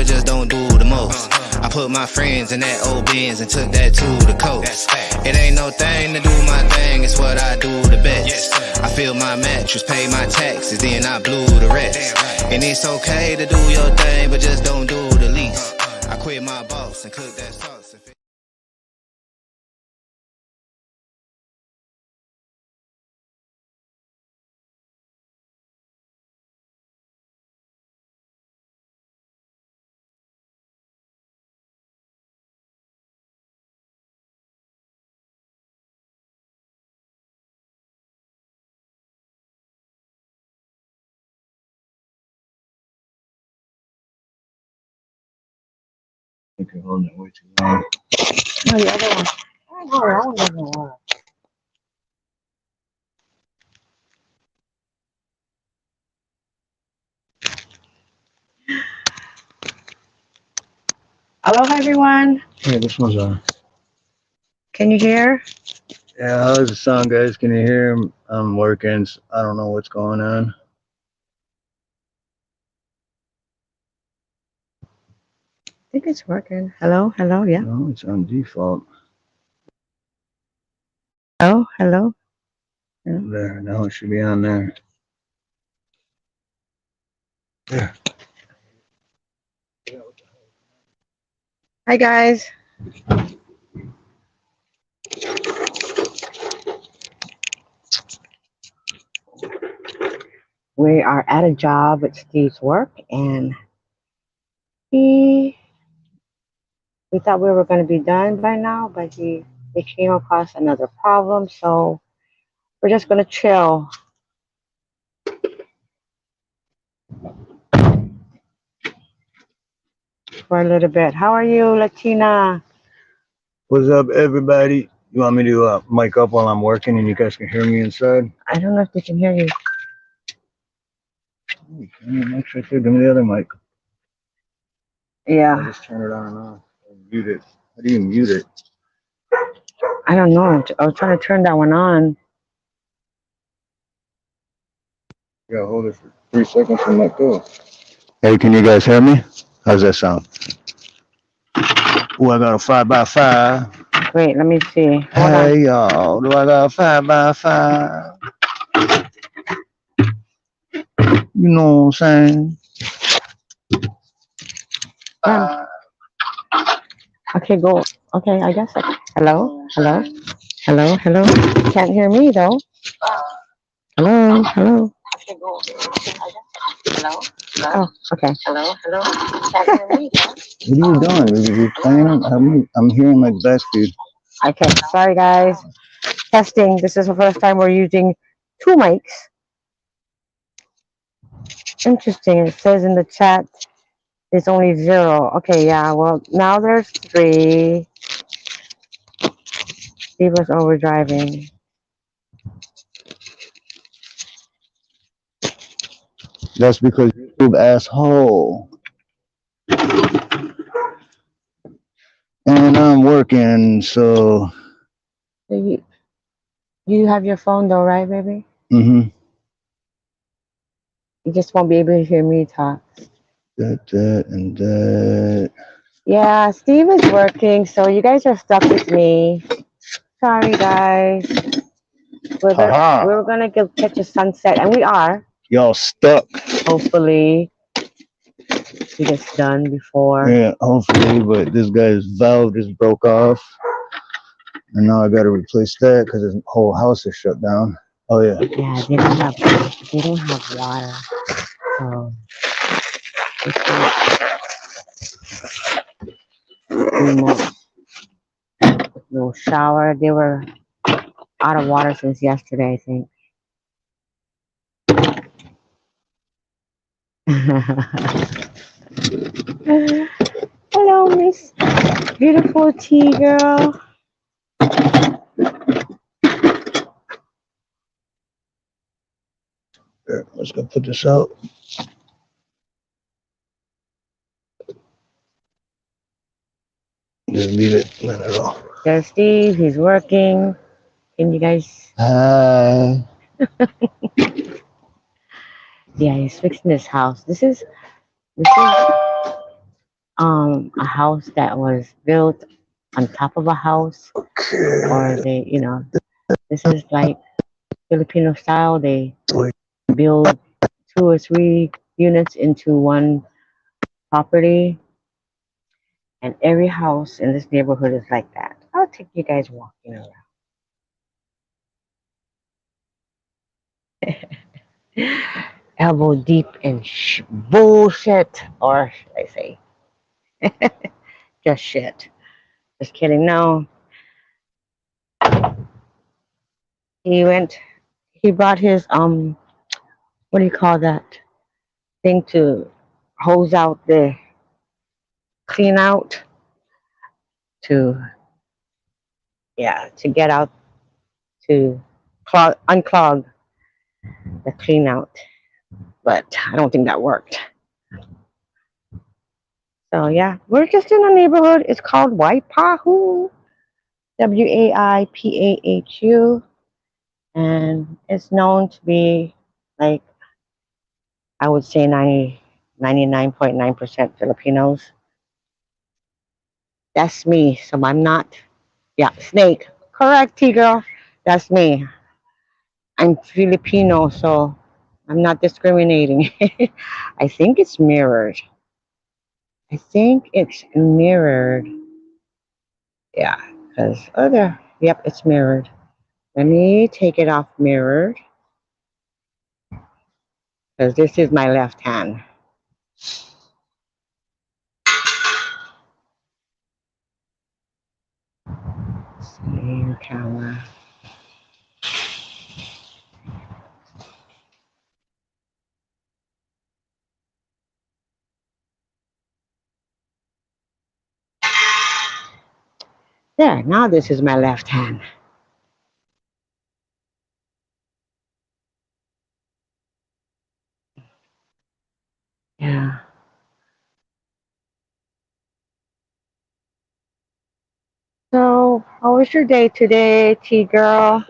but just don't do the most. I put my friends in that old Benz and took that to the coast. It ain't no thing to do my thing, it's what I do the best. I feel my mattress, pay my taxes, then I blew the rest. And it's okay to do your thing, but just don't do the least. I quit my boss and cook that sauce. Okay, hold on, way too long. No, the other one. Oh, that one doesn't work. Hello, everyone. Yeah, this one's on. Can you hear? Yeah, how's the sound, guys? Can you hear him? I'm working. So I don't know what's going on. I think it's working. Hello, hello, yeah. No, it's on default. Oh, hello. There, now it should be on there. There. Hi, guys. We are at a job with Steve's work, and we thought we were going to be done by now, but they came across another problem, so we're just going to chill. For a little bit. How are you, Latina? What's up, everybody? You want me to mic up while I'm working and you guys can hear me inside? I don't know if they can hear you. Oh, mic's right there. Give me the other mic. Yeah. I'll just turn it on and off. Or mute it. How do you mute it? I don't know. I was trying to turn that one on. You gotta hold it for 3 seconds and let go. Hey, can you guys hear me? How's that sound? Oh, I got a 5x5. Wait, let me see. Hold on. Hey, y'all. Do I got a 5x5? You know what I'm saying? Okay, go. Okay, I guess. Hello? Hello? Hello? Hello? Can't hear me, though. Hello? Hello? Okay, go. Hello? Oh, okay. Hello? Hello? Can't hear me, though. What are you doing? Are you playing? I'm hearing like backseat. Okay, sorry, guys. Testing. This is the first time we're using 2 mics. Interesting. It says in the chat it's only 0. Okay, yeah. Well, now there's 3. Steve was overdriving. That's because YouTube asshole. And I'm working, so. You have your phone though, right, baby? Mm-hmm. You just won't be able to hear me talk. That, and that. Yeah, Steve is working, so you guys are stuck with me. Sorry, guys. We were gonna go catch a sunset, and we are. Y'all stuck. Hopefully, he gets done before. Yeah, hopefully, but this guy's valve just broke off. And now I gotta replace that because his whole house is shut down. Oh, yeah. Yeah, they don't have water. So, no shower. They were out of water since yesterday, I think. Hello, Miss Beautiful Tea Girl. Here, let's go put this out. Just leave it, let it off. There's Steve, he's working. Can you guys? Hi. Yeah, he's fixing his house. This is a house that was built on top of a house, or Okay. this is like Filipino style. They Wait. build two or three units into one property, and every house in this neighborhood is like that. I'll take you guys walking around. Elbow deep in bullshit, or should I say, just shit. Just kidding. No, he went. He brought his what do you call that thing to hose out the clean out to yeah to get out to unclog the clean out, but I don't think that worked. So yeah, we're just in a neighborhood. It's called Waipahu, Waipahu, and it's known to be like I would say 99.9% Filipinos. That's me. So I'm not. Yeah, snake. Correct, T girl. That's me. I'm Filipino, so I'm not discriminating. I think it's mirrored. I think it's mirrored. Yeah, because there. Yep, it's mirrored. Let me take it off mirrored because this is my left hand. Same camera. There, now this is my left hand. Yeah. So, how was your day today, T girl?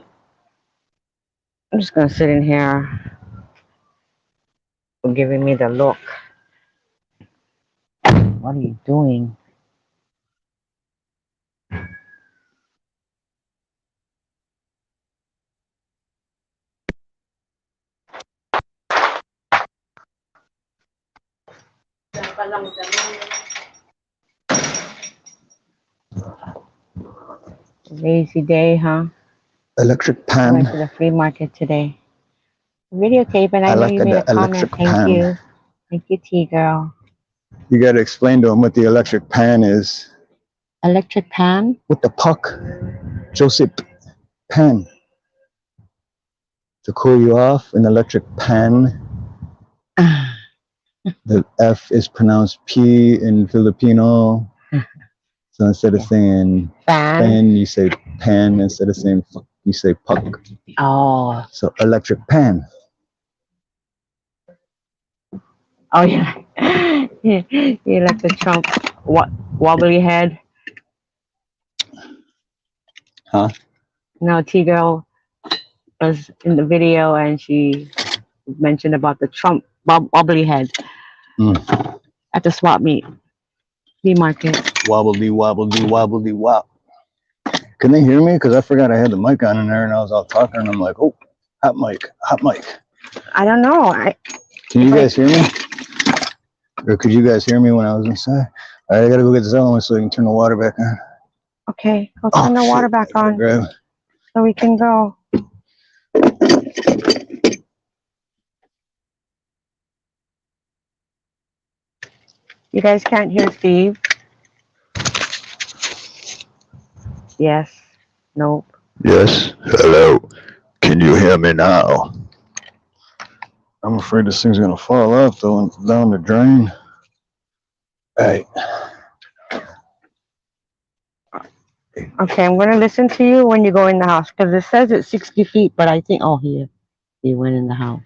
I'm just gonna sit in here for giving me the look. What are you doing? Lazy day, huh? Electric I pan. went to the flea market today. Videotape, and I I know like you made a the comment. electric Thank pan. you. Thank you, T girl. You got to explain to him what the electric pan is. Electric pan? With the puck, Joseph pan. To cool you off, an electric pan. The F is pronounced P in Filipino. So instead of saying Fan? fan, you say pan. Instead of saying fuck, you say puck. Oh. So electric pan. Oh, yeah. You like the Trump wobbly head? Huh? No, T girl was in the video and she mentioned about the Trump wobbly head at the swap meet, flea market. Wobbly, wobbly, wobbly, wop. Can they hear me? Because I forgot I had the mic on in there and I was all talking and I'm like, oh, hot mic, hot mic. I don't know. Can you guys hear me? Or could you guys hear me when I was inside? All right, I gotta go get this other one so I can turn the water back on. Okay, go Oh, turn the water shit. back on Grab. so we can go. You guys can't hear Steve? Yes. Nope. Yes. Hello. Can you hear me now? I'm afraid this thing's gonna fall off though and down the drain. Hey. Okay, I'm gonna listen to you when you go in the house because it says it's 60 feet, but I think he went in the house.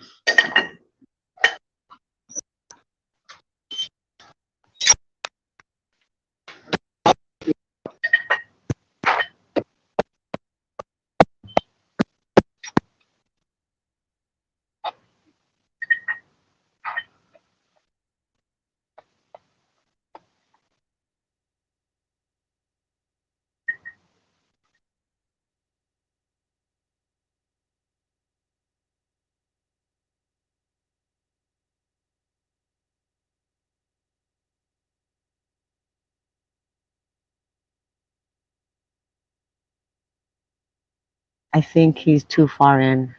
I think he's too far in.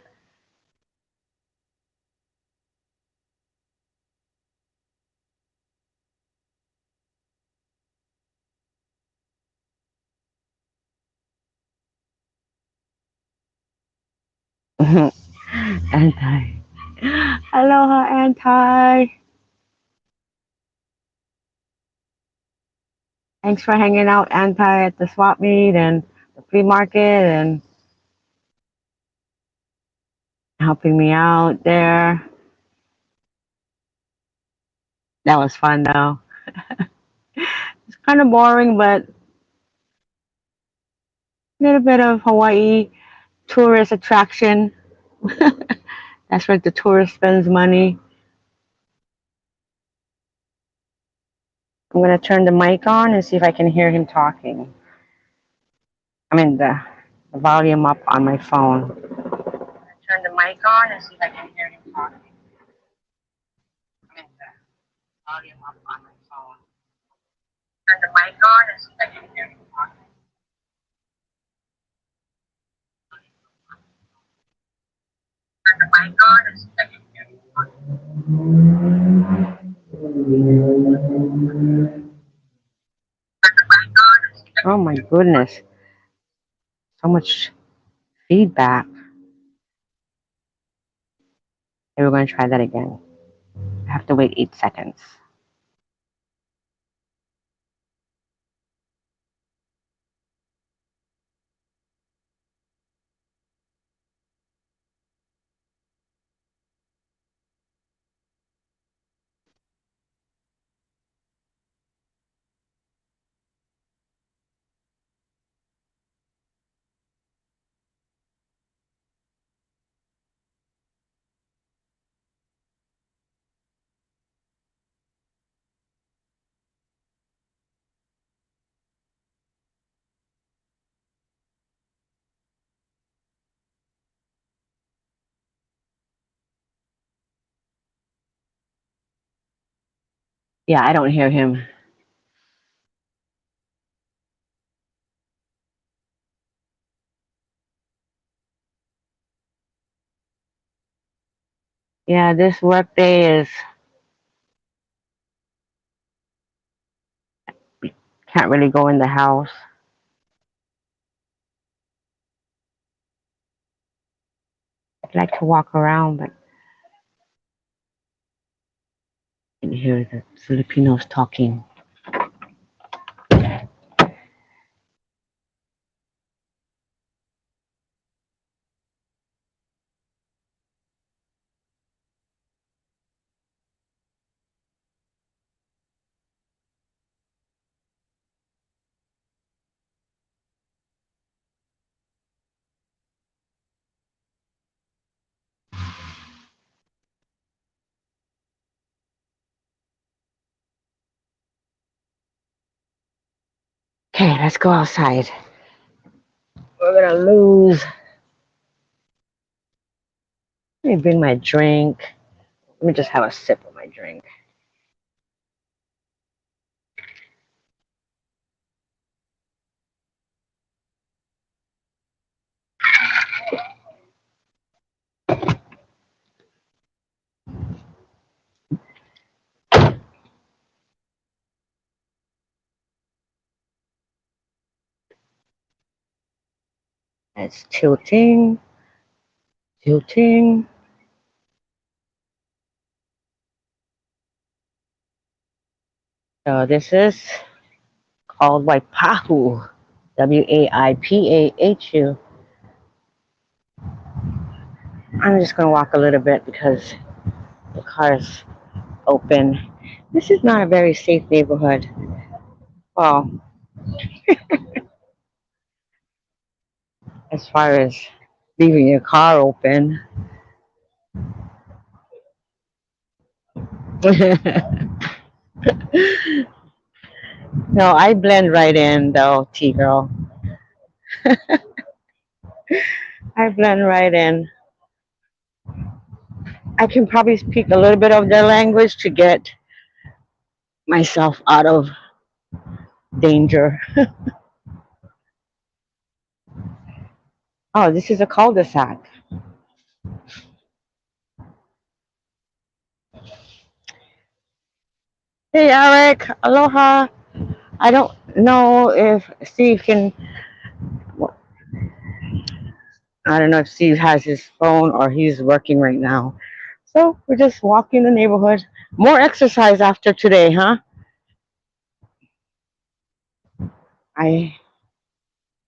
Anti. Aloha, Anti. Thanks for hanging out, Anti, at the swap meet and the flea market and helping me out there. That was fun, though. It's kind of boring, but a little bit of Hawaii tourist attraction. That's where the tourist spends money. I'm gonna turn the mic on and see if I can hear him talking. I mean the volume up on my phone. Turn the mic on and see if I can hear him talking. I mean the volume up on my phone. Turn the mic on and see if I can hear him talking. Turn the mic on and see if I can hear him talking. Oh my goodness. So much feedback. Okay, we're going to try that again. I have to wait 8 seconds. Yeah, I don't hear him. Yeah, this work day is can't really go in the house. I'd like to walk around, but I can hear the Filipinos talking. Okay, let's go outside. We're gonna lose. Let me bring my drink. Let me just have a sip of my drink. It's tilting, tilting. So this is called Waipahu. Waipahu. I'm just gonna walk a little bit because the car's open. This is not a very safe neighborhood. Well, as far as leaving your car open. No, I blend right in though, T girl. I blend right in. I can probably speak a little bit of their language to get myself out of danger. Oh, this is a cul-de-sac. Hey, Eric. Aloha. I don't know if Steve can. I don't know if Steve has his phone or he's working right now. So we're just walking the neighborhood. More exercise after today, huh? I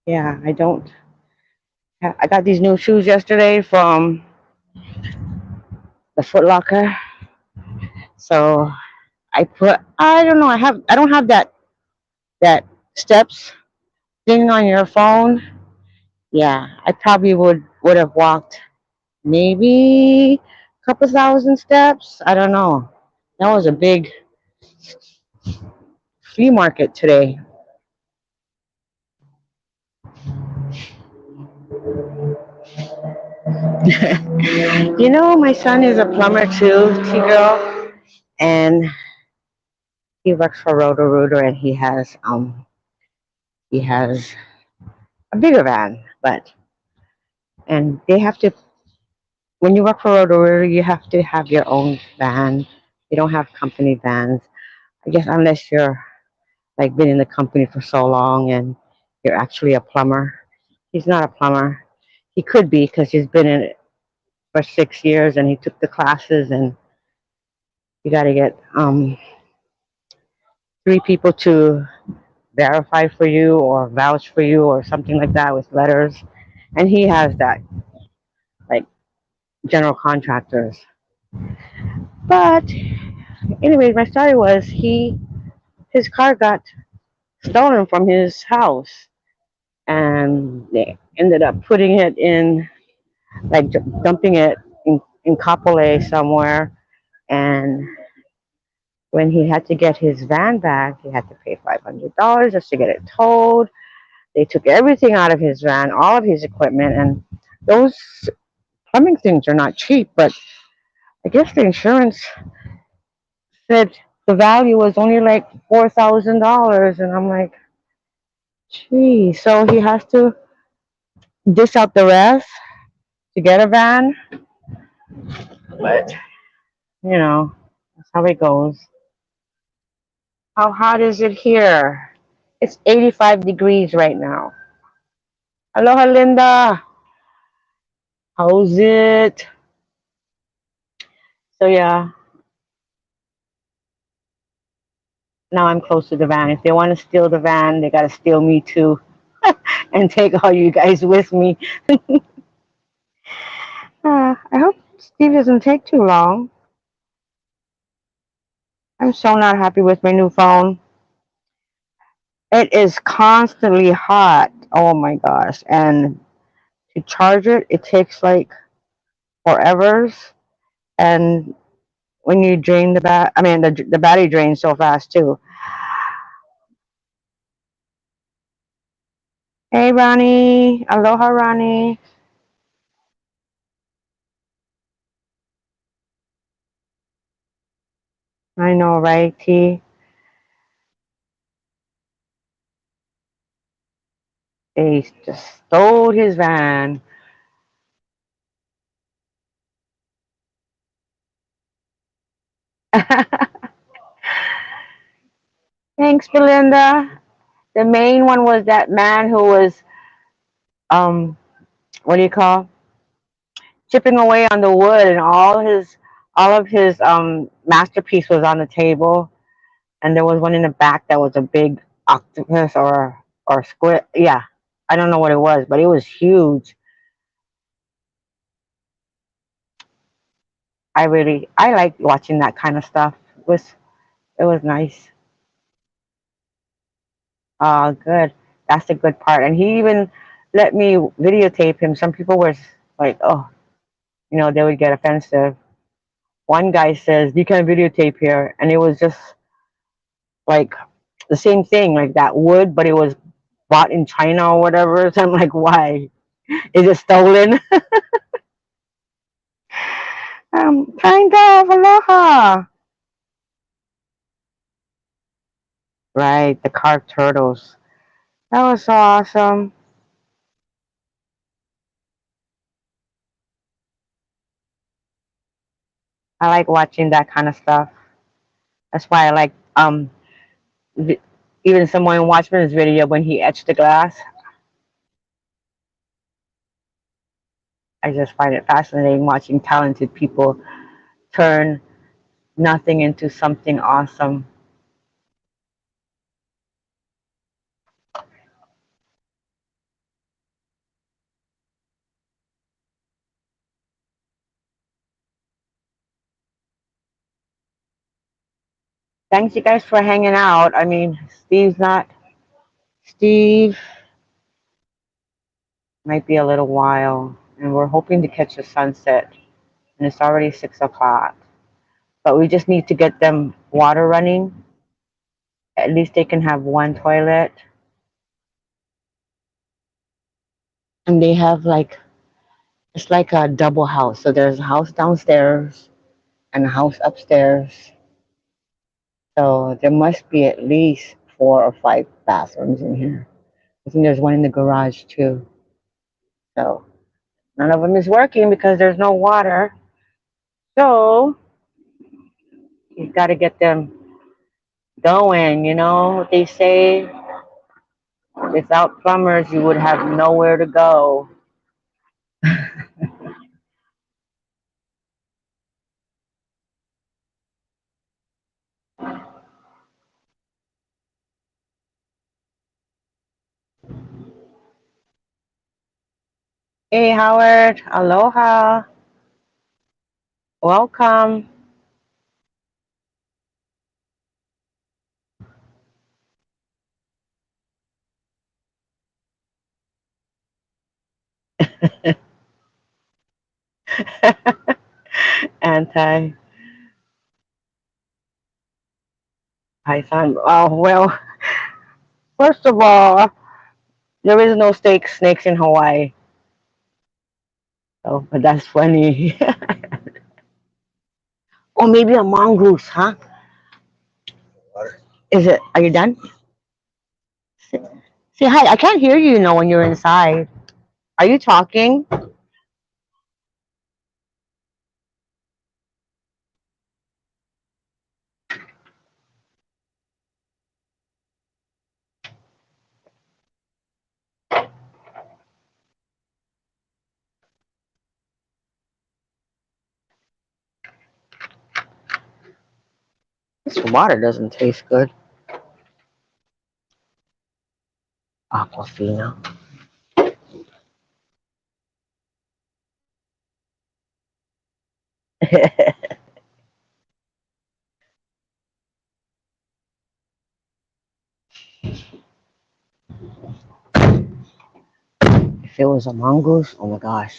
yeah. I don't. I got these new shoes yesterday from the Foot Locker. So I put. I don't know. I don't have that steps thing on your phone. Yeah, I probably would have walked maybe a couple thousand steps. I don't know. That was a big flea market today. You know, my son is a plumber too, T girl, and he works for Roto Rooter, and he has a bigger van, but and they have to when you work for Roto Rooter, you have to have your own van. You don't have company vans, I guess, unless you're like been in the company for so long and you're actually a plumber. He's not a plumber. He could be because he's been in it for 6 years and he took the classes and you got to get 3 people to verify for you or vouch for you or something like that with letters. And he has that, like general contractors. But anyways, my story was his car got stolen from his house and they ended up putting it in like dumping it in Kapolei somewhere. And when he had to get his van back, he had to pay $500 just to get it towed. They took everything out of his van, all of his equipment, and those plumbing things are not cheap. But I guess the insurance said the value was only like $4,000, and I'm like, gee. So he has to dish out the rest to get a van. But that's how it goes. How hot is it here? It's 85 degrees right now. Aloha, Linda. How's it? So yeah, now I'm close to the van. If they want to steal the van, they gotta steal me too, and take all you guys with me. I hope Steve doesn't take too long. I'm so not happy with my new phone. It is constantly hot. Oh my gosh! And to charge it, it takes like forever. And when you drain I mean the battery drains so fast too. Hey Ronnie, aloha Ronnie. I know, right, T? They just stole his van. Thanks, Belinda. The main one was that man who was um what do you call chipping away on the wood, and all of his masterpiece was on the table, and there was one in the back that was a big octopus or squid. Yeah, I don't know what it was, but it was huge. I like watching that kind of stuff. It was nice. Good. That's the good part. And he even let me videotape him. Some people were like, oh, they would get offensive. One guy says, you can't videotape here. And it was just like the same thing, like that wood, but it was bought in China or whatever. So I'm like, why? Is it stolen? Kind of. Aloha. Right. The carved turtles. That was so awesome. I like watching that kind of stuff. That's why I like vi- even someone Watchman's video when he etched the glass. I just find it fascinating watching talented people turn nothing into something awesome. Thanks you guys for hanging out. I mean, Steve might be a little while, and we're hoping to catch the sunset, and it's already 6 o'clock. But we just need to get them water running. At least they can have one toilet, and they have like it's like a double house. So there's a house downstairs and a house upstairs. So there must be at least 4 or 5 bathrooms in here. I think there's one in the garage too. So none of them is working because there's no water. So you've got to get them going. You know, they say without plumbers, you would have nowhere to go. Hey, Howard. Aloha. Welcome. Anti Python. Oh, well, first of all, there is no snakes in Hawaii. Oh, but that's funny. Or maybe a mongoose, huh? Is it? Are you done? Say hi. I can't hear you, when you're inside. Are you talking? This water doesn't taste good. Aquafina. If it was a mongoose, oh my gosh.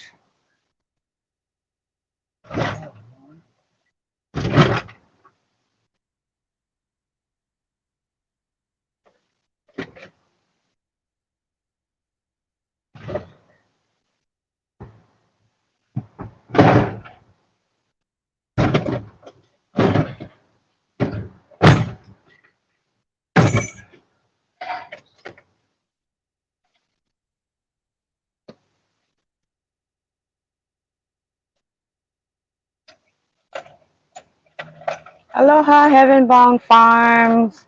Aloha, Heaven Bong Farms.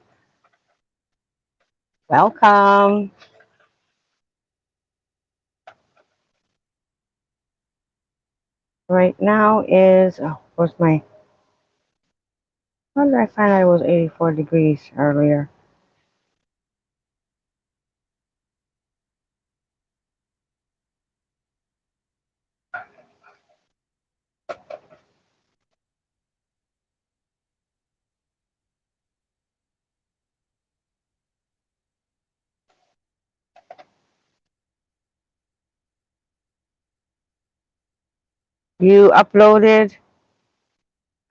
Welcome. Right now is, oh, where's my, how did I find out it was 84 degrees earlier? You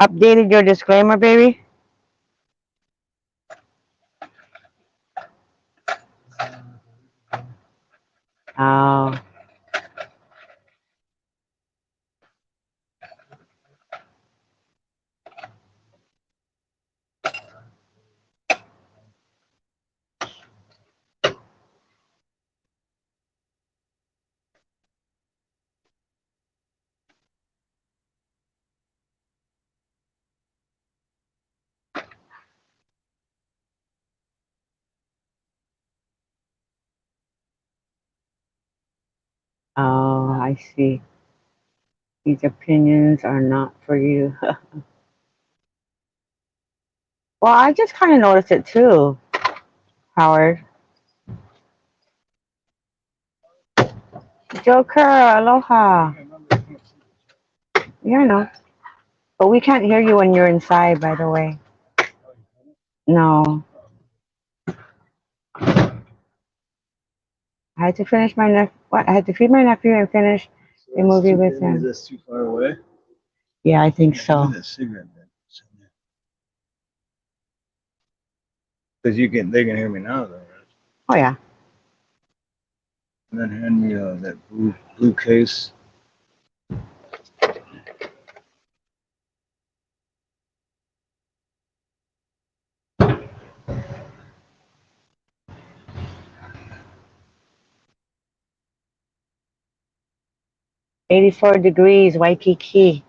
updated your disclaimer, baby? Oh, I see. These opinions are not for you. Well, I just kind of noticed it too, Howard. Joker, aloha. Yeah, I know. But we can't hear you when you're inside, by the way. No. I had to finish my what? I had to feed my nephew and finish a movie with Is him. this too far away? Yeah, I think so. That cigarette because they can hear me now though, right? Oh yeah. And then hand me that blue case. '84 degrees, Waikiki.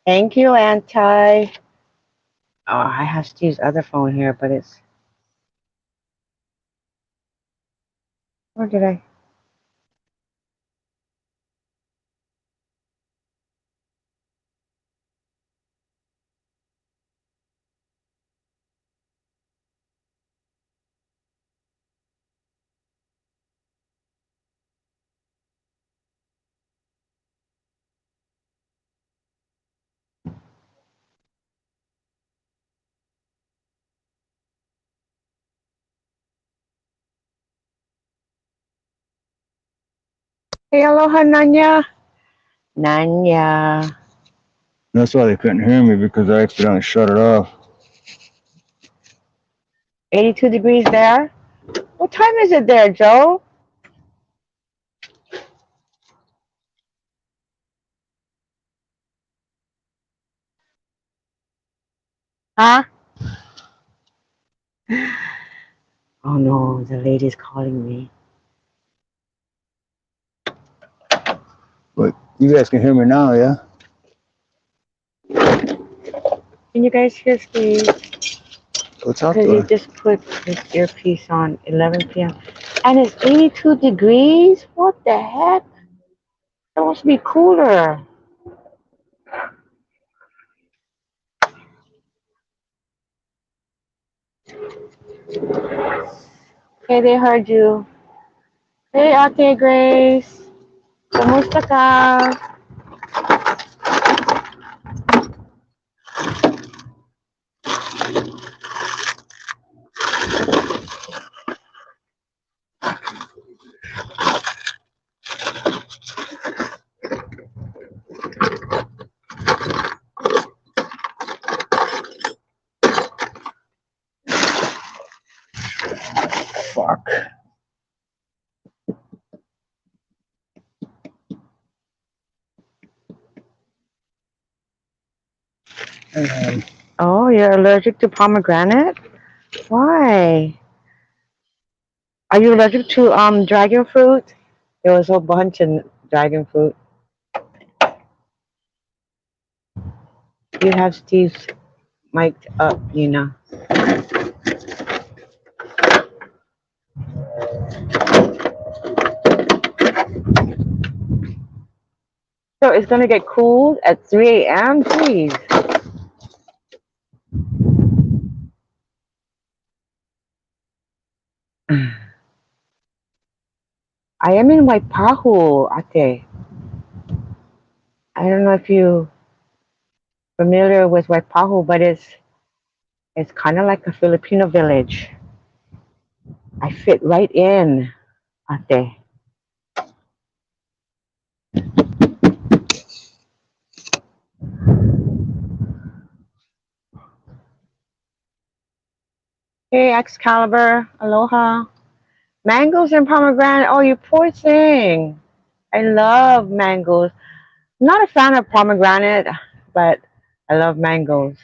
Thank you, Anti. Oh, I have Steve's other phone here, but it's. Where did I? Hey, aloha, Nanya. Nanya. That's why they couldn't hear me because I accidentally shut it off. 82 degrees there. What time is it there, Joe? Huh? Oh no, the lady's calling me. But you guys can hear me now, yeah? Can you guys hear Steve? What's up Because he there? just put his earpiece on 11 p.m. And it's 82 degrees? What the heck? It's supposed to be cooler. Okay, they heard you. Hey, Ate Grace. Kumusta ka? Fuck. Oh, you're allergic to pomegranate? Why? Are you allergic to dragon fruit? There was a whole bunch of dragon fruit. You have Steve's mic'd up, Nina. So it's gonna get cool at 3 a.m. Please. I am in Waipahu, Ate. I don't know if you familiar with Waipahu, but it's kind of like a Filipino village. I fit right in, Ate. Hey, Excalibur, aloha. Mangoes and pomegranate. Oh, you poor thing. I love mangoes. Not a fan of pomegranate, but I love mangoes.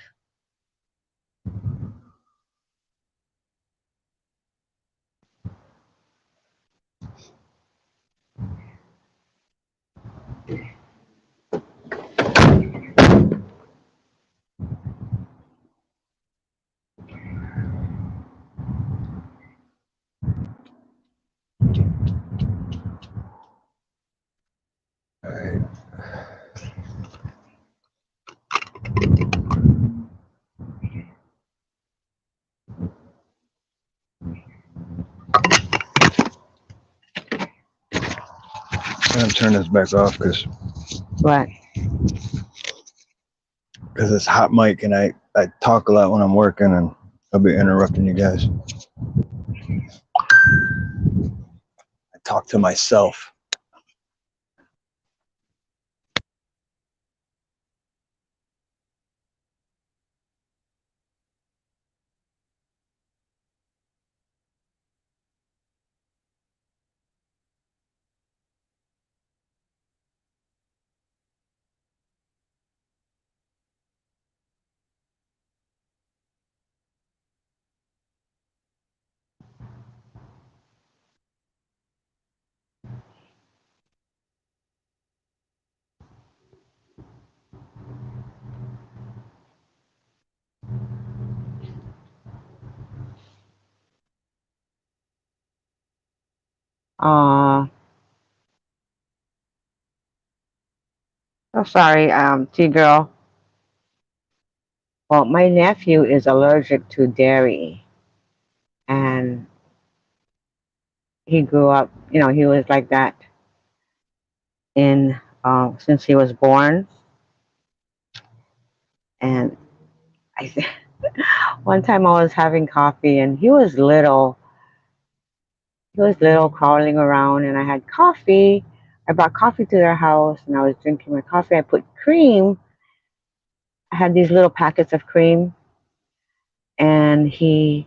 I'm gonna turn this back off What? because it's hot mic and I talk a lot when I'm working and I'll be interrupting you guys. I talk to myself. Uh, so sorry, T girl. Well, my nephew is allergic to dairy, and he grew up. He was like that in since he was born. And I one time I was having coffee, and he was little. He was little, crawling around, and I had coffee. I brought coffee to their house, and I was drinking my coffee. I put cream. I had these little packets of cream, and he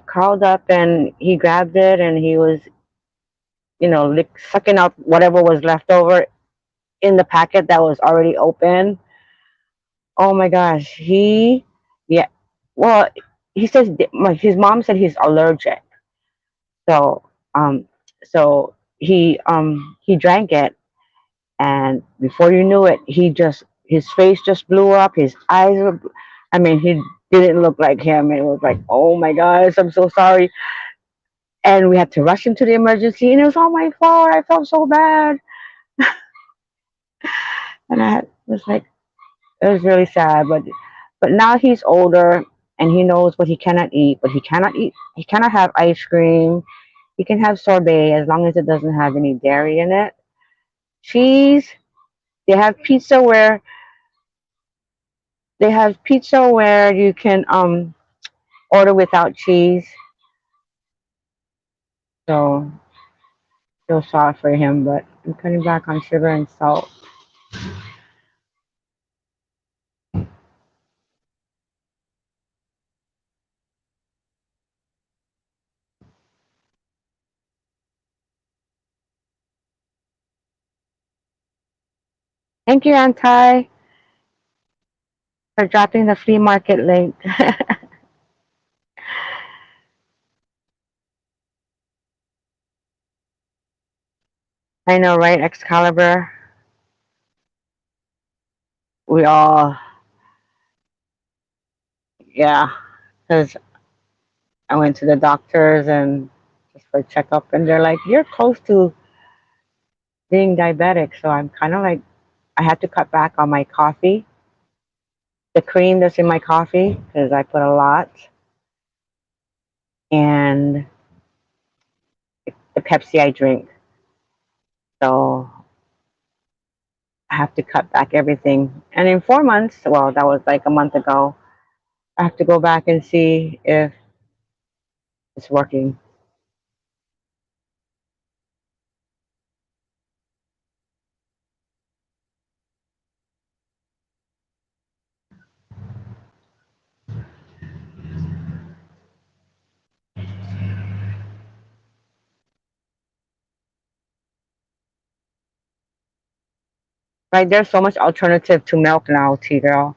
crawled up and he grabbed it, and he was, sucking out whatever was left over in the packet that was already open. Oh my gosh, yeah. Well, he says his mom said he's allergic, so um, he drank it, and before you knew it, his face just blew up. His eyes were, I mean, he didn't look like him. It was like, oh my gosh, I'm so sorry. And we had to rush him to the emergency, and it was all my fault. I felt so bad, and was like, it was really sad. But now he's older, and he knows what he cannot eat. But he cannot have ice cream. He can have sorbet as long as it doesn't have any dairy in it. Cheese. They have pizza where you can order without cheese. So feel sorry for him, but I'm cutting back on sugar and salt. Thank you, Anti, for dropping the flea market link. I know, right? Excalibur. We all, yeah, because I went to the doctors and just for a checkup, and they're like, "You're close to being diabetic." So I'm kind of like, I had to cut back on my coffee, the cream that's in my coffee, because I put a lot, and the Pepsi I drink. So I have to cut back everything. And in 4 months, well, that was like a month ago, I have to go back and see if it's working. Right? There's so much alternative to milk now, T girl.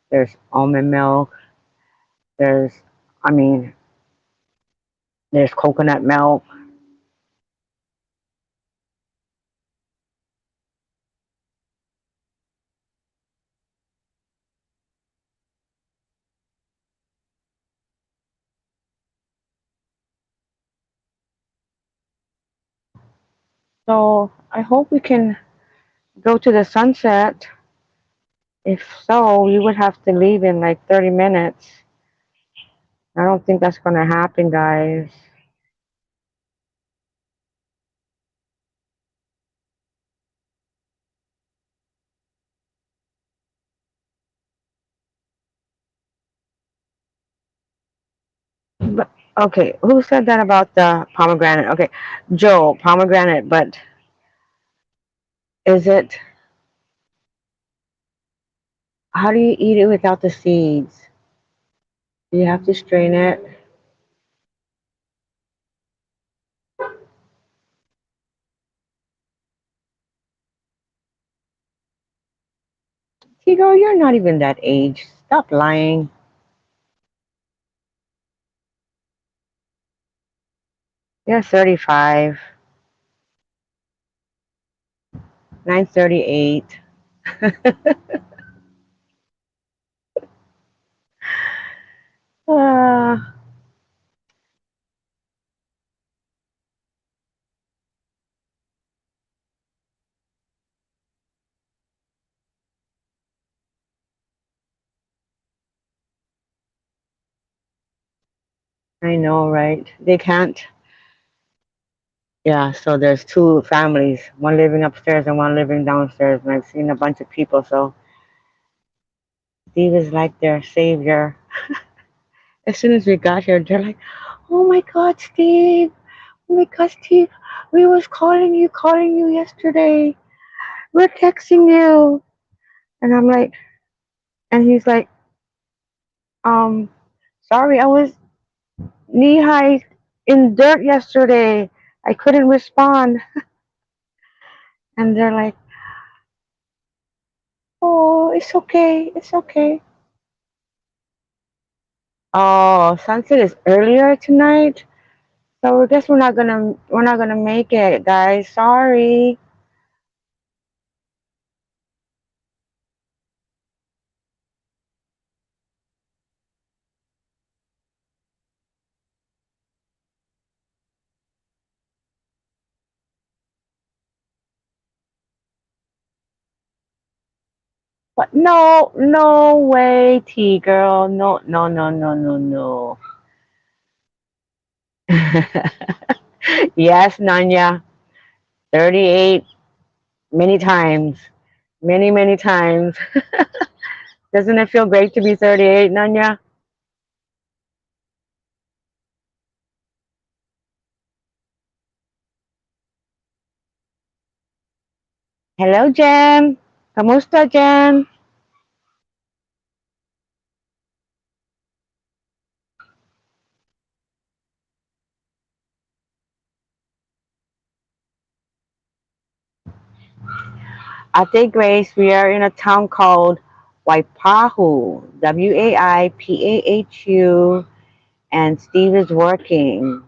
There's almond milk. There's, I mean, there's coconut milk. So I hope we can go to the sunset. If so, you would have to leave in like 30 minutes. I don't think that's going to happen, guys. Okay, who said that about the pomegranate? Okay, Joe, pomegranate, but is it, how do you eat it without the seeds? Do you have to strain it? Tigo, you're not even that age. Stop lying. You're 35, 938. uh, I know, right? They can't. Yeah, so there's two families, one living upstairs and one living downstairs, and I've seen a bunch of people. So Steve is like their savior. As soon as we got here, they're like, "Oh my God, Steve! Oh my God, Steve! We was calling you yesterday. We're texting you." And I'm like, and he's like, um, sorry, I was knee high in dirt yesterday. I couldn't respond. And they're like, "Oh, it's okay, it's okay." Oh, sunset is earlier tonight, so I guess we're not gonna make it, guys. Sorry. But no, no way, T girl. No, no, no, no, no, no. Yes, Nanya. 38 many times. Many, many times. Doesn't it feel great to be 38, Nanya? Hello, Jen. Kamusta, Jen? Ate Grace, we are in a town called Waipahu, Waipahu, and Steve is working.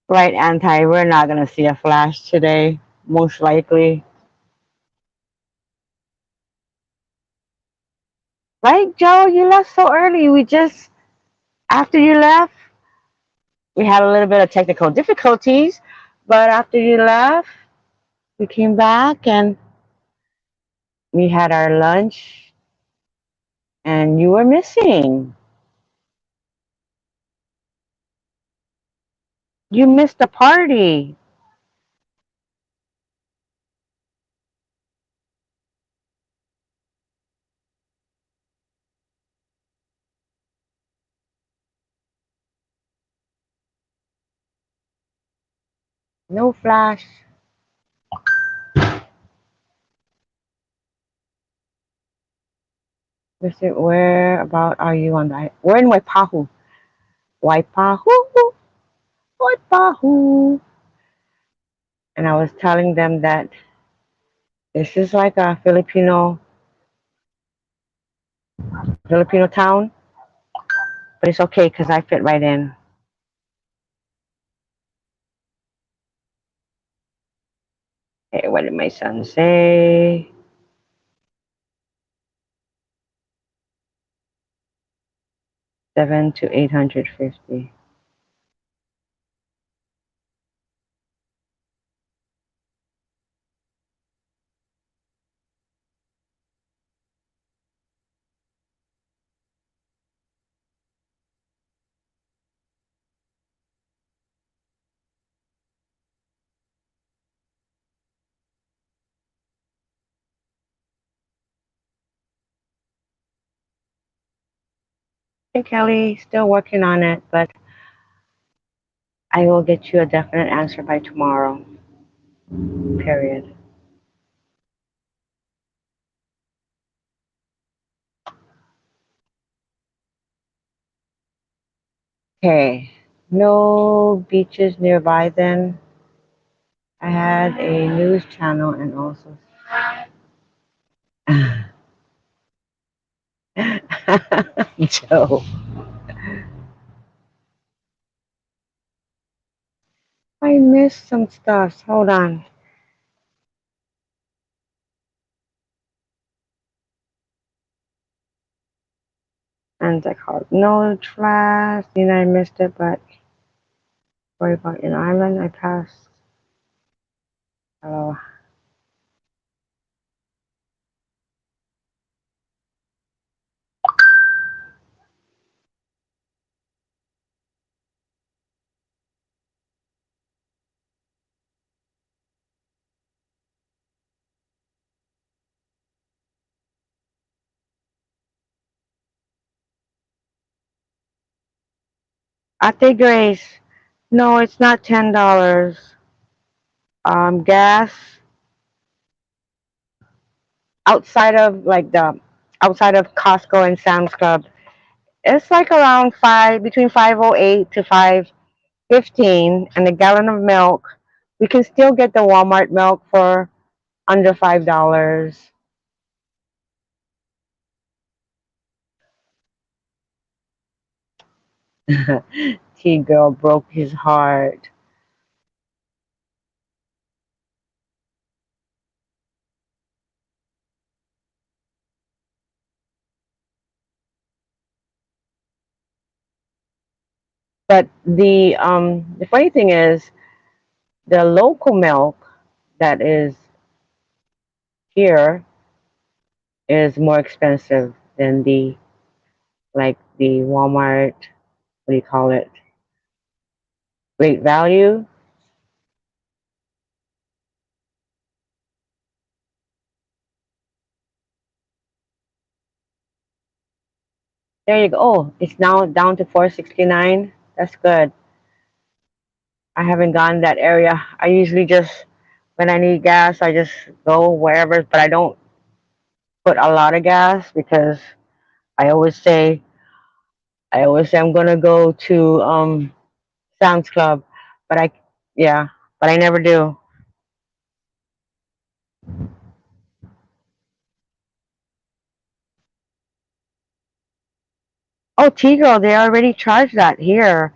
Right, Anti, we're not going to see a flash today, most likely. Right, Joe? You left so early. After you left, we had a little bit of technical difficulties, but after you left, we came back and we had our lunch, and you were missing. You missed the party. No flash. Where about are you on the? We're in Waipahu. Waipahu. Waipahu. And I was telling them that this is like a Filipino town, but it's okay because I fit right in. Okay, what did my son say? 7 to 850. Hey, Kelly, still working on it, but I will get you a definite answer by tomorrow. Period. Okay. No beaches nearby then. I had a news channel and also Joe. I missed some stuff. Hold on. And I called no class. You know I missed it, but worry about in Ireland. I passed. Oh, Ate Grace. No, it's not $10. Gas outside of like the outside of Costco and Sam's Club. It's like around five between 508 to 515, and a gallon of milk. We can still get the Walmart milk for under $5. T girl broke his heart. But the funny thing is the local milk that is here is more expensive than the like the Walmart, what do you call it? Great value. There you go. Oh, it's now down to 469. That's good. I haven't gone that area. I usually just when I need gas, I just go wherever, but I don't put a lot of gas because I always say I always say I'm gonna go to Sam's Club, but yeah, but I never do. Oh, T-Girl, they already charged that here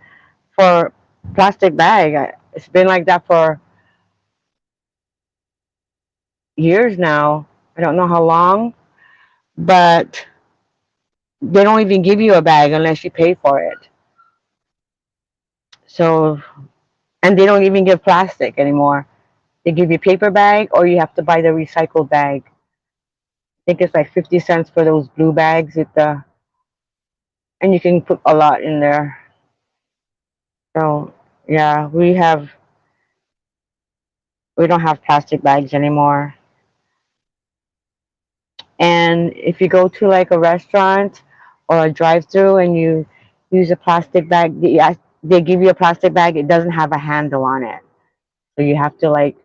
for plastic bag. It's been like that for years now. I don't know how long, but they don't even give you a bag unless you pay for it. So, and they don't even give plastic anymore. They give you paper bag or you have to buy the recycled bag. I think it's like 50 cents for those blue bags with the, and you can put a lot in there. So, yeah, we don't have plastic bags anymore. And if you go to like a restaurant or a drive-through and you use a plastic bag, they give you a plastic bag. It doesn't have a handle on it, so you have to like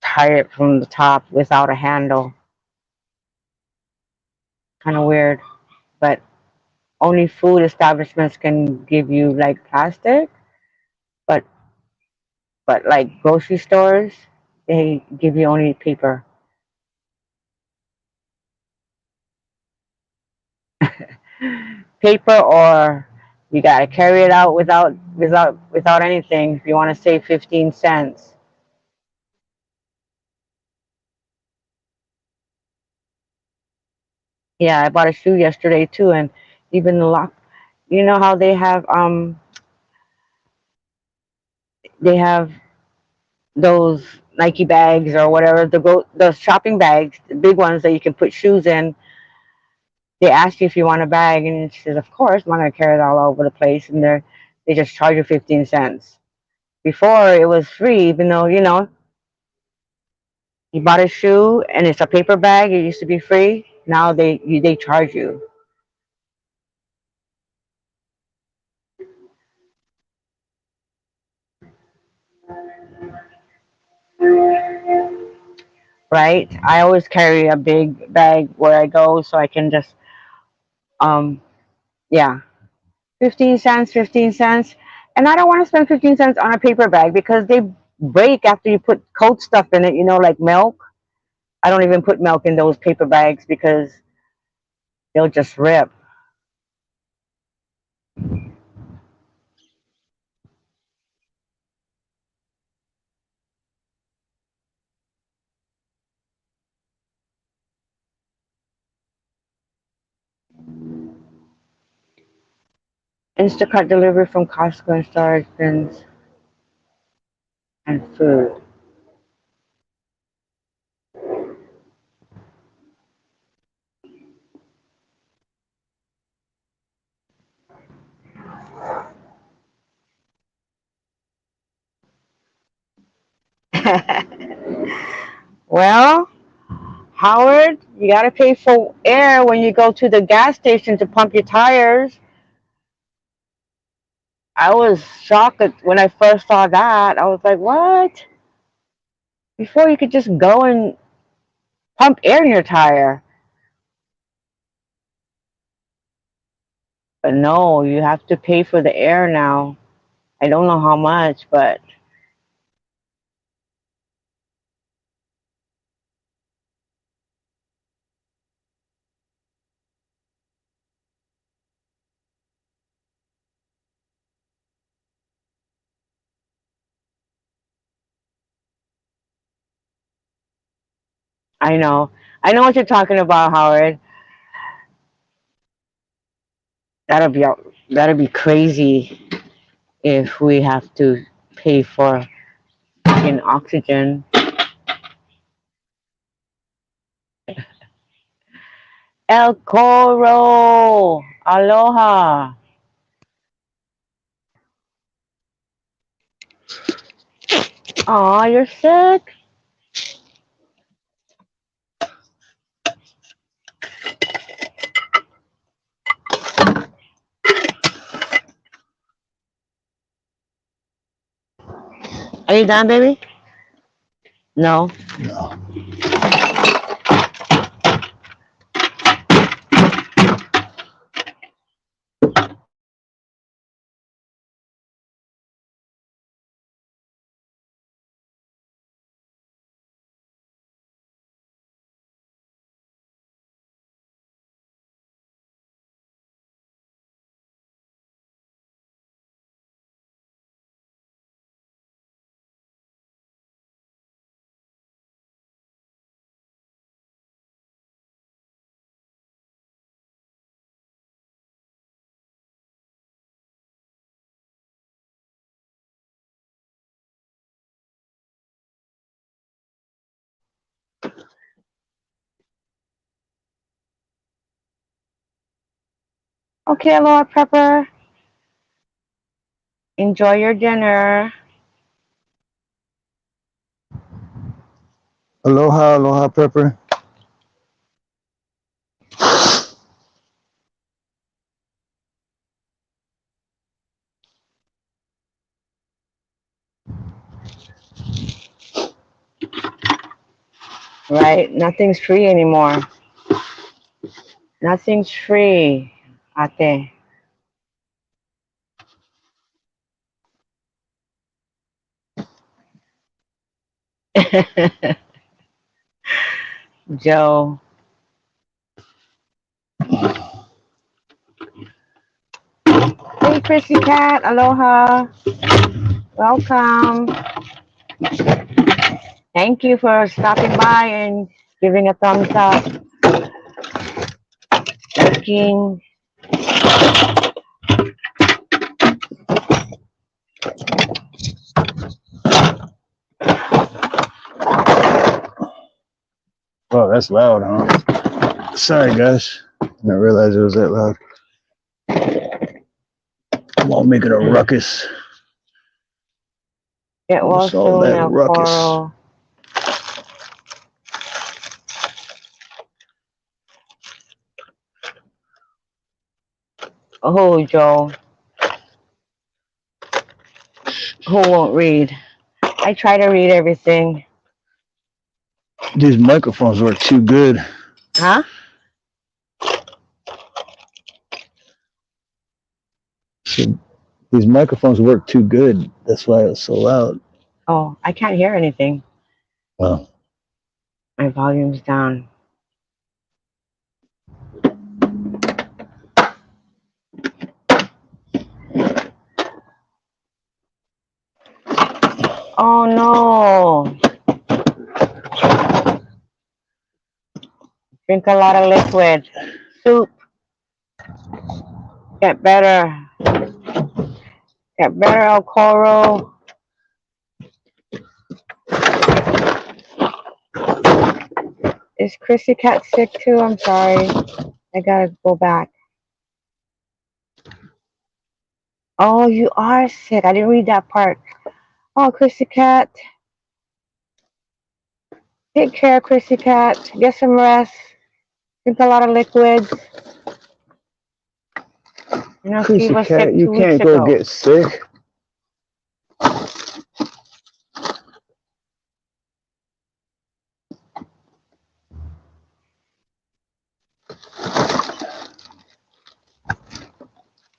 tie it from the top without a handle. Kind of weird, but only food establishments can give you like plastic, but like grocery stores, they give you only paper. Paper, or you gotta carry it out without anything if you want to save 15 cents. Yeah, I bought a shoe yesterday too, and even the lock. You know how they have those Nike bags or whatever, the shopping bags, the big ones that you can put shoes in. They ask you if you want a bag, and it says, of course, I'm not gonna carry it all over the place, and they just charge you 15 cents. Before it was free, even though you bought a shoe and it's a paper bag. It used to be free. Now they charge you, right? I always carry a big bag where I go, so I can just um yeah, 15 cents, 15 cents, and I don't want to spend 15 cents on a paper bag because they break after you put cold stuff in it. Like milk. I don't even put milk in those paper bags because they'll just rip. Instacart delivery from Costco and storage bins and food. Well, Howard, you gotta pay for air when you go to the gas station to pump your tires. I was shocked when I first saw that. I was like, what? Before you could just go and pump air in your tire. But no, you have to pay for the air now. I don't know how much, but I know. I know what you're talking about, Howard. That'll be that'll be crazy if we have to pay for in oxygen. El Coro, aloha. Aw, you're sick. Are you done, baby? No. No. Okay, aloha, prepper. Enjoy your dinner. Aloha, aloha, Pepper. Right? Nothing's free anymore. Nothing's free, ate. Joe. Hey, Chrissy Cat. Aloha. Welcome. Thank you for stopping by and giving a thumbs up. drinking. Oh, that's loud, huh? Sorry, guys. I didn't realize it was that loud. I'm all making a ruckus. Get well What's all soon, that El ruckus? Coro. Oh, Joe. Who won't read? I try to read everything. These microphones work too good. Huh? So these microphones work too good. That's why it's so loud. Oh, I can't hear anything. Well, My volume's down. Oh no. Drink a lot of liquid. Soup. Get better. Get better, El Coro. Is Chrissy Cat sick too? I'm sorry. I gotta go back. Oh, you are sick. I didn't read that part. Oh, Chrissy Cat. Take care, Chrissy Cat. Get some rest. Drink a lot of liquids. You know, Steve Chrissy was Cat, sick you 2 weeks can't go ago. get sick.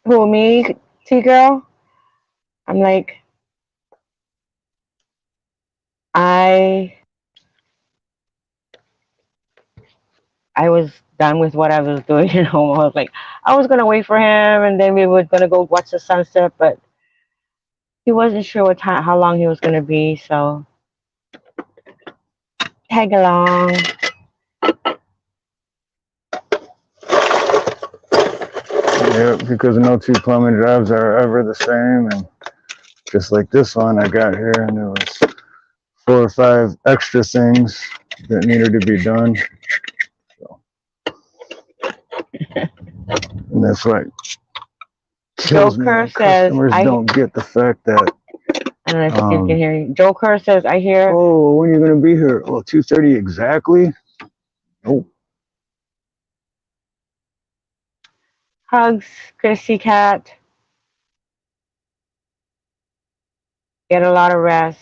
Who, me, T-girl? I'm like, I was done with what I was doing at home. I was like, I was gonna wait for him, and then we were gonna go watch the sunset, but he wasn't sure what time, how long he was gonna be, so tag along. Yeah, because no two plumbing jobs are ever the same, and just like this one, I got here and there was 4 or 5 extra things that needed to be done. So, and that's why kills me Joker when says, customers don't get the fact that. I don't know if Steve can hear you. Joker says, I hear. Oh, when are you gonna be here? Oh, 2:30 exactly. Nope. Hugs, Chrissy Cat. Get a lot of rest.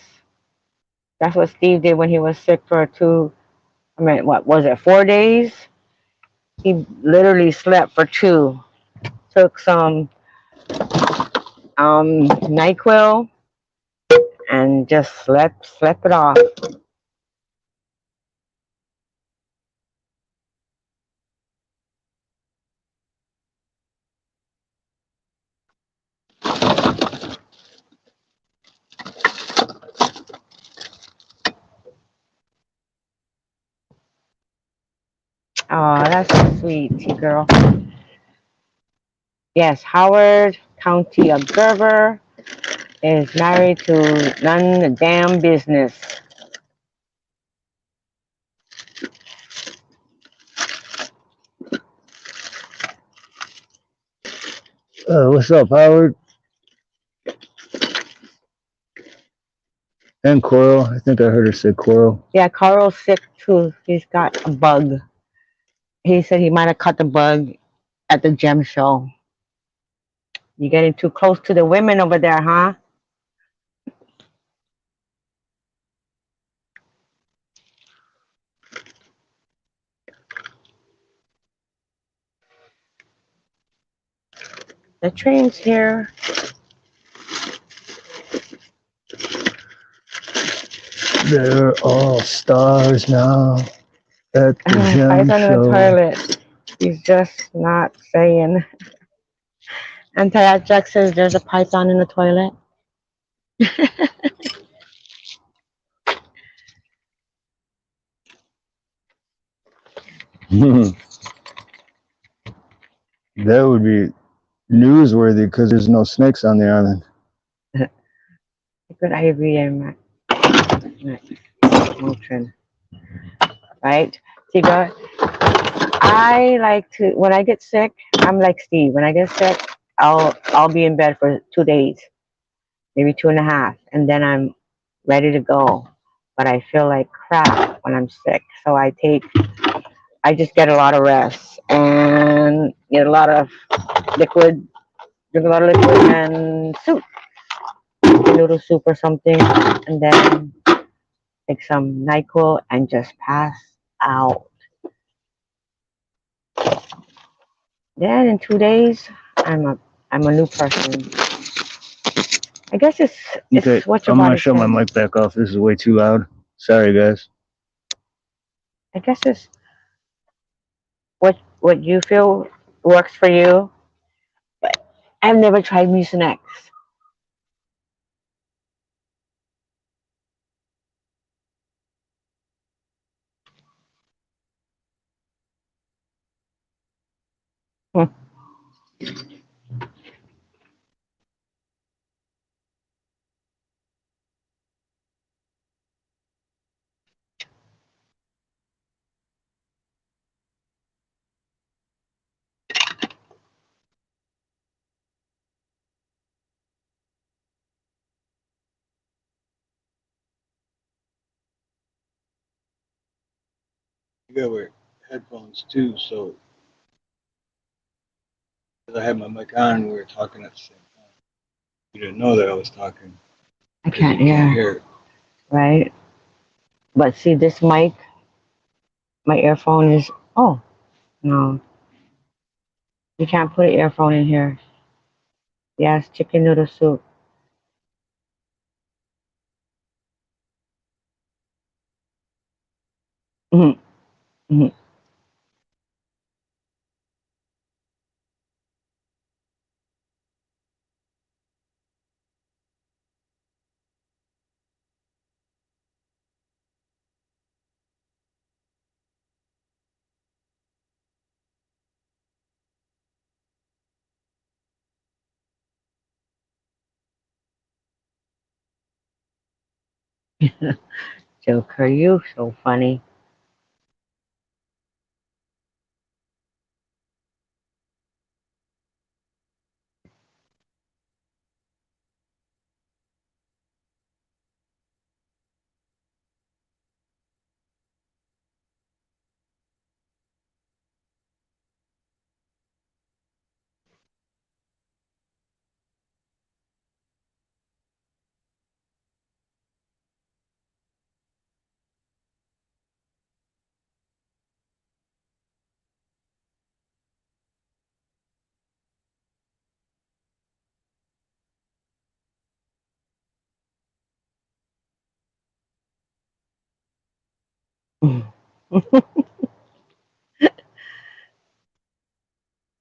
That's what Steve did when he was sick for what was it, 4 days? He literally slept for 2. Took some NyQuil and just slept it off. Oh, that's so sweet, T-girl. Yes, Howard County Observer is married to none damn business. What's up, Howard? And Coral. I think I heard her say Coral. Yeah, Carl's sick too. He's got a bug. He said he might have caught the bug at the gem show. You getting too close to the women over there, huh? The train's here. They're all stars now at the gem Python in the show. toilet. He's just not saying. Anti-Jack says there's a python in the toilet. That would be newsworthy because there's no snakes on the island. Good, I agree, and motion, right? See, God, I like to when I get sick. I'm like Steve. When I get sick, I'll be in bed for 2 days, maybe two and a half, and then I'm ready to go. But I feel like crap when I'm sick, so I just get a lot of rest and get a lot of liquid, drink a lot of liquid and soup, noodle soup or something, and then take some NyQuil and just pass out. Then in 2 days, I'm a I'm a new person. I guess Okay, it's what your I'm gonna body shut my says. mic back off. This is way too loud. Sorry, guys. I guess it's what you feel works for you. But I've never tried Mucinex. Hmm. You gotta wear headphones too, so because I had my mic on, we were talking at the same time. You didn't know that I was talking I because can't you can't hear, hear it. right? But see, this mic, my earphone is. Oh no, you can't put an earphone in here. Yes, chicken noodle soup. Hmm. Hmm. Joker, you so funny.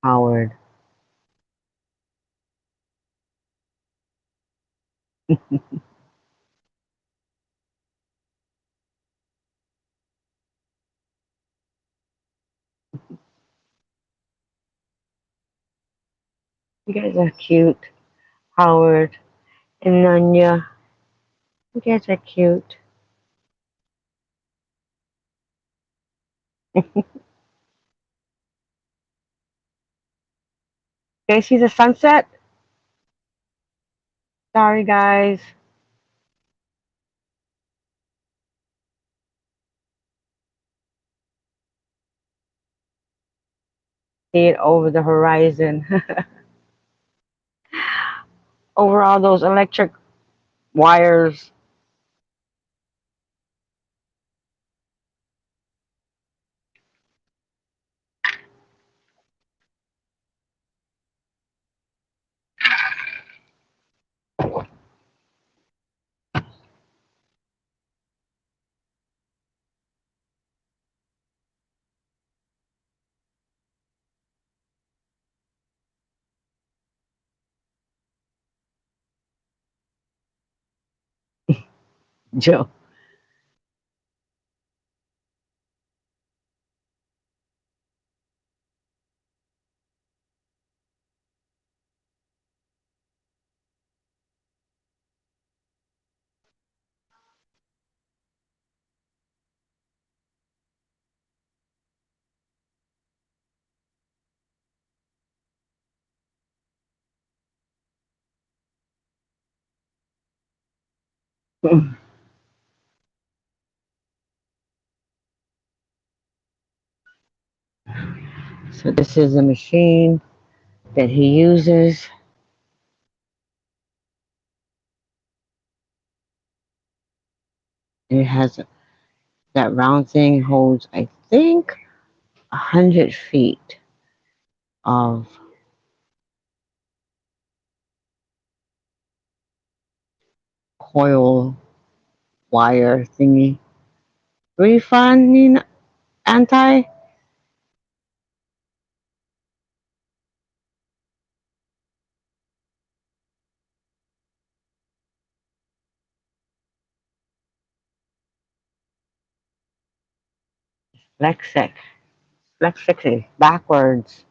Howard. You guys are cute. Howard and Nanya. You guys are cute. You guys see the sunset? Sorry, guys. See it over the horizon. Over all those electric wires. Joe. So this is a machine that he uses. It has that round thing holds, I think, 100 feet of coil wire thingy. Refund, Nina? Anti? Lexic. Lexic. Backwards.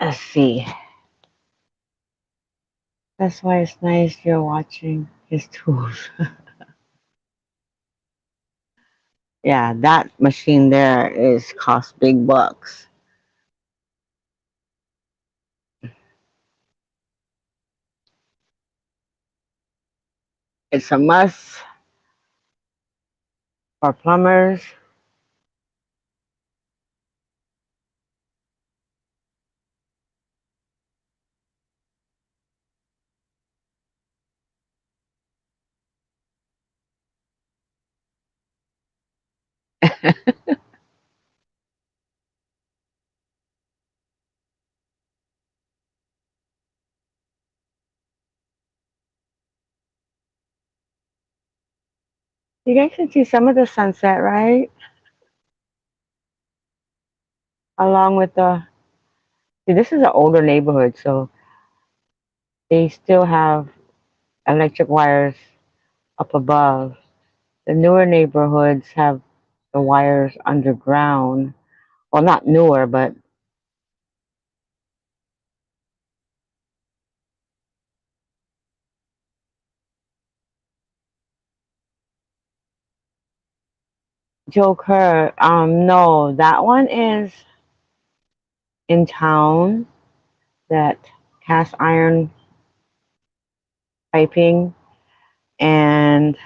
Let's see. That's why it's nice you're watching his tools. Yeah, that machine there is cost big bucks. It's a must for plumbers. You guys can see some of the sunset, right? Along with the see, this is an older neighborhood, so they still have electric wires up above. The newer neighborhoods have the wires underground. Well, not newer, but Joe Kerr. No, that one is in town. That cast iron piping, and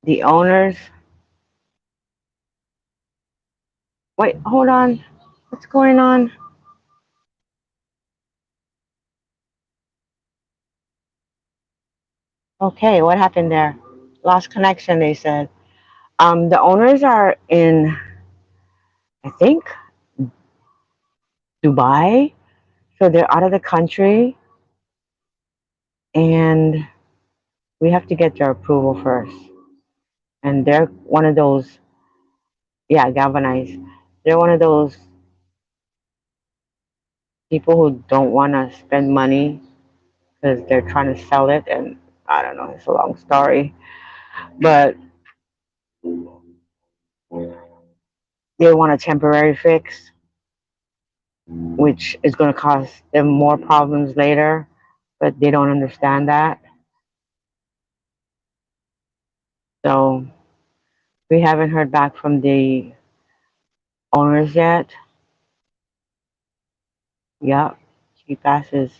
the owners. Wait, hold on. What's going on? Okay, what happened there? Lost connection, they said. The owners are in, I think, Dubai. So they're out of the country, and we have to get their approval first. And they're one of those, yeah, galvanized. They're one of those people who don't want to spend money because they're trying to sell it. And I don't know, it's a long story. But they want a temporary fix. which is going to cause them more problems later, but they don't understand that. So we haven't heard back from the owners yet. Yep, she passes.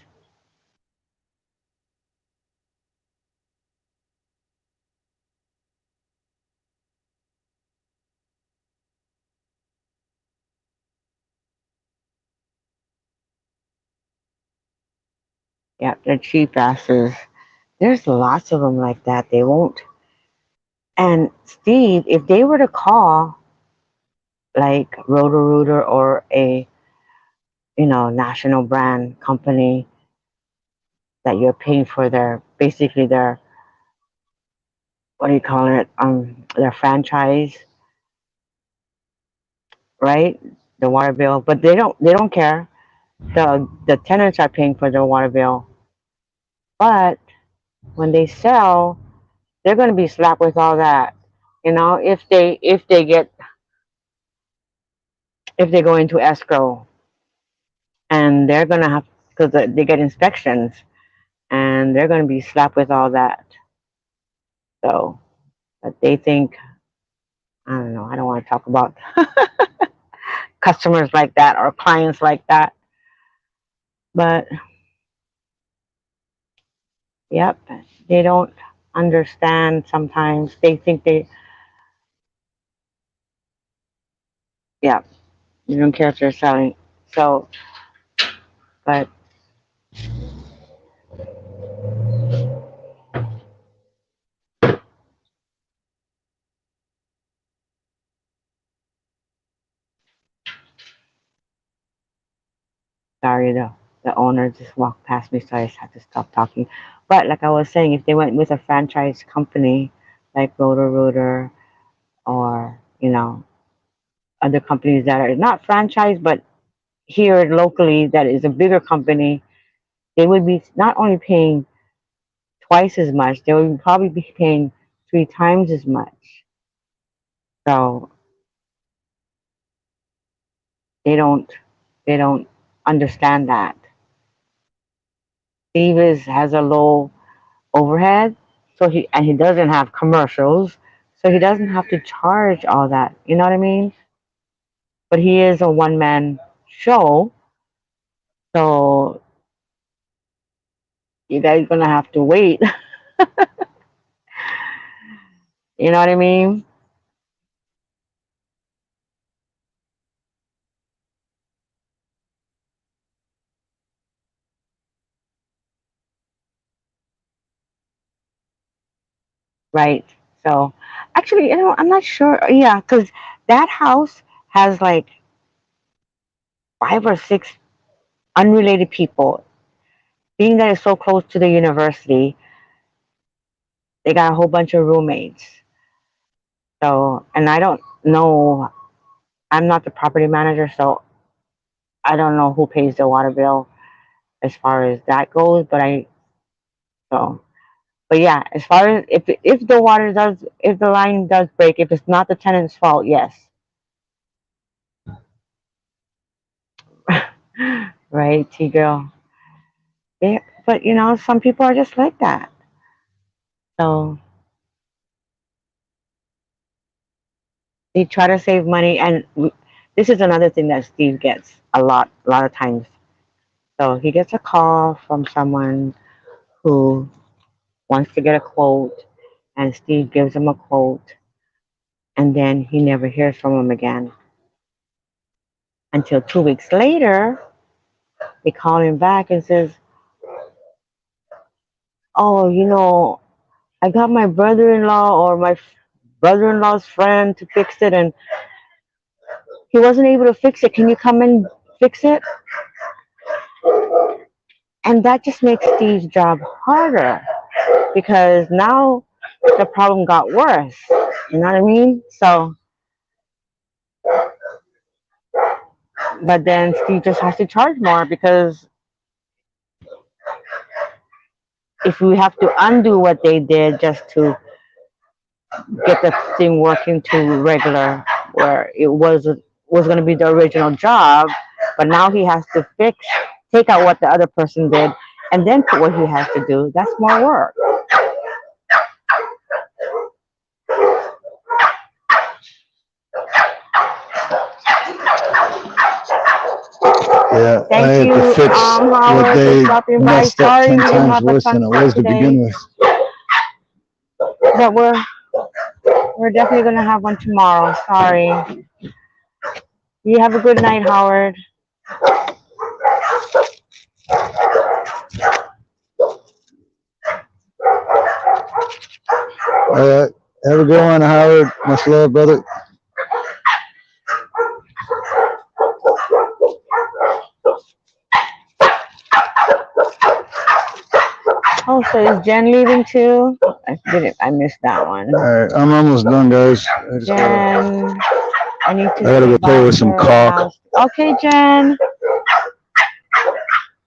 Yep, they're cheap asses. There's lots of them like that. They won't. And Steve, if they were to call like Roto-Rooter or a national brand company that you're paying for their basically their what do you call it their franchise, right? The water bill, but they don't care. The tenants are paying for the water bill, but when they sell, they're going to be slapped with all that. If they go into escrow, and they're going to have, because they get inspections, and they're going to be slapped with all that. So, but they think, I don't know. I don't want to talk about customers like that or clients like that. But yep, they don't understand sometimes. They think yeah, they don't care if they're selling. So, but sorry, the owner just walked past me, so I just had to stop talking. But like I was saying, if they went with a franchise company like Roto-Rooter or other companies that are not franchise but here locally that is a bigger company, they would be not only paying twice as much, they would probably be paying three times as much. So they don't they don't understand that. Steve has a low overhead, so he doesn't have commercials, so he doesn't have to charge all that. You know what I mean? But he is a one man show, so you guys gonna have to wait. You know what I mean? Right. So actually, I'm not sure. Yeah, because that house has like five or six unrelated people. Being that it's so close to the university, they got a whole bunch of roommates. So, and I don't know, I'm not the property manager, so I don't know who pays the water bill as far as that goes. So, but yeah, as far as if the line does break, if it's not the tenant's fault, yes. Right, T girl. But some people are just like that. So they try to save money, and this is another thing that Steve gets a lot of times. So he gets a call from someone who wants to get a quote, and Steve gives him a quote, and then he never hears from him again until 2 weeks later. They call him back and says, "Oh, I got my brother-in-law or my brother-in-law's friend to fix it, and he wasn't able to fix it. Can you come and fix it?" And that just makes Steve's job harder because now the problem got worse. You know what I mean? So, but then Steve just has to charge more because if we have to undo what they did just to get the thing working to regular, where it was going to be the original job, But now he has to take out what the other person did, and then put what he has to do. That's more work. Yeah, I Thank had to you, fix what Howard, for they stopping by. messed up Sorry 10 we didn't times have a worse than it sunset was to today, begin with. but we're definitely gonna have one tomorrow. Sorry. You have a good night, Howard. All right, have a good one, Howard. Much love, brother. Oh, so is Jen leaving too? I missed that one. All right, I'm almost done, guys. Jen, I need to I gotta say go play bye with to some her caulk. house. Okay, Jen.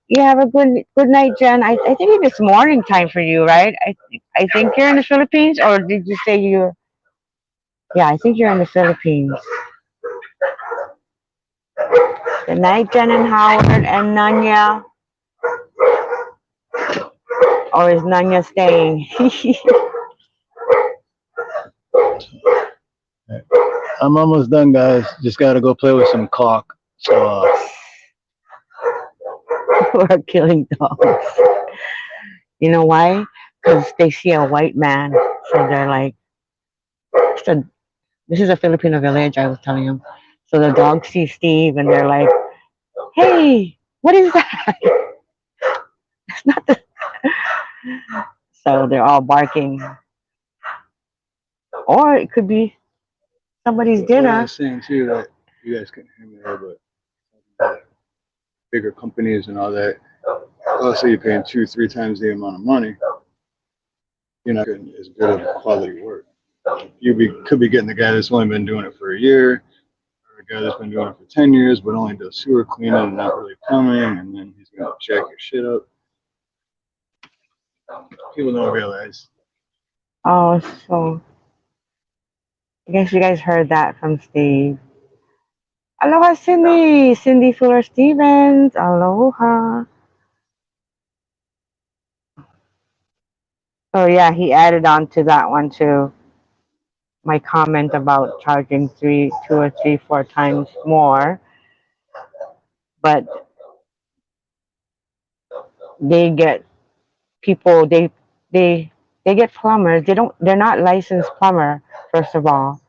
You have a good night, Jen. I think it's morning time for you, right? I think you're in the Philippines, or did you say you? Yeah, I think you're in the Philippines. Good night, Jen and Howard and Nanya. Or is Nanya staying? I'm almost done, guys. Just gotta go play with some caulk. So, We're killing dogs. You know why? Because they see a white man, so they're like, so this is a Filipino village. I was telling him. So the dogs see Steve, and they're like, "Hey, what is that?" It's not the. So they're all barking, or it could be somebody's what I dinner. was saying too, that you guys couldn't hear me there, but bigger companies and all that, also you're paying 2, 3 times the amount of money. You're not getting as good of quality work. Could be getting the guy that's only been doing it for a year, or a guy that's been doing it for 10 years, but only does sewer cleaning and not really plumbing, and then he's gonna jack your shit up. People don't realize. Oh, so I guess you guys heard that from Steve. Aloha, Cindy. Cindy Fuller Stevens. Aloha. Oh yeah, he added on to that one too. My comment about charging 2 or 3, 4 times more, but they get people. They they get plumbers. They're not licensed plumber, first of all,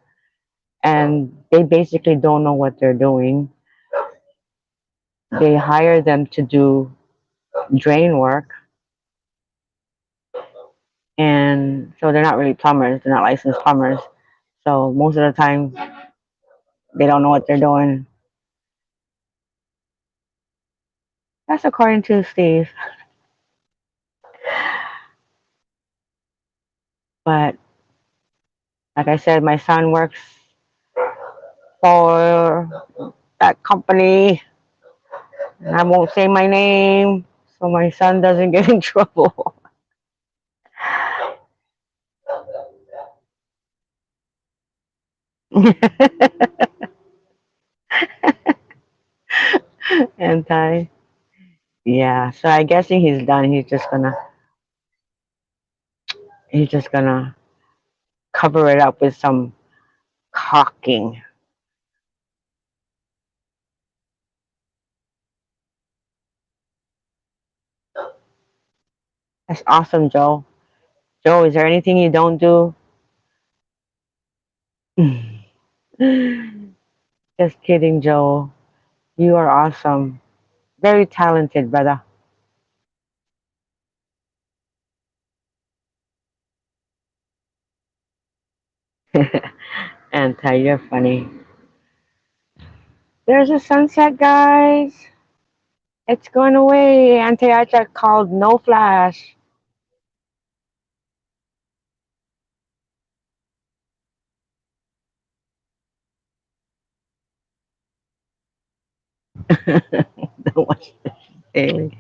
and they basically don't know what they're doing. They hire them to do drain work, and so they're not really plumbers. They're not licensed plumbers. So most of the time, they don't know what they're doing. That's according to Steve. But like I said, my son works for that company, and I won't say my name so my son doesn't get in trouble. Anti. Yeah, so I guessing he's done. He's just gonna cover it up with some caulking. That's awesome, Joe. Joe, is there anything you don't do? Just kidding, Joe. You are awesome. Very talented, brother. Anti, you're funny. There's a sunset, guys. It's going away. Anti called no flash. Don't watch this daily.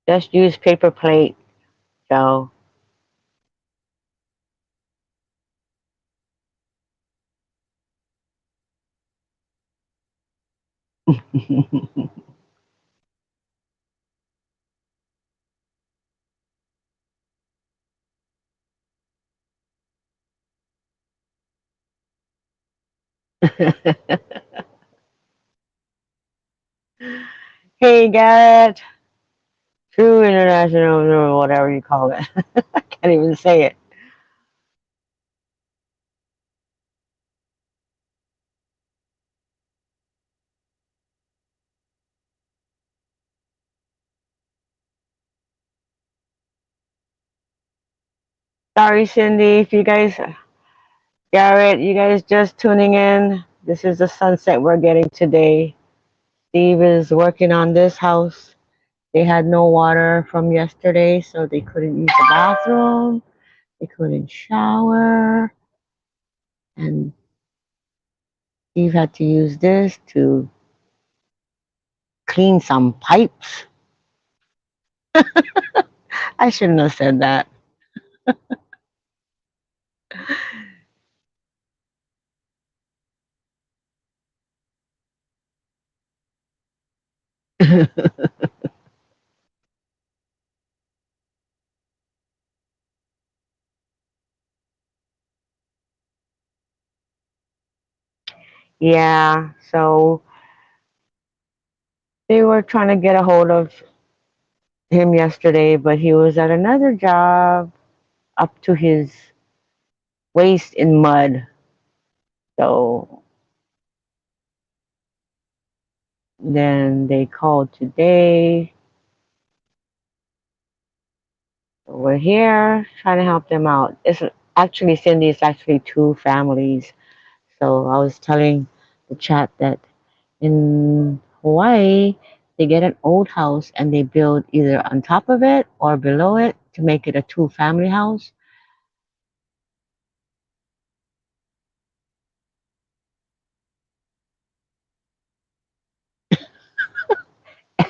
Just use paper plate, Joe. Hey, Garrett. True international, or whatever you call it. I can't even say it. Sorry, Cindy. If you guys, Garrett, you guys just tuning in. This is the sunset we're getting today. Steve is working on this house. They had no water from yesterday, so they couldn't use the bathroom. They couldn't shower. And Steve had to use this to clean some pipes. I shouldn't have said that. Yeah, so they were trying to get a hold of him yesterday, but he was at another job up to his waist in mud. So then they called today. We're here trying to help them out. It's actually, Cindy, it's actually two families. So I was telling the chat that in Hawaii, they get an old house and they build either on top of it or below it to make it a two-family house.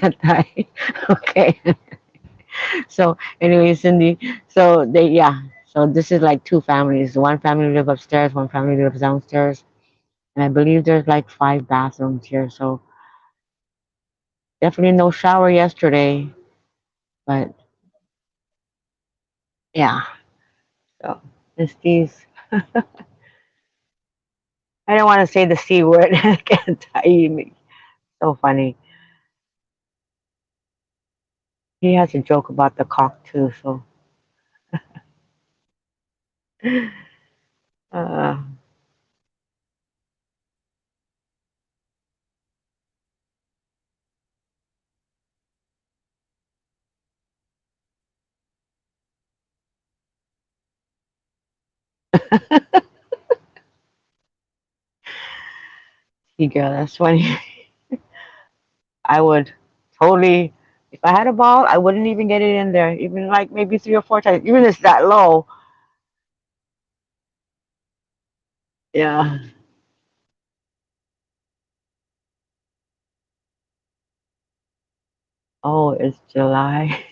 Anti. Okay. So anyway, Cindy, so they, yeah, so this is like two families. One family live upstairs, one family lives downstairs, and I believe there's like five bathrooms here. So definitely no shower yesterday, but yeah. So it's these. I don't want to say the c word. I can't tell you. So funny. He has a joke about the cock too. So uh, he girl, that's funny. I would totally. If I had a ball, I wouldn't even get it in there. Even like maybe three or four times. Even if it's that low. Yeah. Oh, it's July.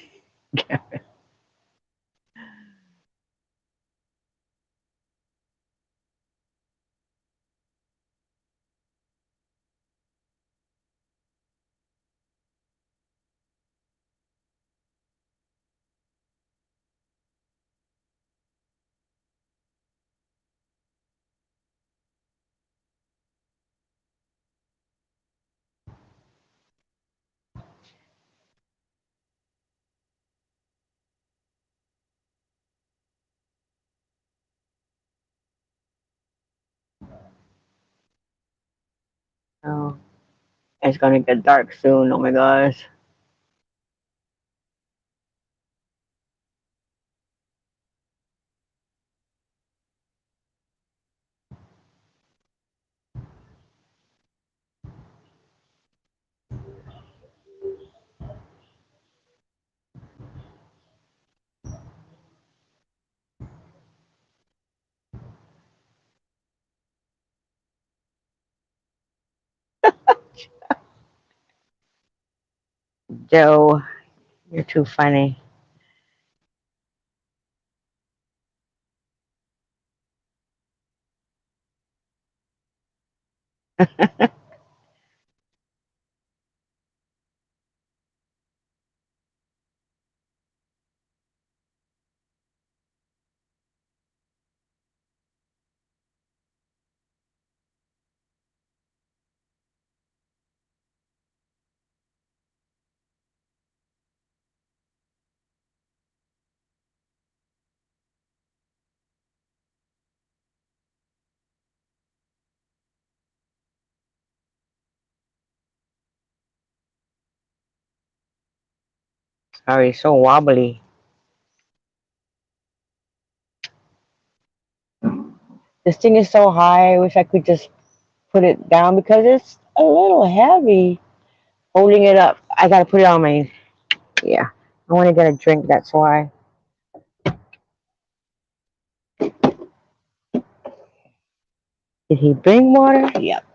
Oh, it's gonna get dark soon. Oh my gosh. Joe, you're too funny. Sorry, so wobbly. This thing is so high. I wish I could just put it down because it's a little heavy. Holding it up. I gotta put it on my. Yeah. I want to get a drink. That's why. Did he bring water? Yep.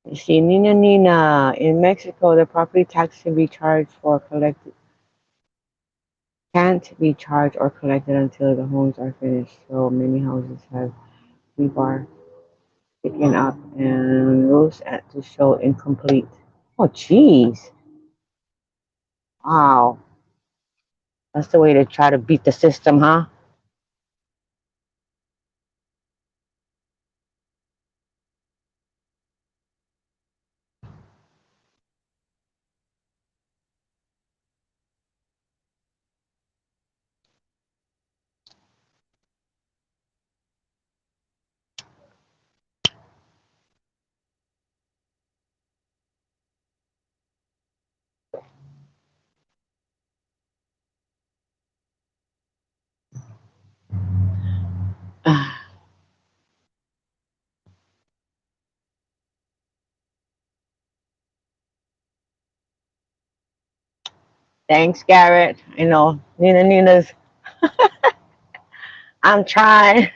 You see, Nina, in Mexico, the property tax can be charged for collected can't be charged or collected until the homes are finished. So many houses have rebar taken up and roofs at to show incomplete. Oh, jeez! Wow, that's the way to try to beat the system, huh? Thanks, Garrett. I know Nina's. I'm trying.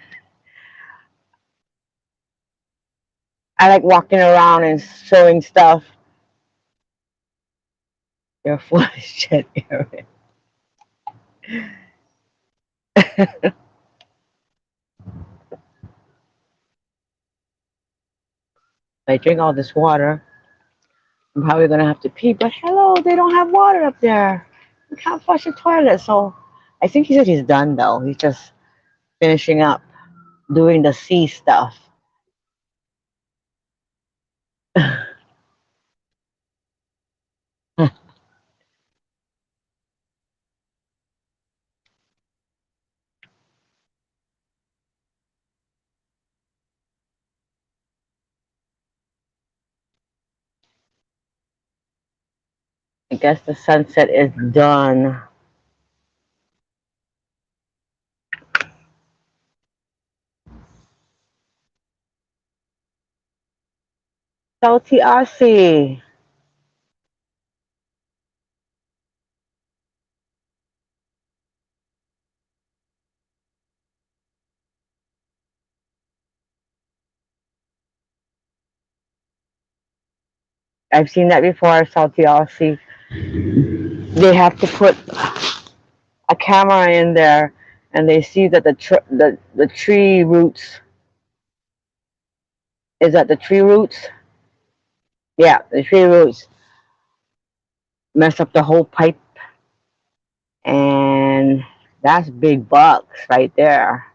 I like walking around and showing stuff. You're full of shit, Garrett. I drink all this water. I'm probably gonna have to pee, but hello, they don't have water up there. We can't flush the toilet, so I think he said he's done though. He's just finishing up doing the sea stuff. I guess the sunset is done. Salty Aussie. I've seen that before, Salty Aussie. They have to put a camera in there, and they see that the tree roots is that the tree roots. Yeah, the tree roots mess up the whole pipe, and that's big bucks right there.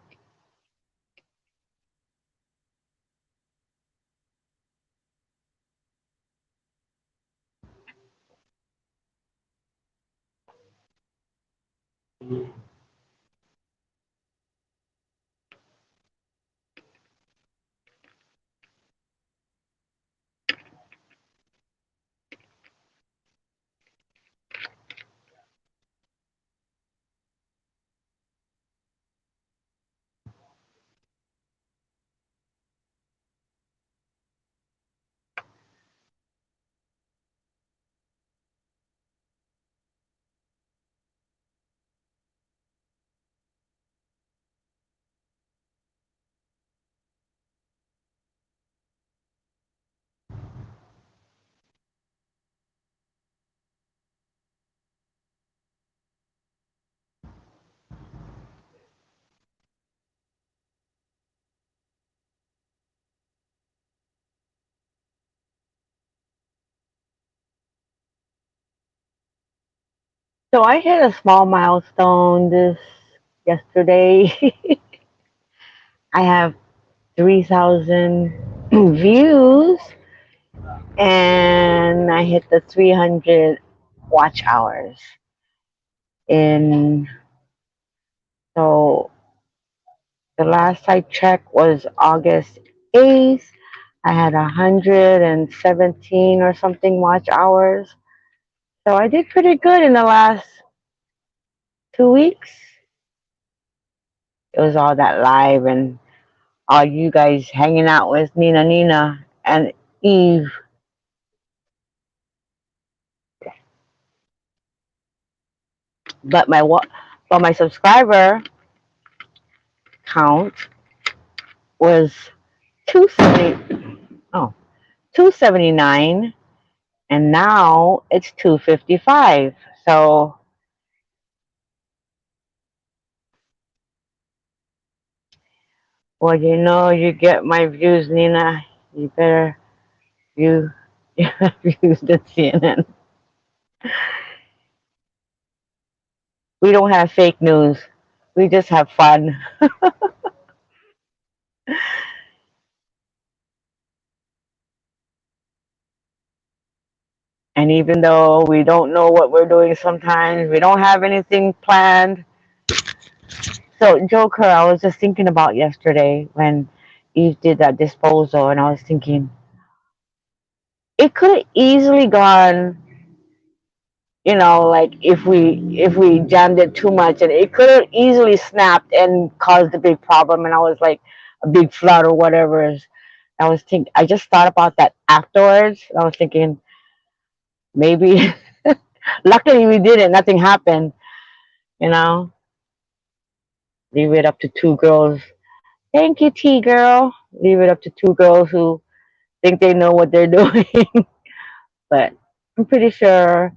So I hit a small milestone this yesterday. I have 3,000 views, and I hit the 300 watch hours. And so The last I checked was August 8th. I had 117 or something watch hours. So I did pretty good in the last 2 weeks. It was all that live and all you guys hanging out with Nina and Eve. But my subscriber count was 270. Oh, 279, and now it's 255. So, well, you get my views, Nina. You better view views the CNN. We don't have fake news. We just have fun. And even though we don't know what we're doing sometimes, we don't have anything planned. So, Joker, I was just thinking about yesterday when Eve did that disposal, and I was thinking it could have easily gone, like if we jammed it too much, and it could have easily snapped and caused a big problem, and I was like a big flood or whatever. I just thought about that afterwards. I was thinking maybe, luckily we didn't. Nothing happened. You know, leave it up to two girls. Thank you, T girl. Leave it up to two girls who think they know what they're doing. But I'm pretty sure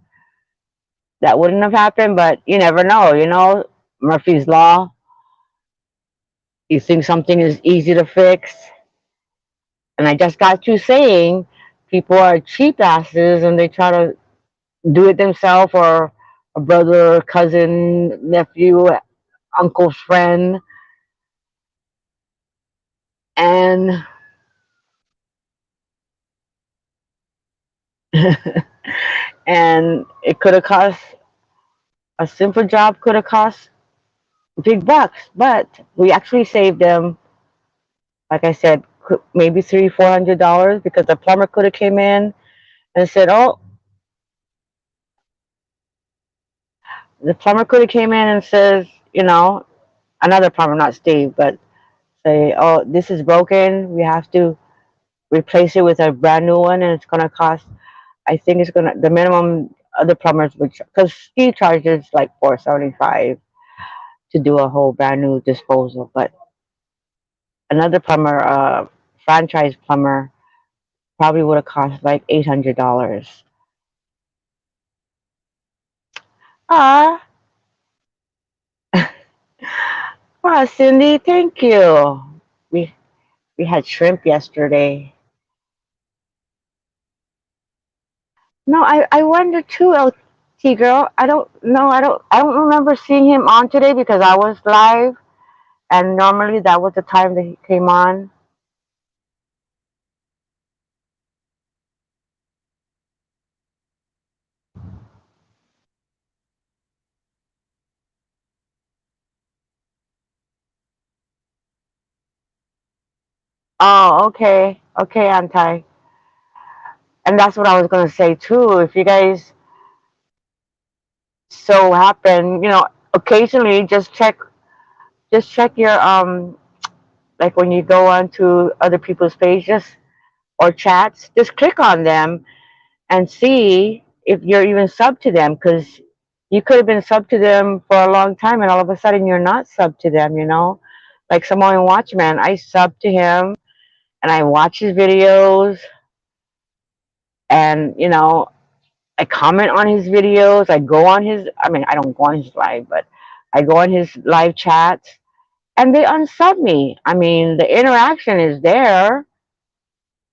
that wouldn't have happened. But you never know. Murphy's Law. You think something is easy to fix, and I just got you saying people are cheap asses and they try to do it themselves, or a brother, cousin, nephew, uncle's friend, and and it could have cost a simple job could have cost big bucks, but we actually saved them. Like I said, maybe $300-400 because the plumber could have came in and said, "Oh, the plumber could have came in and says, another plumber, not Steve, but say, oh, this is broken. We have to replace it with a brand new one, and it's gonna cost. I think it's gonna the minimum other plumbers would because Steve charges like $475 to do a whole brand new disposal, but another plumber, franchise plumber, probably would have cost like $800. Ah, wow, Cindy, thank you. We we had shrimp yesterday. No, I wonder too, LT girl. I don't know. I don't remember seeing him on today because I was live, and normally that was the time that he came on. Oh, okay, okay, Anti. And that's what I was gonna say too. If you guys so happen, occasionally just check your like when you go onto other people's pages or chats, just click on them and see if you're even sub to them, because you could have been sub to them for a long time and all of a sudden you're not sub to them. Like Samoan Watchman, I sub to him and I watch his videos, and I comment on his videos. I don't go on his live, but I go on his live chats, and they unsub me. I mean, the interaction is there,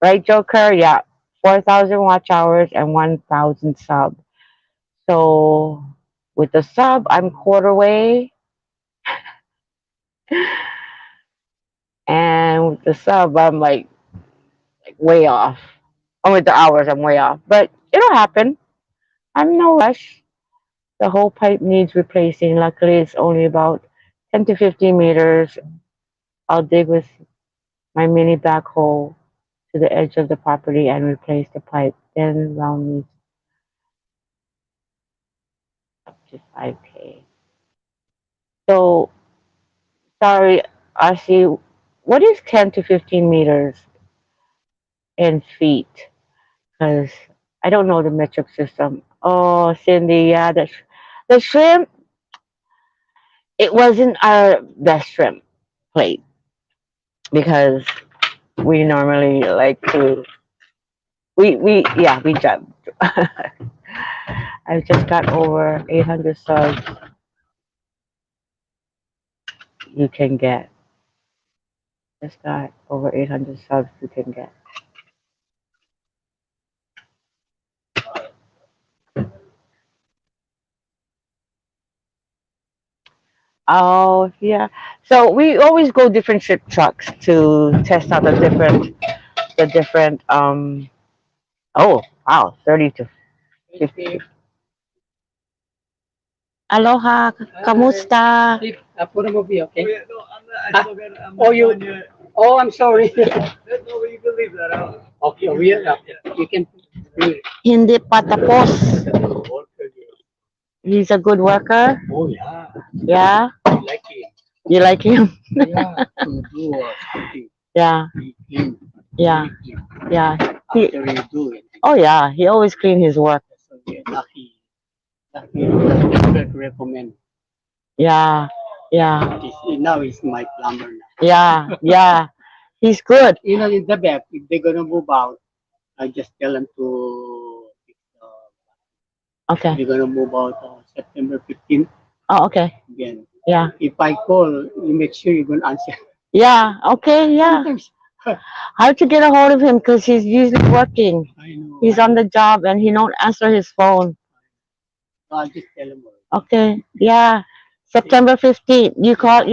right, Joker? Yeah, 4,000 watch hours and 1,000 sub. So with the sub, I'm quarter way, and with the sub, I'm like way off. And with the hours, I'm way off. But it'll happen. I'm no rush. The whole pipe needs replacing. Luckily, it's only about 10 to 15 meters I'll dig with my mini backhoe to the edge of the property and replace the pipe. Then round me up to 5K. So, sorry, RC, what is 10 to 15 meters in feet? Because I don't know the metric system. Oh, Cindy, yeah, the shrimp, it wasn't our best shrimp plate because we normally like to, yeah, we jump. I've just got over 800 subs you can get. Just got over 800 subs you can get. Oh, yeah. So we always go different ship trucks to test out the different, oh, wow, 30 to 50. Aloha, kamusta? Put a movie, okay? Oh, you. Oh, I'm sorry. No, you can leave that out. Okay, you can. Hindi pa tapos. He's a good worker? Oh, yeah. Yeah? I like it. You like him? Yeah, to do something. Yeah, Be clean. yeah, Very clean. yeah. After you do it. Oh, yeah, he always clean his work. So, yeah, lucky. Lucky. Recommend. Yeah, yeah, Now it's my plumber now. yeah, yeah. He's good. You know, in the back, if they're gonna move out, I just tell them to. Okay. They're gonna move out on September 15th Oh, okay. again. Yeah. If I call, you make sure you're gonna answer. Yeah, okay, yeah. Sometimes, Hard to get a hold of him because he's usually working. I know. He's on the job and he don't answer his phone. I'll just tell him. Okay, yeah. September 15th. You call,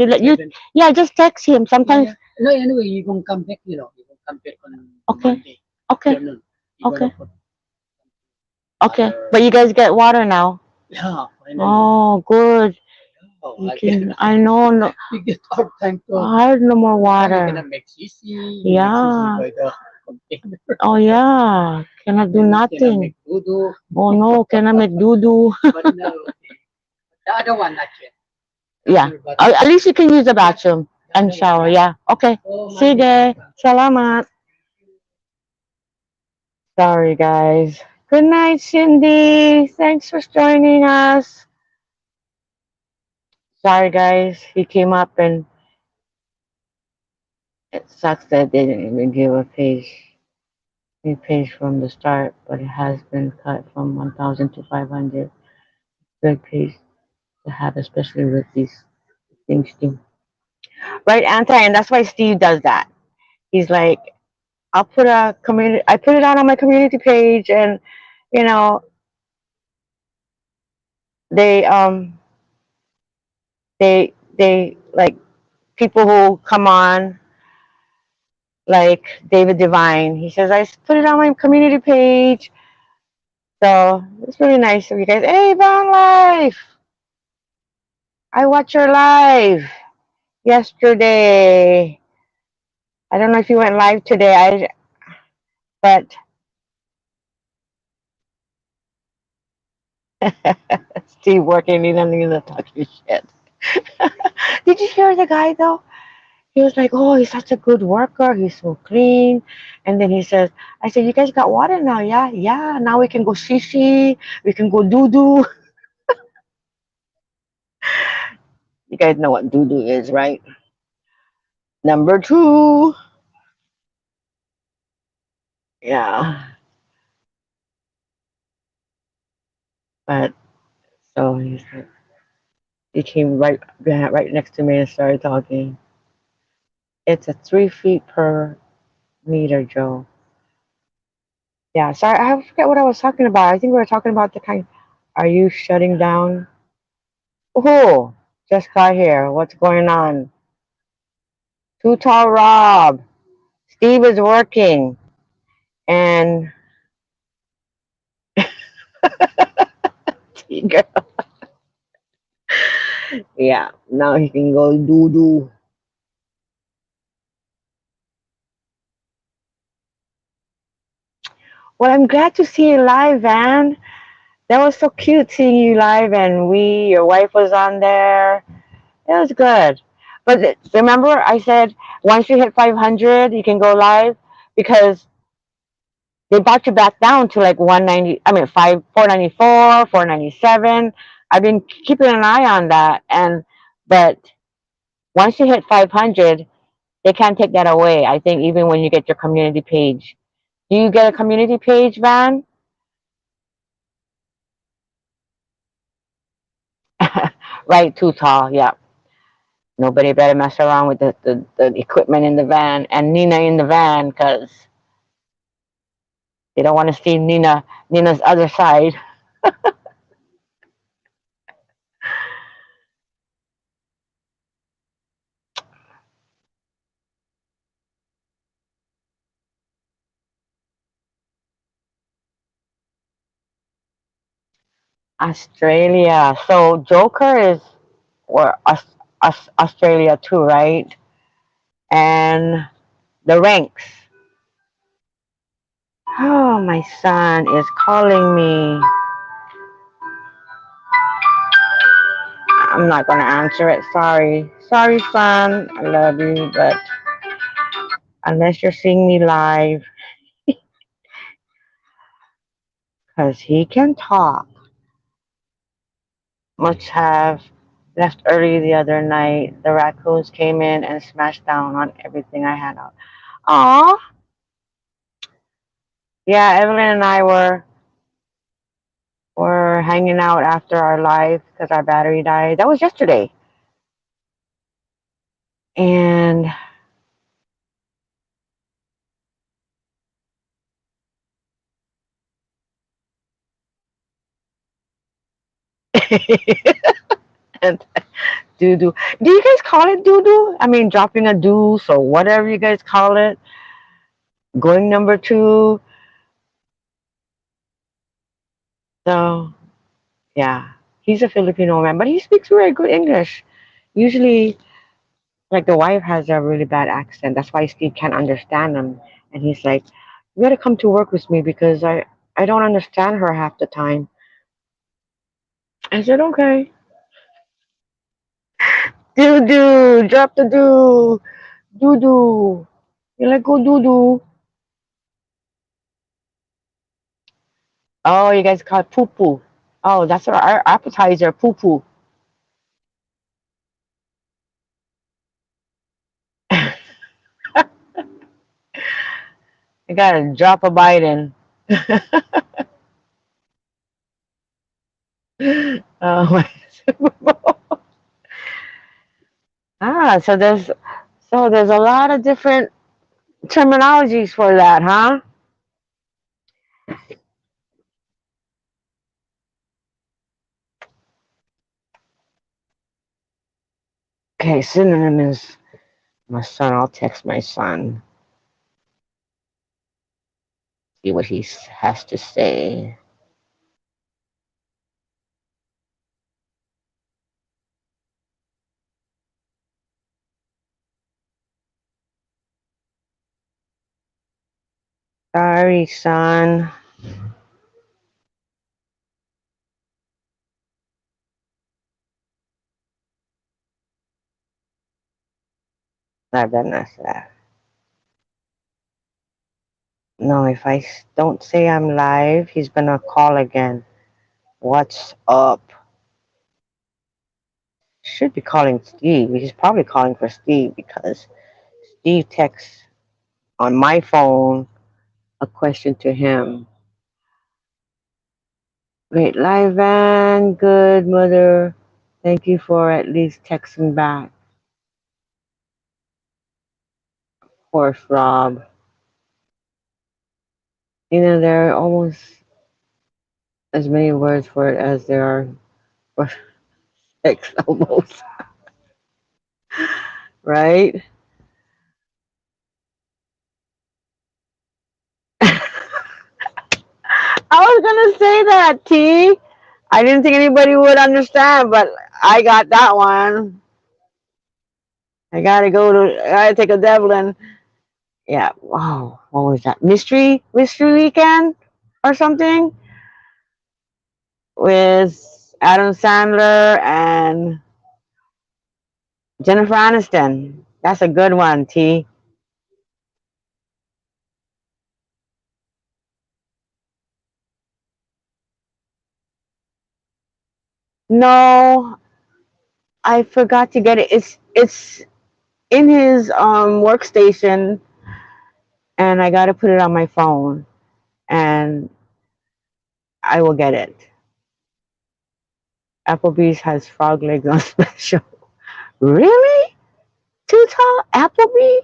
yeah, just text him. Sometimes, No, anyway, you're gonna come back, you know. You're gonna come back on okay, Monday. okay, Afternoon. You're okay, gonna put okay. water. But you guys get water now. Yeah, finally. Oh, good. Oh, You I can, get, I know, no, we get our time to. I had no more We're gonna water. make sisi. Yeah. By the container. Oh, yeah. Cannot do Then we cannot nothing. make voodoo. Oh, no, cannot make doo-doo. But no, the other one, not yet. Yeah. But At least you can use the bathroom and shower. Yeah. Okay. oh, Sige. Salamat. Sorry, guys. Good night, Cindy. Thanks for joining us. Sorry, guys. He came up and it sucks that they didn't even give a page from the start, but it has been cut from 1,000 to 500. Good page to have, especially with these things too. Right, Anti, and that's why Steve does that. He's like, I put it out on my community page, and you know, they they like people who come on, like David Divine. He says I put it on my community page, so it's really nice of you guys. Hey, Van Life, I watched your live yesterday. I don't know if you went live today. But Steve working, NinaNina talking shit. Did you hear the guy though? He was like, "Oh, he's such a good worker. He's so clean." And then he says, "I said, you guys got water now, yeah, yeah. Now we can go shishi. We can go doo doo. You guys know what doo doo is, right? Number two, yeah." But so he's like, he came right next to me and started talking. It's a 3 feet per meter, Joe. Yeah, sorry, I forget what I was talking about. I think we were talking about the kind. Are you shutting down? Oh, just got here. What's going on? Too tall Rob. Steve is working. And yeah, now he can go doo doo. Well, I'm glad to see you live, Van. That was so cute seeing you live, and your wife was on there. It was good. But remember, I said once you hit 500, you can go live because they brought you back down to like 190. I mean, 494, 497. I've been keeping an eye on that, but once you hit 500, they can't take that away. I think even when you get your community page. Do you get a community page, Van? Right, too tall. Yeah. Nobody better mess around with the equipment in the van and Nina in the van because they don't want to see Nina's other side. Australia. So Joker is or Australia too, right? And the ranks. Oh, my son is calling me. I'm not gonna answer it. Sorry. Sorry, son. I love you, but unless you're seeing me live, because he can talk. Must have left early the other night. The raccoons came in and smashed down on everything I had out. Aw. Yeah, Evelyn and I were hanging out after our live because our battery died. That was yesterday. And and doo doo. Do you guys call it doo doo? I mean, dropping a deuce or whatever you guys call it. Going number two. So, yeah. He's a Filipino man, but he speaks very good English. Usually, like the wife has a really bad accent. That's why Steve can't understand him. And he's like, "You gotta come to work with me because I don't understand her half the time." I said, "Okay." Doo doo, drop the doo, doo doo. You like go doo doo? Oh, you guys call it poo poo. Oh, that's our appetizer, poo poo. I got a drop of Biden. Oh my Super Bowl. Ah, so there's a lot of different terminologies for that, huh? Okay, synonyms. My son, I'll text my son, see what he has to say. Sorry, son. I've done that. No, if I don't say I'm live, he's gonna call again. What's up? Should be calling Steve. He's probably calling for Steve because Steve texts on my phone a question to him. Great live van, good mother. Thank you for at least texting back. Horse Rob. There are almost as many words for it as there are for sex almost. Right? I was gonna say that, T. I didn't think anybody would understand, but I got that one. I gotta take a Devlin. Yeah. Wow. What was that? Mystery weekend? or something with Adam Sandler and Jennifer Aniston. That's a good one, T. No, I forgot to get it. It's in his workstation, and I got to put it on my phone, and I will get it. Applebee's has frog legs on special. Really? Too tall? Applebee?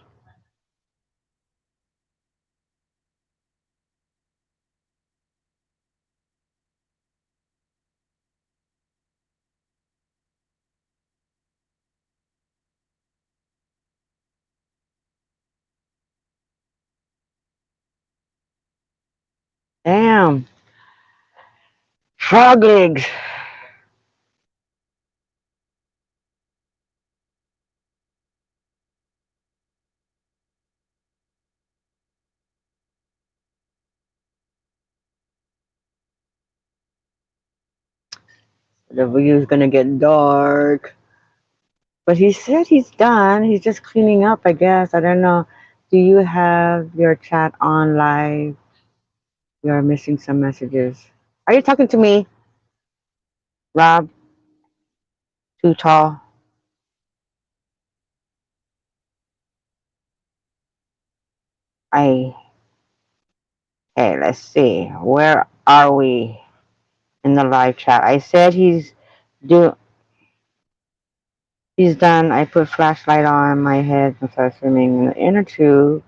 Damn. Frog legs. The video's gonna get dark. But he said he's done. He's just cleaning up, I guess. I don't know. Do you have your chat on live? You're missing some messages. Are you talking to me, Rob? Too tall. I. Hey, let's see. Where are we in the live chat? I said do. He's done. I put flashlight on my head and start swimming in the inner tube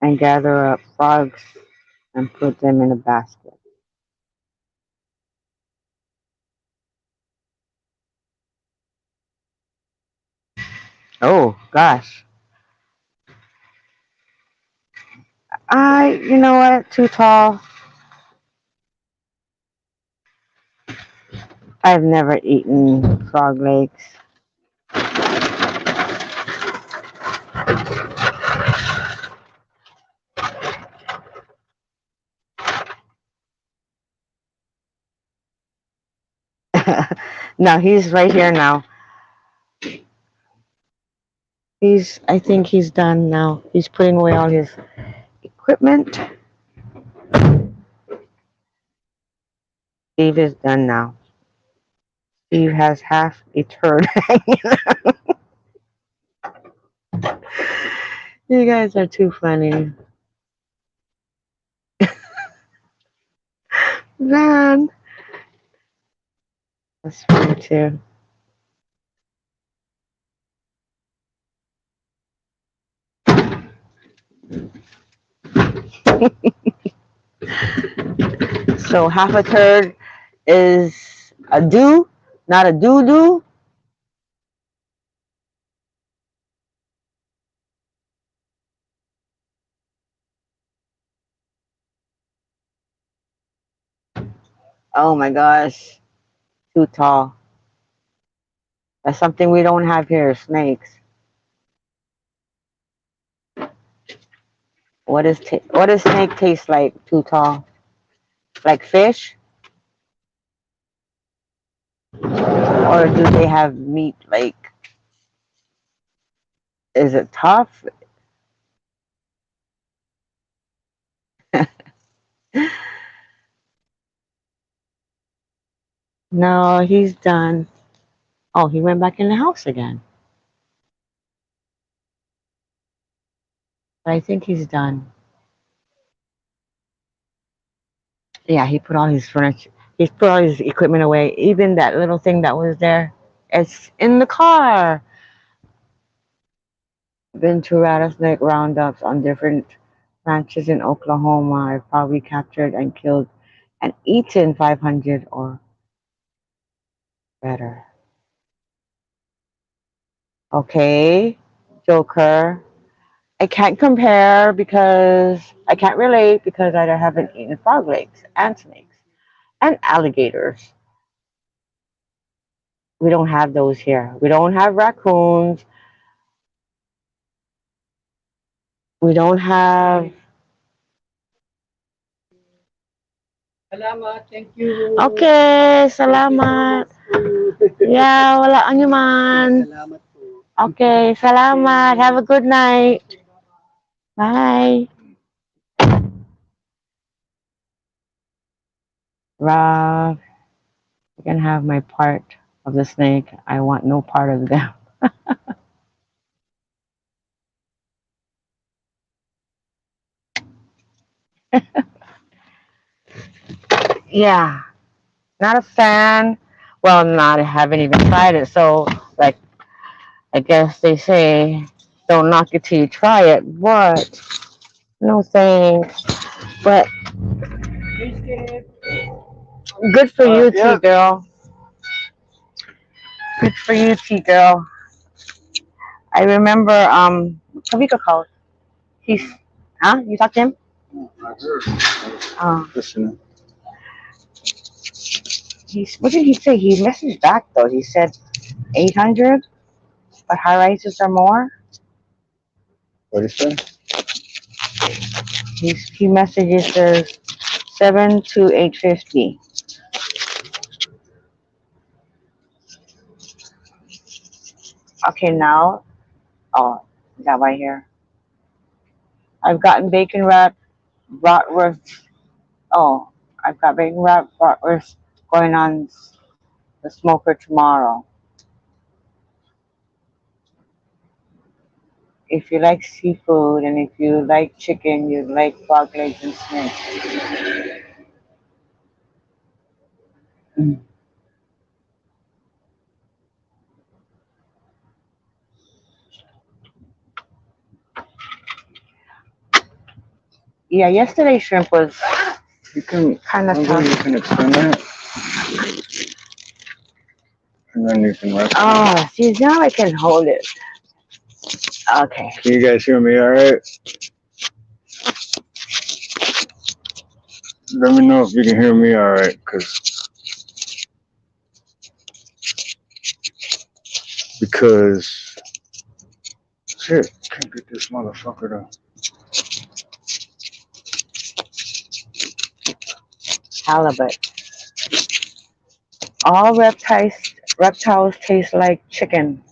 and gather up frogs and put them in a basket. Oh gosh. You know what? Too tall. I've never eaten frog legs. No, he's right here now. I think he's done now. He's putting away all his equipment. Steve is done now. Steve has half a turd hanging. You guys are too funny. Man, that's funny too. So half a turd is a do, not a do. Oh my gosh, too tall. That's something we don't have here. Snakes. What does snake taste like? Too tall. Like fish, or do they have meat? Like, is it tough? No, he's done. Oh, he went back in the house again. But I think he's done. Yeah, he put all his furniture. He's put all his equipment away. Even that little thing that was there, it's in the car. Been to rattlesnake roundups on different ranches in Oklahoma. I've probably captured and killed and eaten 500 or better. Okay, Joker. I can't compare because I can't relate because I haven't eaten frog legs and snakes and alligators. We don't have those here. We don't have raccoons. We don't have Salamat, thank you. Okay, salamat. Yeah, wala ano man. Salamat po. Okay, salamat. Have a good night. Bye. Rob, you can have my part of the snake. I want no part of them. Yeah, not a fan. Well, not I haven't even tried it. So, like, I guess they say, don't knock it till you try it. What? No thanks. But good for you, T girl. Good for you, T girl. I remember, Kavika called. He's, huh? You talked to him? I heard. Oh, Listening. what did he say? He messaged back though. He said 800, but high rises are more. What did he say? He messages says 7 to 850. Okay, now, oh, is that right here? I've gotten bacon wrap, bratwurst. Oh, I've got bacon wrap, bratwurst going on the smoker tomorrow. If you like seafood and if you like chicken, you like frog legs and snakes. Mm. Yeah, yesterday's shrimp was You can kind of maybe you tough. can extend that, and then you can rest. Oh, see, now I can hold it. Okay. Can you guys hear me? All right. Let me know if you can hear me. All right, because shit, can't get this motherfucker to. Halibut. All reptiles taste like chicken.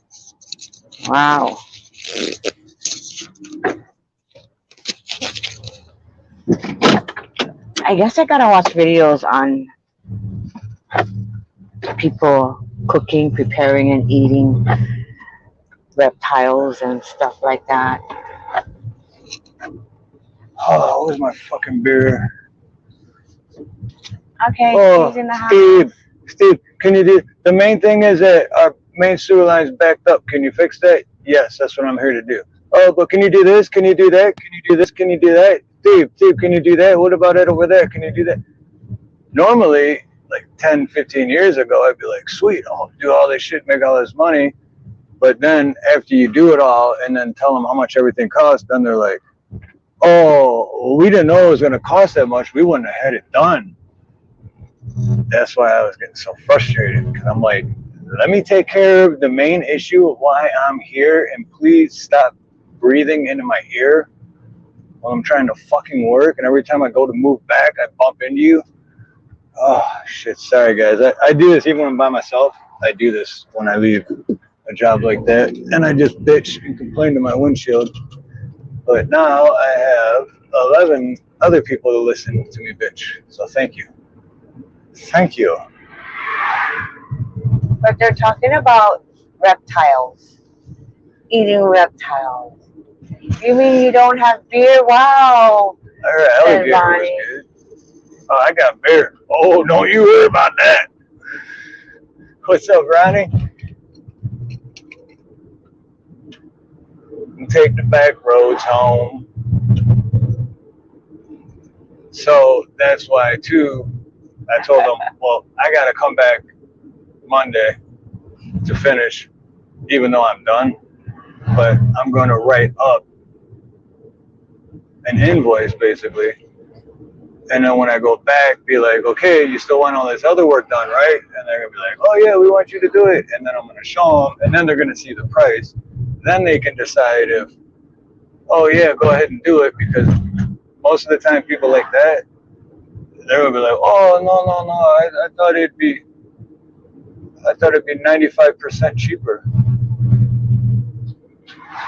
Wow. I guess I gotta watch videos on people cooking, preparing, and eating reptiles and stuff like that. Oh, where's my fucking beer? Okay, Oh, she's in the house. Steve, can you do? The main thing is that our main sewer line's backed up. Can you fix that? Yes, that's what I'm here to do. Oh, but can you do this? Can you do that? Can you do this? Can you do that? Steve, can you do that? What about it over there? Can you do that? Normally, like 10, 15 years ago, I'd be like, sweet, I'll do all this shit, make all this money. But then after you do it all and then tell them how much everything costs, then they're like, oh, we didn't know it was going to cost that much. We wouldn't have had it done. That's why I was getting so frustrated, because I'm like, let me take care of the main issue of why I'm here, and please stop breathing into my ear while I'm trying to fucking work. And every time I go to move back, I bump into you. Oh, shit. Sorry, guys. I do this even when I'm by myself. I do this when I leave a job like that. And I just bitch and complain to my windshield. But now I have 11 other people to listen to me bitch. So thank you. Thank you. But they're talking about reptiles, eating reptiles. You mean you don't have beer? Wow. All right, alligator was good. Oh, I got beer. Oh, don't you worry about that. What's up, Ronnie? And take the back roads home. So that's why, too, I told them, well, I got to come back Monday to finish, even though I'm done. But I'm going to write up an invoice, basically. And then when I go back, be like, okay, you still want all this other work done, right? And they're going to be like, oh, yeah, we want you to do it. And then I'm going to show them, and then they're going to see the price. Then they can decide if, oh, yeah, go ahead and do it, because most of the time people like that, they would be like, oh no, I thought it'd be 95% cheaper.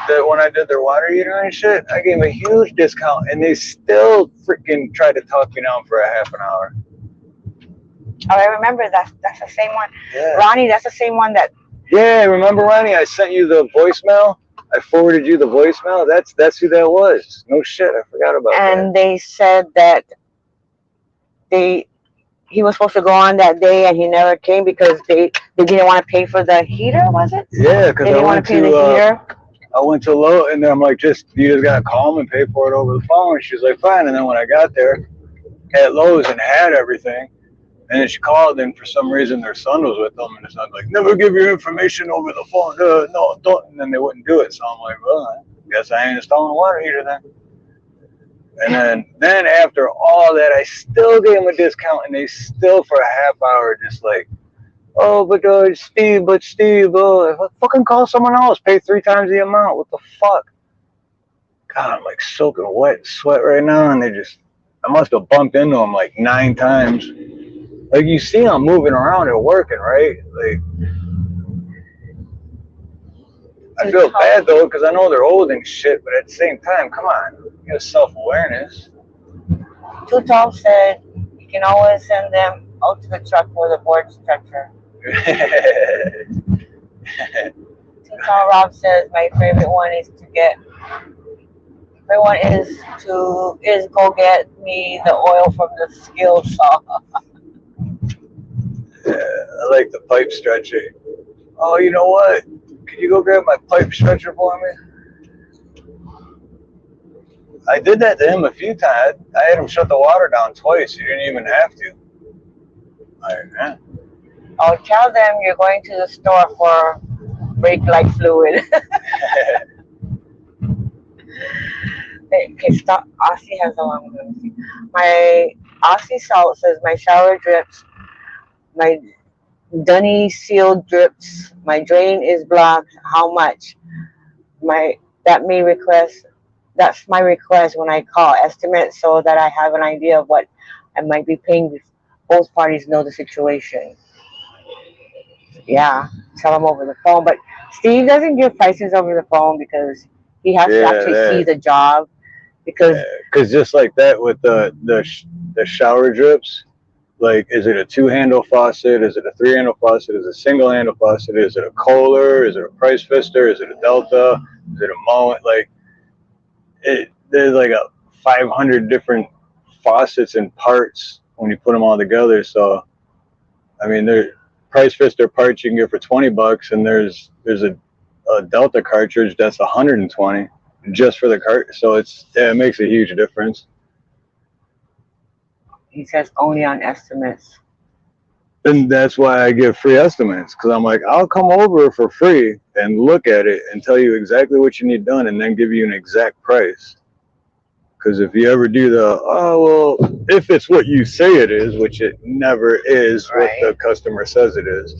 That when I did their water heater and shit, I gave them a huge discount, and they still freaking tried to talk me down for a half an hour. Oh, I remember that's the same one. Yeah. Ronnie, that's the same one that. Yeah, remember Ronnie? I sent you the voicemail. I forwarded you the voicemail. That's who that was. No shit, I forgot about that. And they said that he was supposed to go on that day and he never came because they didn't want to pay for the heater. Was it? Yeah, because they didn't want to pay the heater. I went to Lowe, and then I'm like, you just gotta call them and pay for it over the phone. And she's like, fine. And then when I got there at Lowe's and had everything, and then she called, and for some reason their son was with them, and the son's like, never give your information over the phone. No, don't. And then they wouldn't do it. So I'm like, well, I guess I ain't installing a water heater then. And then after all that, I still gave them a discount, and they still for a half hour just like, oh, but Steve, fucking call someone else. Pay 3 times the amount. What the fuck? God, I'm like soaking wet sweat right now, and I must have bumped into them like 9 times. Like, you see I'm moving around and working, right? Like, I feel bad though, because I know they're old and shit, but at the same time, come on, you got self-awareness. 212 said you can always send them out to the truck for the board stretcher. 212 Rob says my favorite one is go get me the oil from the skill saw. Yeah, I like the pipe stretcher. Oh, you know what? Can you go grab my pipe stretcher for me? I did that to him a few times. I had him shut the water down twice. You didn't even have to. Like, Oh, tell them you're going to the store for brake light fluid. Okay, stop. Aussie has a long one. My Aussie Salt says my shower drips, my dunny seal drips, my drain is blocked. How much? That's my request when I call estimate so that I have an idea of what I might be paying. Both parties know the situation. Yeah, tell them over the phone. But Steve doesn't give prices over the phone because he has to actually see the job. Because just like that with the shower drips, like, is it a 2-handle faucet? Is it a 3-handle faucet? Is it a single-handle faucet? Is it a Kohler? Is it a Price Fister? Is it a Delta? Is it a Mullen? Like, there's like 500 different faucets and parts when you put them all together. So, I mean, there Price Fister parts you can get for $20, and there's a Delta cartridge that's $120 just for the cart. So it makes a huge difference. He says only on estimates. And that's why I give free estimates, because I'm like, I'll come over for free and look at it and tell you exactly what you need done, and then give you an exact price. Because if you ever do if it's what you say it is, which it never is what the customer says it is.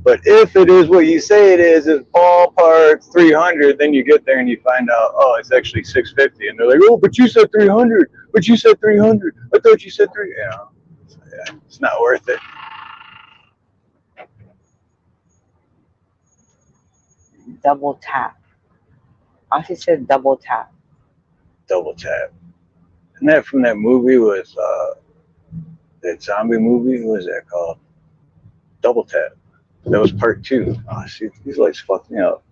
But if it is what you say it is, it's ballpark 300, then you get there and you find out, oh, it's actually 650. And they're like, oh, but you said 300. But you said 300. I thought you said 300. You know, yeah, it's not worth it. Double tap. Aussie said double tap. Double tap. And that from that movie was, that zombie movie, what was that called? Double Tap. That was part 2. Oh, see, these lights fucked me up.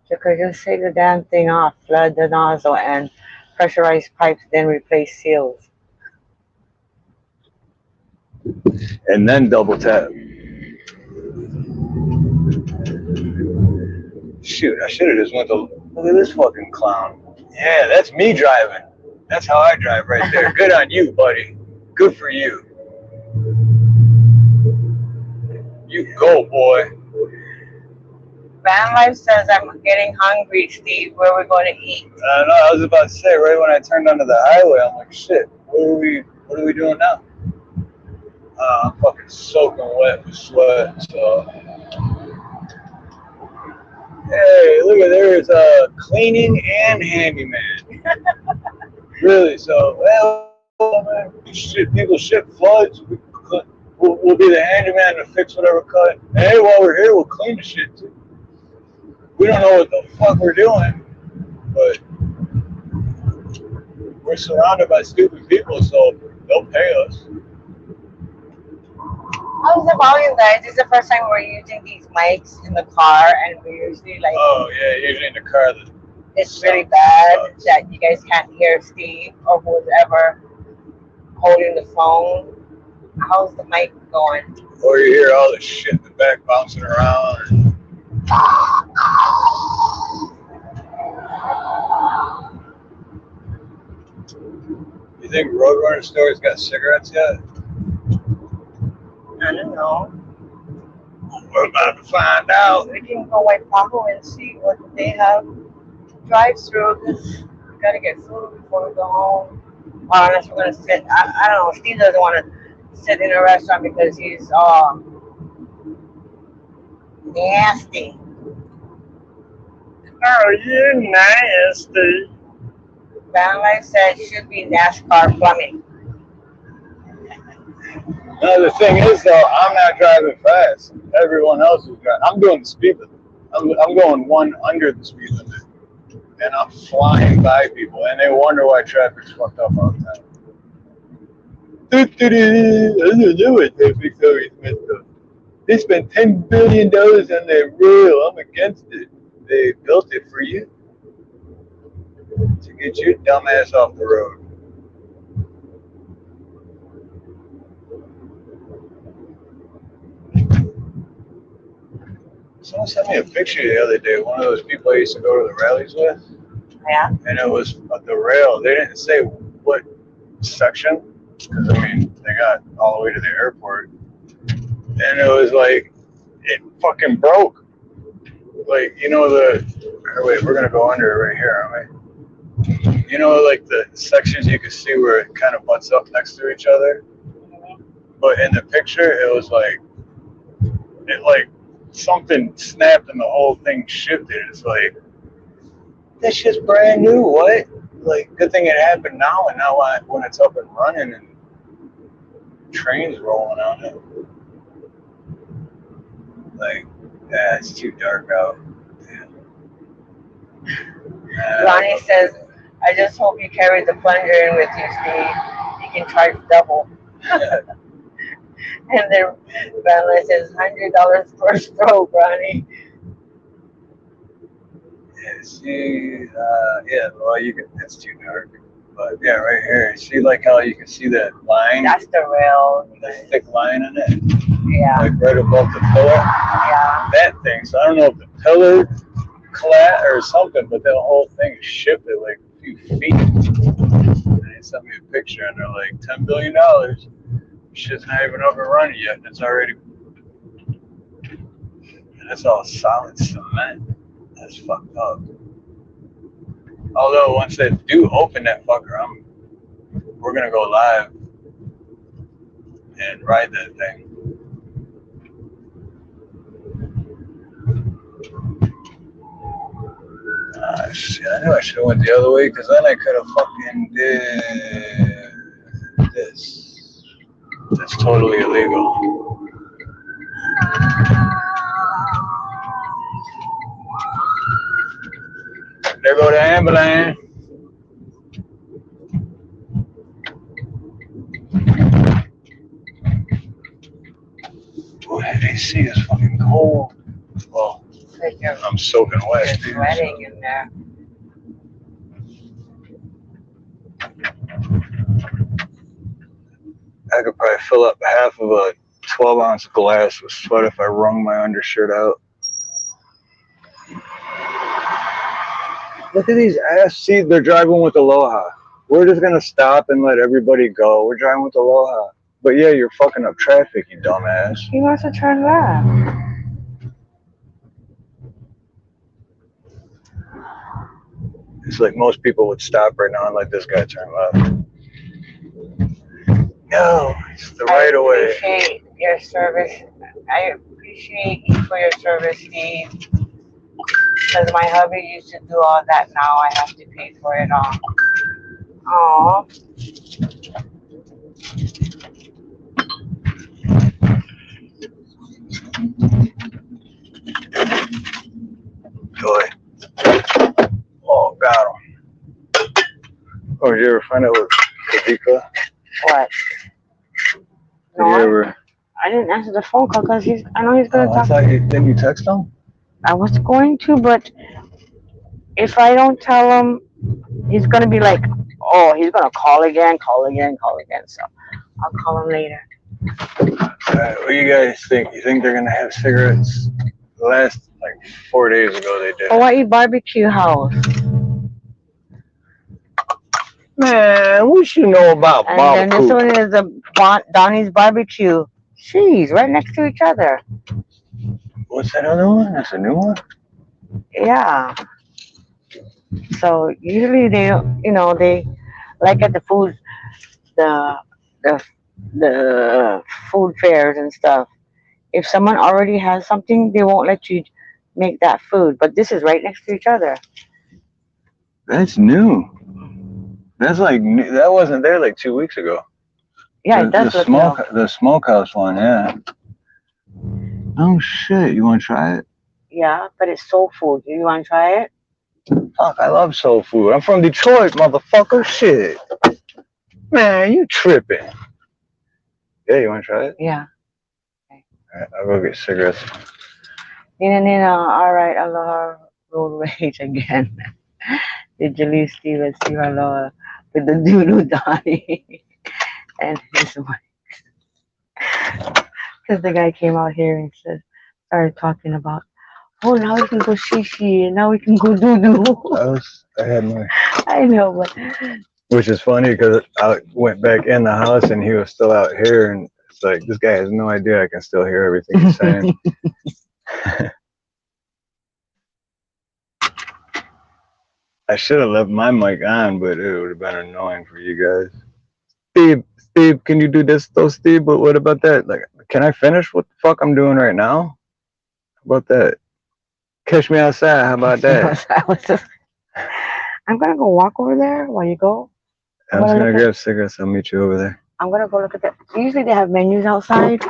Just take the damn thing off, flood the nozzle, and pressurize pipes, then replace seals. And then double tap. Shoot, I should have just went to, look at this fucking clown. Yeah, that's me driving. That's how I drive right there. Good on you, buddy. Good for you. You go, boy. Van Life says, I'm getting hungry, Steve. Where are we going to eat? I know, I was about to say, right when I turned onto the highway, I'm like, shit, what are we doing now? I'm fucking soaking wet with sweat, so. Hey, look at there's cleaning and handyman. Really, so, well, man. Shit, people shit floods. We'll be the handyman to fix whatever cut. And hey, while we're here, we'll clean the shit too. We don't know what the fuck we're doing, but we're surrounded by stupid people, so they'll pay us. How's the volume, guys? This is the first time we're using these mics in the car, and we're usually like, Oh yeah, usually in the car. it's really bad that you guys can't hear Steve or whoever holding the phone. How's the mic going? Or you hear all this shit in the back bouncing around. You think Roadrunner stores got cigarettes yet? I don't know. We're about to find out. We can go White Taco and see what they have drive through, because we gotta get food before we go home. Or unless we're gonna sit. I don't know. Steve doesn't want to sit in a restaurant because he's nasty. Oh, you're nasty. Van Life said should be NASCAR plumbing. No, the thing is though, I'm not driving fast. Everyone else is driving. I'm doing the speed limit. I'm going one under the speed limit, and I'm flying by people, and they wonder why traffic's fucked up all the time. I don't know what traffic always messed up. They spent $10 billion on that rail. I'm against it. They built it for you to get your dumb ass off the road. Someone sent me a picture the other day. One of those people I used to go to the rallies with. Yeah. And it was the rail. They didn't say what section, because I mean they got all the way to the airport, and it was like it fucking broke. Like wait, we're gonna go under it right here, aren't we? You know, like the sections you could see where it kind of butts up next to each other. But in the picture, it was like something snapped and the whole thing shifted. It's like, this shit's brand new. What? Like, good thing it happened now, and now when it's up and running and trains rolling on it. Like, yeah, it's too dark out. Ronnie says, I just hope you carry the plunger in with you, Steve. You can charge double. And then Van Life says $100 per stroke, Ronnie. Yeah, see, well, you can, it's too dark. But yeah, right here, see like how you can see that line? That's the rail. The thick line in it? Yeah. Like right above the pillar? Yeah. That thing, so I don't know if the pillar collapsed or something, but the whole thing shifted like a few feet. And they sent me a picture and they're like, $10 billion. Shit's not even up and running yet, and it's already, and it's all solid cement. That's fucked up. Although once they do open that fucker, we're gonna go live and ride that thing. Shit, I knew I should have went the other way, because then I could have fucking did this. That's totally illegal. There go the ambulance. Boy, that AC is fucking cold. Well, I'm soaking wet. You're sweating in there. I could probably fill up half of a 12-ounce glass with sweat if I wrung my undershirt out. Look at these ass. See, they're driving with Aloha. We're just gonna stop and let everybody go. We're driving with Aloha. But yeah, you're fucking up traffic, you dumbass. He wants to turn left. It's like most people would stop right now and let this guy turn left. No, it's the right of way. I appreciate your service. I appreciate you for your service, Steve. Because my hubby used to do all that. Now I have to pay for it all. Aww. Joy. Oh, got him. Oh, did you ever find out what Kavika? What? Did No, you ever? I didn't answer the phone call because I know he's gonna Oh, I talk. thought you didn't you text him? I was going to, but if I don't tell him, he's gonna be like, oh, he's gonna call again, call again, call again. So I'll call him later. What do you guys think? You think they're gonna have cigarettes? The last like 4 days ago they did. Hawaii Barbecue House. Man, what you know about And then this one is the Donnie's Barbecue. Jeez, right next to each other. What's that other one? That's a new one? Yeah. So usually they, they like at the the the the food fairs and stuff. If someone already has something, they won't let you make that food. But this is right next to each other. That's new. That's like that wasn't there like 2 weeks ago. Yeah, it does look new. The smokehouse one, yeah. Oh shit! You want to try it? Yeah, but it's soul food. Do you want to try it? Fuck, I love soul food. I'm from Detroit, motherfucker. Shit, man, you tripping? Yeah, you want to try it? Yeah. All right, I'll go get cigarettes. NinaNina, all right, aloha, road rage again. Did you leave Steve and Steve aloha with the doodoo Donnie and his wife? Because the guy came out here and started talking about, oh, now we can go shishi and now we can go doodoo. I had my. I know, but Which is funny because I went back in the house and he was still out here, and it's like this guy has no idea I can still hear everything he's saying. I should have left my mic on, but it would have been annoying for you guys. Steve, can you do this though, Steve? But what about that? Like, can I finish what the fuck I'm doing right now? How about that? Catch me outside. How about that? I'm gonna go walk over there while you go. I'm just gonna grab cigarettes. I'll meet you over there. I'm gonna go look at that. Usually they have menus outside,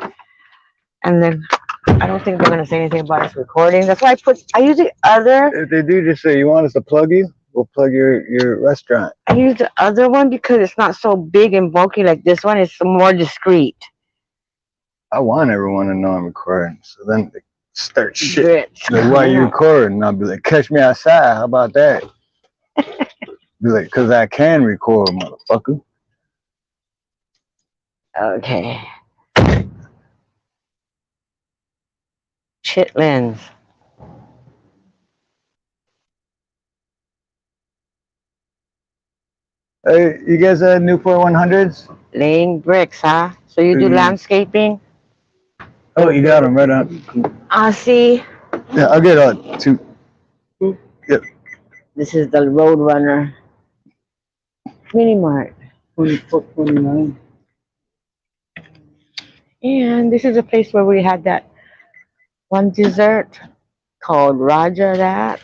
and then I don't think they're gonna say anything about us recording. That's why I use the other. If they do, just say you want us to plug you. We'll plug your restaurant. I use the other one because it's not so big and bulky like this one. It's more discreet. I want everyone to know I'm recording, so then they start shit. Like, why Yeah. you recording? And I'll be like, catch me outside. How about that? Be like, cause I can record, motherfucker. Okay. Chitlins. Hey, you guys had Newport 100s? Laying bricks, huh? So you do landscaping? Oh, you got them right on. I see. Yeah, I'll get 2. Yep. This is the Roadrunner Mini Mart. 24.29. And this is a place where we had that one dessert called Roger That.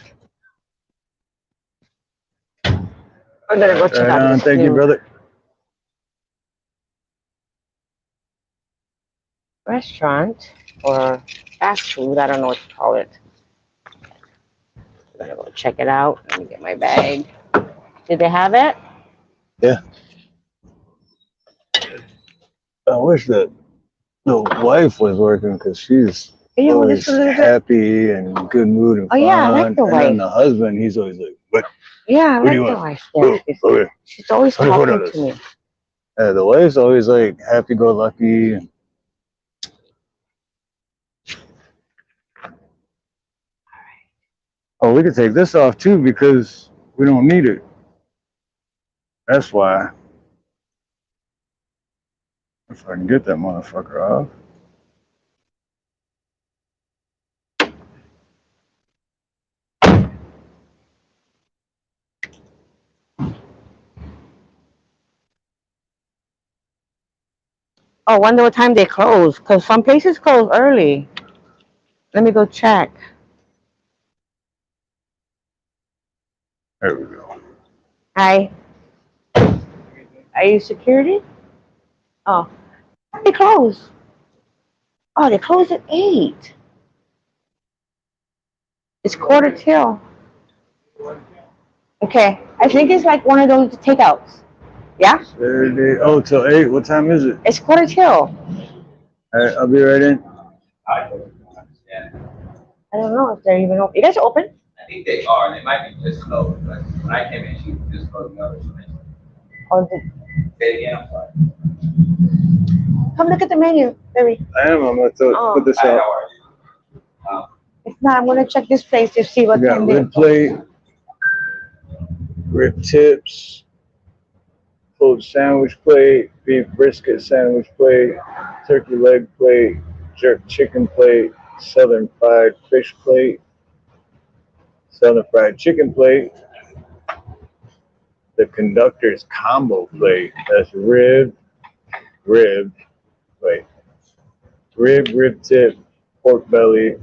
I'm gonna go check out this Thank you, brother. restaurant or fast food. I don't know what to call it. I'm gonna go check it out. Let me get my bag. Did they have it? Yeah. I wish that the wife was working because she's always happy and good mood and fun. Oh yeah, I like the wife. And then the husband, he's always like, "What? Yeah, I What do like you the want? wife. Okay. She's always talking to me. The wife's always like happy-go-lucky. Oh, we could take this off too because we don't need it. That's why. If I can get that motherfucker off. Oh, wonder what time they close. Because some places close early. Let me go check. There we go. Hi. Are you security? Oh, they close. Oh, they close at 8. It's quarter till. Okay, I think it's like one of those takeouts. Yeah, Saturday. Oh, till 8. What time is it? it's quarter till. All Alright, I'll be right in. I don't understand. I don't know if they're even open. You guys are open? I think they are. They might be just closed, but when I came in, she just closed the other. Or Say it again. I'm sorry. come look at the menu, baby. I am. I'm gonna Oh. put this Hi, out. how are you? If not, I'm gonna check this place to see what We got time they. rib plate, rib tips, pulled sandwich plate, beef brisket sandwich plate, turkey leg plate, jerk chicken plate, southern fried fish plate, southern fried chicken plate, the conductor's combo plate. That's rib, wait, rib tip, pork belly,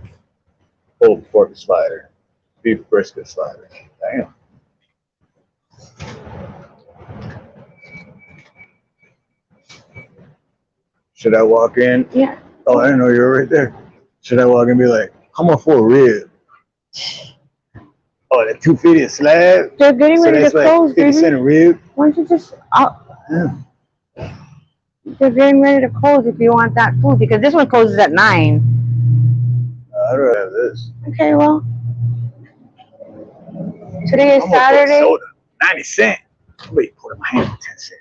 pulled pork slider, beef brisket slider. Damn. Should I walk in? Yeah. Oh, I didn't know you were right there. Should I walk in and be like, how much for a rib? Oh, the 250 a slab? They're getting So ready to that's like close, 50 baby. cent a rib? Why don't you just? Yeah. They're getting ready to close if you want that food because this one closes at 9. I'd rather have this. Okay, well, today is I'm gonna put Saturday. soda. 90 cents. Wait, put in my hand 10 cents.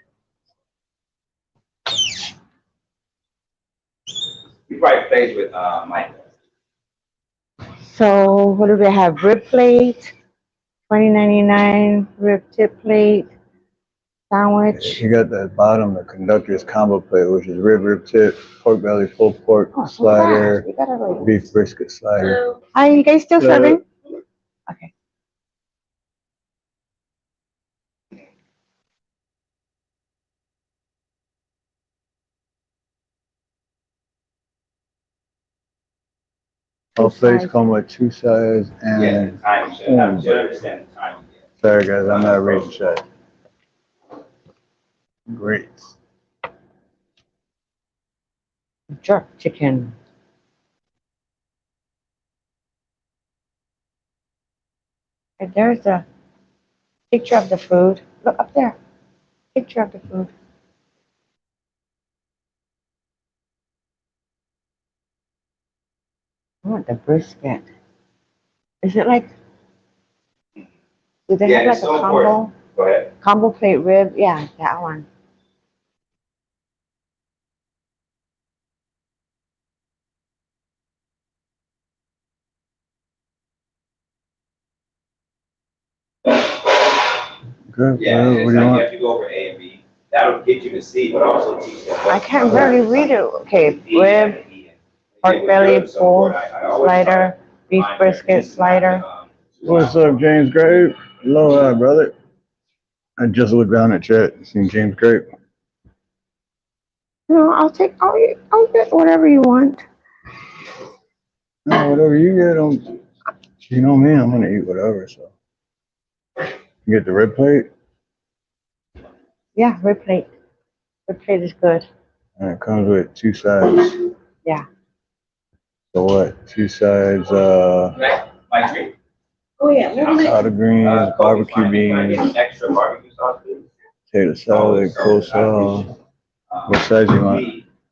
We probably played with Mike. So what do we have? Rib plate, $20.99. Rib tip plate, sandwich. You got that bottom, the conductor's combo plate, which is rib tip, pork belly, pulled pork Oh, so slider, fast. We gotta wait. beef brisket slider. Hi, you guys still serving? Okay. All plates come with 2 sides Yeah, and the time should understand the time. sorry guys, I'm not reading chat. Great. Jerk chicken. And there's a picture of the food. Look up there. Picture of the food. I want the brisket. Is it like? Do they have like it's a so combo? important. Go ahead. Combo plate rib? Yeah, that one. Good. Yeah, What it's do you like you want? have to go over A and B. That'll get you to C, but also teach them. I can't barely read it. Okay, rib, pork belly, pulled slider, beef brisket slider. What's up, James Grape? Aloha, brother. I just looked down at chat and seen James Grape. No, I'll get whatever you want. No, whatever you get, you know me, I'm gonna eat whatever. So you get the rib plate, Yeah, rib plate. Rib plate is good. and it comes with 2 sides. Yeah. So what? 2 sides, My drink. Oh yeah. collard greens, barbecue beans, Extra barbecue sauce, please. potato salad, coleslaw. What size you want?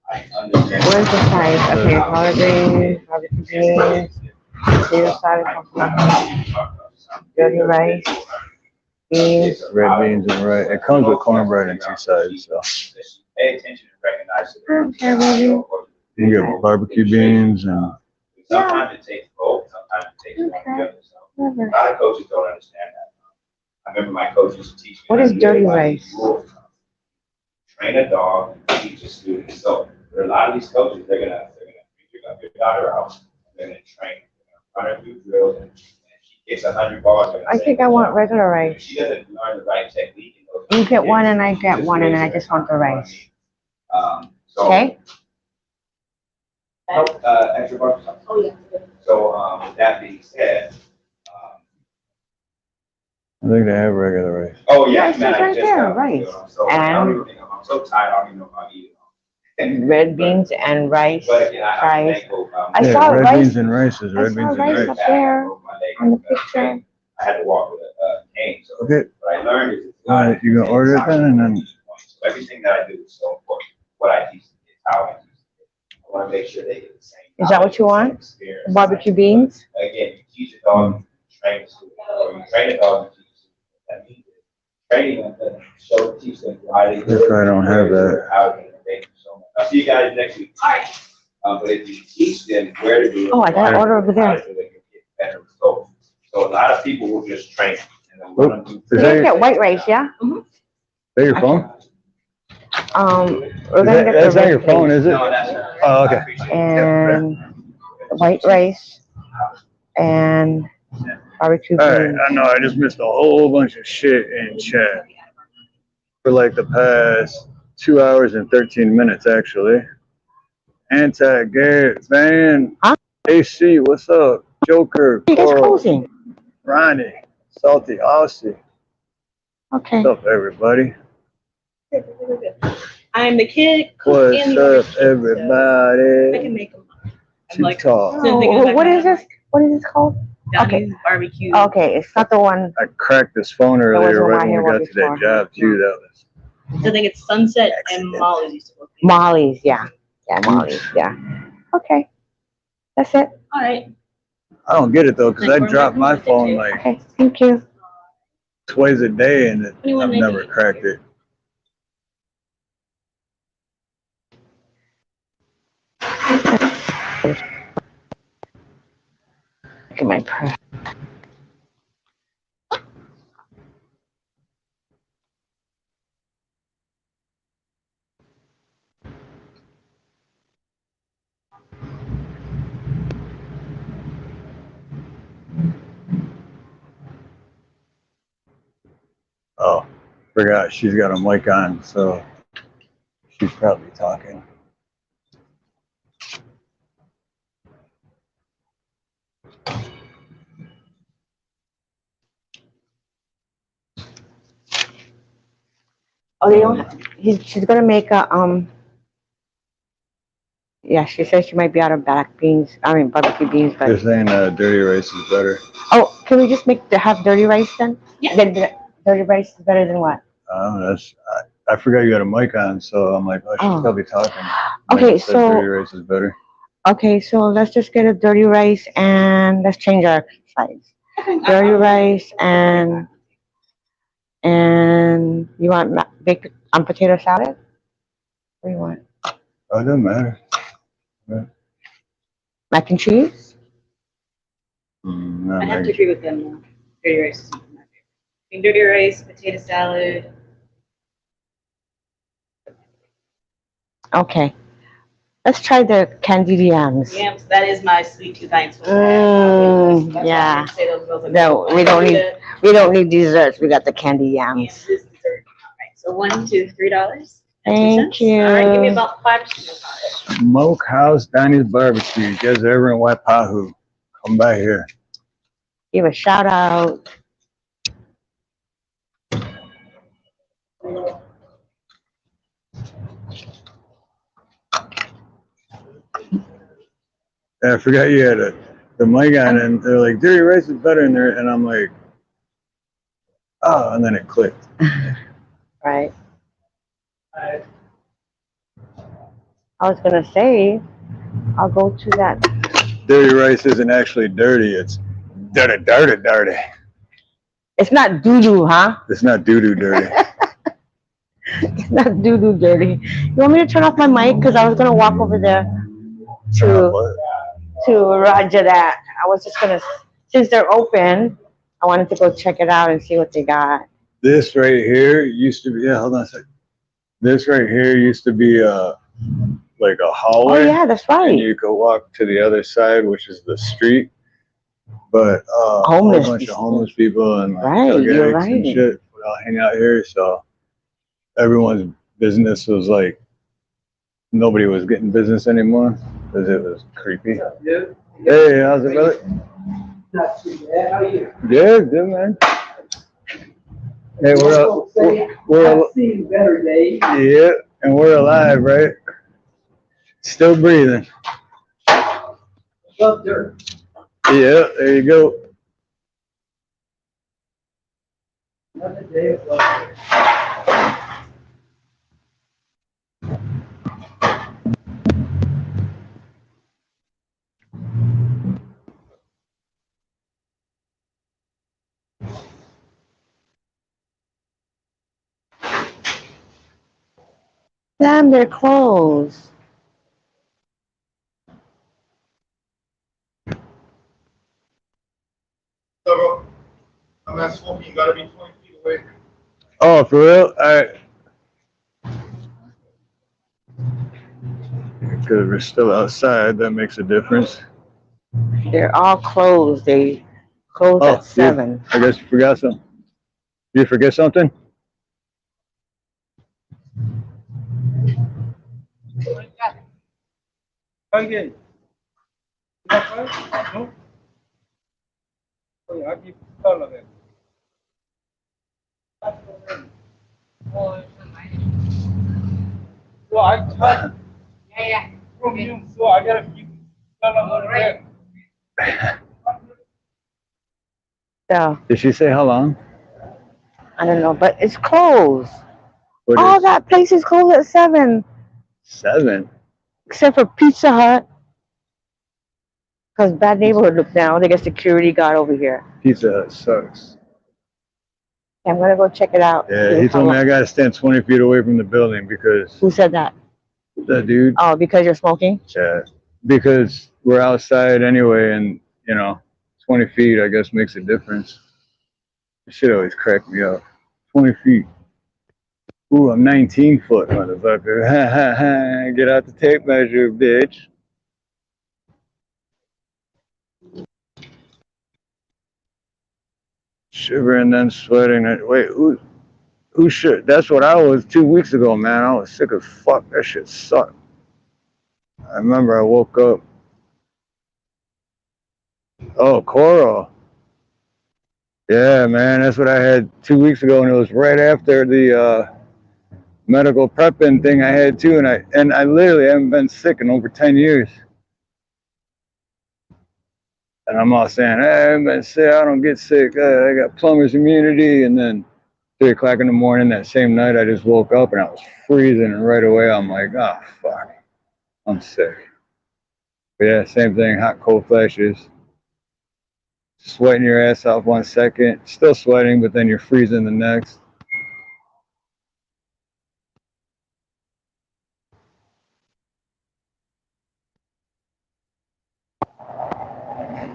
Where's the size? Okay, collard greens, barbecue beans, potato salad, dirty rice, beans. Red beans and rice. It comes with cornbread and 2 sides. So Pay attention and recognize Okay, baby. you get barbecue beans and Sometimes it takes both, sometimes it takes one or the other. So a Whatever. lot of coaches don't understand that. I remember my coach used to teach me. What is dirty rice? Train a dog, teach a student. So there are a lot of these coaches, they're gonna bring your daughter out, they're gonna train, they're gonna run her through drills, and if she gets 100 balls. they're gonna I say, think I want regular if rice. she doesn't learn the right technique. in those You get one years, and I get just one and then I wasting just her want the time. rice. So, Okay? extra barbecue sauce. Oh, yeah. So, with that being said, I think they have regular rice. oh, yeah, Rice man, is I right just there, got, rice. you know, so, I don't even think, I'm so tired, I don't even know if I'll eat it. red beans and rice. But again, I'm Rice. thankful. I Yeah, saw red rice. beans and rice is I red saw beans and rice rice. up there on the picture. I had to walk with a cane. So Okay. what I learned is All right, you gonna order it then, and then so everything that I do is so important. What I teach the kids, how I teach the kids. I want to make sure they get the same. Is that what you want? Experience. Barbecue beans? Again, you teach a dog, you train the student, or you train a dog, you teach the student. That means training them to teach them why they do if I don't have that. how to do it. Thank you so much. I'll see you guys next week. All right. But if you teach them where to do it, Oh, I got an order over there. they can get better results. So a lot of people will just train. And then let them do Is We're gonna get white rice, yeah? Is that your phone? We're gonna get That's the not your red phone, beans is it? No, that's Oh, okay. and white rice and barbecue All right, beans. I know I just missed a whole bunch of shit in chat for like the past 2 hours and 13 minutes actually. Anti-Garrett, Van, Huh? AC, what's up? Joker, Hey, it's Coral, closing. Ronnie, Salty Aussie. Okay. What's up, everybody? I'm the kid, cook, What's and the up, artist, so I can everybody? make them. I'm like, TikTok. Oh, what is this? What is this called? Donnie's barbecue. Okay, it's not the one. I cracked this phone earlier wasn't right my when hair we one got to that before. job too. That was I think it's Sunset and Molly's used to work. Molly's, yeah. Yeah, Molly's, yeah. Okay. That's it. All right. I don't get it though, because I drop my phone like Okay, thank you. twice a day and I've 21.98. never cracked it. Look at my purse. Oh, forgot she's got a mic on, so she's probably talking. Oh, they don't have, she's gonna make a, yeah, she says she might be out of black beans, barbecue beans, They're but, saying dirty rice is better. oh, can we just have dirty rice then? Yeah. Dirty rice is better than what? I forgot you had a mic on, so I'm like, oh, she's Oh. probably talking. Okay, Like I said, so- dirty rice is better. Okay, so let's just get a dirty rice and let's change our sides. Dirty rice and you want baked on potato salad? What do you want? Oh, it doesn't matter. Mac and cheese? Not I have to Maggie. agree with them. Though. Dirty rice is my favorite. I mean, dirty rice, potato salad. Okay. Let's try the candied yams. Yams. That is my sweet tooth. I ain't supposed to Mm, have. That's why I yeah. didn't say those girls are No, good. we don't I need- that. We don't need desserts. We got the candy Yams yams. is dessert. All right. So $1, $2, $3. Thank you. All right. Give me about 5 to 10 minutes. Smokehouse Donnie's Barbecue. You guys are ever in Waipahu, come by here. Give a shout out. I forgot you had the mic on, and they're like, dirty rice is better in there, and I'm like, oh, and then it clicked. Right. I was gonna say, I'll go to that. Dirty rice isn't actually dirty, it's dirty. It's not doo-doo, huh? It's not doo-doo dirty. It's not doo-doo dirty. You want me to turn off my mic? Because I was gonna walk over there to Roger that. I was just gonna, since they're open, I wanted to go check it out and see what they got. This right here used to be, yeah, hold on a second. This right here used to be like a Oh hallway. yeah, that's And right. you could walk to the other side, which is the street. But a whole Homeless bunch of people. homeless people and like, Right, drug you're addicts and right. shit would all hang out here. So everyone's business was like, nobody was getting business anymore because it was creepy. Hey, how's it, brother? Not too bad. How are you? Good, man. Hey, I've seen better days. yeah, and we're alive, right? Still breathing. Love dirt. Yeah, there you go. Another day of love dirt. Damn, they're closed. So, I'm at smoking, you gotta be 20 feet away. Oh, for real? Alright. Because we're still outside, that makes a difference. They're all closed. They close Oh, at 7. I guess you forgot something. Did you forget something? Again. No? Oh, yeah, I keep all of it. So I touch. Yeah. From you, so I gotta keep all of it. So, Did she say how long? I don't know, but it's closed. What All is that place is closed at 7, 7? except for Pizza Hut. Because bad neighborhood look down. They get security guard over here. Pizza Hut sucks. I'm going to go check it out. Yeah, See he how told me long- I gotta stand 20 feet away from the building because Who said that? the dude, Oh, because you're smoking? yeah, because we're outside anyway, and 20 feet I guess makes a difference. This shit always cracked me up. 20 feet. Ooh, I'm 19 foot, motherfucker. Ha ha ha. Get out the tape measure, bitch. Shivering then sweating. Wait, who should? That's what I was 2 weeks ago, man. I was sick as fuck. That shit sucked. I remember I woke up. Oh, coral. Yeah, man. That's what I had 2 weeks ago, and it was right after the medical prepping thing I had too. And I literally haven't been sick in over 10 years. And I'm all saying, hey, I haven't been sick. I don't get sick. I got plumber's immunity. And then 3 o'clock in the morning that same night, I just woke up and I was freezing. And right away, I'm like, oh, fuck. I'm sick. But yeah, same thing, hot, cold flashes. Sweating your ass off 1 second, still sweating, but then you're freezing the next.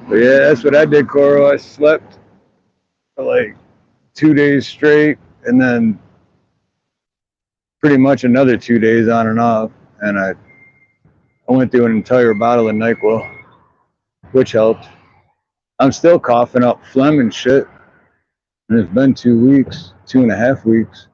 But yeah, that's what I did, Coro. I slept for like 2 days straight, and then pretty much another 2 days on and off. And I went through an entire bottle of NyQuil, which helped. I'm still coughing up phlegm and shit. And it's been 2 weeks, 2.5 weeks.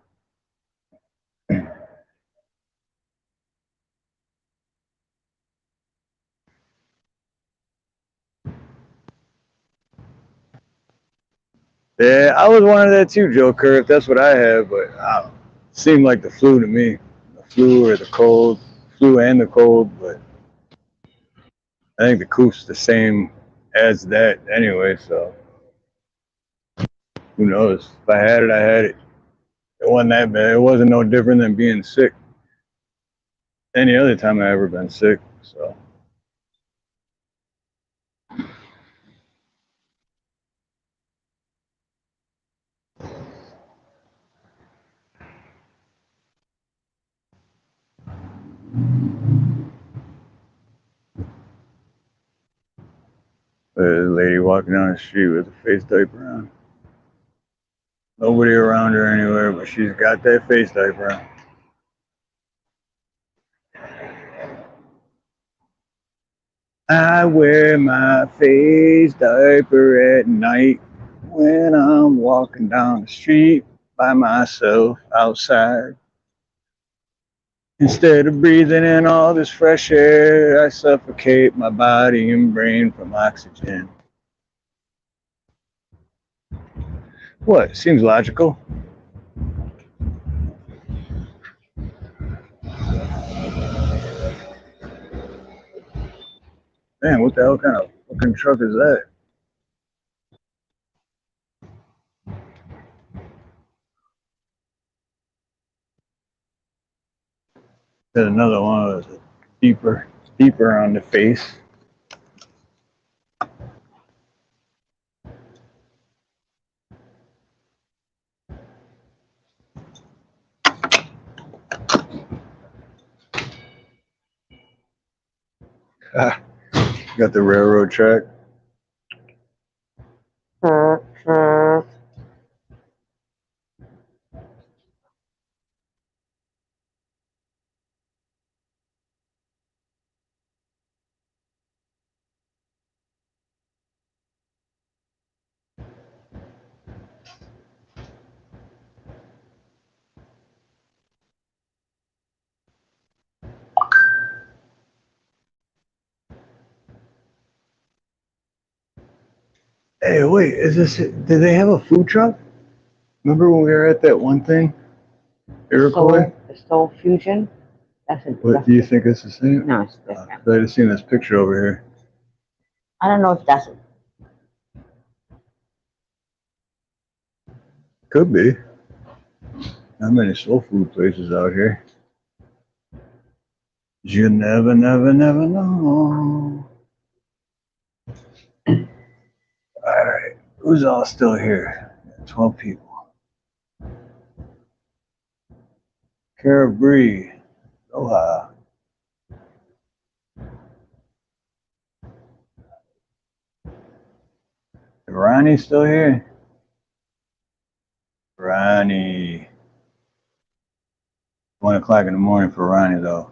Yeah, I was one of that too, Joker, if that's what I have, but I don't know. It seemed like the flu to me. The flu or the cold. Flu and the cold, but I think the coop's the same as that anyway, so who knows? If I had it, I had it. It wasn't that bad. It wasn't no different than being sick any other time I ever been sick, so. There's a lady walking down the street with a face diaper on. Nobody around her anywhere, but she's got that face diaper on. I wear my face diaper at night when I'm walking down the street by myself outside. Instead of breathing in all this fresh air, I suffocate my body and brain from oxygen. What? Seems logical. Man, what the hell kind of fucking truck is that? There's another one of those deeper on the face. Got the railroad track. Hey, wait, is this it? Did they have a food truck? Remember when we were at that one thing? Iroquois? Soul Fusion. That's it. What do you think it's the same? No, it's different. I just seen this picture over here. I don't know if that's it. Could be. Not many soul food places out here. You never know. Alright, who's all still here? 12 people. Cara Bree. Aloha. Is Ronnie still here? Ronnie. 1 o'clock in the morning for Ronnie though.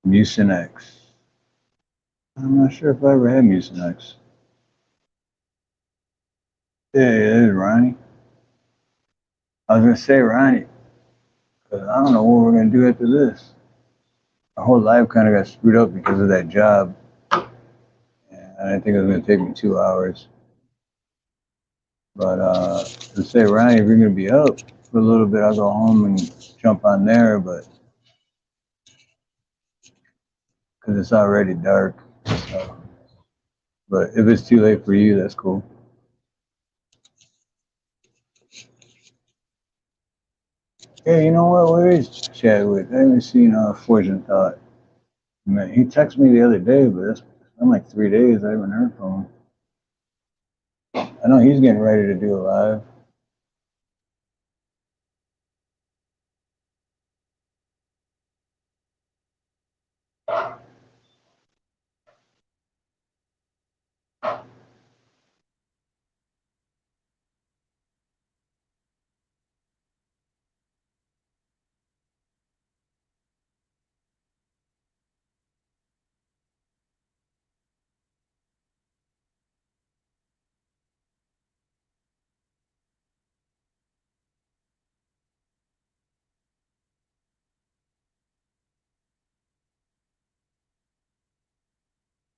Mucinex. I'm not sure if I ever had Mucinex. Yeah, it is Ronnie. I was gonna say Ronnie, because I don't know what we're gonna do after this. My whole life kind of got screwed up because of that job. And I didn't think it was gonna take me 2 hours. But to say Ronnie, if you're gonna be up for a little bit, I'll go home and jump on there, but because it's already dark. So. But if it's too late for you, that's cool. Hey, you know what? Where is Chadwick? I haven't seen Fortune Thought. Man, he texted me the other day, but it's been like 3 days. I haven't heard from him. I know he's getting ready to do a live.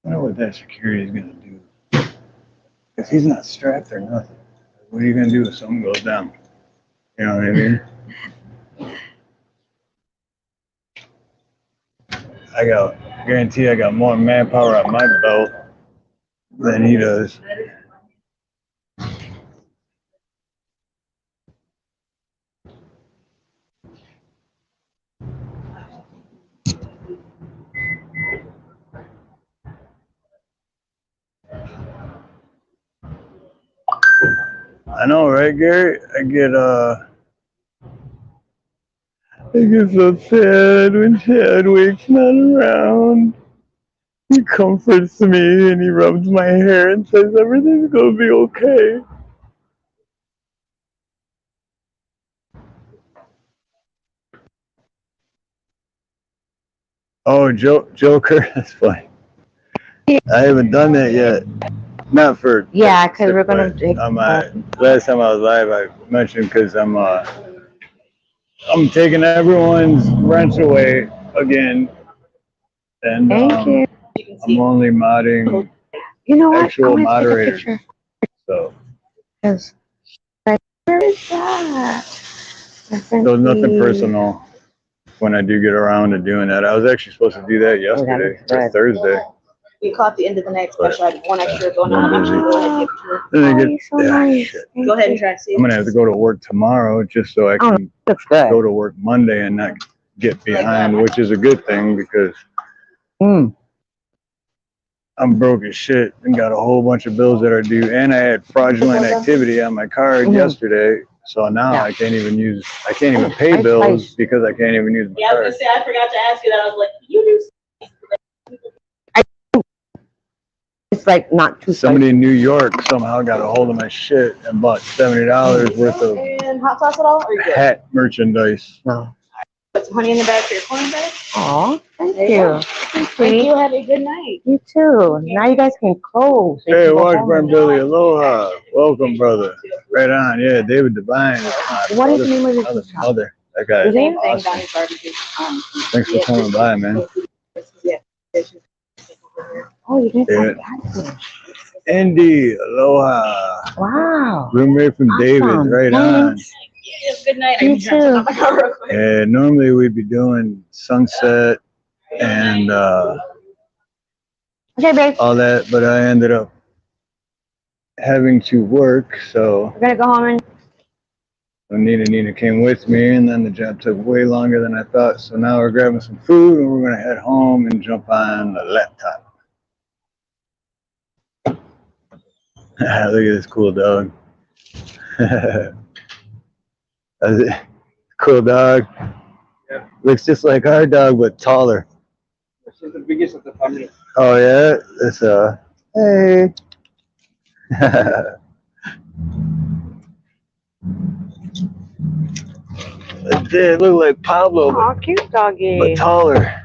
I wonder what that security is gonna do. If he's not strapped or nothing, what are you gonna do if something goes down? You know what I mean? Guarantee I got more manpower on my belt than he does. I know, right, Gary? I get so sad when Chadwick's not around. He comforts me and he rubs my hair and says everything's gonna be okay. Oh, Joker, that's funny. I haven't done that yet. Not for Yeah, because we're gonna take. on my last time I was live, I mentioned because I'm taking everyone's rents away again, and Thank you. I'm only modding You know what? actual I'm gonna take a moderators. picture. So Because where is that? there's nothing personal. when I do get around to doing that. I was actually supposed to do that yesterday or Thursday. We caught the end of the night special. I had one extra going I'm on. busy. Go ahead and give it to her. Then I Oh, get, you're so nice. shit. Go ahead and try to see. I'm gonna have to go to work tomorrow just so I can Looks good. go to work Monday and not get behind, which is a good thing because I'm broke as shit and got a whole bunch of bills that are due, and I had fraudulent activity on my card yesterday, so now I can't even pay bills because I can't even use my Yeah, I was card. gonna say I forgot to ask you that. I was like, you do. It's like not too Somebody in New York somehow got a hold of my shit and bought $70 worth of And hot sauce at all? Or you good? hat merchandise. No. Put some honey in the bag for your corn bag. Aw, thank There you. you Thank you. Have a good night. You too. Now you guys can close. So you Hey, can go Washburn home. Billy, aloha. Welcome, brother. Right on. Yeah, David Devine. What is the name of this shop? Mother. That guy. Is Same it? thing, Awesome. Donnie's barbecue. Thanks for coming by, man. Yeah. Oh, you guys Yeah. have catfish. Indy, aloha. Wow. Roommate from David, Awesome. right on. Thanks. Yeah, good night. You I can too. my car real quick. Yeah, normally we'd be doing sunset and Okay, babe. all that, but I ended up having to work, so We're gonna go home and Nina came with me, and then the job took way longer than I thought, so now we're grabbing some food, and we're gonna head home and jump on the laptop. Look at this cool dog. That's it. Cool dog. Yeah. Looks just like our dog, but taller. This is the biggest of the family. Oh yeah, it's hey. It look like Pablo, aw, cute doggy. but taller.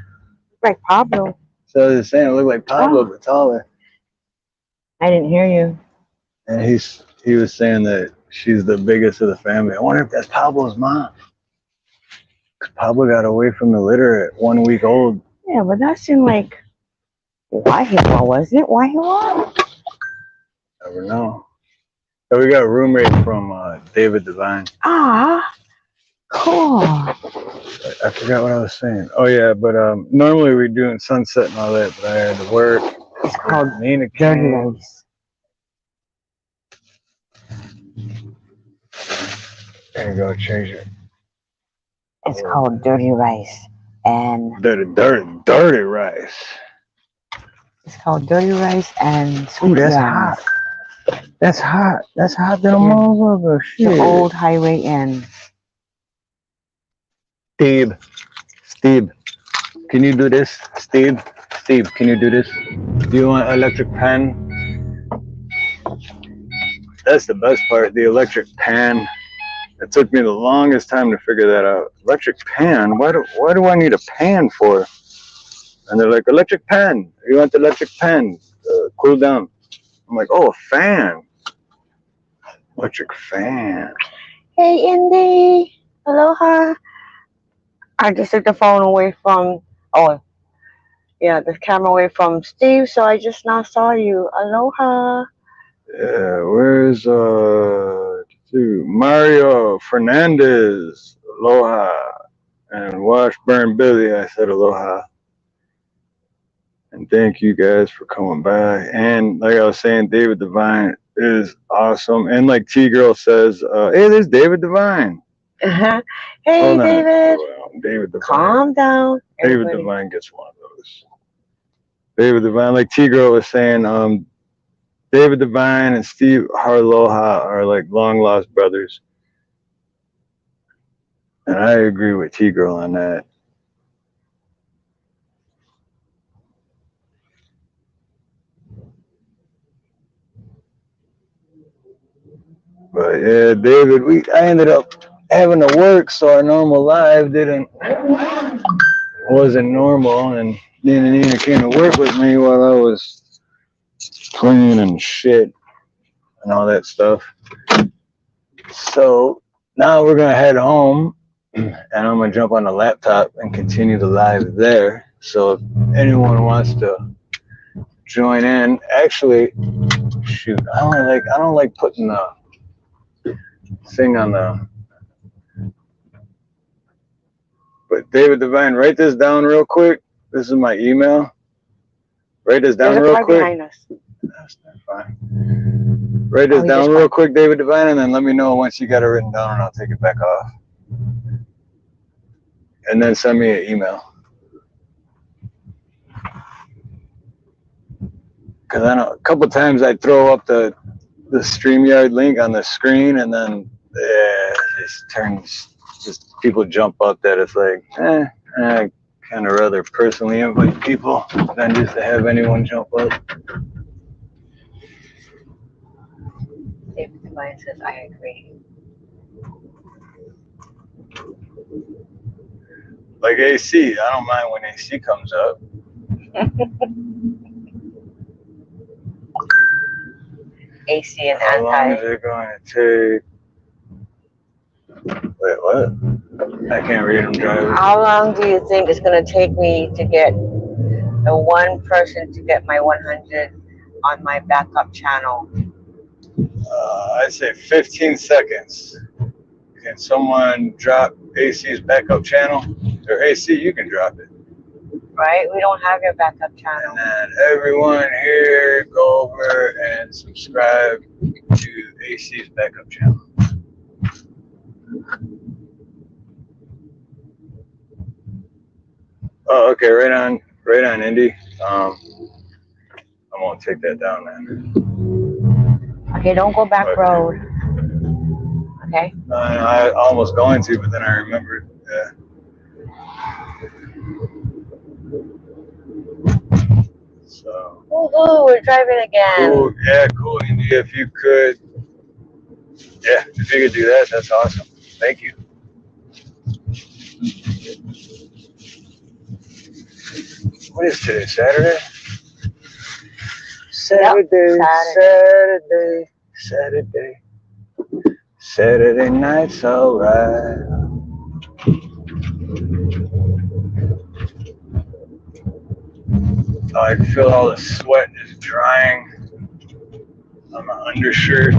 Like Pablo. So I was saying, it looked like Pablo, but taller. I didn't hear you. And he was saying that she's the biggest of the family. I wonder if that's Pablo's mom. 'Cause Pablo got away from the litter at 1 week old. Yeah, but that seemed like Wahila, wasn't it? Wahila? Never know. So we got a roommate from David Devine. Ah, cool. I forgot what I was saying. Oh yeah, but normally we're doing sunset and all that, but I had to work. It's called Nina Dirty came. Rice. There you go, change it. It's called Dirty Rice. And Dirty rice. it's called Dirty Rice and sweet Ooh, that's yams. hot. That's hot. That's hot than a Yeah. motherfucker. Shit. The old highway inn. Steve, can you do this? Steve, can you do this? Do you want electric pan? That's the best part, the electric pan. It took me the longest time to figure that out. Electric pan? Why do I need a pan for? And they're like, electric pan. You want the electric pan? Cool down. I'm like, oh, a fan. Electric fan. Hey, Indy. Aloha. I just took the phone away from, the camera away from Steve, so I just now saw you. Aloha. Yeah, where's Mario Fernandez? Aloha. And Washburn Billy, I said aloha. And thank you guys for coming by. And like I was saying, David Devine is awesome. And like T-Girl says, hey, there's David Devine. Hey, Hold on. David. David Devine. Calm down. David everybody. Devine gets one of those. David Devine, like T-Girl was saying, David Devine and Steve Harloha are like long lost brothers. And I agree with T-Girl on that. But yeah, David, I ended up having to work, so our normal life wasn't normal, and Nina came to work with me while I was cleaning and shit and all that stuff. So now we're gonna head home, and I'm gonna jump on the laptop and continue the live there. So if anyone wants to join in, actually, shoot, I don't like putting the thing on the But David Devine, write this down real quick. This is my email. Write this down There's a real car quick. behind us. That's not fine. Write this he down just real parked. quick, David Devine, and then let me know once you got it written down, and I'll take it back off. And then send me an email. Because I know a couple times I throw up the StreamYard link on the screen, and then it just turns, just people jump up that it's like, I kind of rather personally invite people than just to have anyone jump up. David Devine says, I agree. Like AC, I don't mind when AC comes up. AC and How long is anti. it going to take? Wait, what? I can't read them driving. How long do you think it's going to take me to get the one person to get my 100 on my backup channel? I'd say 15 seconds. Can someone drop AC's backup channel? Or AC, you can drop it. Right? We don't have your backup channel. And then everyone here, go over and subscribe to AC's backup channel. Oh, okay, right on, Indy. I won't take that down, man. Okay, don't go back road. Okay? I almost going to, but then I remembered. Yeah. So. Ooh, we're driving again. Cool. Yeah, cool, Indy. If you could, yeah, if you could do that, that's awesome. Thank you. What is today? Saturday? Saturday night's alright. Oh, I can feel all the sweat just drying on my undershirt.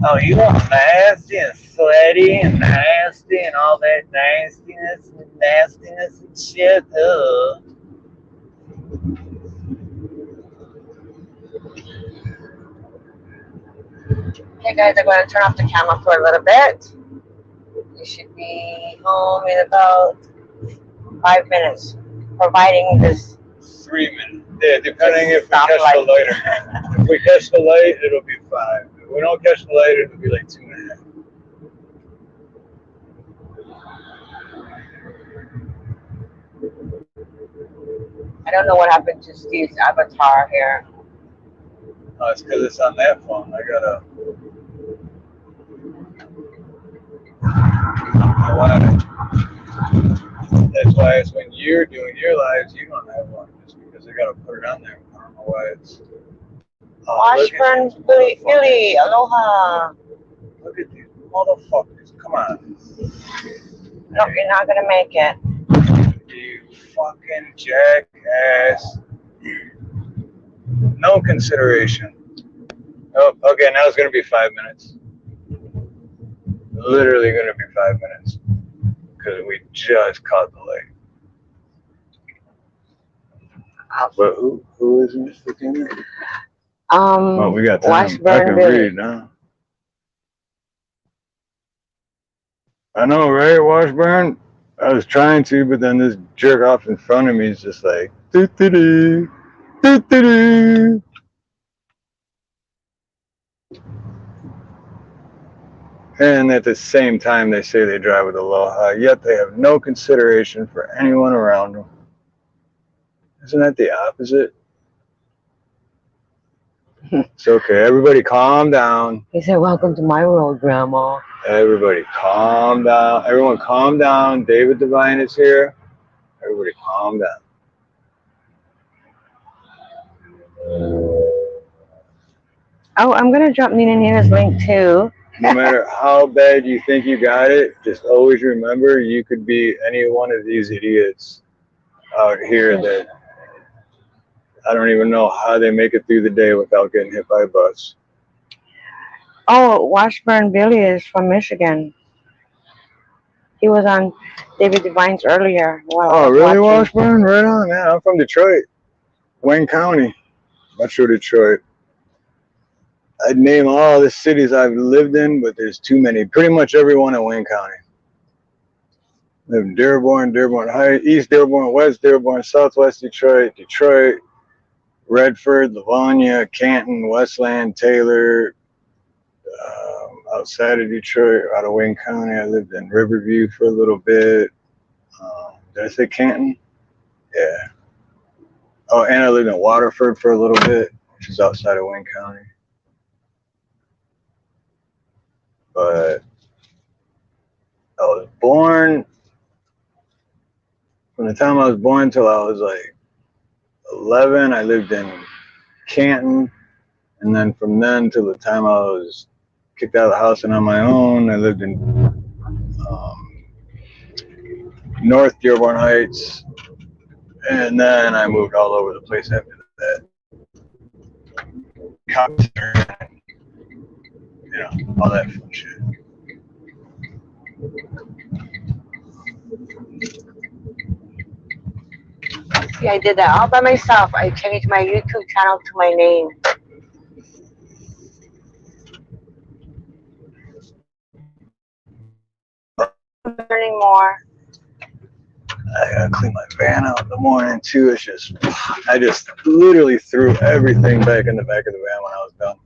Oh, you want nasty and sweaty and nasty and all that nastiness and shit? Ugh. Okay, guys, I'm going to turn off the camera for a little bit. We should be home in about 5 minutes, providing this. 3 minutes. Yeah, depending if we Stop catch light. the light or not. If we catch the light, it'll be 5. If we don't catch the light, it'll be like 2.5. I don't know what happened to Steve's avatar here. Oh, it's because it's on that phone. I gotta. That's why it's when you're doing your lives, you don't have one. Just because I gotta put it on there. I don't know why it's. Washburn, Billy, aloha. Look at these motherfuckers. Come on. No, you're not going to make it. You fucking jackass. No consideration. Oh, okay, now it's gonna be 5 minutes. Literally gonna be 5 minutes. Because we just caught the light. But who is Mr. King? Oh, we got time. Washburn, I can Billy. read now. I know, right, Washburn? I was trying to, but then this jerk off in front of me is just like, doo-doo-doo, doo-doo-doo. And at the same time, they say they drive with Aloha, yet they have no consideration for anyone around them. Isn't that the opposite? It's okay. Everybody calm down. He said, welcome to my world, Grandma. Everybody calm down. Everyone calm down. David Devine is here. Everybody calm down. Oh, I'm going to drop NinaNina's link too. No matter how bad you think you got it, just always remember you could be any one of these idiots out here that I don't even know how they make it through the day without getting hit by a bus. Oh, Washburn Billy is from Michigan. He was on David Devine's earlier while I Oh, was really, watching. Washburn? Right on, man. I'm from Detroit, Wayne County, Metro Detroit. I'd name all the cities I've lived in, but there's too many. Pretty much everyone in Wayne County. Lived in Dearborn, Dearborn Heights, East Dearborn, West Dearborn, Southwest Detroit, Detroit, Redford, Livonia, Canton, Westland, Taylor. Outside of Detroit, out of Wayne County, I lived in Riverview for a little bit. Did I say Canton? Yeah. Oh, and I lived in Waterford for a little bit, which is outside of Wayne County. But I was born, from the time I was born till I was like 11, I lived in Canton. And then from then till the time I was kicked out of the house and on my own, I lived in North Dearborn Heights. And then I moved all over the place after that. You know, all that fun shit. Yeah, I did that all by myself. I changed my YouTube channel to my name. Learning more. I gotta clean my van out in the morning too. It's just, I just literally threw everything back in the back of the van when I was done.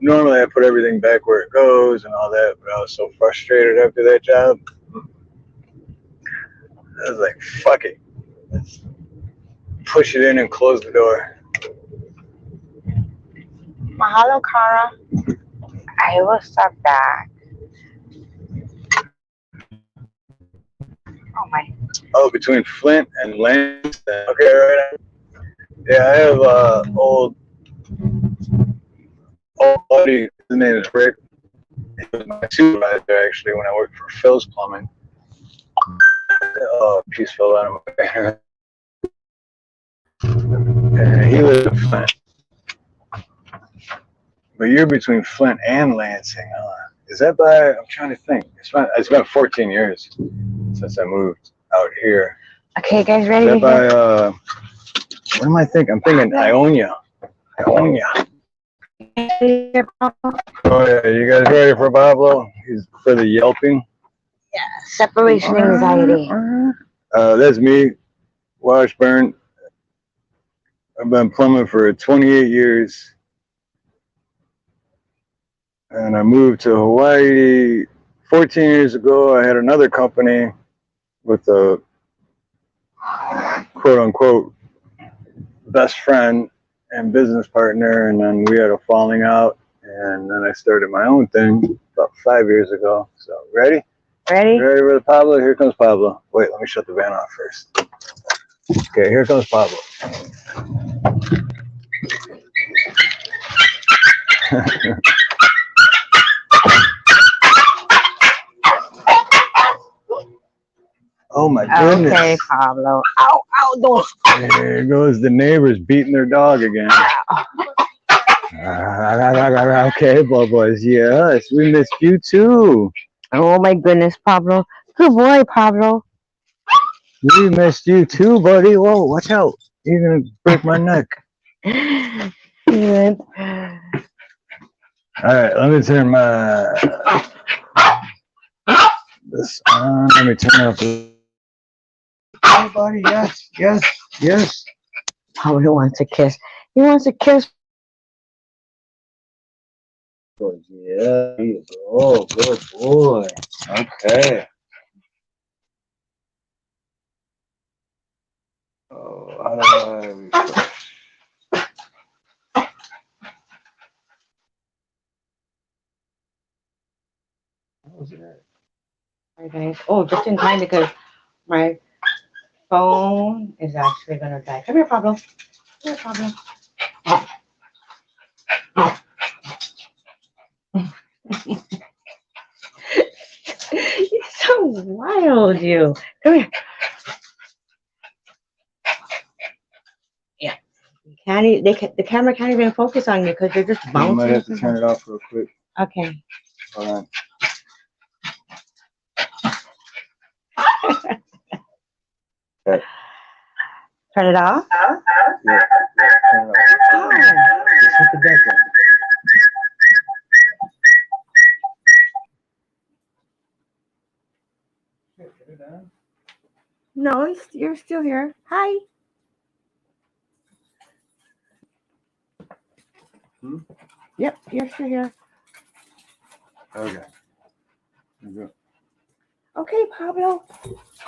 Normally I put everything back where it goes and all that, but I was so frustrated after that job. I was like, fuck it. Let's push it in and close the door. Mahalo, Kara. I will stop back. Oh my. Oh, between Flint and Lansing. Okay, right. Yeah, I have old buddy. His name is Rick. He was my supervisor actually when I worked for Phil's Plumbing. Oh, piece fell out of my hair. And he lived in Flint. But you're between Flint and Lansing, huh? Is that by? I'm trying to think. It's been 14 years since I moved out here. Okay, guys, ready? Is that by? What am I thinking? I'm thinking Ionia. Ionia. Oh yeah, you guys ready for Pablo? He's for the yelping. Yeah, separation anxiety. That's me, Washburn. I've been plumbing for 28 years. And I moved to Hawaii 14 years ago. I had another company with a quote unquote best friend and business partner, and then we had a falling out, and then I started my own thing about 5 years ago. So ready? Ready? Ready for the Pablo? Here comes Pablo. Wait, let me shut the van off first. Okay, here comes Pablo. Oh my goodness. Okay, Pablo. Ow, ow, don't. There goes the neighbors beating their dog again. Okay, boys. Yes, we missed you too. Oh my goodness, Pablo. Good boy, Pablo. We missed you too, buddy. Whoa, watch out. You're gonna break my neck. Good. Alright, let me turn this on. Let me turn off the. Hey, buddy. Yes, yes, yes. Pablo wants a kiss. He wants a kiss. Yeah, oh, good boy. Okay. Oh, how do I... What was that? Alright, guys. Oh, just in time because my phone is actually gonna die. Come here, Pablo. Come here, Pablo. You're so wild, you. Come here. Yeah. The camera can't even focus on you because you're just I bouncing. might have to turn it off real quick. Okay. Hold on. Turn it off. Yeah, turn it off. Oh. Just hit the back button. Turn it down. No, you're still here. Hi. Hmm? Yep, you're still here. Okay. Good. Okay, Pablo.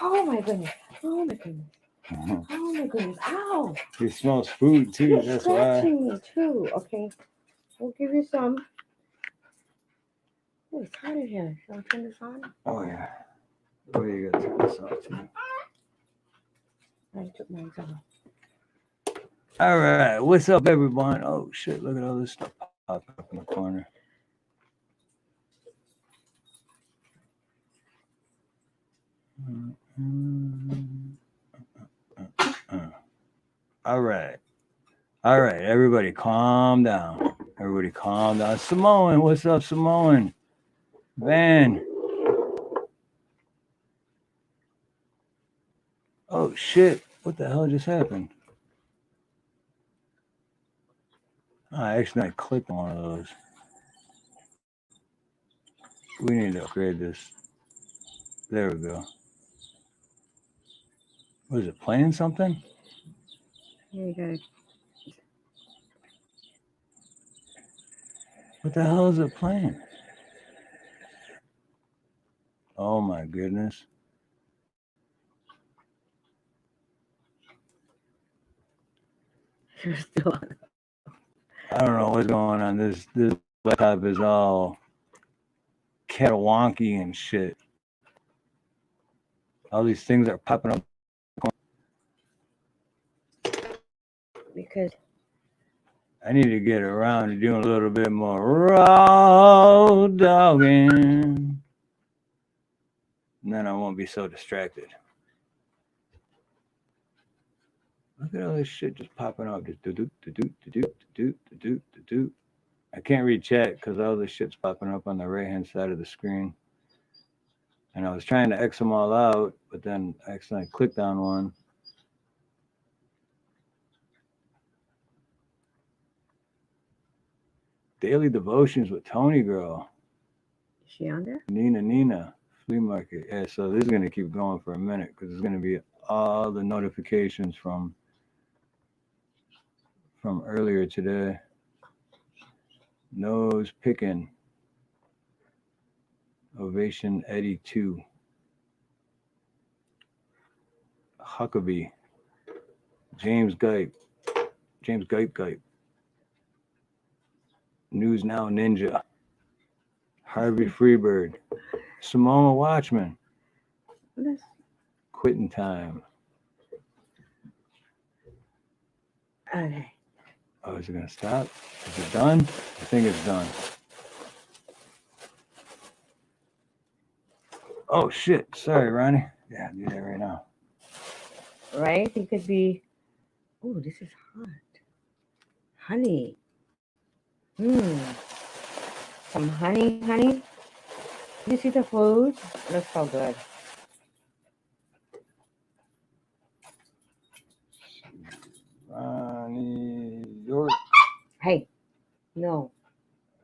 Oh my goodness. Oh my goodness. Oh my goodness. Ow. He smells food too. You're That's why. scratching me too. Okay. We'll give you some. Oh, it's hot in here. Shall I turn this on? Oh yeah. Oh, you got to turn this off too. I took mine off. All right. What's up, everyone? Oh shit! Look at all this stuff popping up in the corner. All right. All right. Everybody, calm down. Everybody, calm down. Samoan, what's up, Samoan? Van. Oh shit! What the hell just happened? I accidentally clicked on one of those. We need to upgrade this. There we go. Was it playing something? Here you go. What the hell is it playing? Oh my goodness. You're still on. I don't know what's going on. This laptop is all catawonky and shit. All these things are popping up. Because I need to get around to doing a little bit more raw dogging. And then I won't be so distracted. Look at all this shit just popping up. Just do. I can't read chat because all this shit's popping up on the right hand side of the screen. And I was trying to X them all out, but then I accidentally clicked on one. Daily Devotions with Tony Girl. is she on there? NinaNina Flea Market. Yeah, so this is going to keep going for a minute because it's going to be all the notifications from earlier today. Nose Picking. Ovation Eddie 2. Huckabee. James Gype. News Now Ninja. Harvey Freebird. Simona Watchman. Yes. Quitting Time. Okay. Oh, is it going to stop? Is it done? I think it's done. Oh, shit. Sorry, Ronnie. Yeah, do that right now. Right? It could be. Oh, this is hot. Honey. Some honey. You see the food? Looks so good. Ronnie York. Hey, no.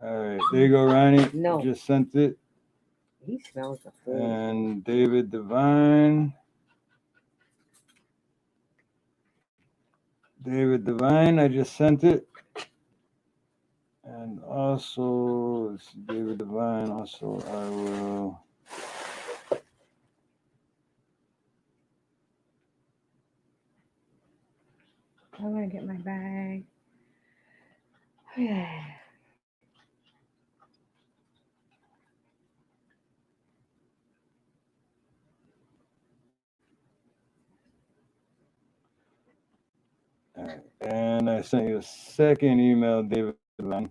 All right, there you go, Ronnie. No. Just sent it. He smells the food. And David Devine. I just sent it. And also, it's David Devine. Also, I will. I'm going to get my bag. Yeah. All right. And I sent you a second email, David Devine.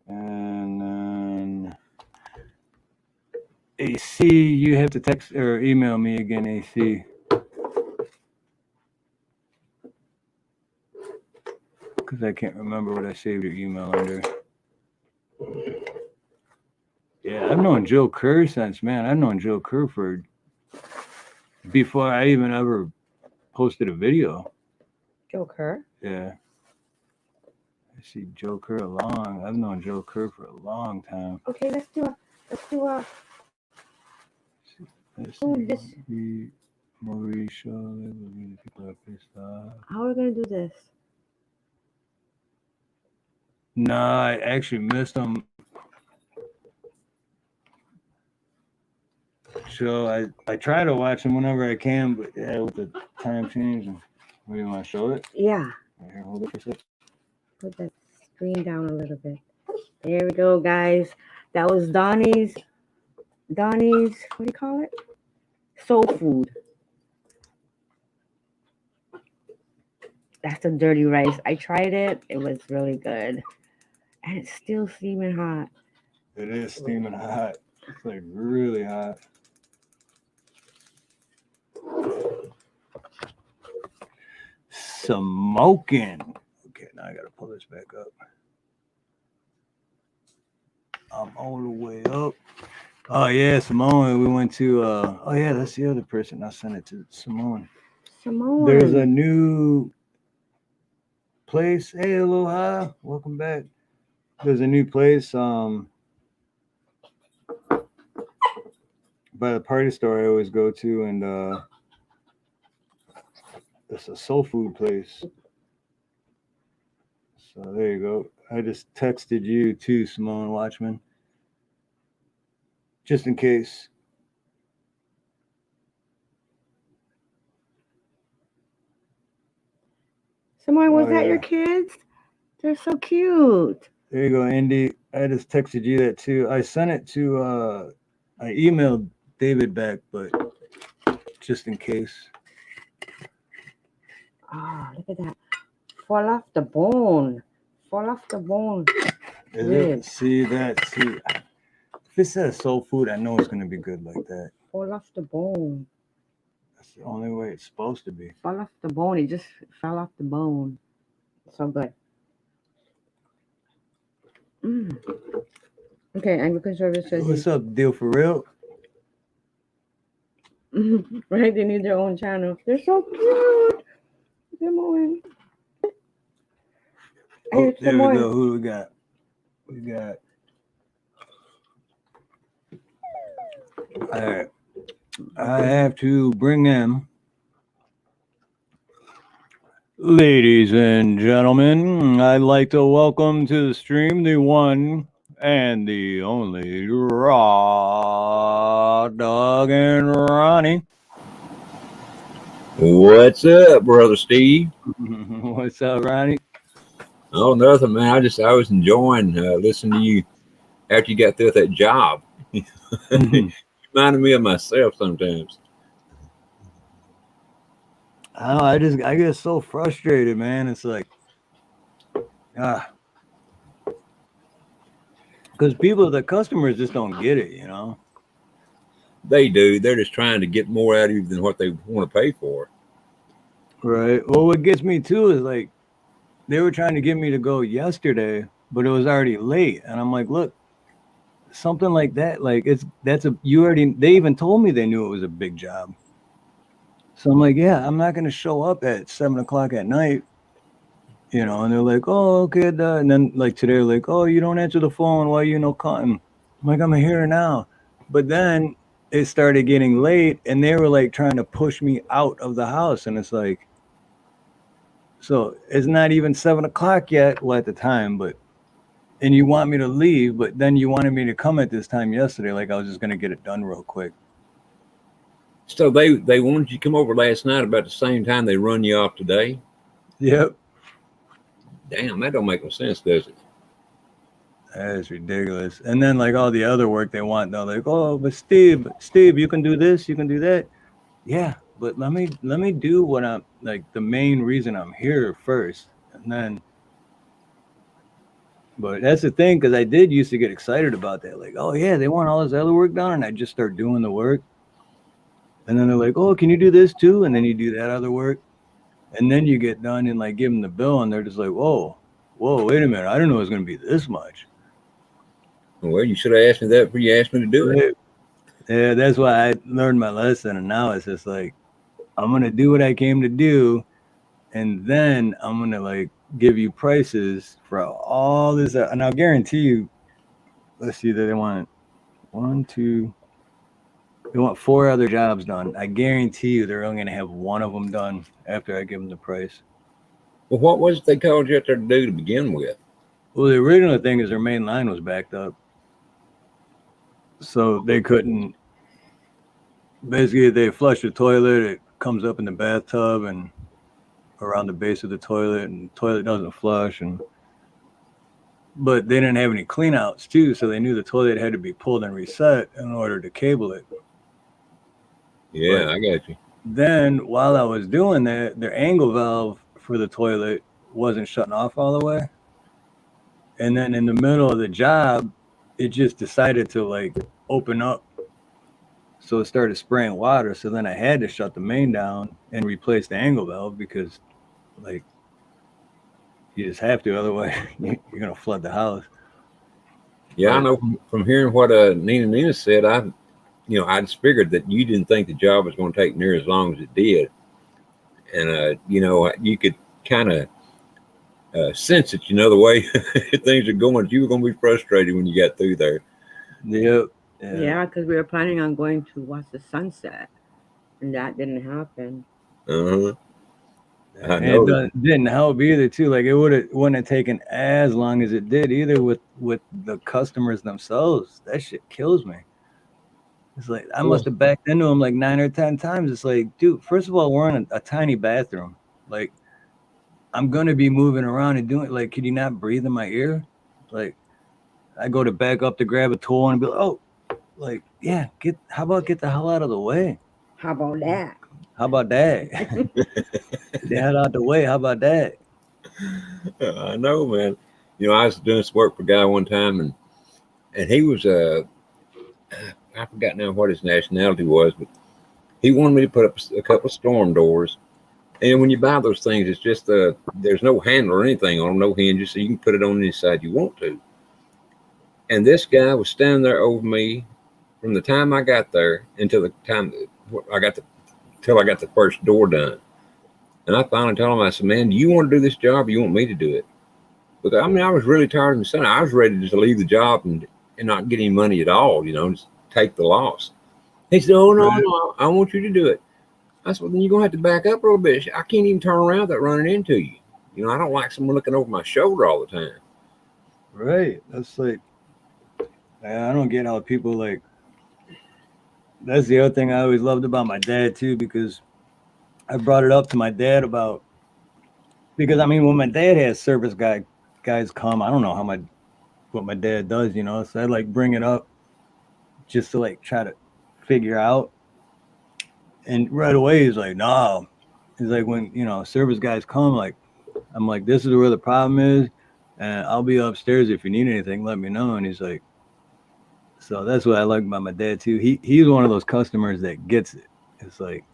And then AC, you have to text or email me again, AC. Because I can't remember what I saved your email under. I've known Joe Kerr since, man. I've known Joe Kerr for before I even ever posted a video. Joe Kerr. Yeah. I see Joe Kerr I've known Joe Kerr for a long time. Okay, let's do a Let's food this. see. Mauricio, people are pissed off. How are we gonna do this? No, I actually missed them. So I try to watch them whenever I can, but yeah, with the time change. What do you want to show it? Yeah. Here, hold it for a sec. Put that screen down a little bit. There we go, guys. That was Donnie's. What do you call it? Soul food. That's a dirty rice. I tried it. It was really good. And it's still steaming hot. It is steaming hot. It's like really hot. Smoking. Okay, now I gotta pull this back up. I'm all the way up. Oh yeah, Simone. We went to oh yeah, that's the other person. I sent it to Simone. There's a new place. Hey, aloha. Welcome back. There's a new place by the party store I always go to, and it's a soul food place. So there you go. I just texted you too, Simone Watchman, just in case. Simone, was that your kids? They're so cute. There you go, Andy. I just texted you that too. I sent it to I emailed David back, but just in case. Oh, look at that. Fall off the bone. Fall off the bone. Is it? See that? See, if it says soul food, I know it's gonna be good like that. Fall off the bone. That's the only way it's supposed to be. Fall off the bone. It just fell off the bone. So good. Okay, Anglican service says. What's up, Deal for Real? Right, they need their own channel. They're so cute. Simone. Oh, there we go. Who do we got? We got. All right. I have to bring in, ladies and gentlemen, I'd like to welcome to the stream the one and the only Raw Dog and Ronnie. What's up, brother Steve? What's up, Ronnie? Oh, nothing, man. I was enjoying listening to you after you got through with that job. Reminded me of myself sometimes. Oh, I get so frustrated, man. It's like, because the customers just don't get it, you know. They do. They're just trying to get more out of you than what they want to pay for. Right. Well, what gets me too is like they were trying to get me to go yesterday, but it was already late, and I'm like, look, something like that, like they even told me they knew it was a big job. So I'm like, yeah, I'm not gonna show up at 7:00 at night, you know. And they're like, oh, okay, and then like today, like, oh, you don't answer the phone. Why you no calling? I'm like, I'm here now, but then it started getting late, and they were like trying to push me out of the house, and it's like, so it's not even 7:00 yet. Well, at the time, and you want me to leave, but then you wanted me to come at this time yesterday, like I was just gonna get it done real quick. So they wanted you to come over last night about the same time they run you off today? Yep. Damn, that don't make no sense, does it? That is ridiculous. And then like all the other work they want, they're like, oh, but Steve, you can do this, you can do that. Yeah, but let me do what I'm like the main reason I'm here first, and then. But that's the thing, because I did used to get excited about that, like, oh yeah, they want all this other work done, and I just start doing the work, and then they're like, oh, can you do this too? And then you do that other work, and then you get done and like give them the bill, and they're just like, whoa, wait a minute, I didn't know it was going to be this much. Well, you should have asked me that before you asked me to do it. Yeah, that's why I learned my lesson, and now it's just like I'm gonna do what I came to do, and then I'm gonna like give you prices for all this, and I'll guarantee you. Let's see, that they want one, two. They want 4 other jobs done. I guarantee you, they're only gonna have one of them done after I give them the price. Well, what was it they called you out there to do to begin with? Well, the original thing is their main line was backed up, so they couldn't. Basically, they flush the toilet. It comes up in the bathtub and around the base of the toilet, and the toilet doesn't flush. And but they didn't have any cleanouts too, so they knew the toilet had to be pulled and reset in order to cable it. Yeah, But I got you. then, while I was doing that, their angle valve for the toilet wasn't shutting off all the way. And then in the middle of the job, it just decided to like open up. So it started spraying water. So then I had to shut the main down and replace the angle valve because, like, you just have to. Otherwise, you're going to flood the house. Yeah, I But know from hearing what NinaNina said, I just figured that you didn't think the job was going to take near as long as it did, and you could kind of sense it. The way things are going, you were going to be frustrated when you got through there. yep. Yeah, because we were planning on going to watch the sunset, and that didn't happen. Uh-huh. I And it know. didn't help either, too. Like it wouldn't have taken as long as it did either with the customers themselves. That shit kills me. It's like I must have backed into them like 9 or 10 times. It's like, dude, first of all, we're in a tiny bathroom. Like I'm gonna be moving around and doing like, could you not breathe in my ear? Like I go to back up to grab a tool and be like, oh, like yeah, how about get the hell out of the way? How about that? How about that? Get the hell out the way. How about that? I know, man. I was doing some work for a guy one time, and he was I forgot now what his nationality was, but he wanted me to put up a couple of storm doors. And when you buy those things, it's just there's no handle or anything on them, no hinges, so you can put it on any side you want to. And this guy was standing there over me from the time I got there until the time till I got the first door done. And I finally told him, I said, "Man, do you want to do this job, or you want me to do it?" Because I was really tired of the sun. I was ready to just leave the job and not get any money at all. Just take the loss. He said, "Oh no, no, I want you to do it." I said, "Well, then you're gonna have to back up a little bit. I can't even turn around without running into you. I don't like someone looking over my shoulder all the time." Right. That's like, I don't get how people like. That's the other thing I always loved about my dad too, because I brought it up to my dad because I mean when my dad has service guys come, I don't know what my dad does, so I like bring it up just to like try to figure out. And right away he's like, no. He's like, when service guys come, like I'm like, this is where the problem is, and I'll be upstairs if you need anything, let me know. And he's like, so that's what I like about my dad too. He's one of those customers that gets it. It's like,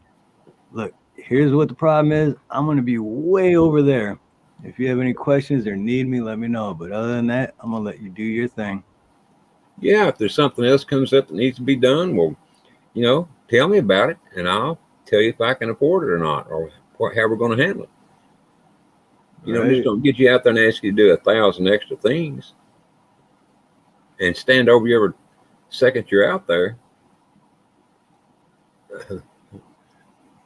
look, here's what the problem is. I'm gonna be way over there. If you have any questions or need me, let me know. But other than that, I'm gonna let you do your thing. Yeah, if there's something else comes up that needs to be done, well, tell me about it, and I'll tell you if I can afford it or not, or how we're going to handle it. Just don't get you out there and ask you to do 1,000 extra things and stand over you every second you're out there.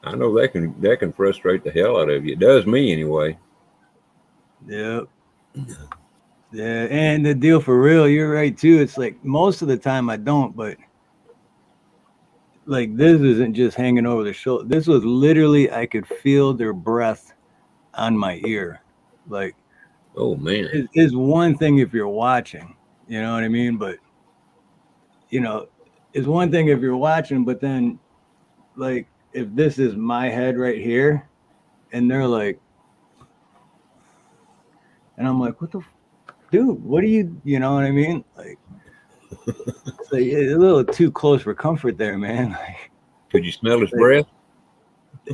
I know that can frustrate the hell out of you. It does me anyway. Yep. Yeah, and the deal for real, you're right too. It's like most of the time I don't, but like this isn't just hanging over the shoulder. This was literally I could feel their breath on my ear. Like, oh man, it's one thing if you're watching, you know what I mean? But it's one thing if you're watching, but then like if this is my head right here, and they're like, and I'm like, what the, dude? What do you know what I mean? Like, it's like a little too close for comfort there, man. Like, could you smell his breath?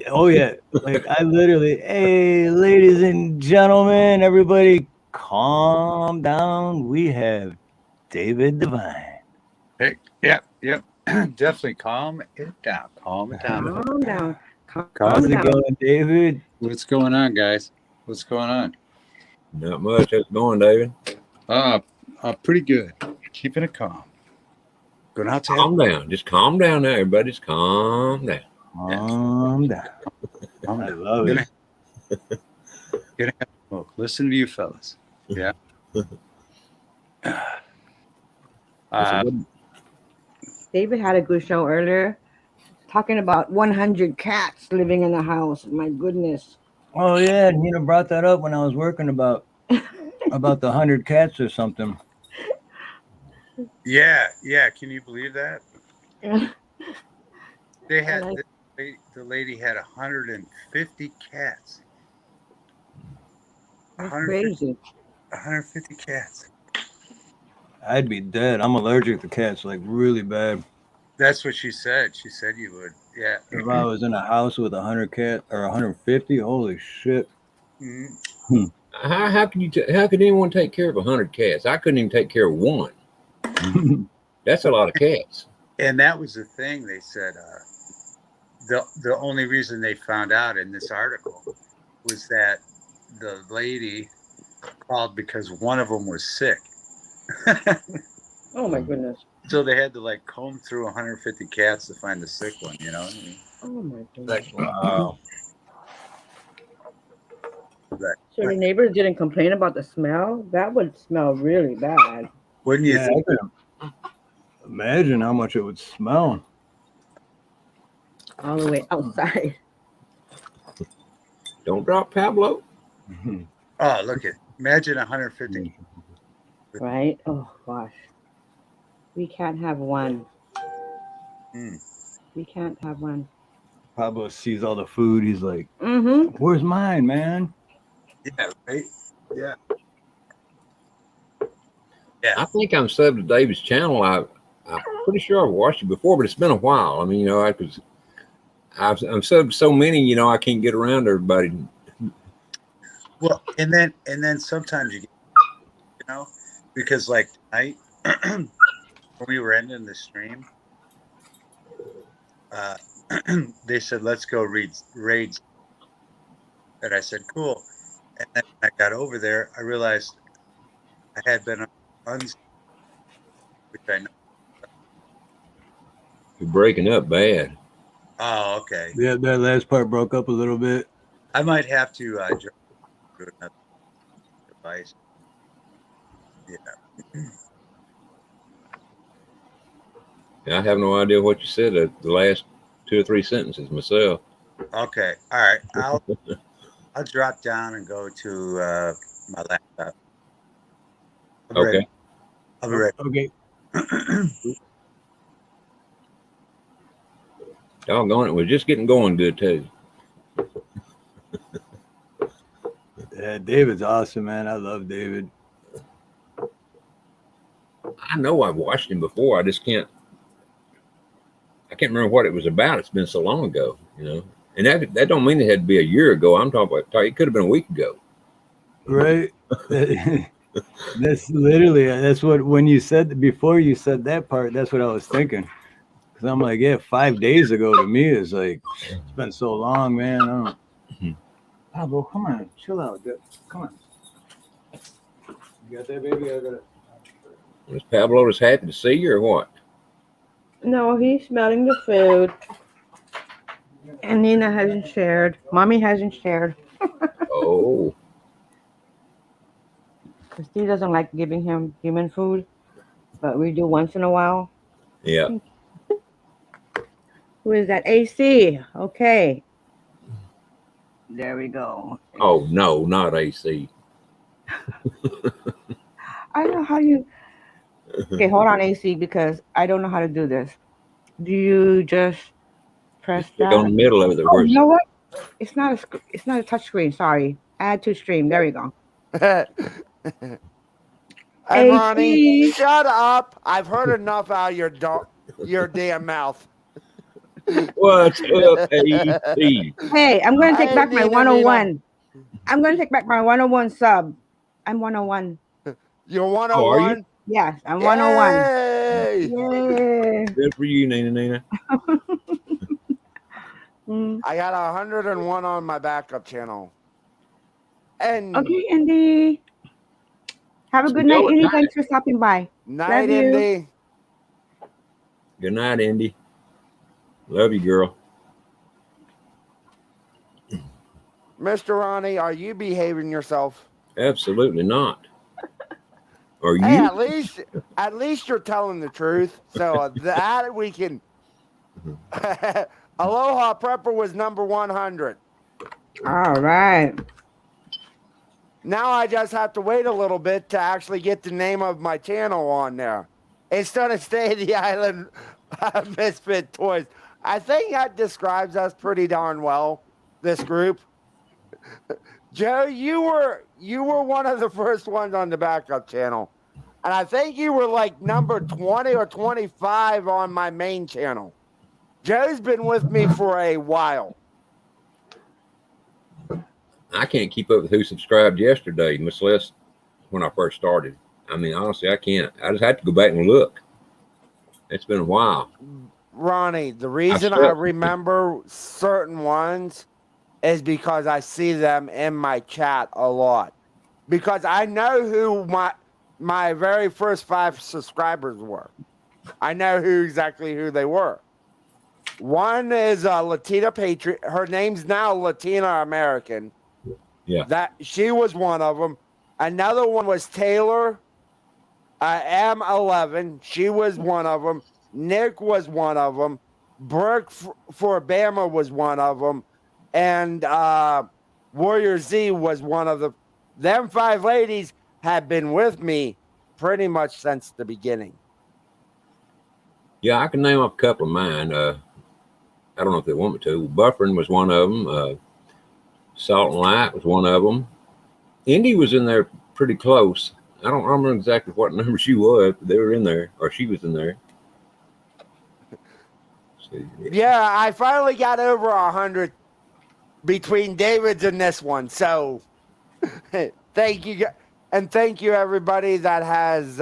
Oh yeah, like I literally, hey, ladies and gentlemen, everybody, calm down. We have David Devine. Hey, yep. Definitely calm it down. Calm it down. Calm down. Calm How's it down. going, David? What's going on, guys? What's going on? Not much. How's it going, David? Pretty good. Keeping it calm. Going out to Calm down. Just calm down now, everybody. Just calm down. Calm down. I love it. Gonna have a smoke. Listen to you fellas. Yeah. David had a good show earlier talking about 100 cats living in the house. My goodness. Oh yeah, Nina brought that up when I was working about the 100 cats or something. Yeah. Can you believe that? They had the lady had 150 cats. That's crazy. 150 cats. I'd be dead. I'm allergic to cats, like really bad. That's what she said. She said you would. Yeah. If I was in a house with 100 cats or 150, holy shit. Mm-hmm. How can how could anyone take care of 100 cats? I couldn't even take care of one. That's a lot of cats. And that was the thing they said. The only reason they found out in this article was that the lady called because one of them was sick. Oh my goodness. So they had to like comb through 150 cats to find the sick one, you know? Oh my goodness. Like, wow. So the neighbors didn't complain about the smell? That would smell really bad. Wouldn't you think? Imagine how much it would smell. All the way outside. Don't drop Pablo. Oh, look at imagine 150. Right? Oh gosh. We can't have one. We can't have one. Pablo sees all the food. He's like, Mm-hmm. where's mine, man? Yeah, right? Yeah. I think I'm subbed to David's channel. I'm pretty sure I've watched it before, but it's been a while. I mean, I'm subbed to so many, I can't get around to everybody. Well, and then sometimes you get, because like tonight when we were ending the stream, they said, let's go read raids. And I said, cool. And then when I got over there, I realized I had been which I know. You're breaking up bad. Oh, okay. Yeah, that last part broke up a little bit. I might have to jump to another device. I have no idea what you said the last 2 or 3 sentences myself. Okay. All right. I'll drop down and go to my laptop. Okay. I'll be ready. Okay. Doggone it, we're just getting going good too. Yeah, David's awesome, man. I love David. I know I've watched him before. I can't remember what it was about. It's been so long ago, And that don't mean it had to be a year ago. I'm talking about it could have been a week ago. Right. That's what when you said before you said that part, that's what I was thinking. Because I'm like, yeah, 5 days ago to me is like it's been so long, man. I don't Pablo, come on, chill out. Come on. You got that, baby? I got it. Is Pablo just happy to see you or what? No, he's smelling the food. And Nina hasn't shared. Mommy hasn't shared. Oh. Steve doesn't like giving him human food, but we do once in a while. Yeah. Who is that? AC. Okay. There we go. Oh, no, not AC. I don't know how you... Okay, hold on, AC, because I don't know how to do this. Do you just press that? Go in the middle of it. Oh, you know what? It's not a touch screen. Sorry. Add to stream. There we go. Hey, Ronnie, shut up. I've heard enough out of your damn mouth. What's up, AC? Hey, I'm going to take back my 101. I'm going to take back my 101 sub. I'm 101. You're 101? Yes, I'm 101. Yay! Yay. Good for you, Nina. Mm. I got 101 on my backup channel. And Okay, Andy. Have a good night, Indy. Thanks for stopping by. night, Love you. Indy. Good night, Indy. Love you, girl. Mr. Ronnie, are you behaving yourself? Absolutely not. Are you? Hey, at least you're telling the truth. So that we can. Aloha Prepper was number 100. All right. Now I just have to wait a little bit to actually get the name of my channel on there. Instead of Stay the Island Misfit Toys. I think that describes us pretty darn well, this group. Joe, you were one of the first ones on the backup channel. And I think you were like number 20 or 25 on my main channel. Joe's been with me for a while. I can't keep up with who subscribed yesterday, much less when I first started. I mean, honestly, I can't. I just had to go back and look. It's been a while. Ronnie, the reason I remember certain ones is because I see them in my chat a lot. Because I know who my very first 5 subscribers were. I know exactly who they were. One is Latina Patriot. Her name's now Latina American. Yeah. That she was one of them. Another one was Taylor M11. She was one of them. Nick was one of them. Burke for Bama was one of them. And Warrior Z was one of them. Them 5 ladies have been with me pretty much since the beginning. Yeah, I can name off a couple of mine. I don't know if they want me to. Buffering was one of them. Salt and Light was one of them. Indy was in there pretty close. I don't remember exactly what number she was, but they were in there, or she was in there. Yeah, I finally got over 100 between David's and this one. So thank you. And thank you everybody that has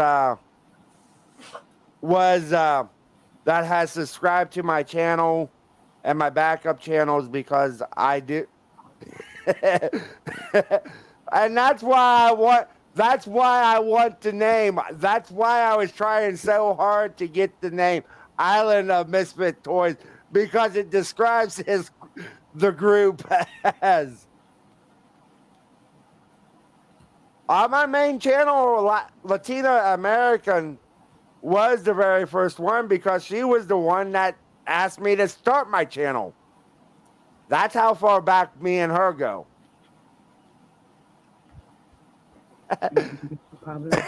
subscribed to my channel and my backup channels, because I do. And that's why I want the name. That's why I was trying so hard to get the name Island of Misfit Toys, because it describes the group as. On my main channel, Latina American was the very first one, because she was the one that asked me to start my channel. That's how far back me and her go. Pablo. I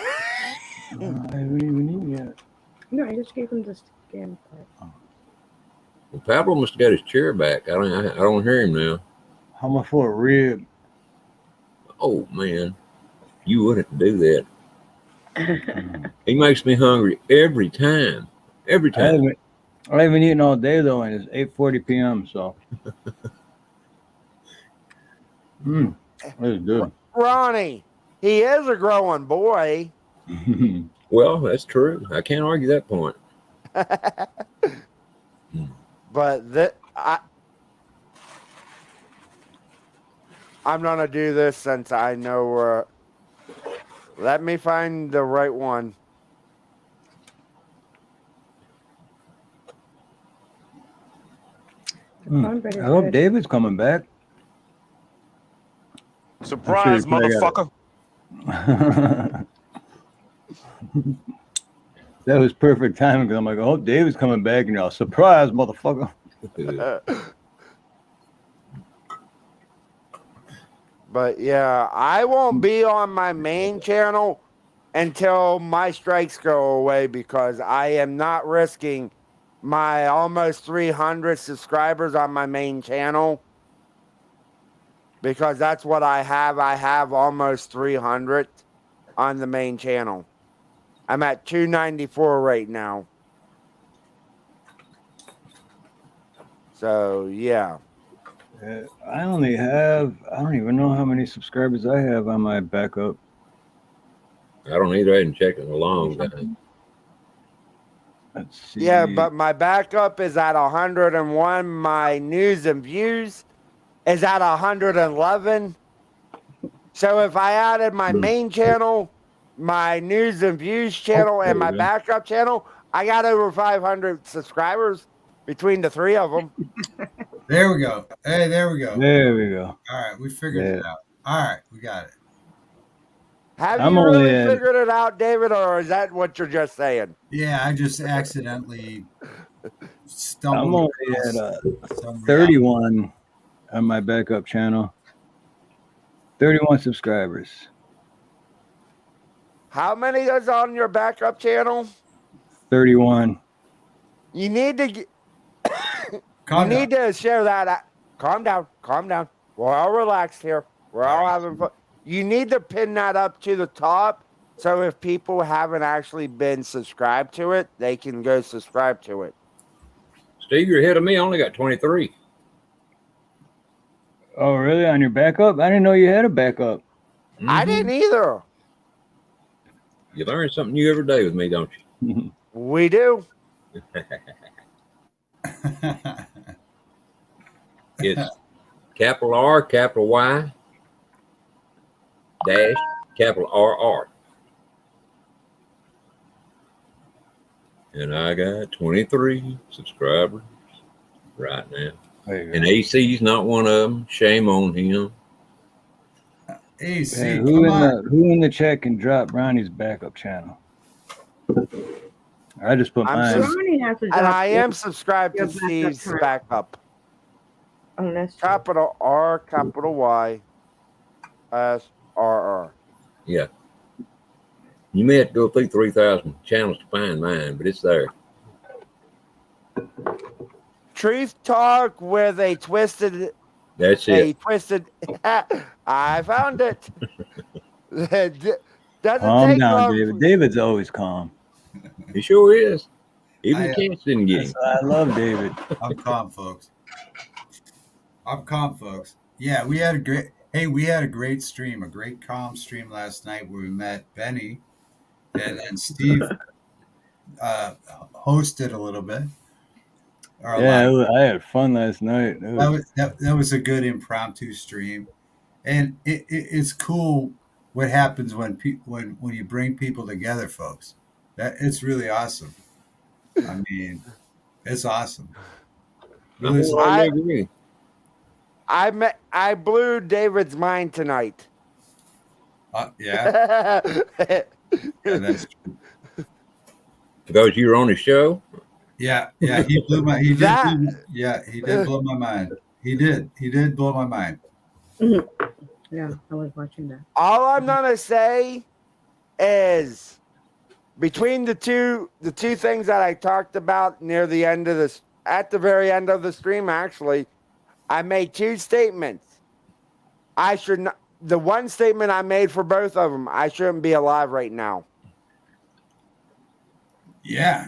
haven't even eaten yet. No, I just gave him the skin part. Well, Pablo must have got his chair back. I don't hear him now. How much for a rib? Oh man, you wouldn't do that. He makes me hungry every time. Every time. I haven't eaten all day though, and it's 8:40 p.m. So, that's good. Ronnie, he is a growing boy. Well, that's true. I can't argue that point. But I'm gonna do this since I know. Let me find the right one. I hope David's coming back. Surprise, motherfucker. That was perfect timing, because I'm like, I hope David's coming back, and y'all, surprise, motherfucker. But yeah, I won't be on my main channel until my strikes go away, because I am not risking my almost 300 subscribers on my main channel, because that's what I have. I have almost 300 on the main channel. I'm at 294 right now. So yeah. I don't even know how many subscribers I have on my backup. I don't either. I hadn't checked in a long time. Let's see. Yeah, but my backup is at 101. My news and views is at 111. So if I added my main channel, my news and views channel, and my backup channel, I got over 500 subscribers between the three of them. There we go. Hey, there we go. There we go. All right, we figured it out. All right, we got it. Have I'm you only really at- figured it out, David, or is that what you're just saying? Yeah, I just accidentally I'm stumbled only across at some 31 on my backup channel. 31 subscribers. How many is on your backup channel? 31. You need to get, Calm you need to share that. Calm down. Calm down. We're all relaxed here. We're all having fun. You need to pin that up to the top, so if people haven't actually been subscribed to it, they can go subscribe to it. Steve, you're ahead of me. I only got 23. Oh, really? On your backup? I didn't know you had a backup. I didn't either. You learn something new every day with me, don't you? We do. It's capital R, capital Y, dash, capital RR. And I got 23 subscribers right now. And AC's not one of them. Shame on him. AC, Hey, come on. who in the chat can drop Ronnie's backup channel? I just put mine. Ronnie has to And drop I am subscribed your to backup Steve's channel. backup. Oh, that's true. Capital R, capital Y, SRR. Yeah. You may have to go through 3,000 channels to find mine, but it's there. Truth Talk with a twisted. That's A it. twisted. I found it. Doesn't Calm take down, long. David. David's always calm. He sure is. Even I, the cats didn't get him. I love David. I'm calm, folks. I'm calm, folks. Yeah, we had a great stream, a great calm stream last night where we met Benny and Steve hosted a little bit. Yeah, I had fun last night. That was a good impromptu stream, and it's cool what happens when you bring people together, folks. That it's really awesome. I mean, it's awesome. Really, I agree. I blew David's mind tonight. yeah. Yeah, that's true. Because you were on the show? Yeah, he did blow my mind. He did blow my mind. Yeah, I was watching that. All I'm gonna say is between the two things that I talked about near the end of this, at the very end of the stream, actually, I made two statements. I should not. The one statement I made for both of them, I shouldn't be alive right now. Yeah.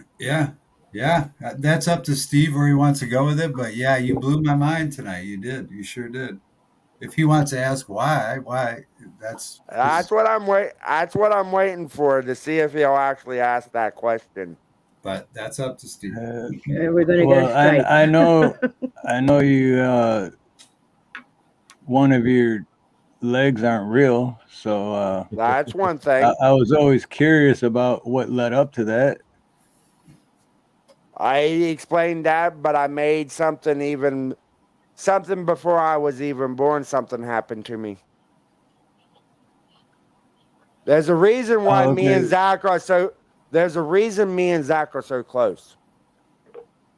That's up to Steve where he wants to go with it. But yeah, you blew my mind tonight. You did. You sure did. If he wants to ask why, that's what I'm waiting for, to see if he'll actually ask that question. But that's up to Steve. We're gonna get a strike. I know you. One of your legs aren't real, so that's one thing. I was always curious about what led up to that. I explained that, but I made something before I was even born. Something happened to me. There's a reason why me and Zach are so. There's a reason me and Zach are so close.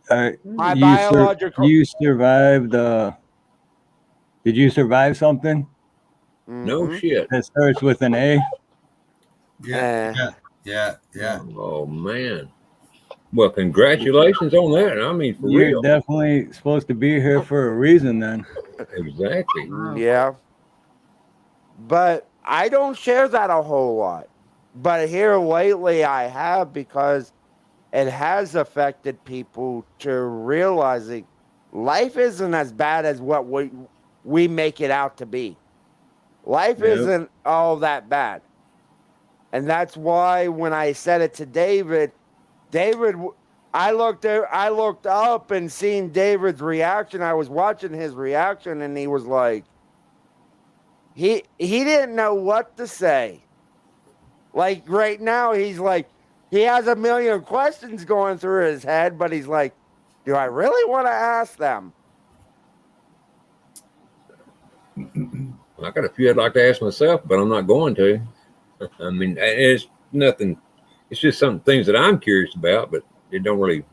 My biological. You survived. Did you survive something? No shit. That starts with an A. Yeah. Oh man. Well, congratulations on that. I mean, for You're real. definitely supposed to be here for a reason, then. Exactly. Yeah. But I don't share that a whole lot. But here lately I have, because it has affected people to realizing life isn't as bad as what we make it out to be. Life isn't all that bad. And that's why when I said it to David, I looked up and seen David's reaction. I was watching his reaction, and he was like, he didn't know what to say. Like right now, he's like, he has a million questions going through his head, but he's like, do I really want to ask them? I got a few I'd like to ask myself, but I'm not going to. I mean, it's nothing. It's just some things that I'm curious about, but it don't really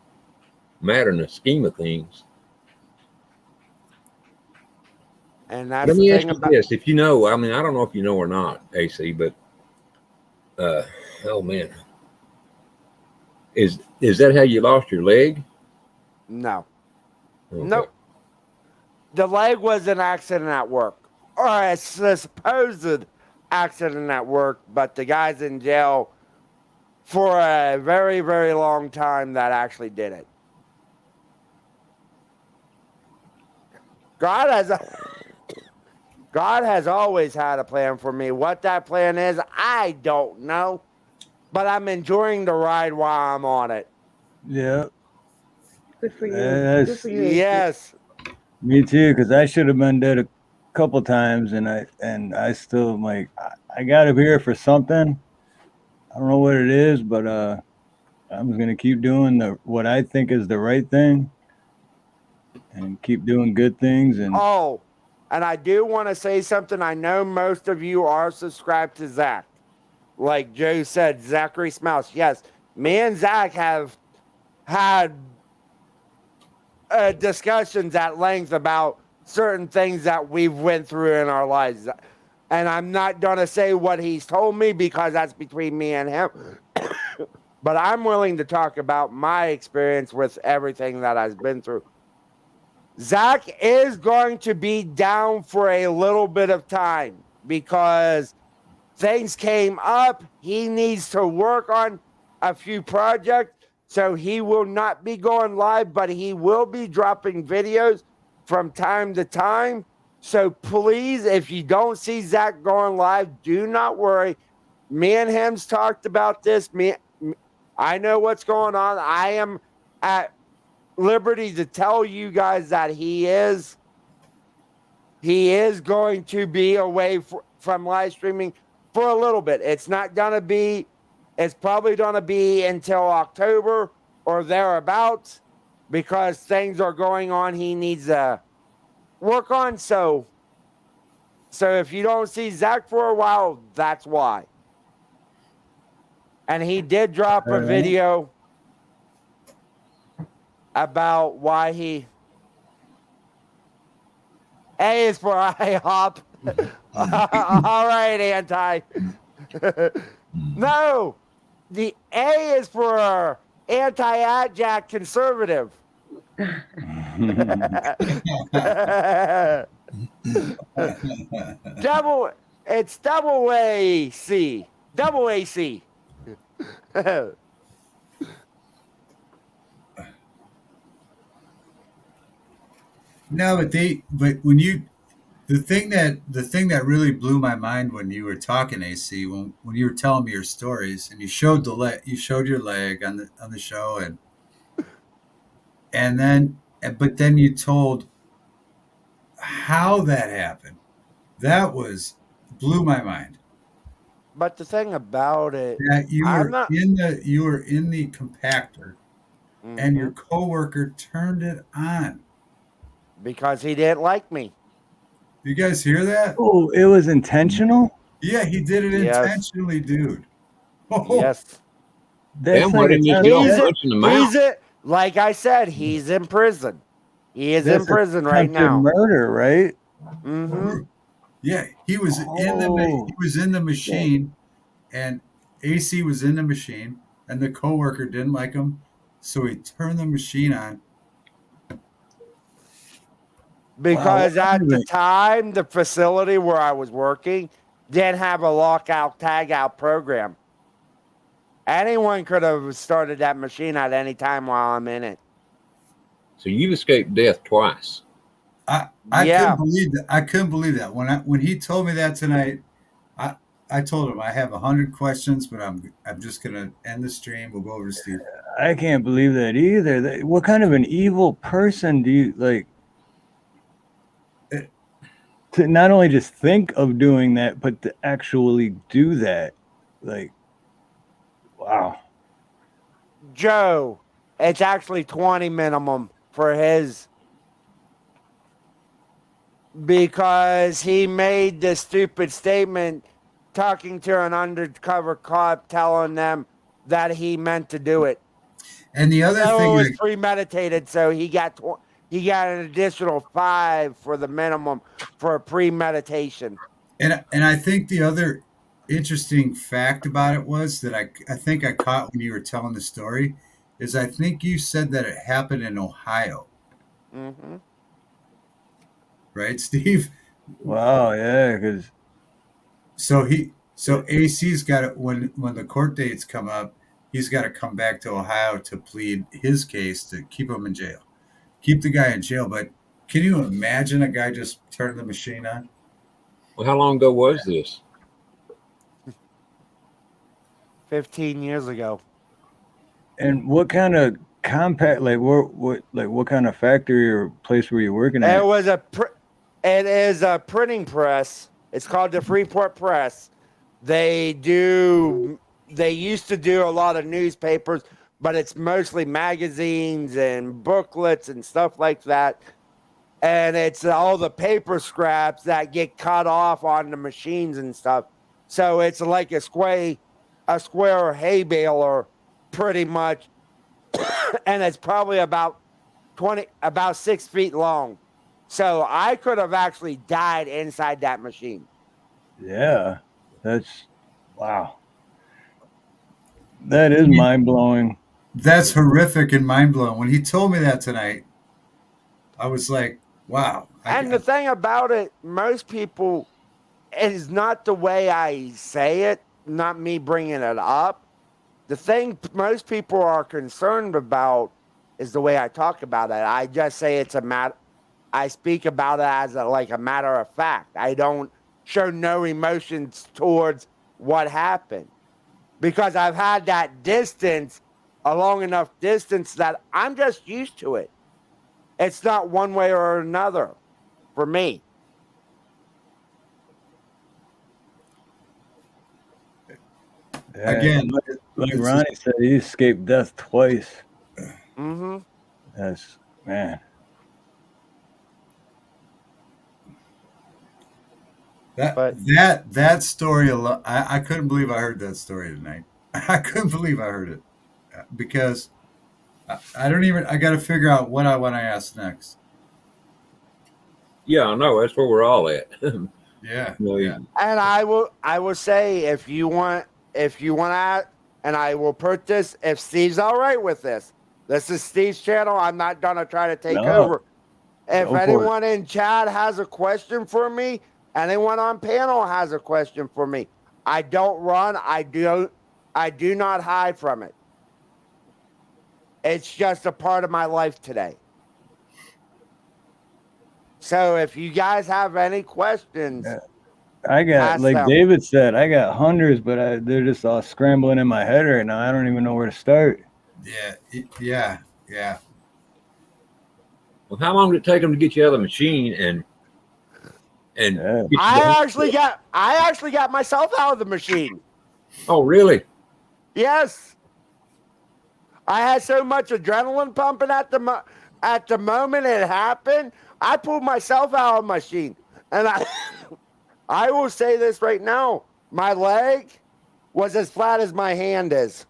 matter in the scheme of things. And that's Let the me ask thing you about this: if you know, I mean, I don't know if you know or not, AC, but oh man, is that how you lost your leg? no, Okay. nope. The leg was an accident at work, or a supposed accident at work, but the guy's in jail for a very, very long time that actually did it. God has always had a plan for me. What that plan is, I don't know, but I'm enjoying the ride while I'm on it. Yeah. Good for you. Yes. Good for you. AC. Yes. Me too, because I should have been dead a couple times, and I still am like, I got up here for something. I don't know what it is, but I'm gonna keep doing what I think is the right thing, and keep doing good things. And Oh, and I do want to say something. I know most of you are subscribed to Zach. Like Joe said, Zachary Smouse. Yes, me and Zach have had discussions at length about certain things that we've went through in our lives. And I'm not going to say what he's told me because that's between me and him. But I'm willing to talk about my experience with everything that I've been through. Zach is going to be down for a little bit of time because things came up. He needs to work on a few projects. So he will not be going live, but he will be dropping videos from time to time. So please, if you don't see Zach going live, do not worry. Me and him's talked about this. I know what's going on. I am at liberty to tell you guys that he is going to be away from live streaming for a little bit. It's probably going to be until October or thereabouts because things are going on he needs to work on. So if you don't see Zach for a while, that's why. And he did drop a video about why he. A is for IHOP. All right, Anti. No, the A is for anti-adjack conservative. It's double AC. Double AC. No, but when you, the thing that really blew my mind when you were talking, AC, when you were telling me your stories and you showed you showed your leg on the show, but then you told how that happened. That blew my mind. But the thing about it, That I'm not. you were in the compactor, and your coworker turned it on because he didn't like me. You guys hear that? Oh, it was intentional? Yeah, he did it intentionally, dude. Oh. Yes. Damn, why didn't you just punch in the mouth? Like I said, he's in prison. He is in prison right now. Murder, right? Mm-hmm. Yeah, he was in the machine, and AC was in the machine, and the coworker didn't like him, so he turned the machine on. Because at the time, the facility where I was working didn't have a lockout tagout program. Anyone could have started that machine at any time while I'm in it. So you've escaped death twice. I couldn't believe that. I couldn't believe that when he told me that tonight. I told him I have 100 questions, but I'm just gonna end the stream. We'll go over to Steve. I can't believe that either. What kind of an evil person do you like to not only just think of doing that, but to actually do that? Like, wow. Joe, it's actually 20 minimum for his because he made this stupid statement talking to an undercover cop telling them that he meant to do it. And the other So thing it was that, premeditated. So he got an additional 5 for the minimum for premeditation. and I think the other interesting fact about it was that I think I caught when you were telling the story is I think you said that it happened in Ohio, Mm-hmm. right, Steve? Wow, yeah, because So AC's got it when the court dates come up, he's got to come back to Ohio to plead his case to keep him in jail, keep the guy in jail. But can you imagine a guy just turning the machine on? Well, how long ago was this? 15 years ago. and what kind of compact what kind of factory or place were you working at? It is a printing press. It's called the Freeport Press. They used to do a lot of newspapers, but it's mostly magazines and booklets and stuff like that. And it's all the paper scraps that get cut off on the machines and stuff. So it's like a square hay baler, pretty much, and it's probably about 6 feet long. So I could have actually died inside that machine. Yeah, that's wow. That is mind blowing. That's horrific and mind blowing. When he told me that tonight, I was like, wow. And the thing about it, most people, it is not the way I say it, not me bringing it up. The thing most people are concerned about is the way I talk about it. I just say it's a matter. I speak about it as like a matter of fact. I don't show no emotions towards what happened because I've had that distance, a long enough distance that I'm just used to it. It's not one way or another for me. Yeah, Again, like Ronnie said, he escaped death twice. Mm-hmm. That's man. That story alone, I couldn't believe I heard that story tonight. I couldn't believe I heard it because I don't even. I got to figure out what I want to ask next. Yeah, I know. That's where we're all at. Yeah, yeah. And I will say if you want to, and I will put this if Steve's all right with this. This is Steve's channel. I'm not gonna try to take over. If anyone in chat has a question for me, anyone on panel has a question for me, I don't run. I do not hide from it. It's just a part of my life today. So if you guys have any questions, I got, like them. David said, I got hundreds, but they're just all scrambling in my head right now. I don't even know where to start. Yeah. Well, how long did it take them to get you out of the machine and I actually got myself out of the machine. Oh, really? Yes. I had so much adrenaline pumping at the moment it happened. I pulled myself out of the machine, and I will say this right now: my leg was as flat as my hand is.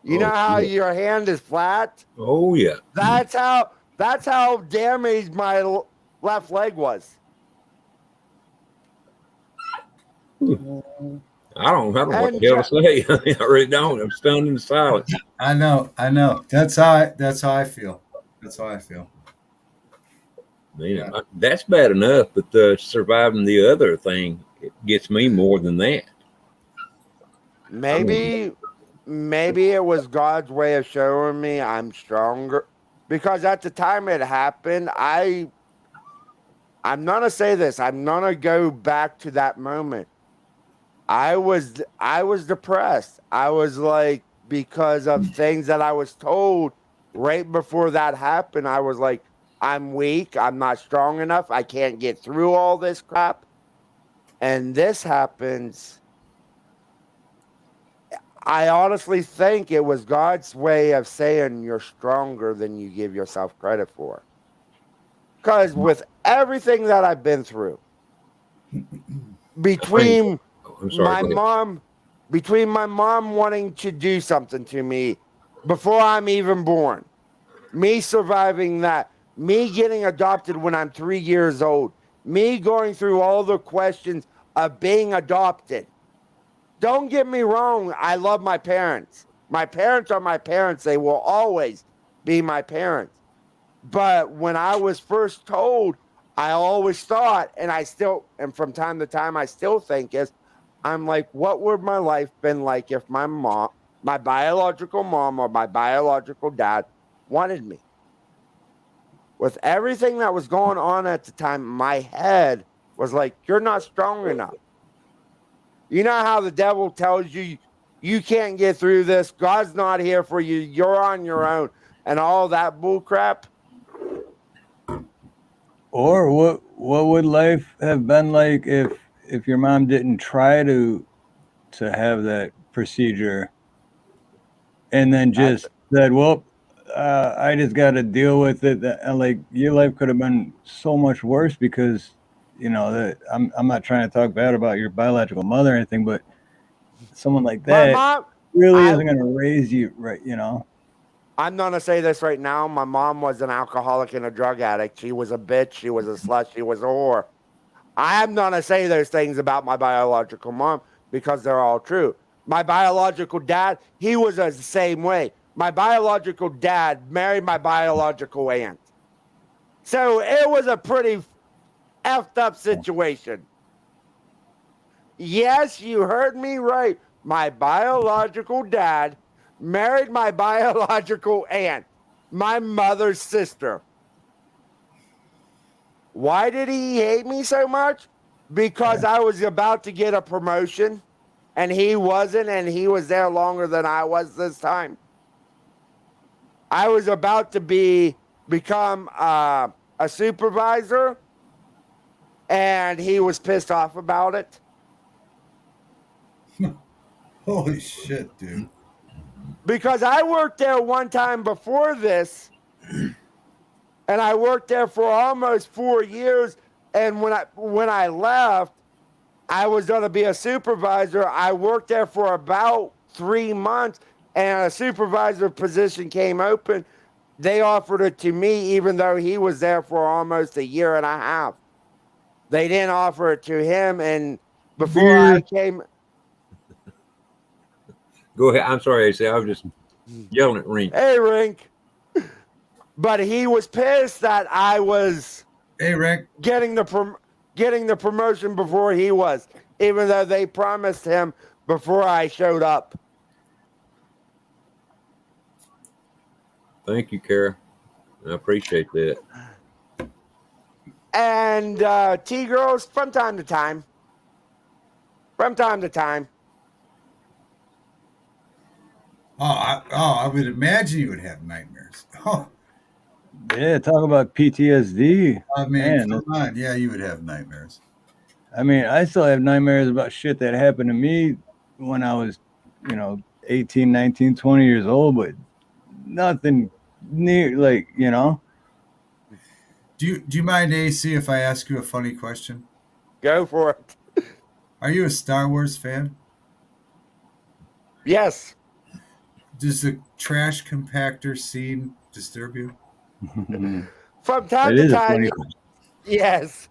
You know how your hand is flat? Oh yeah. That's how damaged my left leg was. I don't know what the hell to say. I really don't. I'm stunned in silence. I know. That's how I feel. Man, that's bad enough, but surviving the other thing, it gets me more than that. Maybe it was God's way of showing me I'm stronger. Because at the time it happened, I'm gonna say this. I'm gonna go back to that moment. I was depressed. I was like, because of things that I was told right before that happened, I was like, I'm weak, I'm not strong enough, I can't get through all this crap. And this happens. I honestly think it was God's way of saying you're stronger than you give yourself credit for. Because with everything that I've been through, between I'm sorry. my mom, between my mom wanting to do something to me before I'm even born, me surviving that, me getting adopted when I'm 3 years old, me going through all the questions of being adopted. Don't get me wrong, I love my parents. My parents are my parents. They will always be my parents. But when I was first told, I always thought, and I still, and from time to time, I still think is, I'm like, what would my life been like if my mom, my biological mom or my biological dad wanted me? With everything that was going on at the time, my head was like, you're not strong enough. You know how the devil tells you you can't get through this, God's not here for you, you're on your own, and all that bull crap? Or what would life have been like if your mom didn't try to have that procedure and then That's just said, "Well, I just got to deal with it." And like your life could have been so much worse because that I'm not trying to talk bad about your biological mother or anything, but someone like my that mom. really I isn't going to raise you right. I'm gonna say this right now. My mom was an alcoholic and a drug addict. She was a bitch. She was a slut. She was a whore. I'm gonna say those things about my biological mom because they're all true. My biological dad, he was the same way. My biological dad married my biological aunt. So it was a pretty effed up situation. Yes, you heard me right. My biological dad married my biological aunt, my mother's sister. Why did he hate me so much? Because I was about to get a promotion and he wasn't, and he was there longer than I was this time. I was about to become a supervisor and he was pissed off about it. Holy shit, dude. Because I worked there one time before this, and I worked there for almost 4 years. And when I left, I was going to be a supervisor. I worked there for about 3 months, and a supervisor position came open. They offered it to me, even though he was there for almost a year and a half. They didn't offer it to him, and before I came. Go ahead. I'm sorry, AC. I was just yelling at Rink. Hey, Rink. But he was pissed that I was getting the promotion before he was, even though they promised him before I showed up. Thank you, Kara. I appreciate that. And T-girls, from time to time. From time to time. I would imagine you would have nightmares. Oh, Yeah, talk about PTSD. I mean, Man, come on. Yeah, you would have nightmares. I mean, I still have nightmares about shit that happened to me when I was, 18, 19, 20 years old, but nothing near Do you mind, AC, if I ask you a funny question? Go for it. Are you a Star Wars fan? Yes. Does the trash compactor scene disturb you? From time It to is a time, funny question. yes.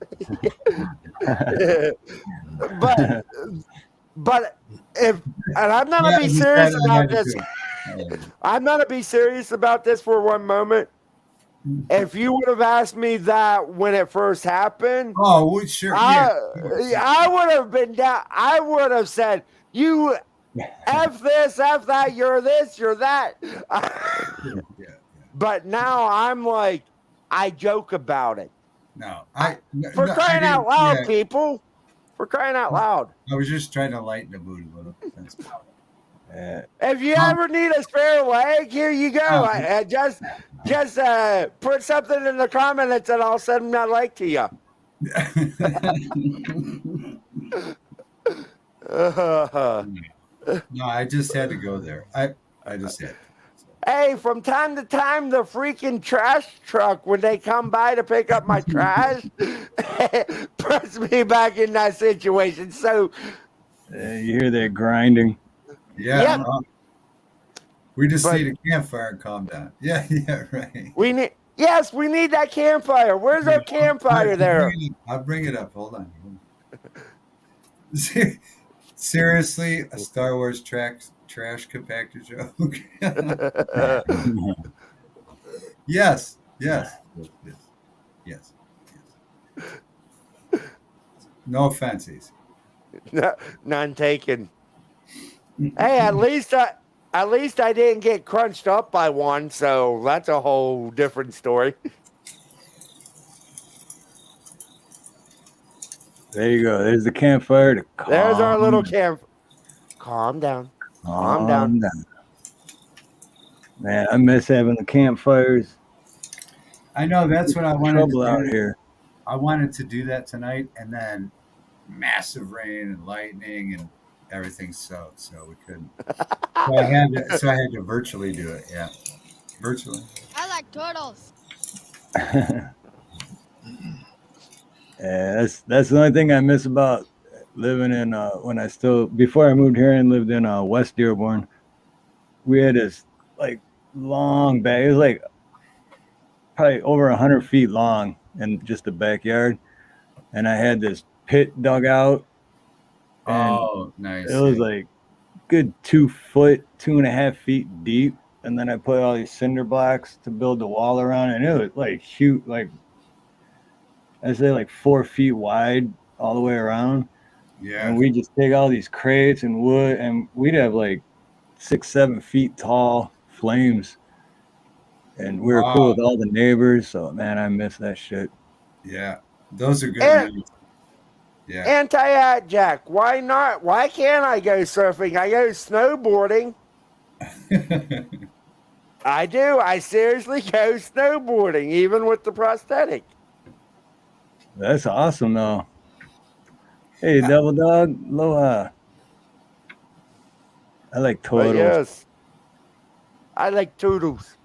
but if, and I'm not gonna be serious about this. I'm not gonna be serious about this for one moment. If you would have asked me that when it first happened, sure. I would have been down. I would have said, "You F this, F that, you're this, you're that." But now I'm like, I joke about it. No, for crying out loud, people. For crying out loud. I was just trying to lighten the mood a little. That's If you ever need a spare leg, here you go. Oh. Just put something in the comments and I'll send my leg to you. No, I just had to go there. I just had to. Hey, from time to time, the freaking trash truck, when they come by to pick up my trash, puts me back in that situation. So you hear that grinding? Yeah. Yep. We just need a campfire and calm down. Yeah, right. We need that campfire. Where's our campfire there? I'll bring it up. Hold on. Seriously, a Star Wars trash compactor joke? Yes. No offenses. None taken. Hey, at least I didn't get crunched up by one, so that's a whole different story. There you go. There's the campfire. There's our little camp. Calm down. Calm down. Man, I miss having the campfires. I know that's what I wanted to do. Out here. I wanted to do that tonight, and then massive rain and lightning and everything, so we couldn't. So I had to virtually do it. Yeah, virtually. I like turtles. Yeah, that's the only thing I miss about living in before I moved here and lived in West Dearborn. We had this like long back. It was like probably over 100 feet long in just the backyard, and I had this pit dug out. Oh, nice! It was like good 2 foot, 2.5 feet deep, and then I put all these cinder blocks to build the wall around, and it was like huge, like I say like 4 feet wide all the way around. Yeah. And we just take all these crates and wood, and we'd have like 6-7 feet tall flames. And we were cool with all the neighbors. So man, I miss that shit. Yeah. Those are good memories. Yeah. Anti-Jack, why not? Why can't I go surfing? I go snowboarding. I do. I seriously go snowboarding, even with the prosthetic. That's awesome, though. Hey, Devil Dog, aloha. I like turtles. Yes, I like turtles.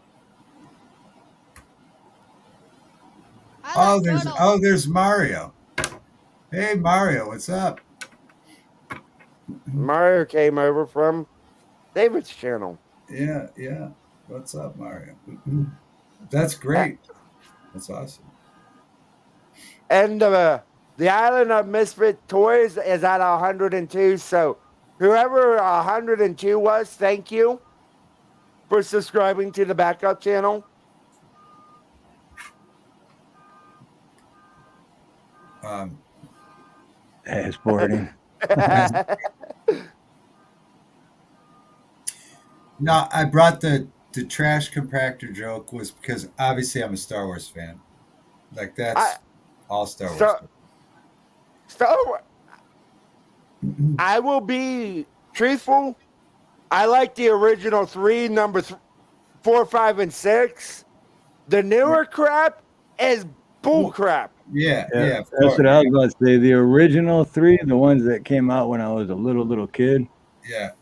There's Mario. Hey, Mario, what's up? Mario came over from David's channel. Yeah. What's up, Mario? That's great. That's awesome. And the Island of Misfit Toys is at 102. So whoever 102 was, thank you for subscribing to the backup channel. Sporting. No, I brought the trash compactor joke was because obviously I'm a Star Wars fan. Like that's all Star Wars. Star Wars. I will be truthful. I like the original 3, number 4, 5, and 6. The newer crap is bull crap. Yeah. That's what I was about to say. The original 3, the ones that came out when I was a little kid. Yeah.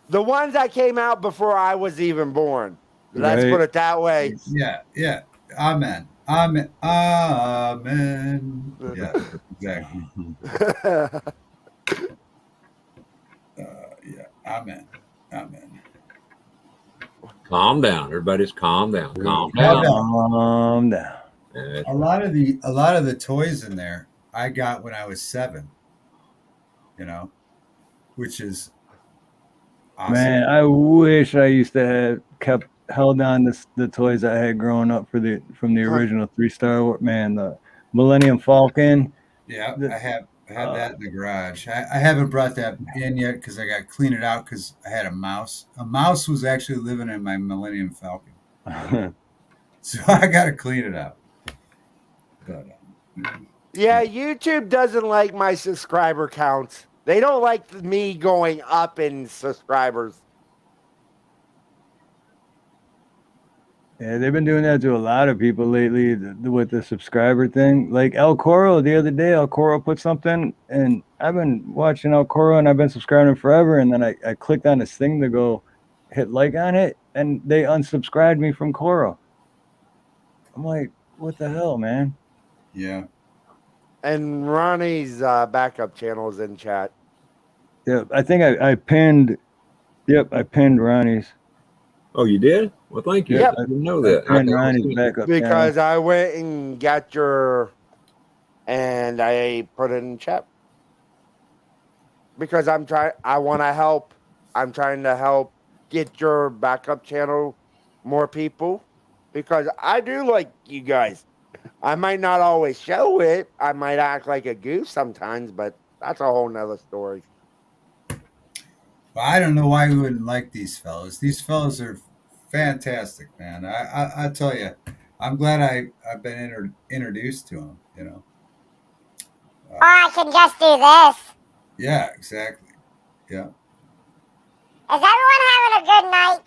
The ones that came out before I was even born. Let's put it that way. Yeah. Amen. Yeah, exactly. Yeah. Amen. Calm down, everybody's calm down. Calm down. A lot of the toys in there I got when I was 7. Which is awesome. Man, I wish I used to have held on to the toys I had growing up from the original 3 Star Wars. Man, the Millennium Falcon. Yeah, I had that in the garage. I haven't brought that in yet because I got to clean it out because I had a mouse. A mouse was actually living in my Millennium Falcon. So I got to clean it out. But Yeah, YouTube doesn't like my subscriber counts. They don't like me going up in subscribers. Yeah, they've been doing that to a lot of people lately with the subscriber thing. Like El Coro the other day, El Coro put something, and I've been watching El Coro and I've been subscribing forever. And then I clicked on this thing to go hit like on it, and they unsubscribed me from Coro. I'm like, what the hell, man? Yeah. And Ronnie's backup channel is in chat. Yeah, I think I pinned. Yep, I pinned Ronnie's. Oh, you did? Well, thank you. Yep. I didn't know I that. pinned I Ronnie's see. backup channel. Because I went and got your, and I put it in chat. Because I want to help. I'm trying to help get your backup channel more people. Because I do like you guys. I might not always show it. I might act like a goof sometimes, but that's a whole nother story. Well, I don't know why we wouldn't like these fellas. These fellas are fantastic, man. I tell you, I'm glad I've been introduced to them. You know. Or I can just do this. Yeah, exactly. Yeah. Is everyone having a good night?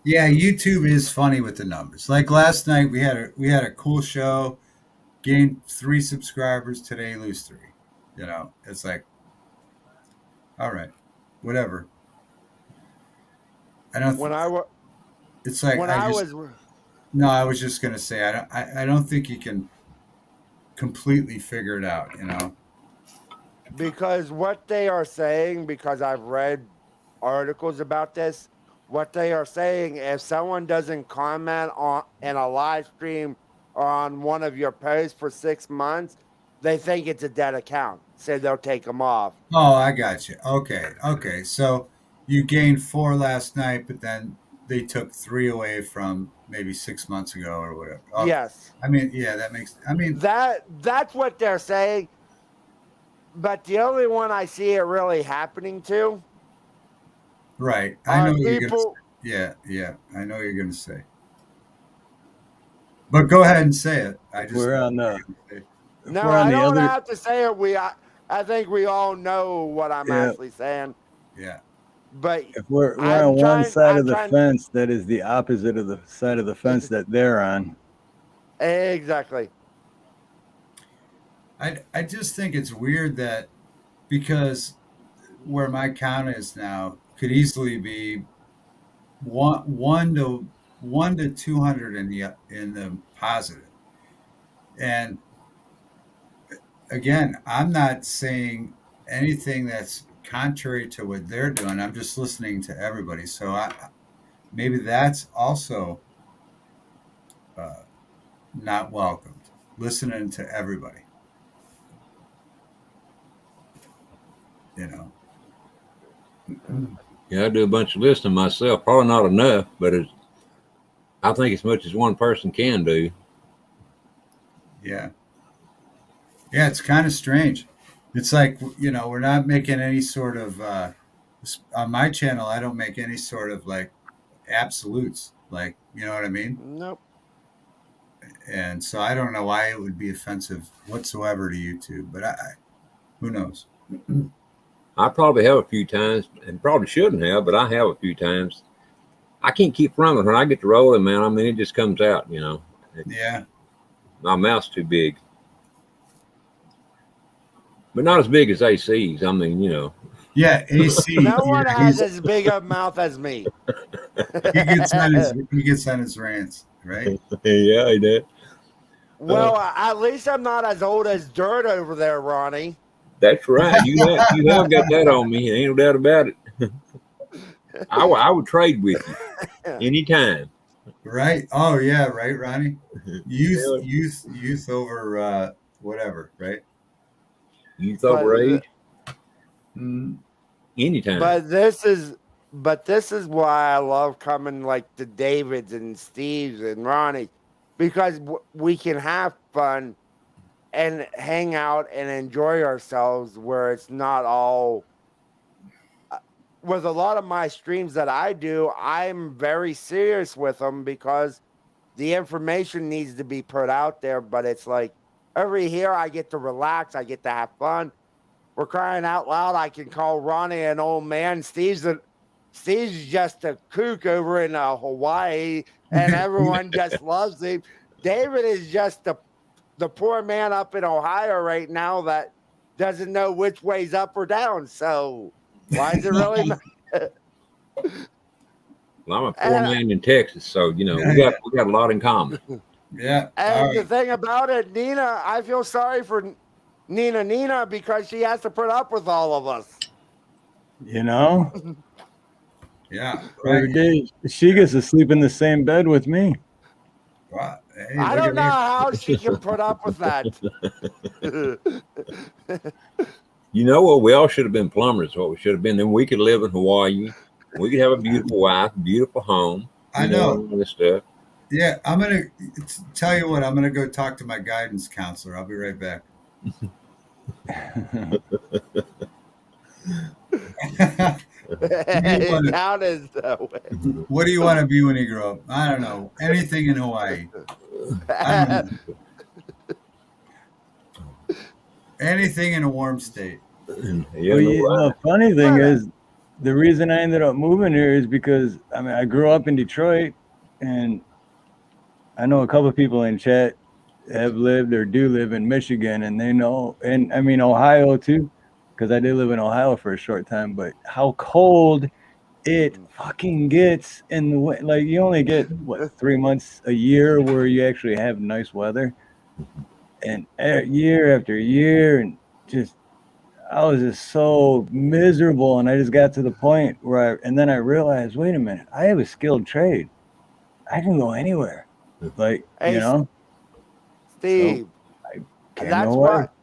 Yeah, YouTube is funny with the numbers. Like last night, we had a cool show. Gained 3 subscribers today, lose 3. You know, it's like, all right, whatever. I don't. When I was It's like when I I just. was No, I was just gonna say I don't think you can completely figure it out. You know. because what they are saying, because I've read articles about this, what they are saying, if someone doesn't comment on in a live stream or on one of your posts for 6 months, they think it's a dead account, so they'll take them off. Oh, I got you. Okay, okay. So you gained 4 last night, but then they took 3 away from maybe 6 months ago or whatever. Okay. Yes. I mean, yeah, that makes. I mean, That's what they're saying. But the only one I see it really happening to right. I are know what you're gonna. people. Yeah, yeah. I know what you're gonna say. But go ahead and say it. I just we're know on what the. you're gonna say. If No, we're on I the don't other. have to say it. I think we all know what I'm Yeah. actually saying. Yeah. But If we're on I'm one trying. side I'm of the trying. fence, that is the opposite of the side of the fence that they're on. Exactly. I just think it's weird that because where my count is now could easily be one to 200 in the positive. And again, I'm not saying anything that's contrary to what they're doing. I'm just listening to everybody. So maybe that's also uh, not welcomed. Listening to everybody, you know. Yeah, I do a bunch of listening myself. Probably not enough, but I think as much as one person can do. Yeah. Yeah, it's kind of strange. It's like, we're not making any sort of on my channel, I don't make any sort of like absolutes, like, you know what I mean? Nope. And so I don't know why it would be offensive whatsoever to YouTube, but who knows? I probably have a few times, and probably shouldn't have, but I have a few times. I can't keep from it when I get to rolling, man. I mean, it just comes out, Yeah. My mouth's too big, but not as big as AC's. I mean, Yeah, AC. No one Yeah, has as big a mouth as me. he gets on his rants, right? Yeah, he did. Well, at least I'm not as old as dirt over there, Ronnie. That's right. You have got that on me. Ain't no doubt about it. I would trade with you anytime. Right. Oh yeah, right, Ronnie. Youth, Yeah. youth over whatever, right? Youth But over age, Mm, anytime. but this is why I love coming like to David's and Steve's and Ronnie, because we can have fun and hang out and enjoy ourselves where it's not all with a lot of my streams that I do, I'm very serious with them because the information needs to be put out there. But it's like over here, I get to relax, I get to have fun. For crying out loud, I can call Ronnie an old man. Steve's just a kook over in Hawaii, and everyone just loves him. David is just the poor man up in Ohio right now that doesn't know which way's up or down. So why does it really matter? Well, I'm a poor man in Texas, so we got a lot in common. Yeah. And the thing about it, Nina, I feel sorry for NinaNina because she has to put up with all of us. Yeah. Right. Every day she gets to sleep in the same bed with me. Wow. Hey, I look don't at know me. how she can put up with that. You know what? We all should have been plumbers. What we should have been. Then we could live in Hawaii. We could have a beautiful wife, beautiful home. I know. All this stuff. Yeah, I'm gonna tell you what. I'm gonna go talk to my guidance counselor. I'll be right back. What do you want to be when you grow up? I don't know. Anything in Hawaii. I don't know. Anything in a warm state. The funny thing is, the reason I ended up moving here is because I grew up in Detroit, and I know a couple of people in chat have lived or do live in Michigan, and they know, and I mean Ohio too, because I did live in Ohio for a short time. But how cold it fucking gets in the winter. Like, you only get 3 months a year where you actually have nice weather, and year after year, and just I was just so miserable. And I just got to the point where and then I realized, wait a minute, I have a skilled trade. I can go anywhere. Like, Steve, so that's what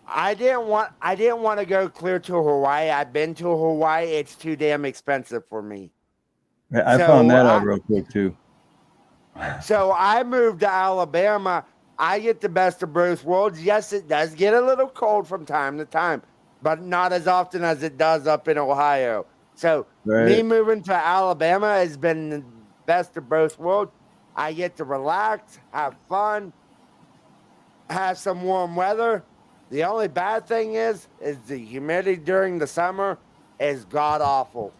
I didn't want to go clear to Hawaii. I've been to Hawaii. It's too damn expensive for me. I found that out real quick too. So I moved to Alabama. I get the best of both worlds. Yes, it does get a little cold from time to time, but not as often as it does up in Ohio. So me moving to Alabama has been the best of both worlds. I get to relax, have fun, have some warm weather. The only bad thing is the humidity during the summer is god awful.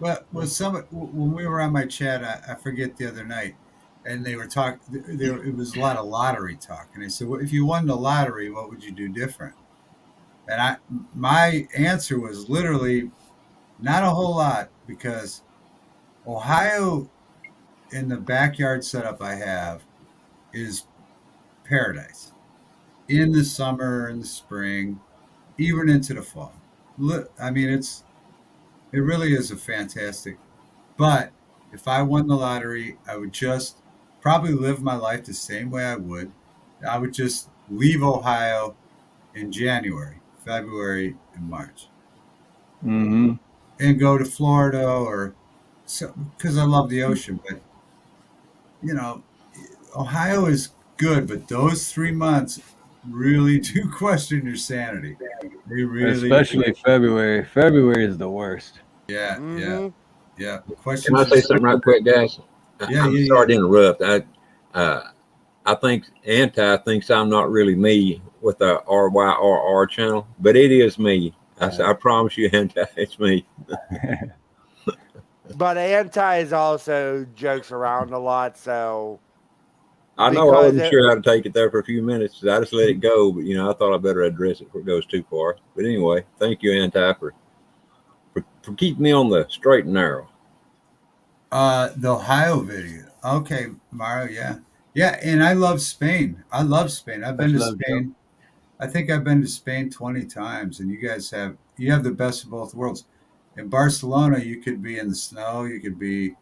Well, when we were on my chat, I forget the other night, and they were talking. It was a lot of lottery talk, and I said, "Well, if you won the lottery, what would you do different?" And my answer was literally not a whole lot, because Ohio, in the backyard setup I have, is paradise. In the summer, in the spring, even into the fall. I mean, it really is a fantastic. But if I won the lottery, I would just probably live my life the same way I would. I would just leave Ohio in January, February, and March, Mm-hmm. and go to Florida, or because I love the ocean. But Ohio is good, but those 3 months really do question your sanity. They really, especially February. February is the worst. Yeah. Can Questions I say something right quick, guys? I'm sorry to interrupt. I think Anti thinks I'm not really me with the RYRR channel, but it is me. I promise you, Anti, it's me. But Anti is also jokes around a lot, so I know I wasn't sure how to take it there for a few minutes. I just let it go, but I thought I better address it before it goes too far. But anyway, thank you, Anti, for keeping me on the straight and narrow. The Ohio video. Okay, Mario, yeah, and I love Spain. I love Spain. I've been to Spain. I think I've been to Spain 20 times, and you have the best of both worlds. In Barcelona, you could be in the snow, you could be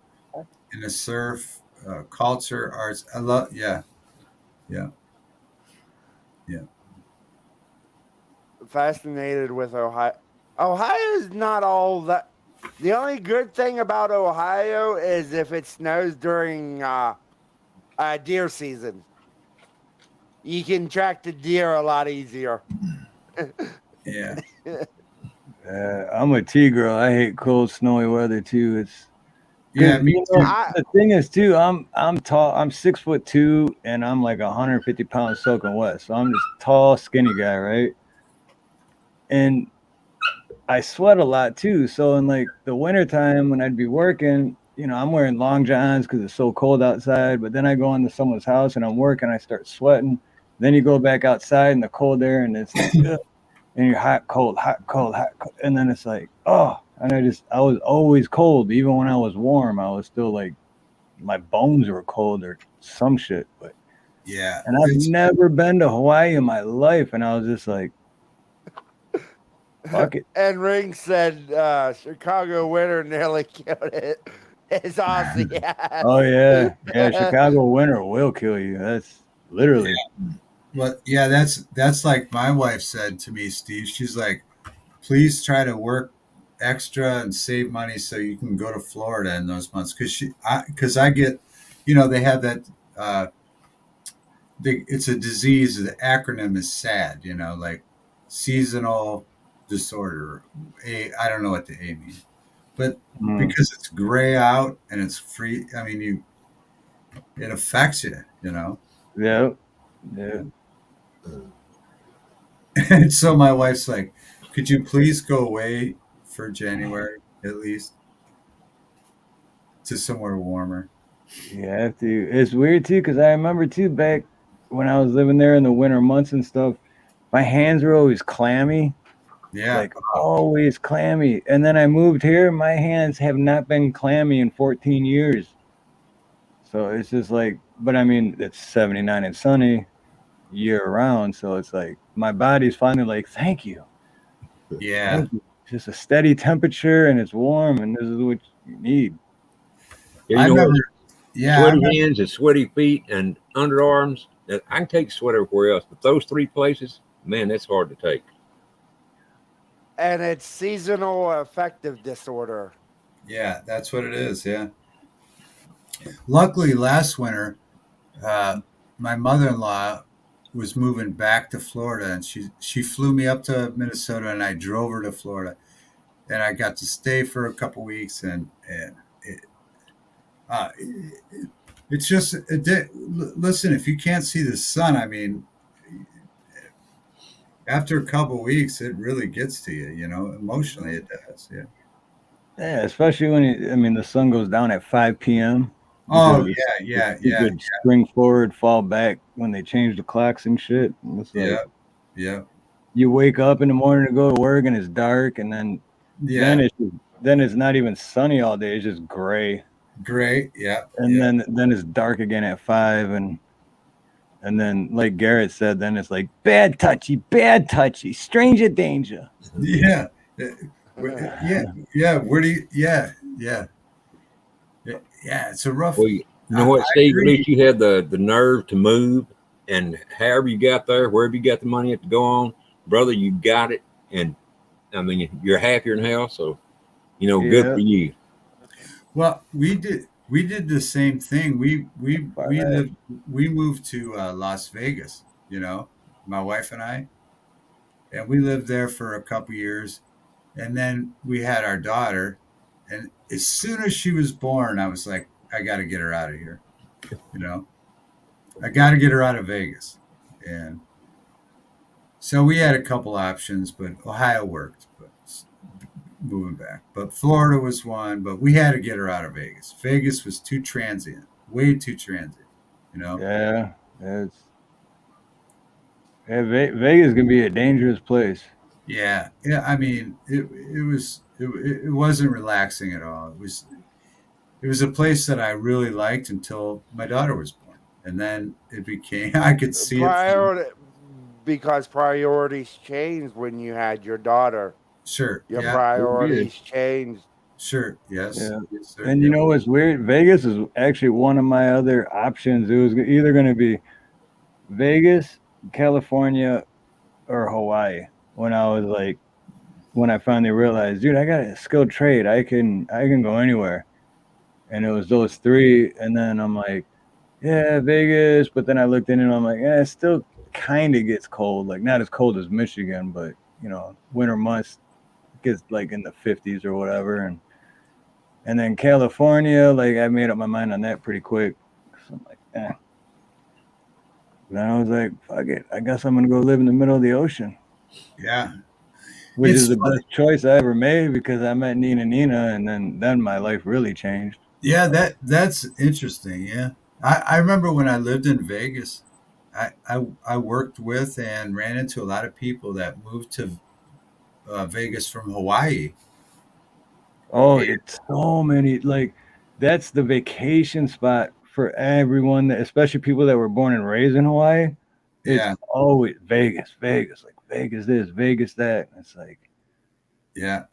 in the surf, culture, arts. I love, yeah. Fascinated with Ohio. Ohio is not all that. The only good thing about Ohio is if it snows during deer season. You can track the deer a lot easier. Yeah. I'm a T girl. I hate cold, snowy weather too. It's Yeah, because me too. the thing is too. I'm tall. I'm 6'2" and I'm like 150 pounds soaking wet. So I'm this tall, skinny guy, right? And I sweat a lot too. So in like the wintertime when I'd be working, I'm wearing long johns because it's so cold outside. But then I go into someone's house and I'm working, I start sweating. Then you go back outside in the cold air and it's like, ugh, and you're hot, cold, hot, cold, hot, cold. And then it's like, oh, and I was always cold. Even when I was warm, I was still like, my bones were cold or some shit. But, Yeah, and I've never been to Hawaii in my life. And I was just like, fuck it. And Ring said Chicago winter nearly killed it. It's awesome. Yeah. Oh yeah, yeah. Chicago winter will kill you. That's literally. well, yeah, that's like my wife said to me, Steve. She's like, please try to work extra and save money so you can go to Florida in those months because I get, they have that. It's a disease. The acronym is SAD. Like seasonal disorder. I don't know what the A means, but because it's gray out and it's free, I mean, it affects you. Yeah, yeah. And so my wife's like, could you please go away for January at least to somewhere warmer? You have to. It's weird too because I remember too back when I was living there in the winter months and stuff. My hands were always clammy, Yeah. like always clammy. And then I moved here. My hands have not been clammy in 14 years. So it's just like, but I mean, it's 79 and sunny year round. So it's like my body's finally like, thank you. Yeah. Thank you. It's just a steady temperature and it's warm, and this is what you need. Yeah, I've never, sweaty hands and sweaty feet and underarms. I can take sweat everywhere else, but those three places, man, that's hard to take. And it's seasonal affective disorder. Yeah, that's what it is. Yeah. Luckily, last winter, my mother-in-law was moving back to Florida, and she flew me up to Minnesota, and I drove her to Florida, and I got to stay for a couple weeks, and it's just listen. If you can't see the sun, I mean, after a couple weeks, it really gets to you. Emotionally, it does. Yeah. Yeah, especially when I mean, the sun goes down at 5 p.m. Oh because yeah, you could spring forward, fall back when they change the clocks and shit. And it's like, yeah. You wake up in the morning to go to work and it's dark, and then then it's not even sunny all day. It's just gray. Gray, yeah. And then it's dark again at 5, and then like Garrett said, then it's like bad touchy, stranger danger. Yeah. Yeah. Where do you? Yeah. It's a rough. Well, you know what, Steve? At least you had the nerve to move, and however you got there, wherever you got the money to go on, brother, you got it. And I mean, you're happier than hell. So, good for you. Well, we did the same thing. We moved to Las Vegas. My wife and I, and we lived there for a couple years, and then we had our daughter, and as soon as she was born, I was like, I got to get her out of here. I got to get her out of Vegas, and so we had a couple options, but Ohio worked. But moving back, but Florida was one. But we had to get her out of Vegas. Vegas was too transient, way too transient. Yeah, Vegas can be a dangerous place. Yeah. I mean, it wasn't relaxing at all. It was a place that I really liked until my daughter was born, and then it became I could see it. Because priorities changed when you had your daughter. Sure. Your priorities changed. Sure. Yes. Yeah. Yes, sir. And you know what's weird? Vegas is actually one of my other options. It was either going to be Vegas, California, or Hawaii. When I finally realized, dude, I got a skilled trade. I can go anywhere. And it was those three. And then I'm like, yeah, Vegas. But then I looked in and I'm like, it still kind of gets cold. Like not as cold as Michigan, but winter months gets like in the 50s or whatever, and then California, like I made up my mind on that pretty quick. So I'm like, eh. Then I was like, fuck it, I guess I'm gonna go live in the middle of the ocean, Yeah. which is It's the funny. best choice I ever made because I met NinaNina, and then my life really changed. Yeah, that's interesting. Yeah. I remember when I lived in Vegas, I worked with and ran into a lot of people that moved to Vegas from Hawaii. Oh, it's so many like that's the vacation spot for everyone, especially people that were born and raised in Hawaii. It's Yeah. always Vegas, Vegas, like Vegas this, Vegas that. It's like Yeah.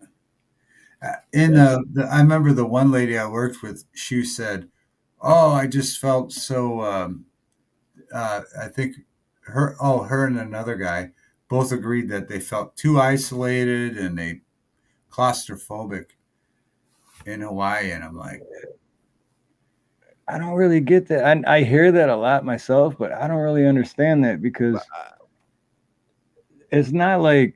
In that's I remember the one lady I worked with, she said, "Oh, I just felt so." I think her and another guy both agreed that they felt too isolated and they claustrophobic in Hawaii, and I'm like, I don't really get that. I hear that a lot myself, but I don't really understand that because it's not like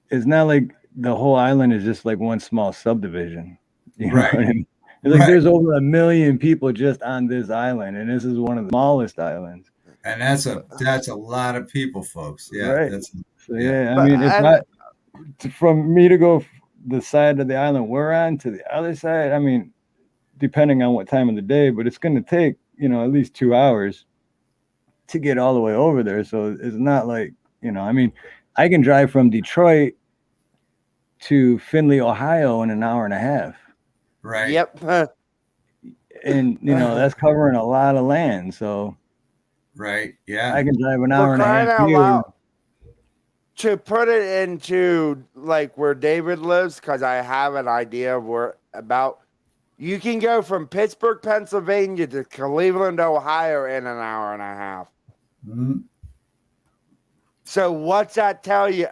it's not like the whole island is just like one small subdivision. You know right, what I mean? It's like right, there's over 1 million people just on this island, and this is one of the smallest islands. and that's a lot of people, folks. Yeah, Right. that's So yeah, yeah, I But mean, if and I from me to go the side of the island we're on to the other side, I mean, depending on what time of the day, but it's going to take at least 2 hours to get all the way over there. So it's not like I mean, I can drive from Detroit to Findlay, Ohio, in an hour and a half, right, yep. and that's covering a lot of land. So right, yeah, I can drive an For hour and a crying half out here. loud. To put it into like where David lives, because I have an idea of where about you can go from Pittsburgh, Pennsylvania to Cleveland, Ohio in an hour and a half. Mhm. So what's that tell you?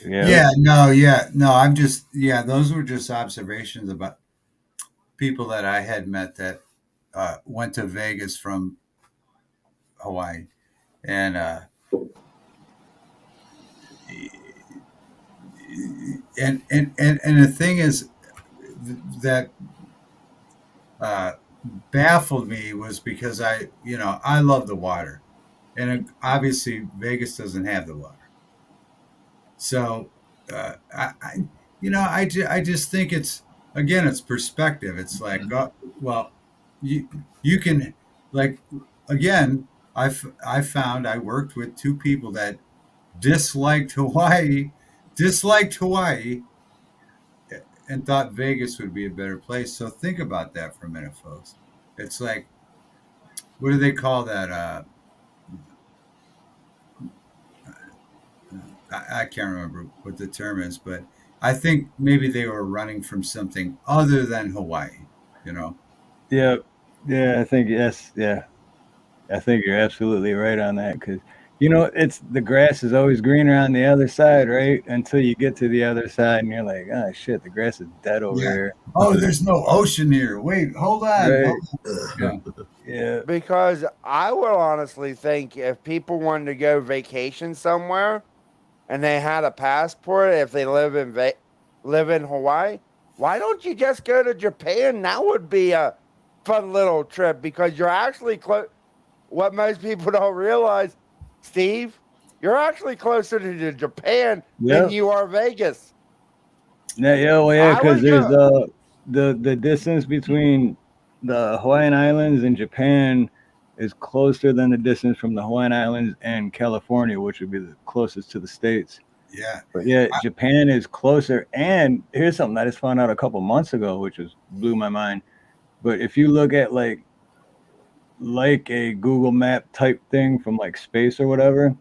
Yeah, yeah, no. I'm just those were just observations about people that I had met that went to Vegas from Hawaii, and and the thing is that baffled me was because I love the water, and obviously Vegas doesn't have the water, so I just think it's again it's perspective. It's like well you you can like again I found I worked with two people that disliked Hawaii, disliked Hawaii, and thought Vegas would be a better place. So think about that for a minute, folks. It's like, what do they call that? I can't remember what the term is, but I think maybe they were running from something other than Hawaii. You know? yeah, yeah. I think yes, yeah. I think you're absolutely right on that because it's the grass is always greener on the other side, right? Until you get to the other side and you're like, oh shit, the grass is dead over Yeah. here. Oh, there's no ocean here. Wait, hold on. Right. Hold on. Yeah. Because I would honestly think if people wanted to go vacation somewhere and they had a passport, if they live in Hawaii, why don't you just go to Japan? That would be a fun little trip because you're actually close. What most people don't realize, Steve, you're actually closer to Japan than Yep. you are Vegas. Yeah. Well, yeah, I because would there's go. the distance between the Hawaiian Islands and Japan is closer than the distance from the Hawaiian Islands and California, which would be the closest to the states. Yeah. But yeah, Japan is closer. And here's something I just found out a couple months ago, which blew my mind. But if you look at like a Google Map type thing from like space or whatever,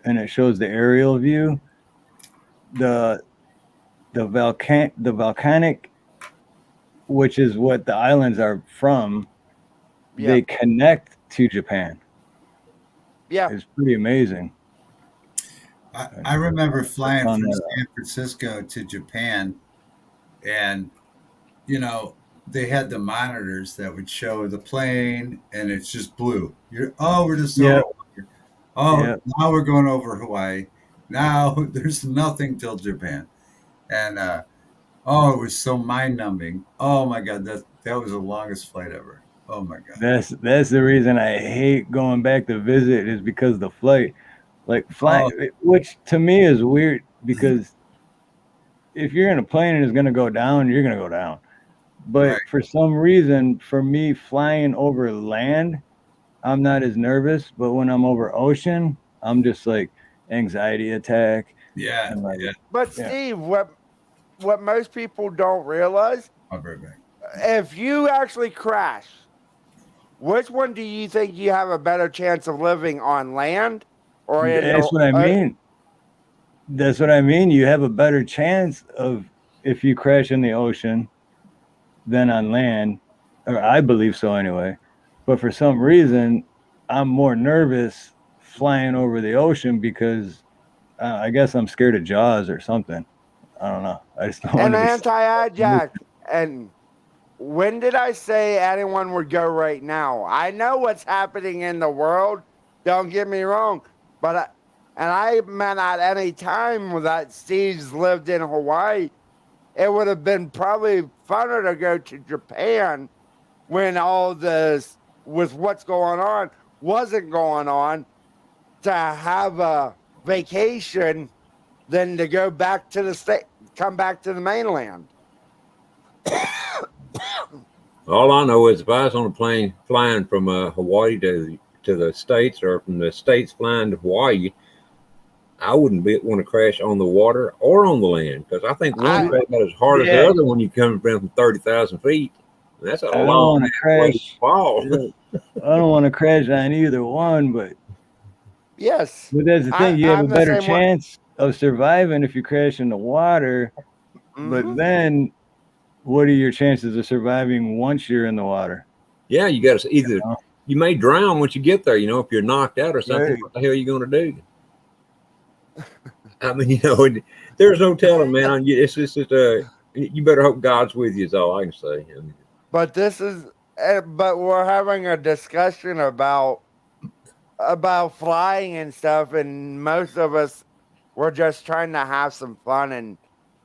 and it shows the aerial view, the the volcanic, which is what the islands are from, Yeah. they connect to Japan. Yeah. It's pretty amazing. I remember I flying found from that out. San Francisco to Japan, and they had the monitors that would show the plane, and it's just blue. We're just over. Yep. Oh, Yep. now we're going over Hawaii. Now there's nothing till Japan. And oh, it was so mind numbing. Oh my God, that was the longest flight ever. Oh my God. That's the reason I hate going back to visit is because the flight, like fly, Oh, which to me is weird because if you're in a plane and it's gonna go down, you're gonna go down. right. But for some reason, for me, flying over land, I'm not as nervous. But when I'm over ocean, I'm just like anxiety attack Yeah, and like yeah. But yeah. Steve, what most people don't realize, I'll be right back. if you actually crash, which one do you think you have a better chance of living on land or in the? That's what I mean. That's what I mean. You have a better chance of if you crash in the ocean than on land, or I believe so anyway. But for some reason, I'm more nervous flying over the ocean because I guess I'm scared of Jaws or something. I don't know. I just don't want An to be. anti-hijack. And when did I say anyone would go right now? I know what's happening in the world. Don't get me wrong, but I meant at any time that Steve's lived in Hawaii, it would have been probably funner to go to Japan when all this with what's going on wasn't going on to have a vacation than to go back to the state, come back to the mainland. All I know is if I was on a plane flying from Hawaii to the states, or from the states flying to Hawaii, I wouldn't want to crash on the water or on the land because I think one I crash not as hard as the Yeah, other when you come from 30,000 feet. That's a I don't long want to way to crash. fall. I don't want to crash on either one, yes, but that's the thing. You have a I'm the better same way. chance of surviving if you crash in the water. But Hmm. then, what are your chances of surviving once you're in the water? Yeah, you got to either, You you may drown once you get there. If you're knocked out or know? something, Right. what the hell are you going to do? I mean, there's no telling, man. It's just you better hope God's with you. Is all I can say. I mean, But this is, but we're having a discussion about flying and stuff, and most of us we're just trying to have some fun and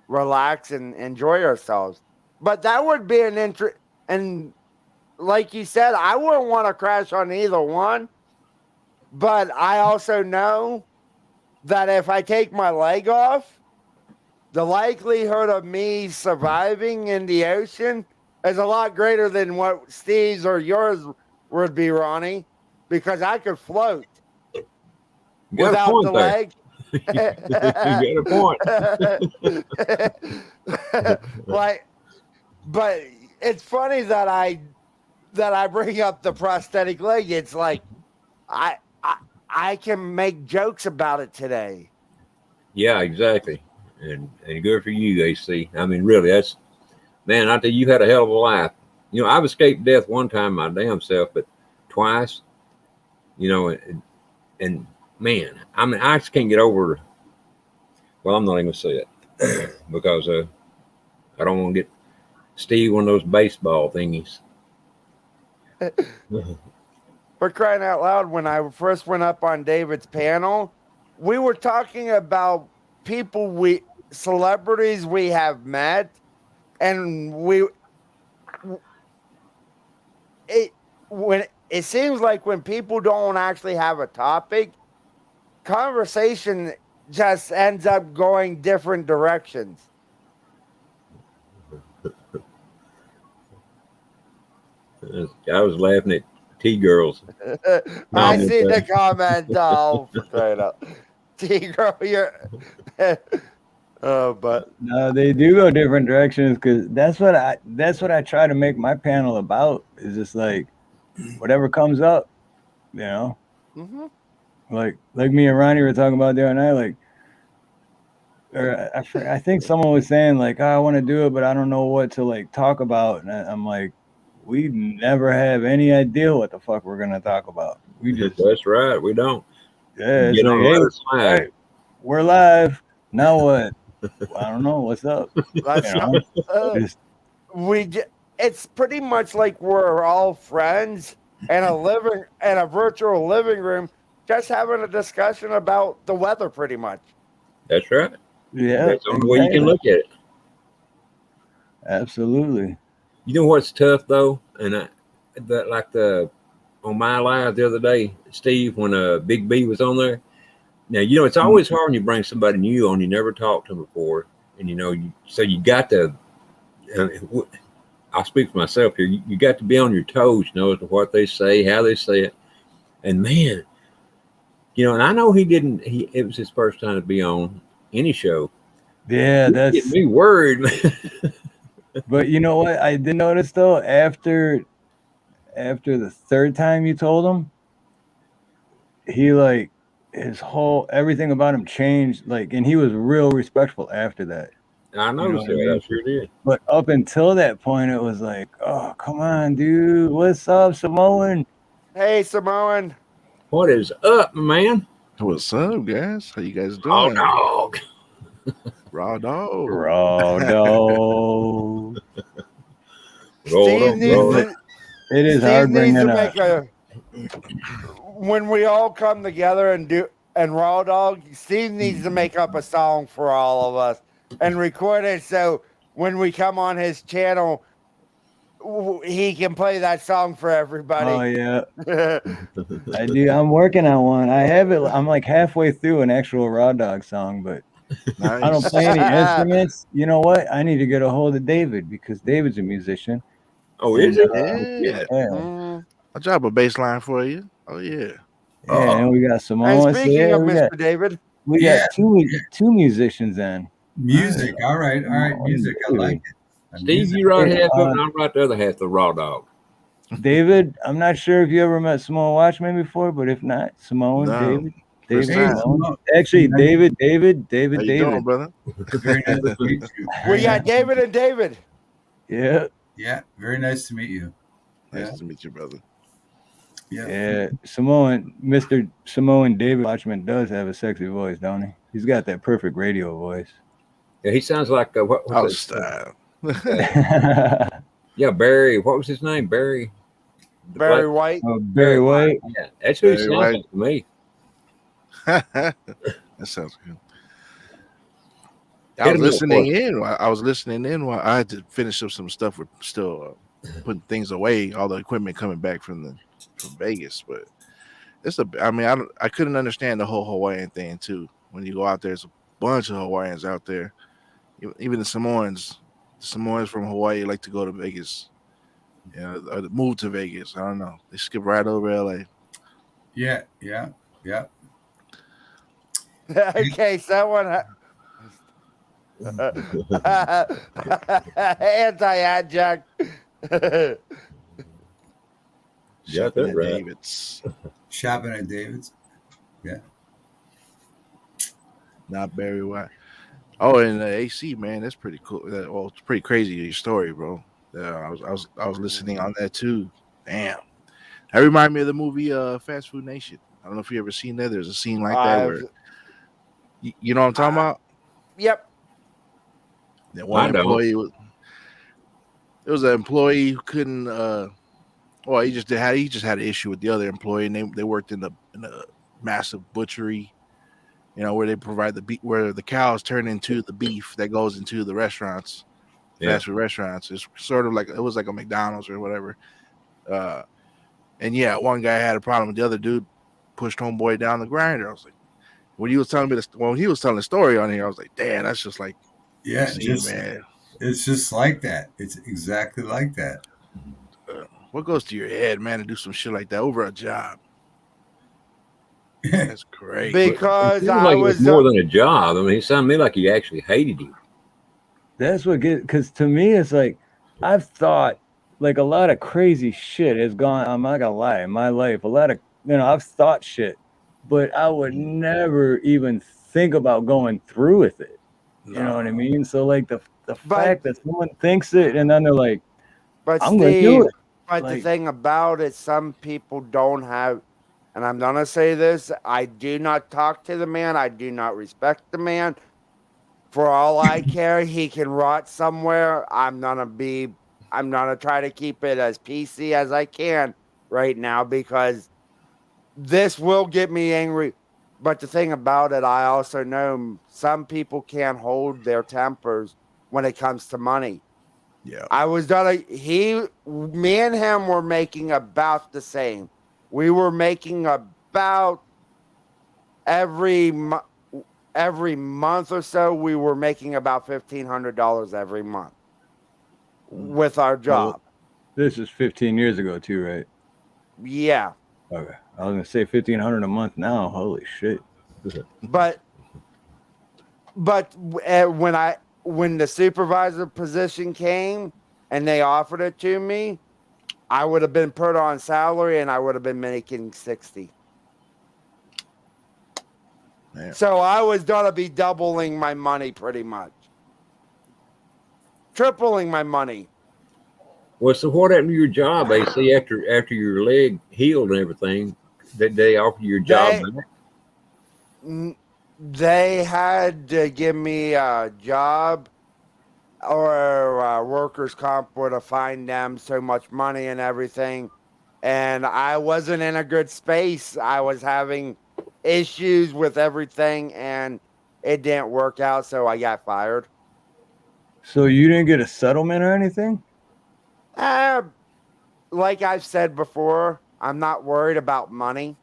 relax and enjoy ourselves. But that would be an interest, and like you said, I wouldn't want to crash on either one. But I also know that if I take my leg off, the likelihood of me surviving in the ocean is a lot greater than what Steve's or yours would be, Ronnie, because I could float you got a without the point there. leg. You got a point. Like, but it's funny that I bring up the prosthetic leg. It's like I can make jokes about it today. Yeah, exactly. And good for you, AC. I mean, really, that's man. I tell you, you had a hell of a life. I've escaped death one time my damn self, but twice. And man, I mean, I just can't get over. Well, I'm not even gonna say it because I don't want to get Steve one of those baseball thingies. For crying out loud, when I first went up on David's panel, we were talking about celebrities we have met, and it seems like when people don't actually have a topic, conversation just ends up going different directions. I was laughing at T girls. I see the comment. Oh, for crying out, T girl, you're. Oh, but No, they do go different directions because that's what I try to make my panel about. Is just like whatever comes up, you know. mm-hmm. Like me and Ronnie were talking about the other night, like, or I think someone was saying like, oh, I want to do it, but I don't know what to like talk about, and I'm like, we never have any idea what the fuck we're gonna talk about. We just That's right. We don't. yeah, it's Get like, on hey, the all other right, we're live. Now what? I don't know what's up. That's You know, just it's pretty much like we're all friends in a virtual living room, just having a discussion about the weather, pretty much. That's right. Yeah, That's the only way you can exactly. look at it. Absolutely. You know what's tough though, and that like the on my live the other day, Steve, when Big B was on there. Now you know it's always hard when you bring somebody new on you never talked to them before, and so you got to. Uh, I speak for myself here. You got to be on your toes, as to what they say, how they say it, and man, and I know he didn't. It was his first time to be on any show. Yeah, He get that's. me worried, man. But you know what? I did notice though, after the third time you told him, he like his whole everything about him changed. Like, and he was real respectful after that. I You know noticed what I that. I mean? sure did. But up until that point, it was like, oh, come on, dude. What's up, Samoan? Hey, Samoan. What is up, man? What's up, guys? How you guys Oh, doing? dog. Raw dog. Raw dog. Rolled Steve up, needs rolled up. to. It is Steve hard needs to bringing a. make a. When we all come together and Raw Dog, Steve needs to make up a song for all of us and record it so when we come on his channel, he can play that song for Oh everybody. yeah, I do. I'm working on one. I have it. I'm like halfway through an actual Raw Dog song, but I don't play any Nice. instruments. You know what? I need to get a hold of David because David's a musician, Oh, is and it? Oh, Yeah. shit. yeah, I'll drop a bass line for you. Oh yeah. yeah. And we got And Samoa. So speaking yeah, of Mr. David, we Yeah, got two musicians then. music. All right, Samoan music. I like David. it. Steve, Music. you write Hey, half of it, and I'll write the other half. The raw dog. David, I'm not sure if you ever met Samoan Watchman before, but if not, Samoan, No. David, First David, Hey, time. Samoan. Simone. Actually, David, How you doing, David. brother? Very nice to meet you. we Very nice. got David and David. Yeah, Yeah, very nice to meet you. Nice Yeah, to meet you, brother. yeah. yeah. Mr. Samoan David Watchman does have a sexy voice, don't he? He's got that perfect radio voice. Yeah, he sounds like what's Oh, that? style. Yeah, Barry. What was his name? Barry. The black Barry White. Barry White. Yeah, that's who he Very sounds right. like to me. That sounds good. I Hit was him up, listening in. I was listening in while I had to finish up some stuff. We're still putting things away. All the equipment coming back from Vegas, but it's a. I mean, I couldn't understand the whole Hawaiian thing too. When you go out there, there's a bunch of Hawaiians out there. Even the Samoans. The Samoans from Hawaii like to go to Vegas. Or move to Vegas. I don't know. They skip right over LA. Yeah, yeah, yeah. Okay, someone. Anti-adjunct. Shopping that's at right. David's. Shopping at David's. Yeah. Not Barry White. Oh, and the AC, man, that's pretty cool. Well, it's pretty crazy your story, bro. I was listening on that too. Damn, that reminded me of the movie Fast Food Nation. I don't know if you ever seen that. There's a scene like that where you know what I'm talking about. Yep. That one I don't. employee was it was an employee who couldn't. Well, he just had an issue with the other employee, and they worked in a massive butchery. Where they provide the beef, where the cows turn into the beef that goes into the restaurants, Yeah. fast food restaurants. It's sort of like it was like a McDonald's or whatever. And yeah, one guy had a problem with the other dude, pushed homeboy down the grinder. I was like, when he was telling the story on here, I was like, damn, that's just like, Yeah, man. It's just like that. It's exactly like that. What goes to your head, man, to do some shit like that over a job? That's great. Because It seemed like it was more than a job. I mean, he sounded to me like he actually hated you. That's what gets, because to me, it's like, I've thought, like, a lot of crazy shit has gone, I'm not gonna lie, in my life, a lot of, I've thought shit, but I would never even think about going through with it. You know what I mean? So, like, the fact that someone thinks it, and then they're like, But I'm gonna do it. But Like, the thing about it, some people don't have, and I'm gonna say this: I do not talk to the man. I do not respect the man. For all I care, he can rot somewhere. I'm gonna try to keep it as PC as I can right now because this will get me angry. But the thing about it, I also know some people can't hold their tempers when it comes to money. Yeah. I was done. Me and him were making about the same. We were making about every month or so. We were making about $1,500 every month with our job. This is 15 years ago too, right? Yeah. Okay. I was gonna say 1,500 a month now. Holy shit. But when the supervisor position came and they offered it to me, I would have been put on salary and I would have been making 60. Yeah. So I was gonna be doubling my money pretty much. Tripling my money. Well, so what happened to your job, AC, after your leg healed and everything? Did they offer you your job back? They had to give me a job, or workers' comp would have fined them so much money and everything. And I wasn't in a good space. I was having issues with everything and it didn't work out, so I got fired. So you didn't get a settlement or anything? Like I've said before, I'm not worried about money.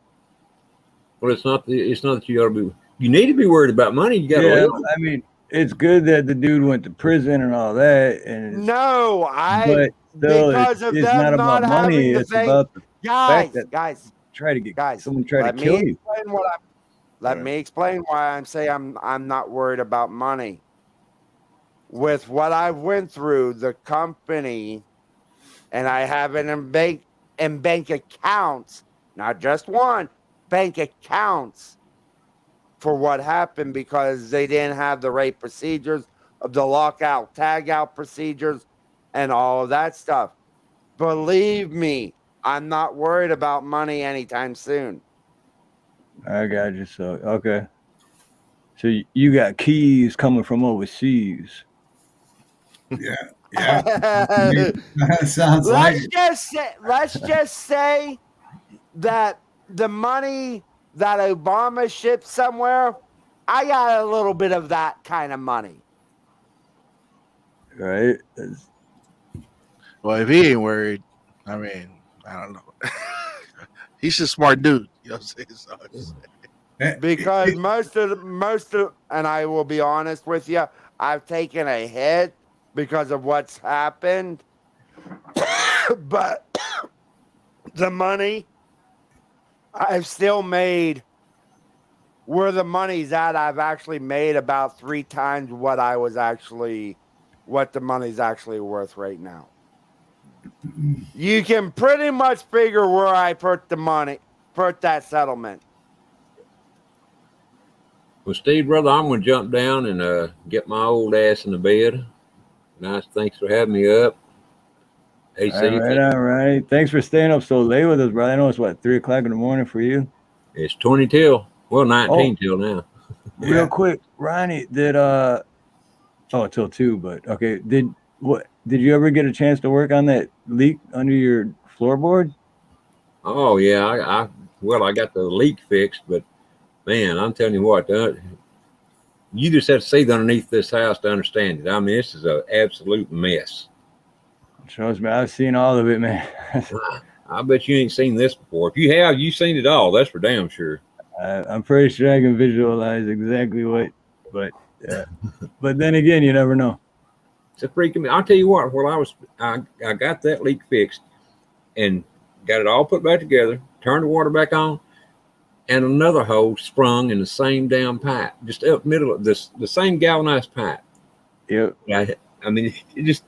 Well, it's not that you ought to be. You need to be worried about money. You got to Yeah, live. I mean, it's good that the dude went to prison and all that. And No, but still, because of it's them not not about money. having the It's thing. about the fact that Guys, someone try to let me kill you. explain let me explain why I'm saying I'm not worried about money. With what I went through, the company, and I have it in bank accounts, not just one, bank accounts for what happened because they didn't have the right procedures of the lockout, tag out procedures, and all of that stuff. Believe me, I'm not worried about money anytime soon. I got you. So okay. So you got keys coming from overseas. Yeah. Sounds like it. Let's just say that the money that Obama shipped somewhere, I got a little bit of that kind of money. Right? Well, if he ain't worried, I mean, I don't know. He's a smart dude. You know what I'm saying? So Because most of, and I will be honest with you, I've taken a hit because of what's happened. But the money I've still made, where the money's at, I've actually made about 3 times what the money's actually worth right now. You can pretty much figure where I put that settlement. Well, Steve, brother, I'm gonna jump down and get my old ass in the bed. Nice, thanks for having me up. AC, All right. Thanks for staying up so late with us, bro. I know it's what 3 o'clock in the morning for you. It's 20 till. Well, 19 till now. Real quick, Ronnie, till 2, but okay. Did you ever get a chance to work on that leak under your floorboard? Oh yeah, I got the leak fixed, but man, I'm telling you what, you just have to see underneath this house to understand it. I mean, this is an absolute mess. Trust me, I've seen all of it, man. I bet you ain't seen this before. If you have, you've seen it all. That's for damn sure. I'm pretty sure I can visualize exactly what, but then again, you never know. It's a freaking. I'll tell you what. While I got that leak fixed and got it all put back together, turned the water back on, and another hole sprung in the same damn pipe, just up middle of the same galvanized pipe. Yep. I mean, it just,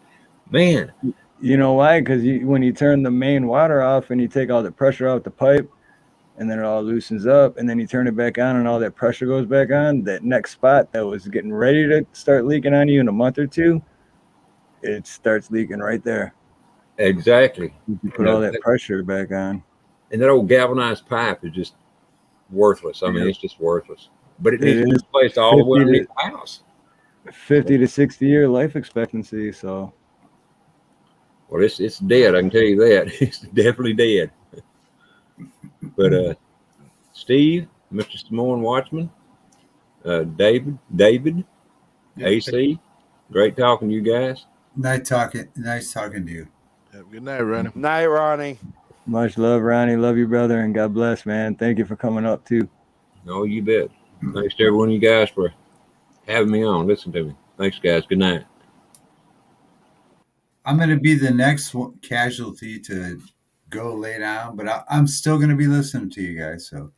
man. You know why? Because when you turn the main water off and you take all the pressure out the pipe, and then it all loosens up, and then you turn it back on and all that pressure goes back on, that next spot that was getting ready to start leaking on you in a month or two, it starts leaking right there. Exactly. You put all that pressure back on. And that old galvanized pipe is just worthless. I mean, it's just worthless. But it needs to be replaced all the way underneath the house. 50 to 60 year life expectancy, so. Well, it's dead, I can tell you that. It's definitely dead. But Steve, Mr. Simone Watchman, David, Yep. AC. Great talking to you guys. Nice talking to you. Have a good night, Ronnie. Night, Ronnie. Much love, Ronnie. Love you, brother, and God bless, man. Thank you for coming up too. No, you bet. Thanks to every one of you guys for having me on. Listen to me. Thanks, guys. Good night. I'm going to be the next casualty to go lay down, but I'm still going to be listening to you guys. So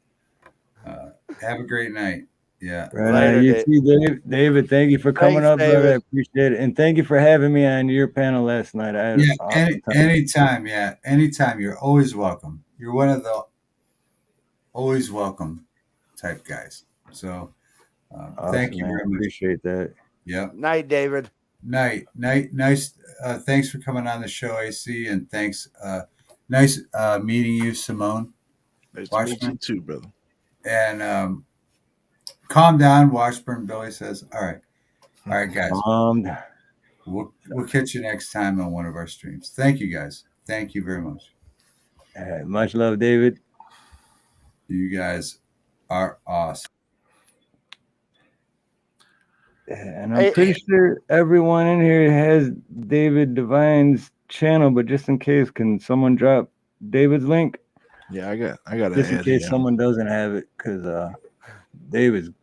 have a great night. Yeah. Right Later, on. You Dave. too, David. Thank you for coming Thanks, up, brother. I David. appreciate it. And thank you for having me on your panel last night. I had an awesome time. Anytime. Yeah. Anytime. You're always welcome. You're one of the always welcome type guys. So Awesome, thank you man. very I much. appreciate that. Yep. Night, David. Night. Nice. Thanks for coming on the show, AC. And thanks. Nice meeting you, Simone. Nice to meet you too, brother. And calm down, Washburn. Billy says, "All right, guys. We'll catch you next time on one of our streams. Thank you, guys. Thank you very much. Much love, David. You guys are awesome." And I'm pretty sure everyone in here has David Devine's channel, but just in case, can someone drop David's link? Yeah, I got just in case someone doesn't have it, because David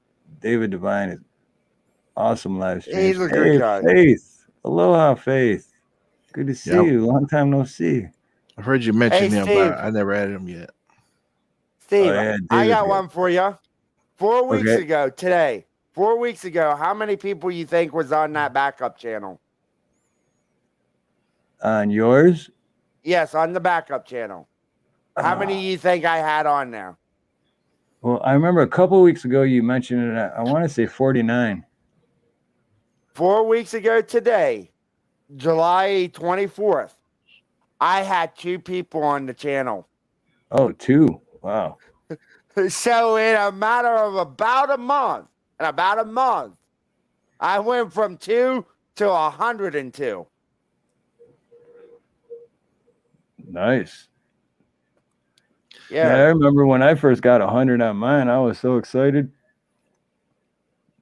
Devine is awesome live streams. He's a good guy. Faith, aloha, Faith. Good to see you. Long time no see. I've heard you mention him, Steve. but I never added him yet. Steve, yeah, I got good. one for you. 4 weeks Okay. ago, today, 4 weeks ago, how many people you think was on that backup channel? On yours? Yes, on the backup channel. How many you think I had on there? Well, I remember a couple weeks ago you mentioned it. I want to say 49. 4 weeks ago today, July 24th, I had 2 people on the channel. Oh, 2. Wow. So in a matter of about a month, I went from 2 to 102. Nice. Yeah. I remember when I first got 100 on mine, I was so excited.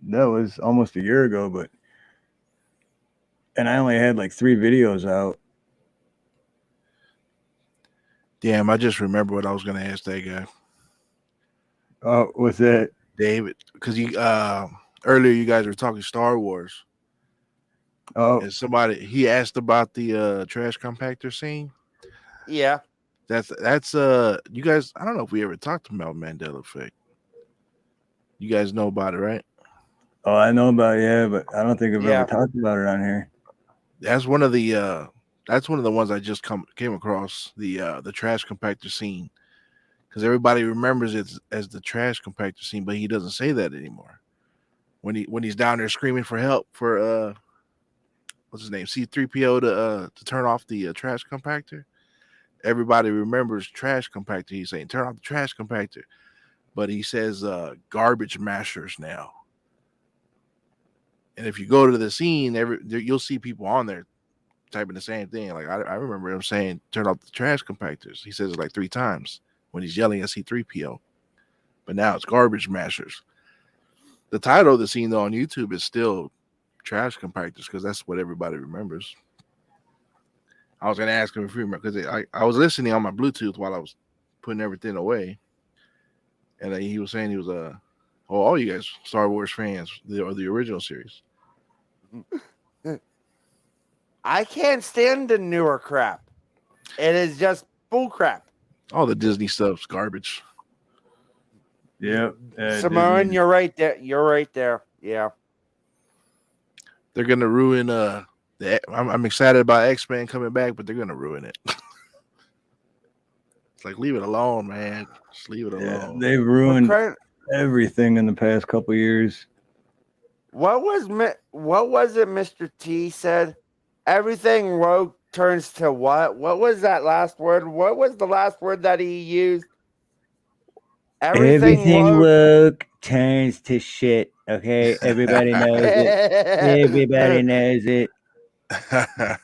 That was almost a year ago, and I only had like 3 videos out. Damn, I just remember what I was going to ask that guy. Oh, what's that? David, because you earlier you guys were talking Star Wars. Oh, and he asked about the trash compactor scene. Yeah. That's you guys. I don't know if we ever talked about Mandela Effect. You guys know about it, right? Oh, I know about it, but I don't think I've ever talked about it on here. That's one of the ones I just came across, the trash compactor scene, because everybody remembers it as the trash compactor scene, but he doesn't say that anymore. When he's down there screaming for help for what's his name, C-3PO to turn off the trash compactor. Everybody remembers trash compactor. He's saying turn off the trash compactor, but he says garbage mashers now. And if you go to the scene, you'll see people on there typing the same thing. Like I remember him saying turn off the trash compactors. He says it like 3 times when he's yelling at C-3PO. But now it's garbage mashers. The title of the scene though on YouTube is still trash compactors because that's what everybody remembers. I was gonna ask him if he remember because I was listening on my Bluetooth while I was putting everything away, and he was saying he was all you guys Star Wars fans, the original series. I can't stand the newer crap. It is just bull crap. All the Disney stuff's garbage. Yep. Simone, Disney. you're right there. You're right there. Yeah. They're gonna ruin I'm excited about X-Men coming back, but they're gonna ruin it. It's like leave it alone, man. Just leave it alone. They've ruined everything in the past couple years. What was it Mr. T said? Everything woke turns to what? What was that last word? What was the last word that he used? Everything woke turns to shit. Okay, everybody knows it. Everybody knows it. I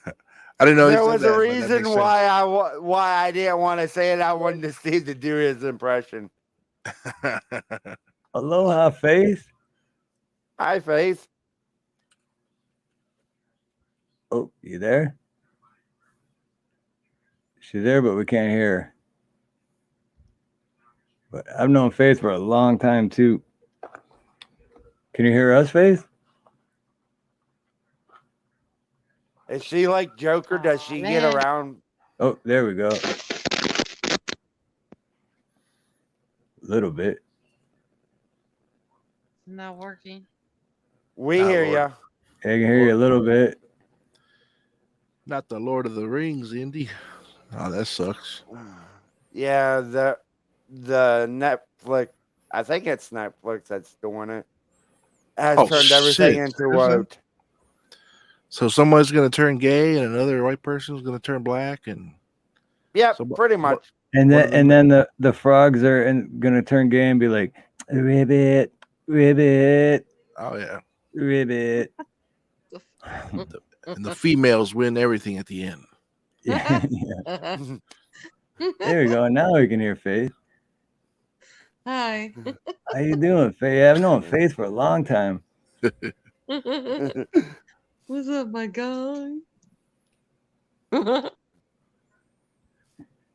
didn't know there was a reason why I didn't want to say it. I wanted to Steve to do his impression. Aloha, Faith. Hi, Faith. Oh, you there? She's there, but we can't hear her. But I've known Faith for a long time too. Can you hear us, Faith? Is she like Joker? Does she get man. around? Oh, there we go. A little bit. Not working. We Ah, hear Lord. you. I can hear you a little bit. Not the Lord of the Rings, Indy. Oh, that sucks. Yeah, the Netflix. I think it's Netflix that's doing it. Has Oh turned everything shit! into Seriously? a. So someone's gonna turn gay, and another white person's gonna turn black, and Yep, some pretty much. And one then of them. the frogs are gonna turn gay and be like, ribbit, ribbit, Oh yeah, ribbit. and the females win everything at the end. Yeah, yeah. There we go. Now we can hear Faith. Hi. How you doing, Faith? I've known Faith for a long time. What's up, my guy?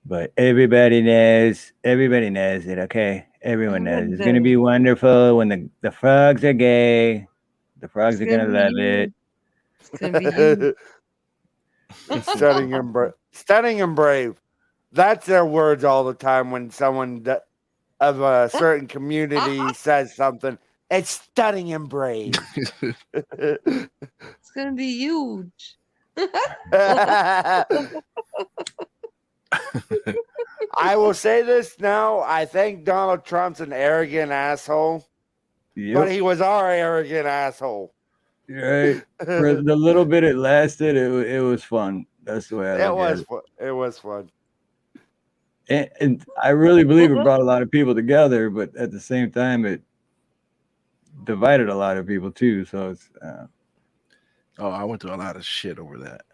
But everybody knows it, okay? Everyone knows. It's gonna be Everybody. wonderful when the frogs are gay. The frogs It's are gonna gonna be love you. it. It's gonna be you. Stunning and brave. That's their words all the time when someone of a certain community says something. It's stunning and brave. It's gonna be huge. I will say this now. I think Donald Trump's an arrogant asshole, but Yep. he was our arrogant asshole. Right. For the little bit it lasted, it was fun. That's the way I look at it. It was fun. And I really believe it brought a lot of people together, but at the same time, it divided a lot of people too. So it's Oh, I went through a lot of shit over that.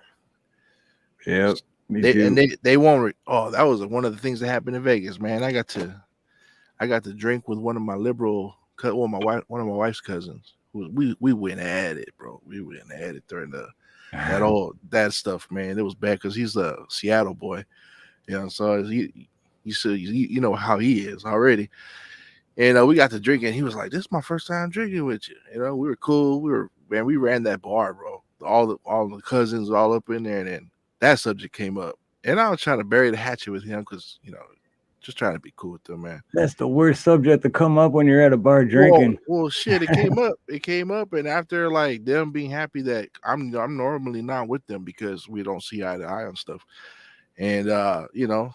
yep, me They too. and they won't. Oh, that was one of the things that happened in Vegas, man. I got to drink with one of my one of my wife's cousins. We went at it, bro. We went at it during that stuff, man. It was bad because he's a Seattle boy, you know. So you know how he is already. And we got to drinking. He was like, "This is my first time drinking with you." You know, we were cool. We ran that bar, bro. All the cousins all up in there, and then that subject came up. And I was trying to bury the hatchet with him because just trying to be cool with them, man. That's the worst subject to come up when you're at a bar drinking. Well, shit, it came up. It came up, and after like them being happy that I'm normally not with them because we don't see eye to eye on stuff. And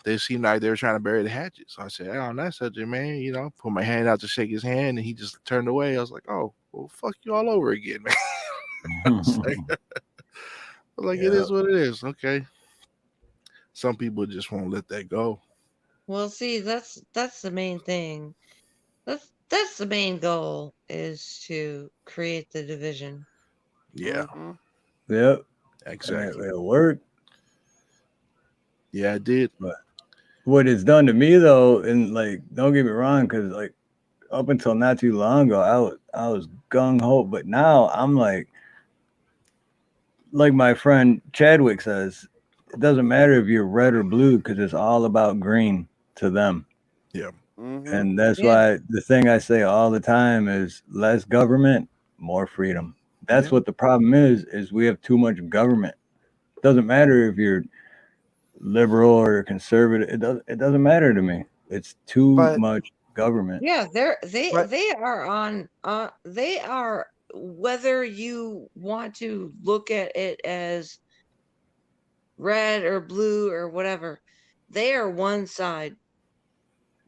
they seemed like they were trying to bury the hatchet. So I said, "Hey, on that subject, man, put my hand out to shake his hand, and he just turned away." I was like, "Oh, well, fuck you all over again, man." I was like, Yeah. it is what it is. Okay. Some people just won't let that go. Well, see, that's the main thing. That's the main goal is to create the division. Yeah. Yep. Exactly. It'll work. Yeah, I did. But what it's done to me though, and like, don't get me wrong, because like up until not too long ago, I was gung ho, but now I'm like my friend Chadwick says, it doesn't matter if you're red or blue because it's all about green to them. Yeah. And that's why the thing I say all the time is less government, more freedom. That's what the problem is we have too much government. It doesn't matter if you're liberal or conservative. It doesn't matter to me. It's too much government. Yeah, they are on they are, whether you want to look at it as red or blue or whatever, they are one side.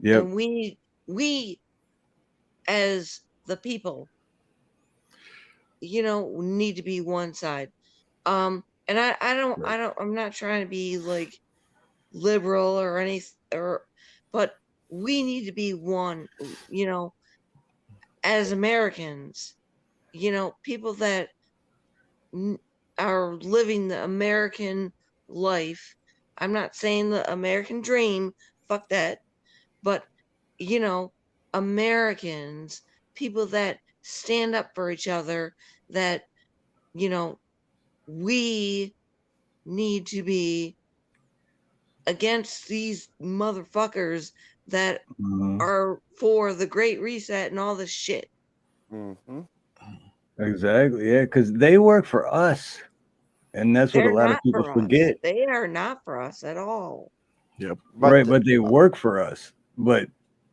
Yep. And we as the people, need to be one side. And I'm not trying to be like liberal or but we need to be one, as Americans, people that are living the American life. I'm not saying the American dream, fuck that, but Americans, people that stand up for each other, that, you know, we need to be against these motherfuckers that are for the Great Reset and all this shit. Mm-hmm. Exactly. Yeah, because they work for us, and that's what a They're lot of not people for us. forget. They are not for us at all. Yep. Right, but they work for us, but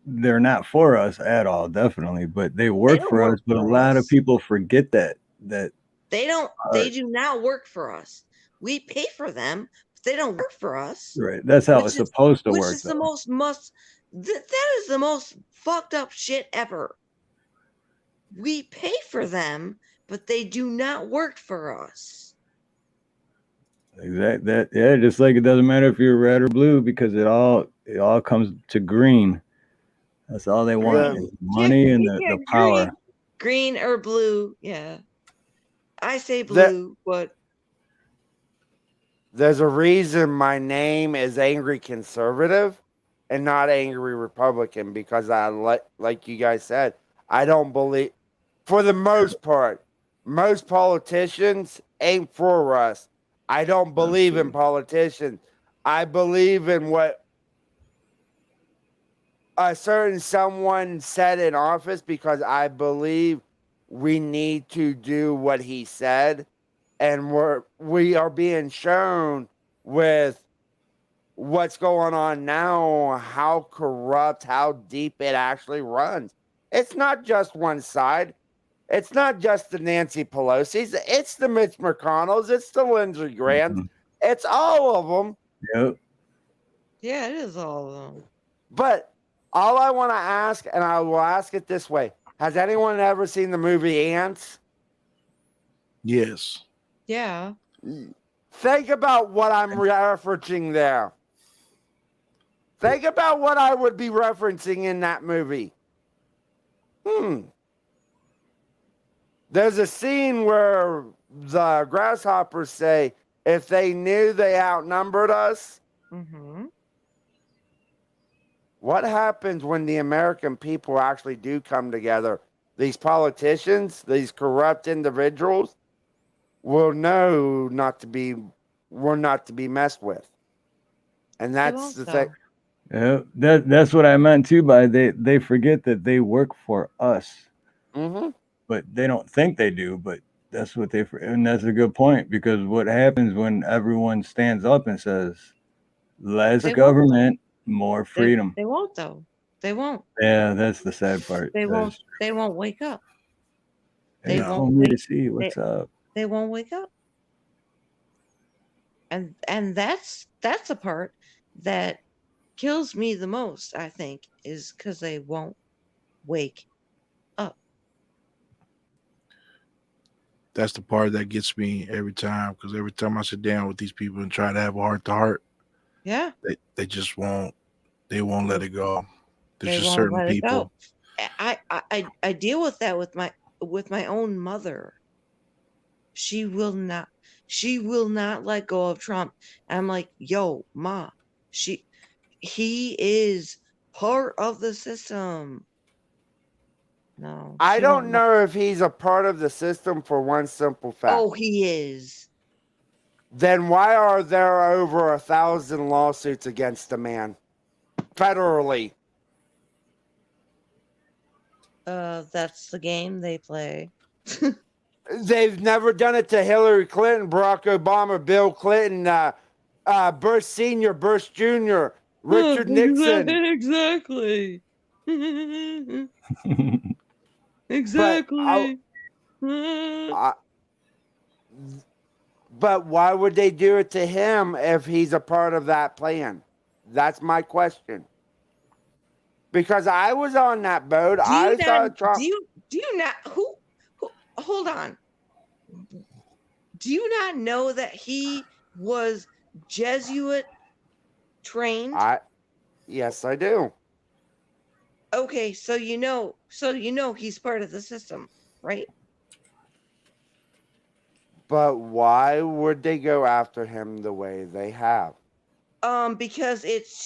they're not for us at all. Definitely, but they They work don't for us. work But a for lot of us. people forget that. They don't. All They right. do not work for us. We pay for them, but they don't work for us. Right. That's how it's supposed to Which work, is the though. most that is the most fucked up shit ever. We pay for them, but they do not work for us. Exact that. Yeah, just like it doesn't matter if you're red or blue because it all comes to green. That's all they want is money and the power. Green or blue, yeah. I say That- blue, but There's a reason my name is Angry Conservative and not Angry Republican, because I like you guys said, I don't believe, for the most part, most politicians ain't for us. I don't believe in politicians. I believe in what a certain someone said in office, because I believe we need to do what he said, and we are being shown with what's going on now, how corrupt, how deep it actually runs. It's not just one side. It's not just the Nancy Pelosi's. It's the Mitch McConnells. It's the Lindsey Grahams. It's all of them. Yep. yeah, it is all of them. But all I want to ask, and I will ask it this way: has anyone ever seen the movie Ants? Yes. Yeah. Think about what I'm referencing there. Think about what I would be referencing in that movie. There's a scene where the grasshoppers say, if they knew they outnumbered us, Mm-hmm. what happens when the American people actually do come together? These politicians, these corrupt individuals, will know we're not to be messed with. And that's the thing. Yeah, that's what I meant too by they forget that they work for us. Mm-hmm. But they don't think they do, but that's what and that's a good point, because what happens when everyone stands up and says less government, more freedom? They won't though. They won't. Yeah, that's the sad part. They won't. They won't wake up. They They won't told me to wake. see what's up. They won't wake up. And that's the part that kills me the most, I think, is because they won't wake up. That's the part that gets me every time, because every time I sit down with these people and try to have a heart to heart, Yeah. they just won't. They won't let it go. There's They just won't certain let it people. go. I deal with that with my own mother. She will not let go of Trump. And I'm like, yo, Ma, he is part of the system. No. I she don't won't let- know if he's a part of the system for one simple fact. Oh, he is. Then why are there over 1,000 lawsuits against the man federally? That's the game they play. They've never done it to Hillary Clinton, Barack Obama, Bill Clinton, Bush Sr., Bush Jr., Richard Nixon. Exactly. Exactly. But why would they do it to him if he's a part of that plan? That's my question. Because I was on that boat. I thought Trump. Do you not who hold on. Do you not know that he was Jesuit trained? Yes, I do. Okay, so you know he's part of the system, right? But why would they go after him the way they have? Because it's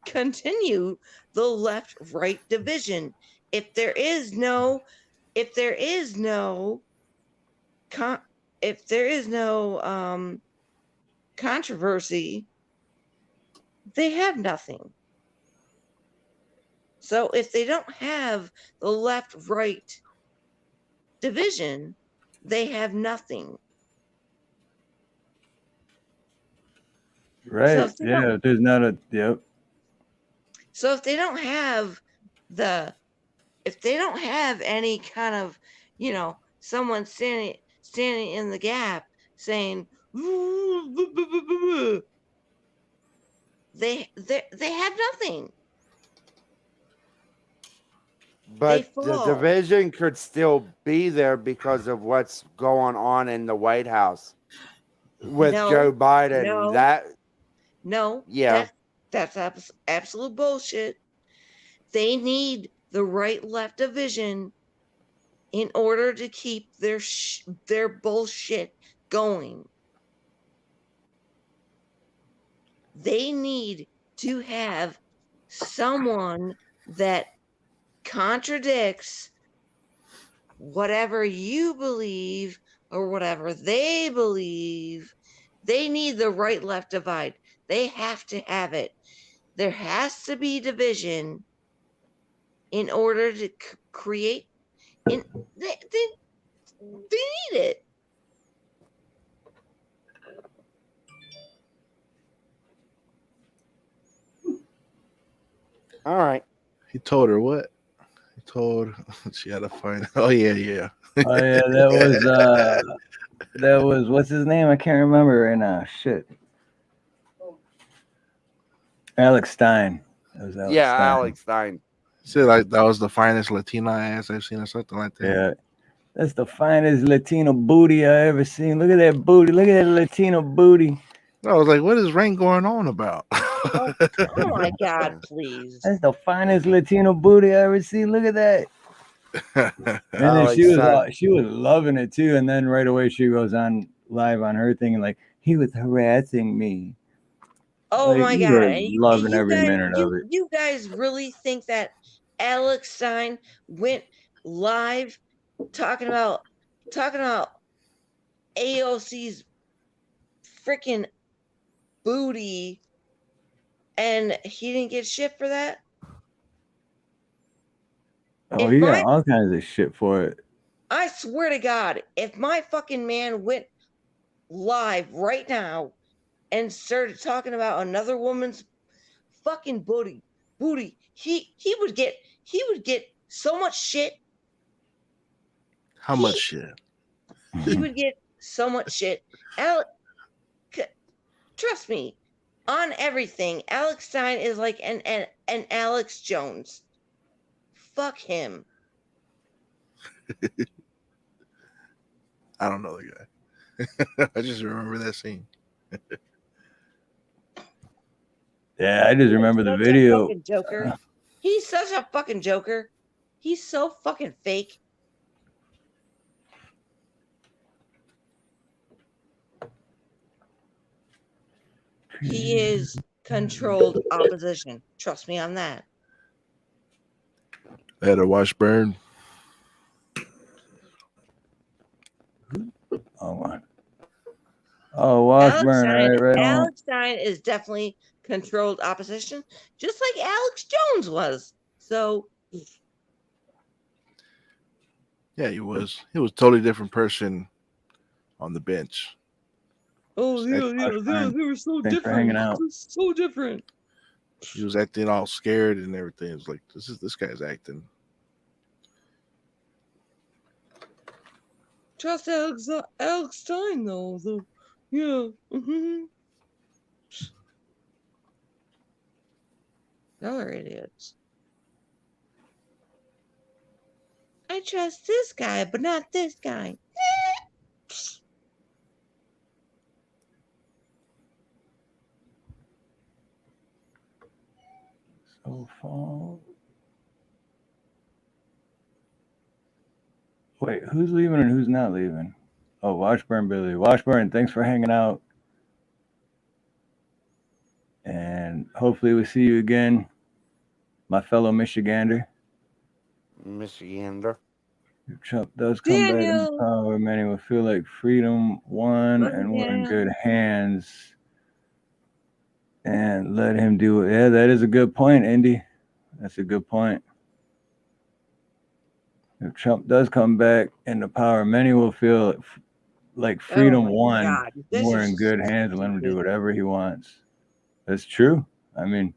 continue the left-right division. If there is no controversy, they have nothing. So if they don't have the left-right division, they have nothing. Right. Yeah. There's not a. Yep. So if they don't have any kind of, someone standing in the gap saying they have nothing. But the division could still be there because of what's going on in the White House with Joe Biden. That's absolute bullshit. They need the right-left division in order to keep their bullshit going. They need to have someone that contradicts whatever you believe or whatever they believe. They need the right-left divide. They have to have it. There has to be division in order to create. They need it. All right. He told her what? He told she had to find. Oh yeah. Oh yeah, that was what's his name? I can't remember right now. Shit. Alex Stein. That was Alex Stein. Alex Stein. Said like that was the finest Latina ass I've seen or something like that. Yeah. That's the finest Latino booty I ever seen. Look at that booty. Look at that Latino booty. I was like, what is Rain going on about? Oh my God, please. That's the finest Latino booty I ever seen. Look at that. And then she was loving it too. And then right away she goes on live on her thing and like, he was harassing me. Oh my God. Loving every minute of it. You guys really think that Alex Stein went live talking about AOC's freaking booty and he didn't get shit for that? Oh, he got all kinds of shit for it. I swear to God, if my fucking man went live right now and started talking about another woman's fucking booty, he would get so much shit. How much shit? He would get so much shit. Trust me, on everything, Alex Stein is like an Alex Jones. Fuck him. I don't know the guy. I just remember that scene. Yeah, I just remember the video. Fucking joker. He's such a fucking joker. He's so fucking fake. He is controlled opposition. Trust me on that. I had to watch Burn. Oh, Washburn, right on. Alex Stein is definitely controlled opposition, just like Alex Jones was. So, yeah, he was. He was a totally different person on the bench. Oh yeah, they were so different. So different. He was acting all scared and everything. It was like this guy's acting. Trust Alex Stein though. Yeah. Mm-hmm. Y'all are idiots. I trust this guy, but not this guy. So far. Wait, who's leaving and who's not leaving? Oh, Washburn Billy. Washburn, thanks for hanging out. And hopefully we'll see you again, my fellow Michigander. Michigander. If Trump does come back in Daniel, power, many will feel like freedom won love you, and we're in Daniel. good hands. And let him do it. Yeah, that is a good point, Indy. That's a good point. If Trump does come back into power, many will feel like Oh freedom my won. God, this We're is in good so hands and let him do stupid. whatever he wants. That's true. I mean,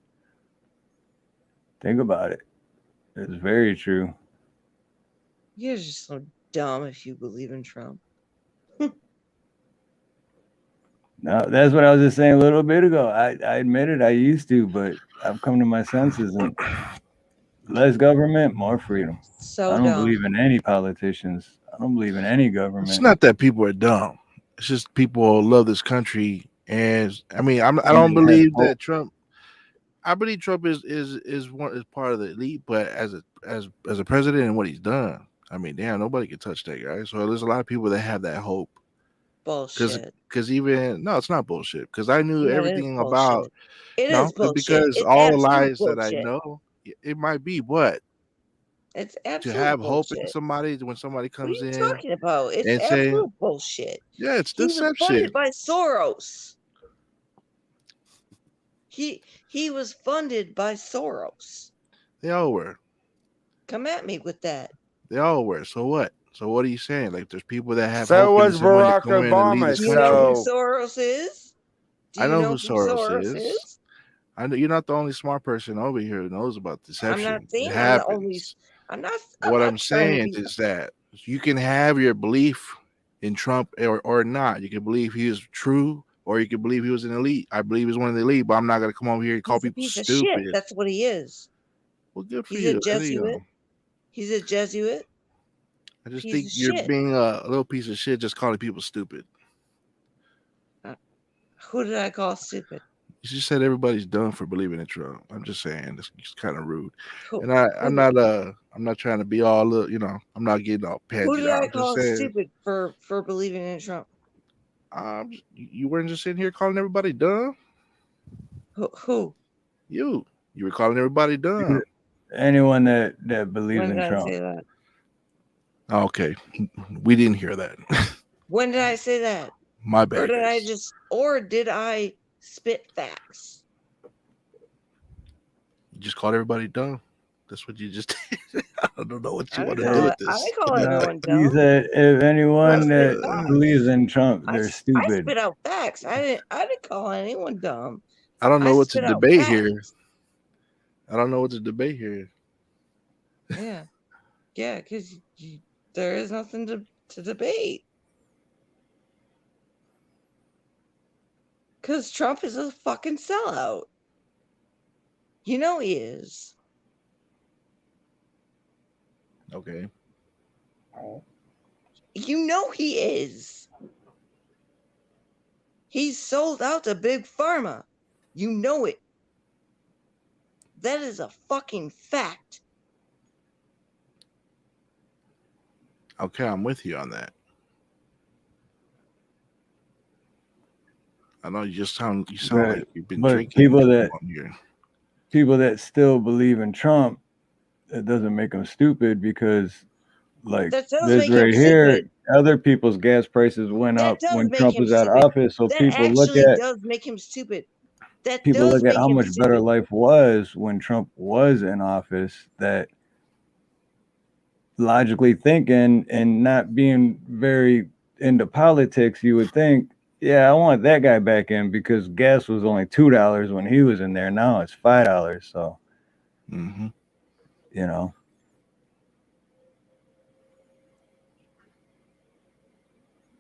think about it. It's very true. You're just so dumb if you believe in Trump. No, that's what I was just saying a little bit ago. I admit it, I used to, but I've come to my senses and less government, more freedom. I So don't dumb. believe in any politicians. I don't believe in any It's government. not that people are dumb. It's just people love this country, and I mean, I Somebody don't has believe hope. that Trump. I believe Trump is part of the elite, but as a president and what he's done, I mean, damn, nobody can touch that guy. So there's a lot of people that have that hope. Bullshit. Because even no, it's not bullshit. Because I knew Yeah, it is everything about bullshit. It no, is bullshit. because It's all the absolute lies that I bullshit. know, it might be, but It's to absolute have hope in bullshit. somebody when somebody What are comes you in talking about? It's and saying, absolute bullshit. yeah, it's He was deception. funded by Soros. He was funded by Soros. They all were. Come at me with that. They all were. So what? So what are you saying? Like there's people that have So hope in was someone to Barack come in and lead Obama. this Do you know who country. So Soros is? Do I you know who know who Soros Soros is. is? I know you're not the only smart person over here who knows about I'm not deception. It saying I'm the only. happens. I'm not. I'm What not I'm trying to saying be. is that you can have your belief in Trump or not. You can believe he is true or you can believe he was an elite. I believe he's one of the elite, but I'm not going to come over here and call He's a people piece of shit. stupid. That's what he is. Well, good for He's a you. There you Jesuit. go. He's a Jesuit. I just Piece think of you're shit. being a little piece of shit just calling people stupid. Who did I call stupid? You just said everybody's dumb for believing in Trump. I'm just saying it's kind of rude, Who, and who, did, I'm not trying to be all I'm not getting all who pansied did out. I I'm just call saying stupid for believing in Trump? you weren't just sitting here calling everybody dumb. Who? You were calling everybody dumb. Anyone that believes When in did I Trump. say that? Okay, we didn't hear that. When did I say that? My bad, Or did I spit facts? You just called everybody dumb. That's what you just did. I don't know what you I want didn't to do call with it. I this. didn't call No, anyone you dumb. said if I anyone spit that believes facts. in Trump, I they're stupid. spit out facts. I didn't call anyone dumb. I don't I know what to spit out debate here. facts. I don't know what to debate here. Yeah, yeah, because there is nothing to debate. Because Trump is a fucking sellout. You know he is. Okay. You know he is. He's sold out to Big Pharma. You know it. That is a fucking fact. Okay, I'm with you on that. I know you sound like you've been But drinking too long here. people that still believe in Trump, it doesn't make them stupid because like That does this make him right here, stupid. other people's gas prices went That up does when make Trump him was out of stupid. office. So That people look actually at does make him stupid. That does how make him much better stupid. life was when Trump was in office. That logically thinking and not being very into politics, you would think, yeah, I want that guy back in because gas was only $2 when he was in there. Now it's $5. So, Mm-hmm. you know,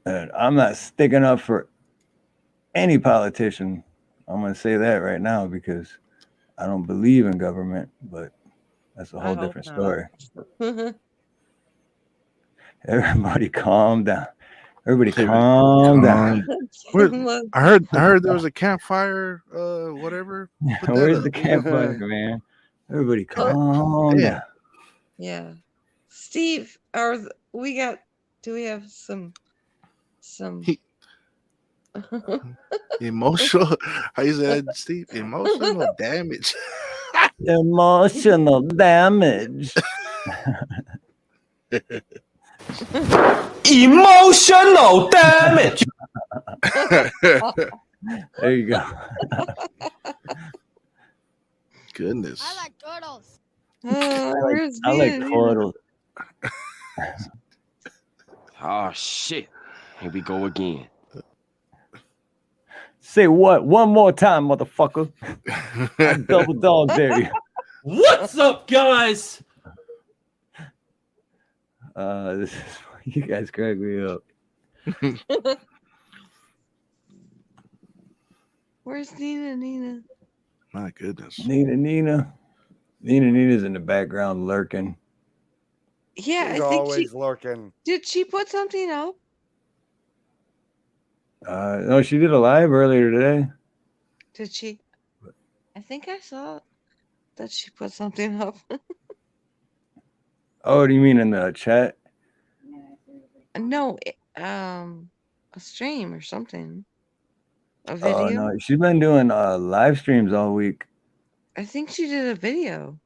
and I'm not sticking up for any politician. I'm going to say that right now because I don't believe in government, but that's a I whole hope different not. story. Everybody calm down. Everybody David, calm down. I heard there was a campfire, whatever. Put that Where's up. the campfire, man? Everybody Oh, calm Damn. down. yeah. Steve, do we have some He Emotional. How you say that, Steve? Emotional damage. Emotional damage. Emotional damage. There you go. Goodness. I like turtles. Where's I like Nina? turtles. Oh shit. Here we go again. Say what? One more time, motherfucker. I double dog dare you. What's up, guys? This is, you guys crack me up. Where's Nina? My goodness. Nina's in the background lurking. Yeah, She's I think always lurking. did she put something up? No, she did a live earlier today. Did she? I think I saw that she put something up. Oh, do you mean in the chat? No, a stream or something. A Oh video. no, she's been doing live streams all week. I think she did a video.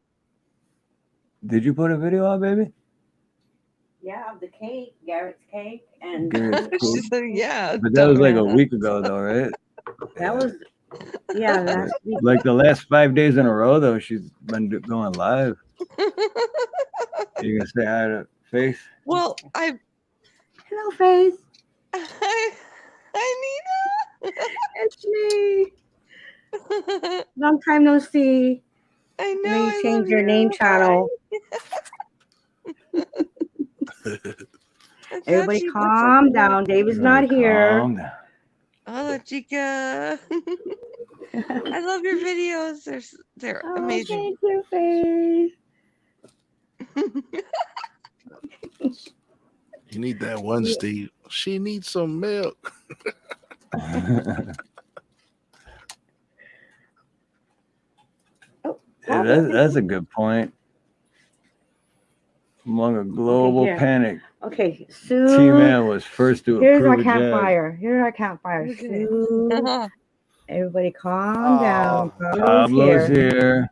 Did you put a video out, baby? Yeah, of the cake, Garrett's cake, and She said, "Yeah." But that was like a dumbass. week ago, though, right? that was last week. Like the last 5 days in a row, though, she's been going live. You gonna say hi to Face? Well, Hello, Face. Hi, Nina. It's me. Long time no see. I know. Then I you changed love your name you. channel. I thought Everybody she put calm something down. up. David's not here. Calm down. Hola, chica. I love your videos. They're Oh, amazing. thank you, Face. You need that one, Steve. She needs some milk. Yeah, that's a good point. Among a global here. panic, Okay, Sue. T-Man was first to Here's our approve a jab. campfire. Here's our campfire. Okay. Sue. Everybody calm down. Pablo's here.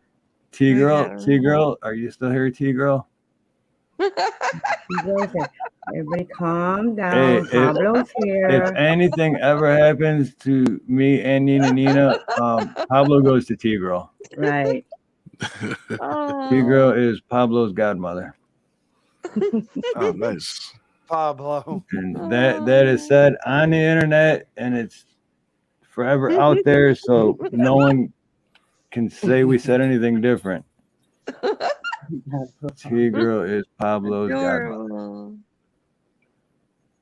got T-Girl, are you still here, T-Girl? Pablo's here. Everybody calm Hey, down. Pablo's here. if anything ever happens to me and NinaNina, Pablo goes to T-Girl. Right. T-Girl is Pablo's godmother. Oh, nice. Pablo. And that is said on the internet, and it's forever out there, so no one can say we said anything different. T-Girl is Pablo's godmother. Adorable.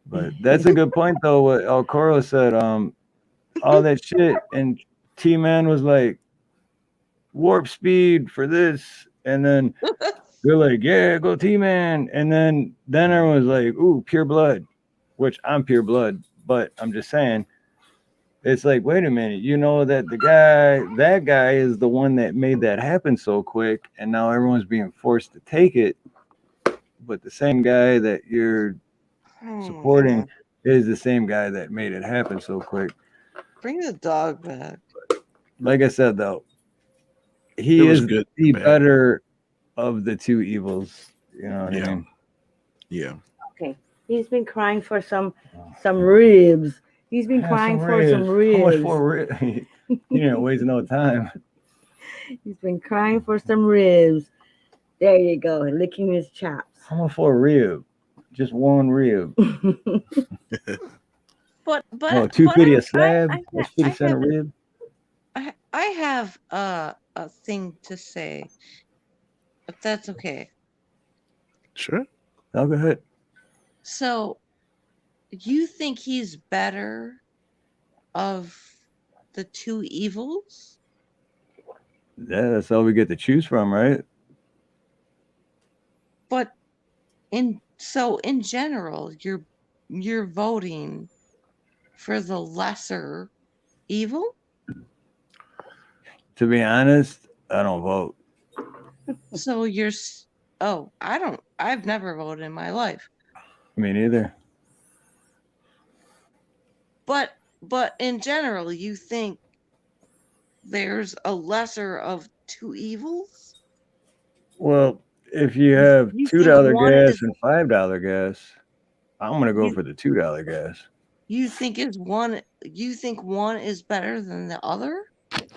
But that's a good point, though, what El Coro said. All that shit, and T-Man was like, warp speed for this, and then they're like, yeah, go T-Man, and then everyone was like, ooh, pure blood, which I'm pure blood, but I'm just saying, it's like, wait a minute, you know that that guy is the one that made that happen so quick, and now everyone's being forced to take it, but the same guy that you're supporting is the same guy that made it happen so quick. Bring the dog back. Like I said, though, he is good, the bad. better of the two evils. You know what I mean? Yeah. Okay. He's been crying for some ribs. He's been crying for some ribs. How much for ribs? He didn't waste no time. He's been crying for some ribs. There you go, licking his chops. How much for a rib? Just one rib. But 250 a slab. That's 50 cents a rib. I have a thing to say, if that's okay. Sure. Oh, go ahead. So, you think he's better of the two evils? Yeah, that's all we get to choose from, right? But in general, you're voting for the lesser evil? To be honest, I don't vote. So I've never voted in my life. Me neither. But but in general, you think there's a lesser of two evils? Well, if you You, have you think $2 one gas is and $5 gas, I'm gonna go you for the $2 gas. you think is one you think one is better than the other?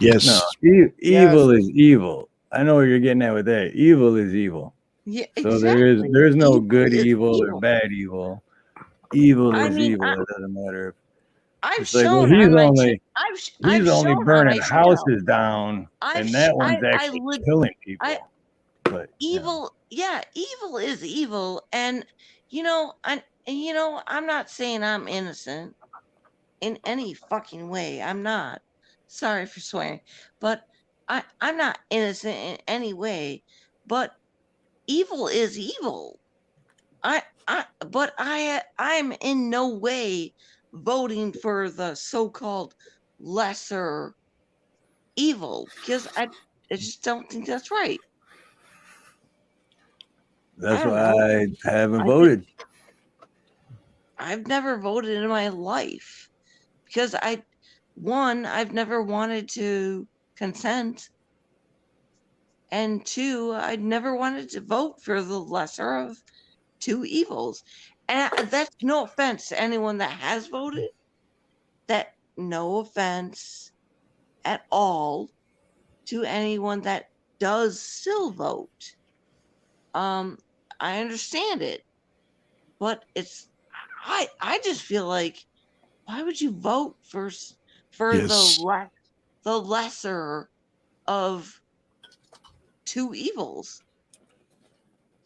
No, Yes. evil Yes. is evil. I know what you're getting at with that. Evil is evil. Yeah, So exactly. there's no Evil good is evil or evil. bad evil. Evil I is mean, evil. It doesn't matter. I've It's like, well, shown on my he's I've only shown on burning my channel. houses down, and that one's I actually would killing I people. But evil, yeah, evil is evil, and I'm not saying I'm innocent in any fucking way. I'm not. Sorry for swearing, but I'm not innocent in any way. But evil is evil. I'm in no way voting for the so-called lesser evil because I just don't think that's right. I that's don't why know. I haven't I think voted. I've never voted in my life because I've never wanted to consent, and two, I'd never wanted to vote for the lesser of two evils. And that's no offense to anyone that has voted. That no offense at all to anyone that does still vote. Um, I understand it, but I just feel like why would you vote for Yes. the lesser of two evils?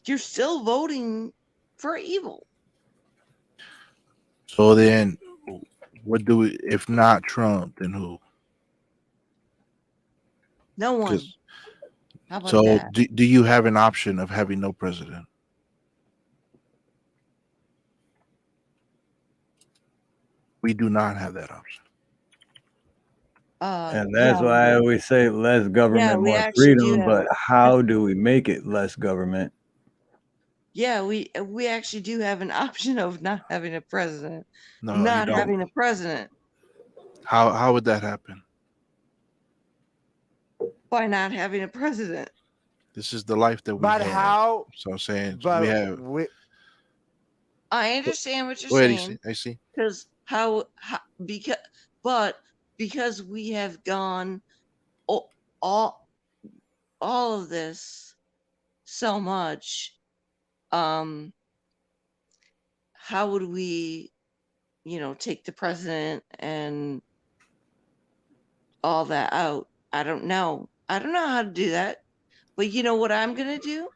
You're still voting for evil. So then, what do we? If not Trump, then who? No one. Because How about so, that? do you have an option of having no president? We do not have that option. And that's Yeah, why we say less yeah, government, we more actually do freedom. But have how do we make it less government? yeah, we actually do have an option of not having a president. No, you Not don't. having a president How would that happen? by not having a president. This is the life that we But have. how? So I'm saying we But have. we, I understand what you're Go ahead, saying AC. I see. because because because we have gone all all, all of this so much, um how would we take the president and all that out? I don't know how to do that, but you know what I'm gonna do?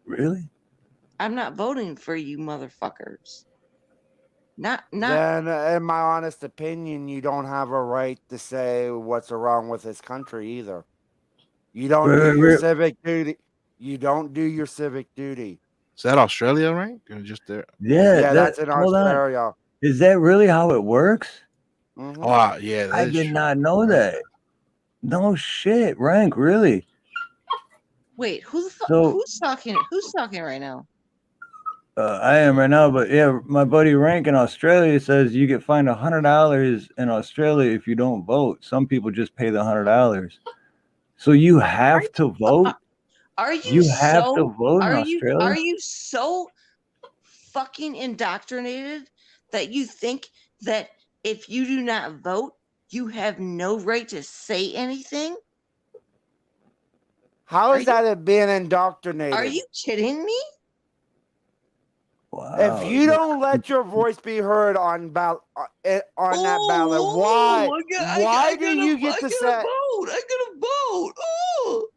Really? I'm not voting for you motherfuckers. Not then, in my honest opinion, you don't have a right to say what's wrong with this country either. You don't do your Wait. civic duty. You don't do your civic duty. Is that Australia, right? Or just there? Yeah, Yeah, that that's in hold on. Australia. Is that really how it works? Hmm. Oh, yeah, that I is did true. not know Right. that. No shit, Rank, really. wait, So who's talking right now? I am right now, but yeah, my buddy Rank in Australia says you get fined $100 in Australia if you don't vote. Some people just pay the $100. So you have to vote. Are you You have to vote in are Australia. you so fucking indoctrinated that you think that if you do not vote, you have no right to say anything? How Are is you that it being are indoctrinated? you kidding me? If Wow. you don't let your voice be heard on on that ballot, Oh, why do you get I to gotta say? vote. I gotta vote. Oh,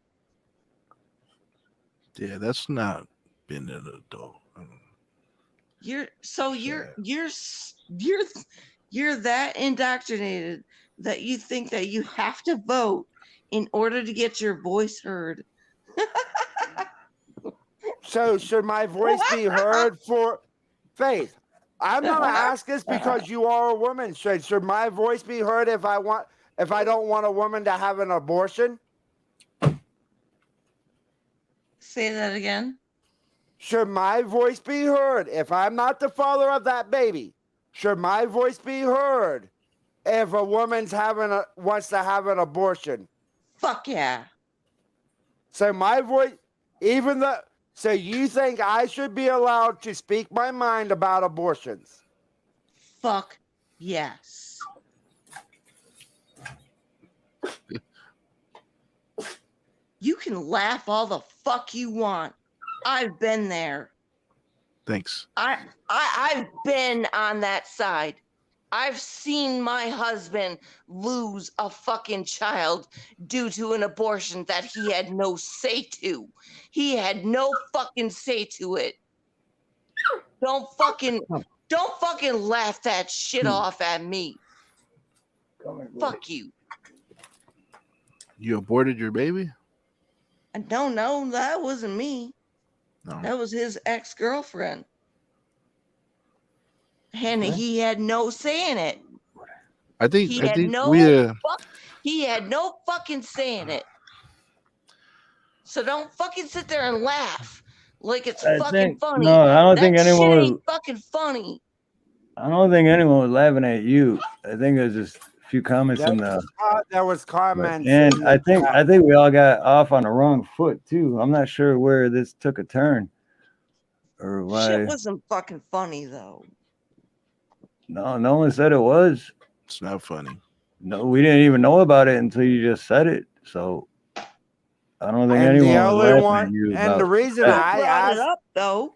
Yeah, that's not being an adult. you're so Sad. you're that indoctrinated that you think that you have to vote in order to get your voice heard. So should my voice be heard for Faith? I'm gonna ask this because you are a woman. Should my voice be heard if I don't want a woman to have an abortion? Say that again. Should my voice be heard if I'm not the father of that baby? Should my voice be heard if a woman's wants to have an abortion? Fuck yeah. So my voice, so you think I should be allowed to speak my mind about abortions? Fuck yes. You can laugh all the fuck you want. I've been there. Thanks. I've been on that side. I've seen my husband lose a fucking child due to an abortion that he had no say to. He had no fucking say to it. Don't fucking laugh that shit off at me. Fuck you. You aborted your baby? No, that wasn't me. No. That was his ex-girlfriend. And he had no say in it. I think He had no fucking say in it. So don't fucking sit there and laugh like it's fucking funny. No, I don't think That shit anyone ain't was. fucking funny. I don't think anyone was laughing at you. I think there's just a few comments in the. There was comments. And I think we all got off on the wrong foot too. I'm not sure where this took a turn, or why. Shit wasn't fucking funny though. No one said it was. It's not funny. No, we didn't even know about it until you just said it. So I don't think anyone was laughing at you. And the reason I brought it up though.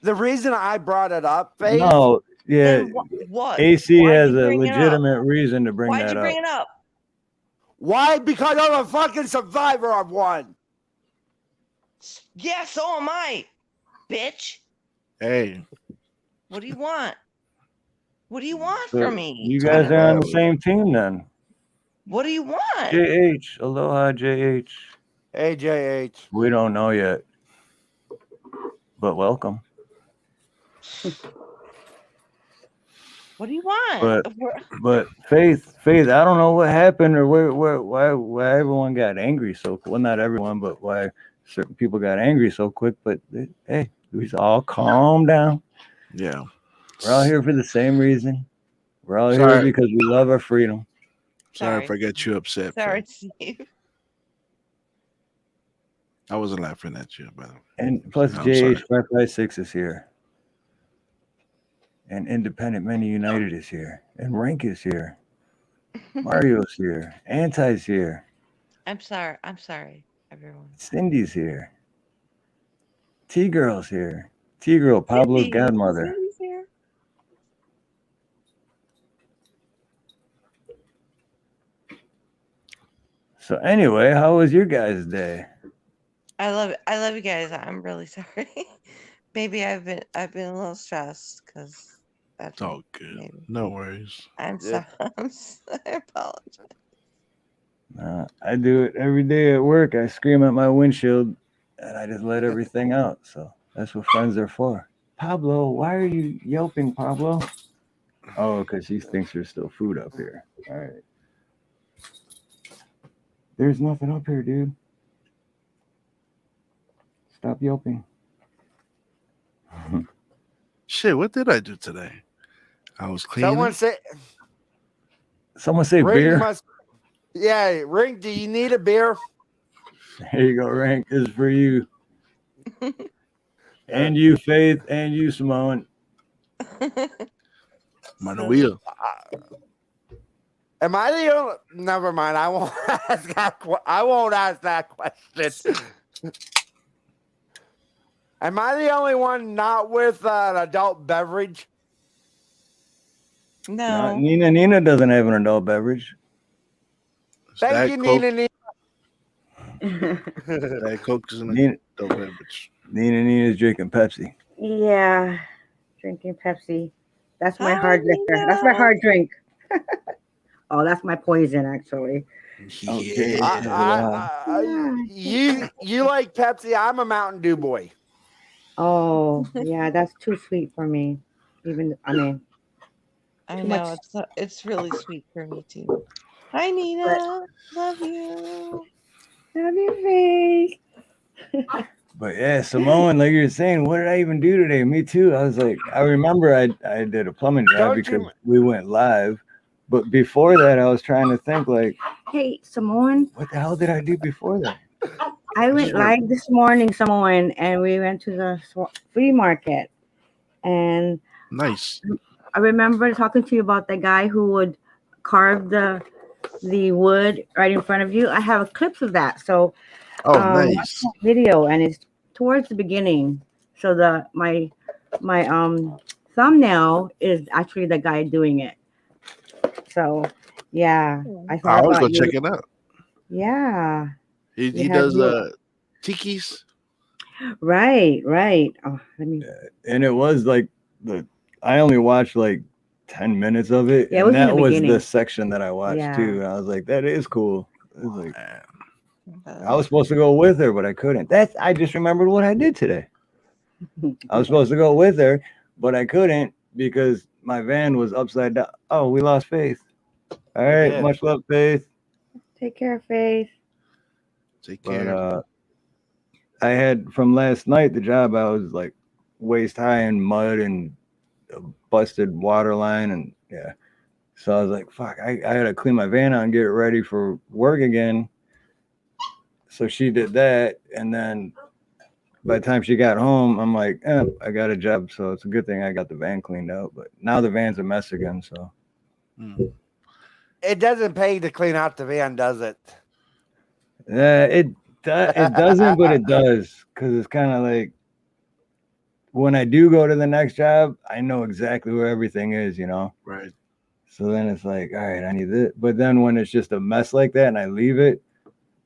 The reason I brought it up, Faith. No, yeah. What? AC has a legitimate reason to bring that up. Why'd you bring it up? Why? Because I'm a fucking survivor of one. Yeah, so am I, bitch. Hey. What do you want? What do you want So from me? you guys are on the same team then. What do you want? JH, aloha, JH. Hey, JH. We don't know yet, but welcome. What do you want? But Faith, I don't know what happened or why everyone got angry so quick. Well, not everyone, but why certain people got angry so quick. But hey, we all calm down. Yeah. We're all here for the same reason. We're all Sorry. here because we love our freedom. Sorry if I got you upset. Sorry, Steve. I wasn't laughing at you, by the way. And plus, No, I'm JH556 is here. And Independent Men United is here. And Rank is here. Mario's here. Anti's here. I'm sorry, everyone. Cindy's here. T-Girl's here. T-Girl, Pablo's godmother. Cindy's here. So anyway, how was your guys' day? I love you guys. I'm really sorry. Maybe I've been a little stressed because it's all good. Maybe. No worries. I'm sorry. I apologize. I do it every day at work. I scream at my windshield and I just let everything out. So that's what friends are for. Pablo, why are you yelping, Pablo? Oh, because he thinks there's still food up here. All right. There's nothing up here, dude. Stop yelping. Shit, what did I do today? I was cleaning. Someone say beer. Yeah, Ring, do you need a beer? There you go, Rank. This is for you. And you, Faith, and you, Simone. Manuel. Am I the only? Never mind. I won't ask that question. Am I the only one not with an adult beverage? No. Nina doesn't have an adult beverage. Thank you, NinaNina. That Coke is an adult beverage. NinaNina's drinking Pepsi. Yeah, drinking Pepsi. That's my hard liquor. That's my hard drink. Oh, that's my poison, actually. Okay. You like Pepsi? I'm a Mountain Dew boy. Oh, yeah, that's too sweet for me. I know it's really sweet for me too. Hi, Nina. Love you. Love you, Faith. But yeah, Samoan, like you were saying, what did I even do today? Me too. I was like, I remember I did a plumbing drive Don't because you? we went live. But before that, I was trying to think like, Hey, Samoan. what the hell did I do before that? I went Sure. live this morning, Samoan, and we went to the flea market. And Nice. I remember talking to you about the guy who would carve the wood right in front of you. I have clips of that. So Oh, watch nice. that video, and it's towards the beginning. So my thumbnail is actually the guy doing it. So yeah, I I thought always go about check you. it out. Yeah, He you have does you tikis. right, right. Oh, let me. And it was like I only watched like 10 minutes of it, Yeah, it and was in the that was the beginning. section that I watched Yeah. too. And I was like, that is cool. It was like Man. I was supposed to go with her, but I couldn't. I just remembered what I did today. I was supposed to go with her, but I couldn't because my van was upside down. Oh, we lost Faith. All right, Yeah. much love, Faith. Take care, Faith. Take But care. I had from last night the job. I was like waist high in mud and a busted water line, and yeah. So I was like, fuck, I had to clean my van out and get it ready for work again. So she did that, and then by the time she got home, I'm like, I got a job, so it's a good thing I got the van cleaned out. But now the van's a mess again, so. It doesn't pay to clean out the van, does it? Yeah, it doesn't, but it does, because it's kind of like when I do go to the next job, I know exactly where everything is, you know. Right. So then it's like, all right, I need this. But then when it's just a mess like that and I leave it,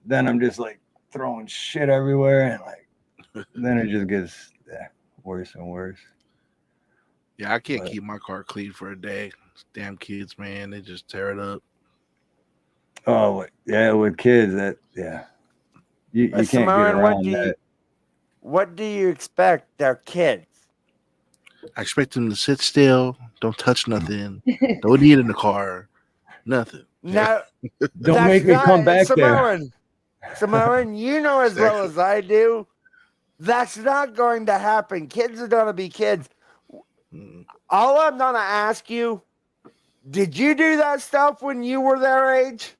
then I'm just like throwing shit everywhere, and like then it just gets worse and worse. Yeah, I can't But keep my car clean for a day. These damn kids, man, they just tear it up. oh yeah, with kids, that you can't get Simone, around that. what do you expect? They're kids. I expect them to sit still, don't touch nothing, don't eat in the car, nothing. No, Don't that's make me come not back there. Simone, you know as well Exactly. as I do, that's not going to happen. Kids are going to be kids. All I'm going to ask you, did you do that stuff when you were their age?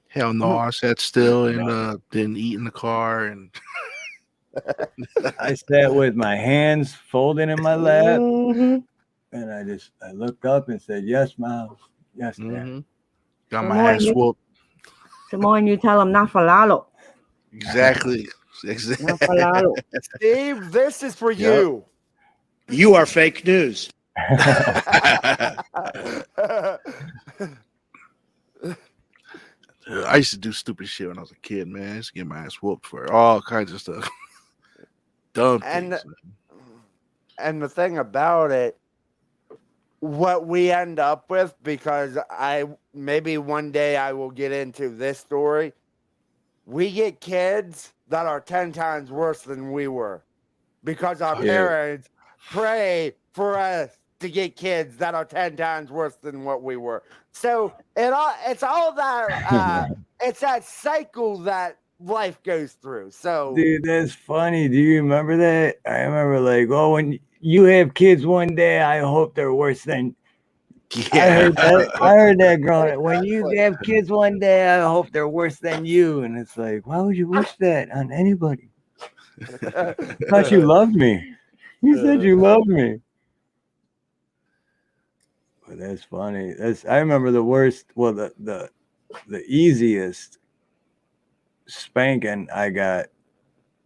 Hell no, I sat still and didn't eat in the car and I sat with my hands folded in my lap, Mm-hmm. and I looked up and said, "Yes, Mom. Yes, Dad." got my ass whooped. Samoan, you tell them not falalo. Exactly. Not Exactly. falalo. Steve, this is for Yep. you. You are fake news. I used to do stupid shit when I was a kid, man. I used to get my ass whooped for all kinds of stuff. Dumb things. And the thing about it, what we end up with, because maybe one day I will get into this story, we get kids that are 10 times worse than we were because our parents pray for us to get kids that are 10 times worse than what we were. So it's all that it's that cycle that life goes through. So Dude, that's funny. Do you remember that? I remember like, oh, when you have kids one day, I hope they're worse than. Yeah. I heard that growing up. When you have kids one day, I hope they're worse than you. And it's like, why would you wish that on anybody? I thought you loved me. You said you loved me. But that's funny. I remember the worst. Well, the easiest spanking I got,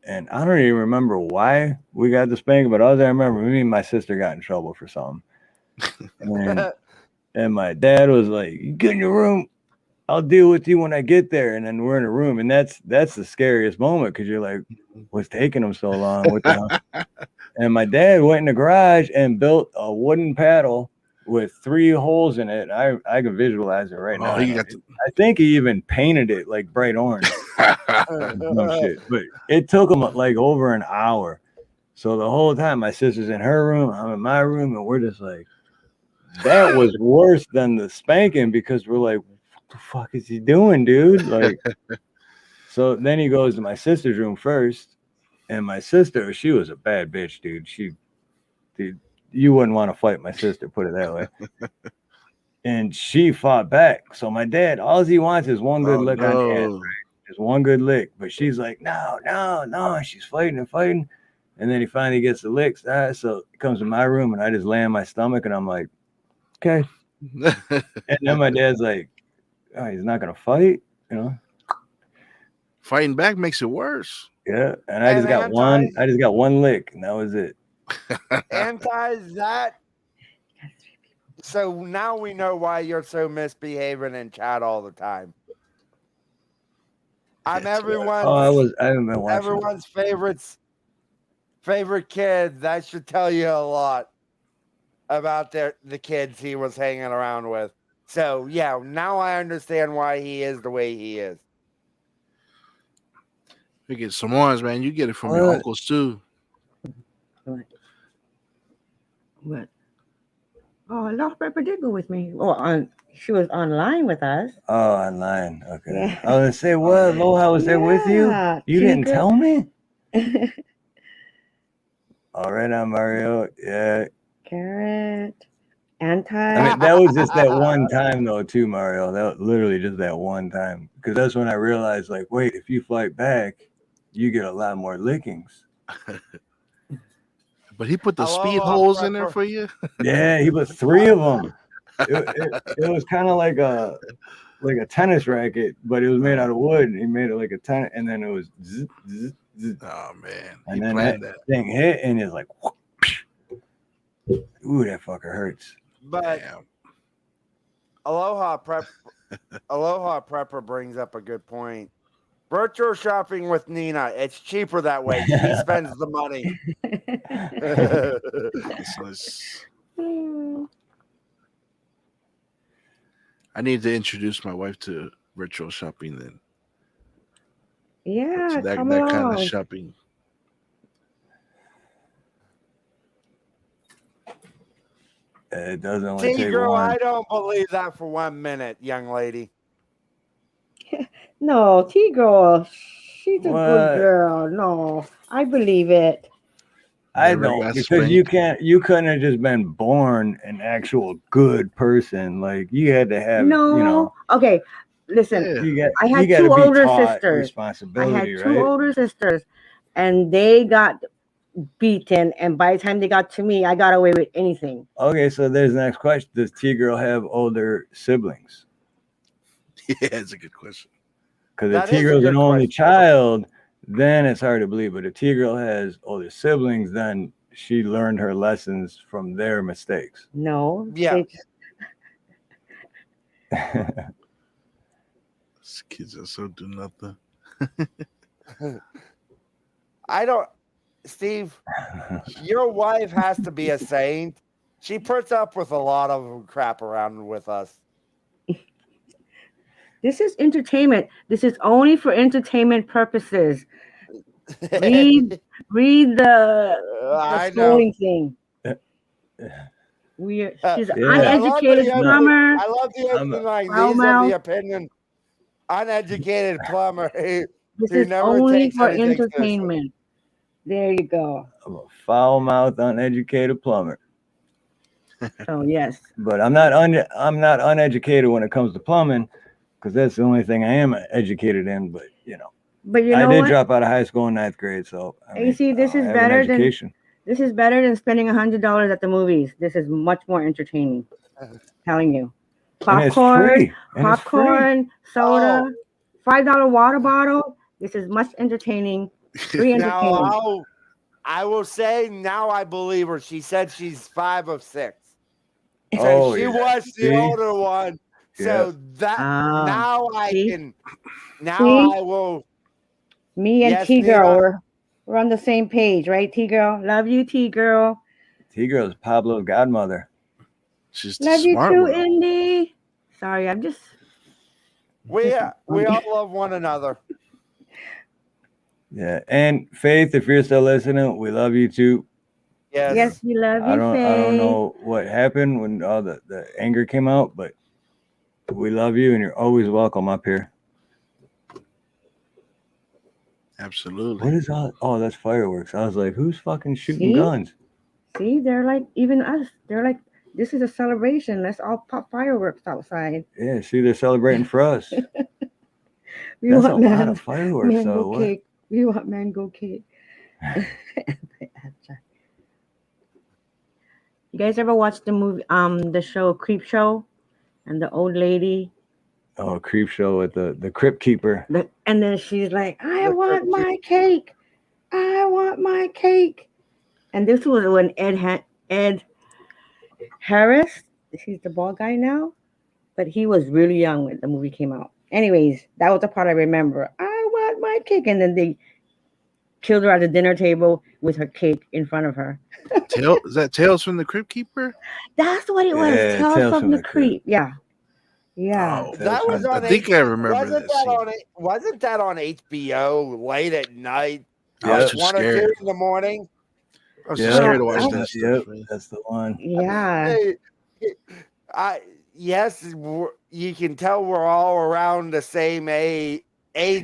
and I don't even remember why we got the spanking, but all I remember, me and my sister got in trouble for something. And my dad was like, "You get in your room. I'll deal with you when I get there." And then we're in a room, and that's the scariest moment because you're like, "What's taking him so long? What the hell?" And my dad went in the garage and built a wooden paddle with 3 holes in it. I can visualize it right now. I think he even painted it like bright orange. Some shit. But it took him like over an hour. So the whole time my sister's in her room, I'm in my room, and we're just like, that was worse than the spanking because we're like, what the fuck is he doing, dude? Like, so then he goes to my sister's room first, And my sister, she was a bad bitch, dude. You wouldn't want to fight my sister, put it that way. And she fought back. So my dad, all he wants is one good lick on the ass, right? Just one good lick. But she's like, no. And she's fighting and fighting. And then he finally gets the licks. So he comes to my room and I just lay on my stomach and I'm like, okay. And then my dad's like, oh, he's not gonna fight, you know. Fighting back makes it worse. Yeah, and I just got one lick, and that was it. Anti that. So now we know why you're so misbehaving in chat all the time. I'm everyone's. I haven't been watching. Everyone's favorite kid. That should tell you a lot about the kids he was hanging around with. So yeah, now I understand why he is the way he is. You get Samoans, man. You get it from your uncles too. What? Oh, Lost Pepper did go with me. She was online with us. Oh, online. Okay. Yeah. I was gonna say, what? Aloha was there with you? You didn't tell me? All right, I'm Mario. Yeah. Carrot. Anti. I mean, that was just that one time, though, too, Mario. That was literally just that one time. Because that's when I realized, like, wait, if you fight back, you get a lot more lickings. But he put the speed holes in there for you? Yeah, he put 3 of them. It was kind of like a tennis racket, but it was made out of wood. He made it like a tennis, and then it was zzz, zzz, zzz. Oh man! And then that thing hit, and it's like, ooh, that fucker hurts. But Aloha Prepper brings up a good point. Virtual shopping with Nina, it's cheaper that way. She spends the money. I need to introduce my wife to virtual shopping then. Yeah, that come kind on. of shopping. It doesn't only take girl, one. I don't believe that for 1 minute, young lady. No, T-Girl, she's a good girl. No, I believe it. I don't, because you couldn't have just been born an actual good person. Like you had to have, Okay, listen. I had 2 older sisters. I had 2 older sisters, and they got beaten. And by the time they got to me, I got away with anything. Okay, so there's the next question: does T-Girl have older siblings? Yeah, it's a good question. Because if T-Girl's an only child, then it's hard to believe. But if T-Girl has older siblings, then she learned her lessons from their mistakes. No. Yeah. These kids are so do nothing. I don't, Steve, your wife has to be a saint. She puts up with a lot of crap around with us. This is entertainment. This is only for entertainment purposes. Read the schooling thing. She's an uneducated plumber. I love the opening line. These are the opinion. Uneducated plumber. This is only for entertainment. There you go. I'm a foul-mouthed, uneducated plumber. Oh yes. But I'm not uneducated when it comes to plumbing, because that's the only thing I am educated in. But I did drop out of high school in 9th grade, so you see, this is better than spending $100 at the movies. This is much more entertaining. I'm telling you, popcorn, soda, $5 water bottle. This is much entertaining. Free entertainment. Now, I will say, now I believe her. She said she's 5 of 6. So she was the older one. So that now I can. Now I will. Me and T-Girl, we're on the same page, right? T-Girl, love you, T-Girl. T-Girl's Pablo's godmother. She's love you too, Indy. Sorry, I'm just. We all love one another. Yeah, and Faith, if you're still listening, we love you too. Yes, we love you, Faith. I don't know what happened when all the anger came out, but we love you, and you're always welcome up here. Absolutely. What is all? Oh, that's fireworks. I was like, who's fucking shooting See? guns? See, they're like even us. They're like, this is a celebration. Let's all pop fireworks outside. Yeah, see, they're celebrating for us. We That's a want lot of fireworks, mango though. What? cake. We want mango cake. You guys ever watch the movie, the show Creep Show, and the old lady, Oh, creep show with the crypt keeper. and then she's like, "I want my cake. I want my cake." And this was when Ed Harris. He's the bald guy now, but he was really young when the movie came out. Anyways, that was the part I remember. I want my cake, and then they killed her at the dinner table with her cake in front of her. Is that Tales from the Crypt Keeper? That's what it was. Yeah, Tales Tales from from the the Crypt. Creep. Yeah, yeah. Oh, That was I on think I remember that scene. Wasn't that on HBO late at night? I was Like too 1 or 2 scared. in the morning? I was too Yeah, scared to watch I- that yep, stuff, man. that's the one. Yeah. Hey, yes, you can tell we're all around the same age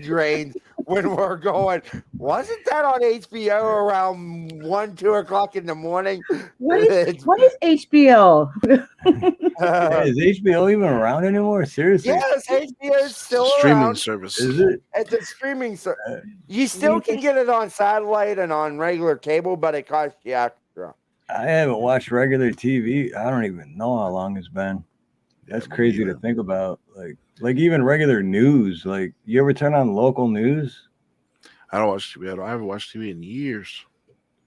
range when we're going. Wasn't that on HBO around 1, 2 o'clock in the morning? What is HBO? Is HBO even around anymore? Seriously? Yes, HBO is still Streaming around. service. Is it? It's a streaming service. You still can get it on satellite and on regular cable, but it costs you extra. I haven't watched regular TV. I don't even know how long it's been. That's crazy to think about. Like even regular news. Like, you ever turn on local news? I don't watch TV. I haven't watched TV in years.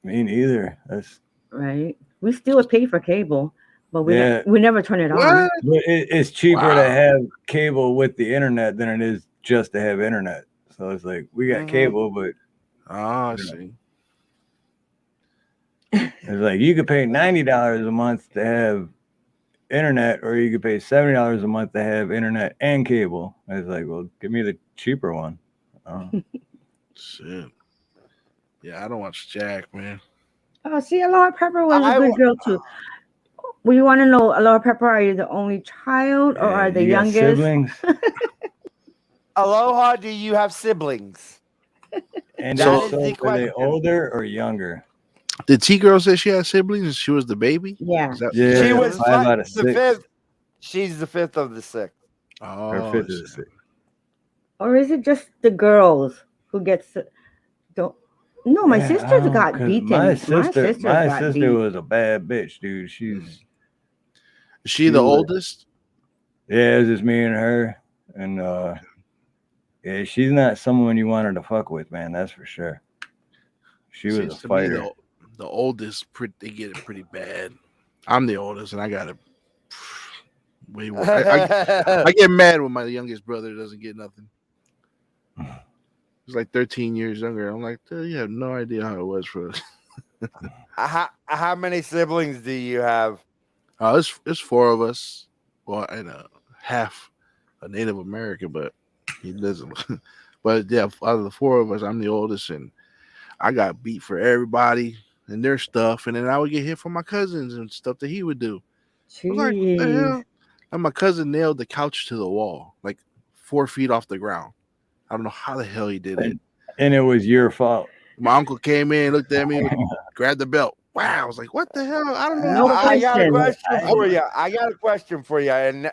Me neither. That's Right. We still pay for cable, but we Yeah. we never turn it on. What? But it's cheaper Wow. to have cable with the internet than it is just to have internet. So it's like we got cable, but Ah, I see. it's like you could pay $90 a month to have internet, or you could pay $70 a month to have internet and cable. It's like, well, give me the cheaper one. Shit. Yeah, I don't watch Jack, man. Oh, see, Laura Pepper was a good girl too. We want to know, Laura Pepper, are you the only child or are the you got youngest? siblings? Aloha, do you have siblings? And That so is the are they question. older or younger? Did T Girl say she had siblings and she was the baby? Yeah. Is that- Yeah, She was 5 out of the 6. fifth. She's the fifth of the 6. Oh, Or 5th I of the see. 6. Or is it just the girls who don't? No, my Yeah, sisters got 'cause beaten. My sister got beat. was a bad bitch, dude. She's Is she the oldest? Yeah, it was just me and her, and yeah, she's not someone you wanted to fuck with, man. That's for sure. She was Seems a to me fighter. the oldest, they get it pretty bad. I'm the oldest, and I got it way worse. I get mad when my youngest brother doesn't get nothing. He's like 13 years younger. I'm like, dude, you have no idea how it was for us. How many siblings do you have? It's 4 of us. Well, and half a Native American, but he doesn't. But yeah, out of the 4 of us, I'm the oldest, and I got beat for everybody and their stuff, and then I would get hit from my cousins and stuff that he would do. I was like, what the Jeez. hell? And my cousin nailed the couch to the wall, like 4 feet off the ground. I don't know how the hell he did it. And it was your fault. My uncle came in, looked at me, grabbed the belt. Wow, I was like, what the hell? I don't know. No I got a question. question for you. I got a question for you, and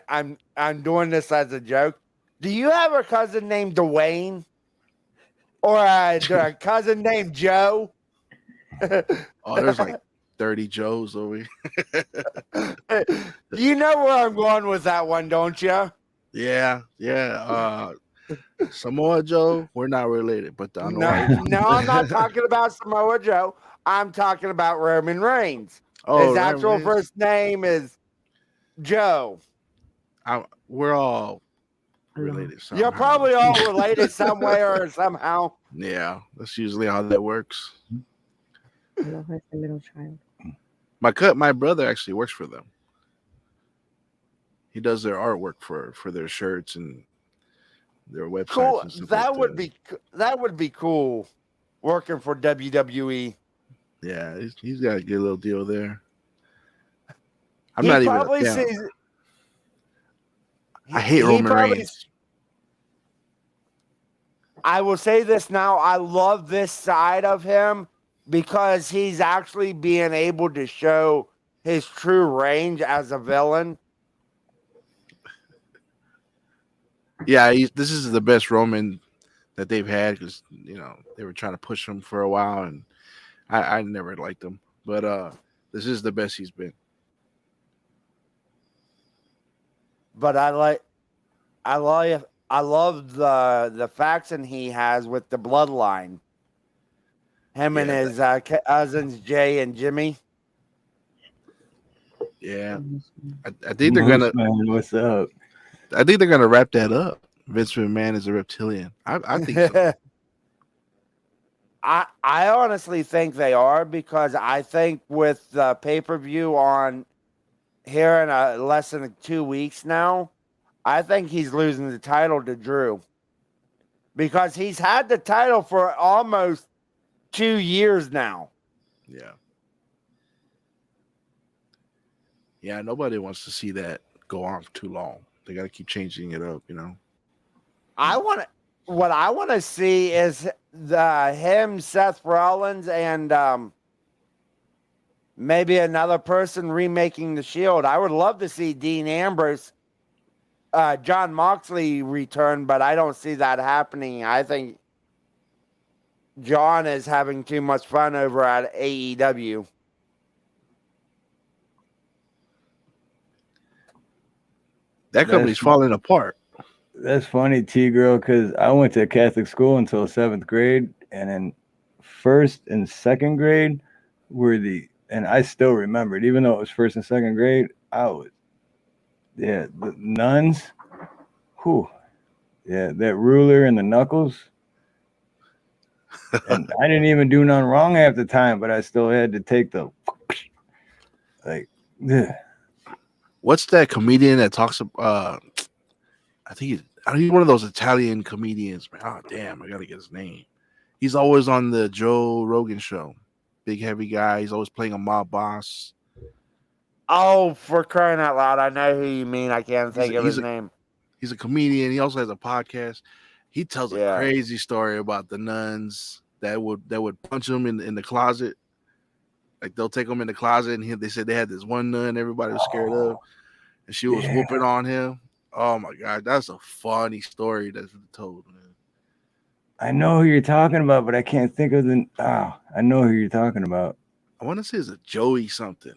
I'm doing this as a joke. Do you have a cousin named Dwayne, or a cousin named Joe? Oh, there's like 30 Joes over here. You know where I'm going with that one, don't you? Yeah. Samoa Joe, we're not related, but I know No, I'm not talking about Samoa Joe. I'm talking about Roman Reigns. Oh, His Roman actual Reigns. first name is Joe. We're all related. Somehow. You're probably all related some way or somehow. Yeah, that's usually how that works. Aloha's the middle child. My brother actually works for them. He does their artwork for their shirts and their websites. Cool. And stuff That like would be cool. Working for WWE. Yeah, he's got a good little deal there. I'm He not even. probably Yeah, sees. I hate Roman Reigns. I will say this now. I love this side of him because he's actually being able to show his true range as a villain. Yeah, this is the best Roman that they've had because they were trying to push him for a while, and I never liked him, but this is the best he's been. But I love the faction he has with the bloodline. Him and Yeah, his cousins Jay and Jimmy. yeah. I think they're Moose gonna. man, what's up? I think they're gonna wrap that up. Vince McMahon is a reptilian. I think so. I honestly think they are because I think with the pay-per-view on here in less than 2 weeks now, I think he's losing the title to Drew because he's had the title for almost 2 years now. Yeah. Yeah, nobody wants to see that go on for too long. They got to keep changing it up, What I want to see is him, Seth Rollins, and maybe another person remaking the Shield. I would love to see Dean Ambrose, John Moxley return, but I don't see that happening. I think John is having too much fun over at AEW. That company's falling apart. That's funny, T girl, because I went to Catholic school until 7th grade, and then 1st and 2nd grade and I still remember it, even though it was 1st and 2nd grade. The nuns, whew, yeah, that ruler and the knuckles, and I didn't even do nothing wrong half the time, but I still had to take the like. Ugh. What's that comedian that talks? I think he's one of those Italian comedians. Man, oh damn, I gotta get his name. He's always on the Joe Rogan show. Big heavy guy. He's always playing a mob boss. Oh, for crying out loud! I know who you mean. I can't think of his name. He's a comedian. He also has a podcast. He tells a crazy story about the nuns that would punch him in the closet. Like they'll take him in the closet, and they said they had this one nun everybody was scared of, and she was whooping on him. Oh my god, that's a funny story that's told, man. I know who you're talking about, but I can't think of the. I know who you're talking about. I want to say it's a Joey something.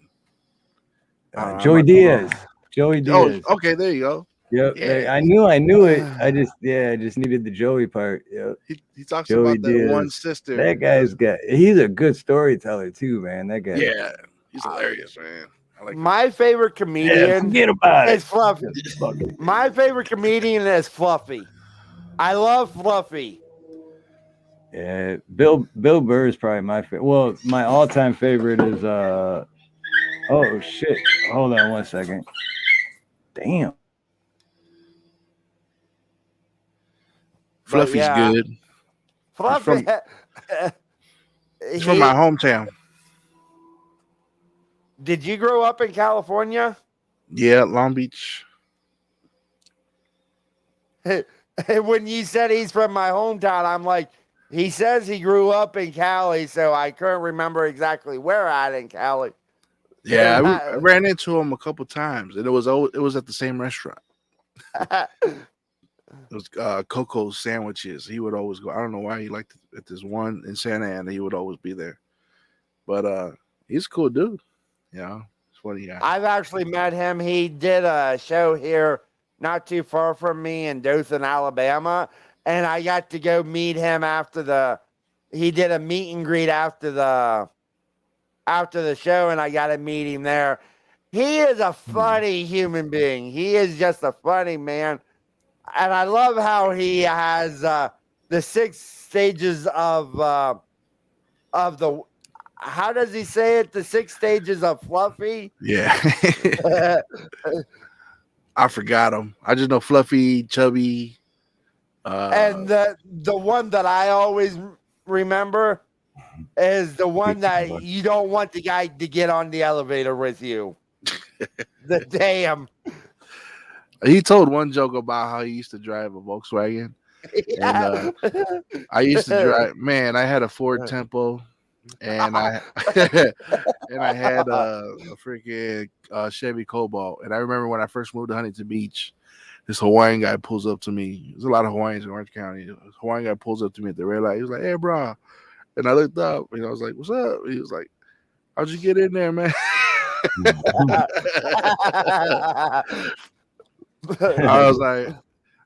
Joey Diaz. Joey Diaz. Oh, okay, there you go. Yep. Yeah. I knew it. I just needed the Joey part. Yep. He talks Joey about that Diaz. one sister. That he's a good storyteller too, man. That guy. Yeah, he's hilarious, man. I like my favorite comedian forget about is Fluffy. My favorite comedian is Fluffy. I love Fluffy. Yeah, Bill Burr is probably my favorite. Well, my all-time favorite is oh shit. Hold on 1 second. Damn. Fluffy's good. Fluffy. He's from my hometown. Did you grow up in California? Yeah, Long Beach. When you said he's from my hometown, I'm like, he says he grew up in Cali, so I couldn't remember exactly where at in Cali. Yeah, I ran into him a couple times, and it was at the same restaurant. It was Coco's Sandwiches. He would always go. I don't know why he liked it. At this one in Santa Ana, he would always be there. But he's a cool dude. Yeah, it's funny guy. I've actually met him. He did a show here not too far from me in Dothan, Alabama, and I got to go meet him he did a meet and greet after the show, and I got to meet him there. He is a funny human being. He is just a funny man. And I love how he has the 6 stages of the, how does he say it? The 6 stages of Fluffy? Yeah. I forgot him. I just know Fluffy, Chubby. And the one that I always remember is the one that you don't want the guy to get on the elevator with you. The damn. He told one joke about how he used to drive a Volkswagen, And I used to drive. Man, I had a Ford Tempo, and I and I had a freaking Chevy Cobalt. And I remember when I first moved to Huntington Beach, this Hawaiian guy pulls up to me. There's a lot of Hawaiians in Orange County. This Hawaiian guy pulls up to me at the red light. He was like, "Hey, bro," and I looked up, and I was like, "What's up?" He was like, "How'd you get in there, man?" I was like,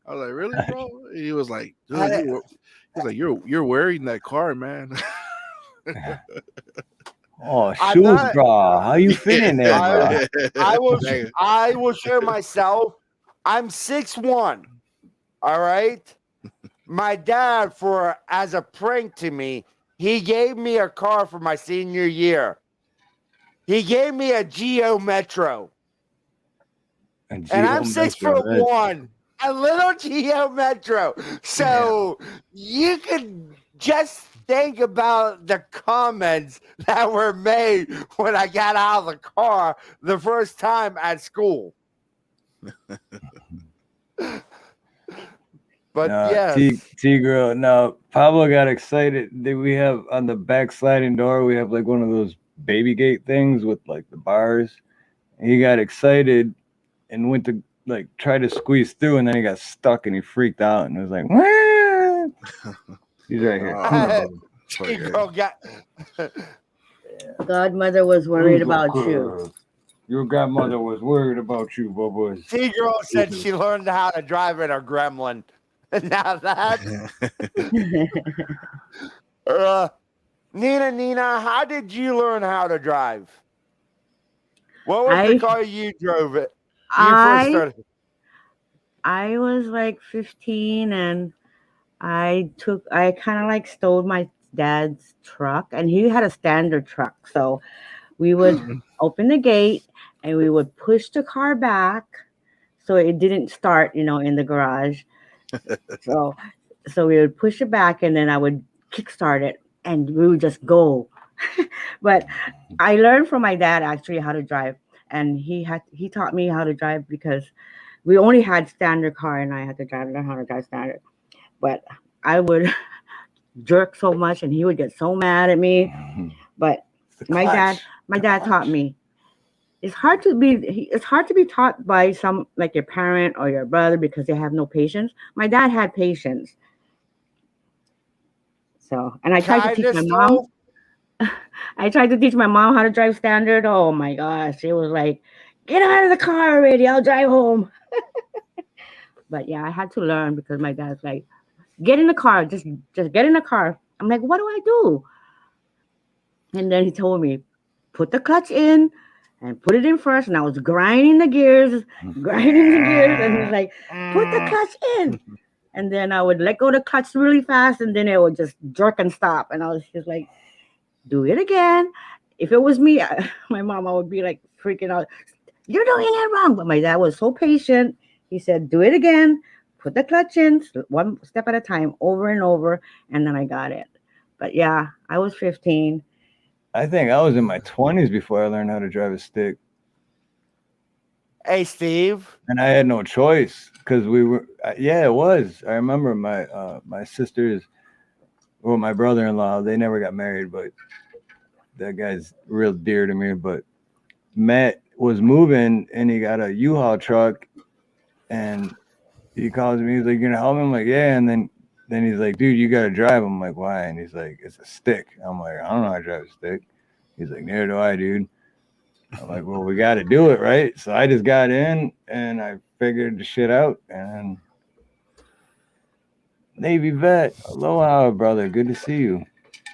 really, bro? He was like, dude, you're wearing that car, man. Oh, shoes, bro. How you fit in there, bro? I will share myself. I'm 6'1". All right. My dad, as a prank to me, he gave me a car for my senior year. He gave me a Geo Metro. And I'm 6'1", a little Geo Metro. So you could just think about the comments that were made when I got out of the car the first time at school. But yes. T girl. Now Pablo got excited. We have on the back sliding door, we have like one of those baby gate things with like the bars. And he got excited and went to like try to squeeze through, and then he got stuck and he freaked out and it was like, wah! He's right here. Come on, Godmother was worried about you. Your godmother was worried about you, Bubba. T-girl said she learned how to drive in her gremlin. Now that Nina, how did you learn how to drive? What was the car you drove it? I was like 15 and I kind of like stole my dad's truck, and he had a standard truck. So we would open the gate and we would push the car back so it didn't start, in the garage. So we would push it back and then I would kickstart it and we would just go. But I learned from my dad actually how to drive, and he taught me how to drive because we only had standard car and I had to learn how to drive standard. But I would jerk so much and he would get so mad at me. But my dad taught me. It's hard to be taught by some like your parent or your brother because they have no patience. My dad had patience. So, and I tried to teach my mom. I tried to teach my mom how to drive standard. Oh my gosh, it was like, get out of the car already. I'll drive home. But yeah, I had to learn because my dad's like, get in the car. Just get in the car. I'm like, what do I do? And then he told me, put the clutch in and put it in first. And I was grinding the gears. And he's like, put the clutch in. And then I would let go of the clutch really fast. And then it would just jerk and stop. And I was just like, do it again. If it was me, my mom, I would be like freaking out. You're doing it wrong. But my dad was so patient. He said, do it again. Put the clutch in one step at a time, over and over. And then I got it. But yeah, I was 15. I think I was in my 20s before I learned how to drive a stick. Hey, Steve. And I had no choice because we were, it was. I remember my sisters, well, my brother-in-law, they never got married, but that guy's real dear to me. But Matt was moving and he got a U-Haul truck and he calls me. He's like, "You gonna help me?" I'm like, "Yeah." And then he's like, "Dude, you gotta drive." I'm like, "Why?" And he's like, "It's a stick." I'm like, "I don't know how to drive a stick." He's like, "Neither do I, dude." I'm like, "Well, we got to do it, right?" So I just got in and I figured the shit out. And Navy vet, aloha, brother. Good to see you.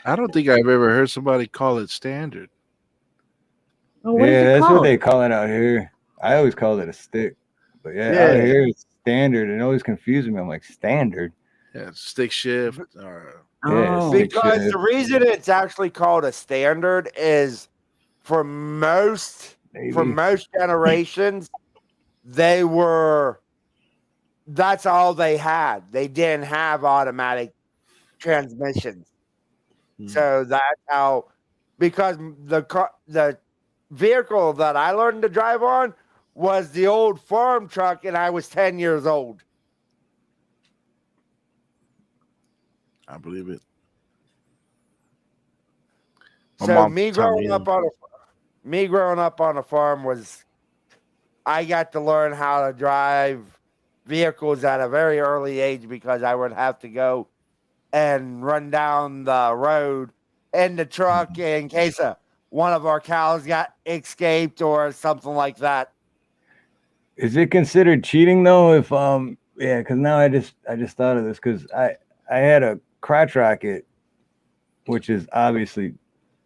I don't think I've ever heard somebody call it standard. Well, that's what they call it out here. I always called it a stick. But out here it's standard. It always confuses me. I'm like, standard? Yeah, stick shift. Because the reason it's actually called a standard is for most generations, that's all they had. They didn't have automatic transmissions. So that's how, because the vehicle that I learned to drive on was the old farm truck and I was 10 years old. I believe it. My So mom taught me. me growing up on a farm was I got to learn how to drive vehicles at a very early age because I would have to go and run down the road in the truck in case one of our cows got escaped or something like that. Is it considered cheating though? If yeah, because now I just thought of this because I had a crotch rocket, which is obviously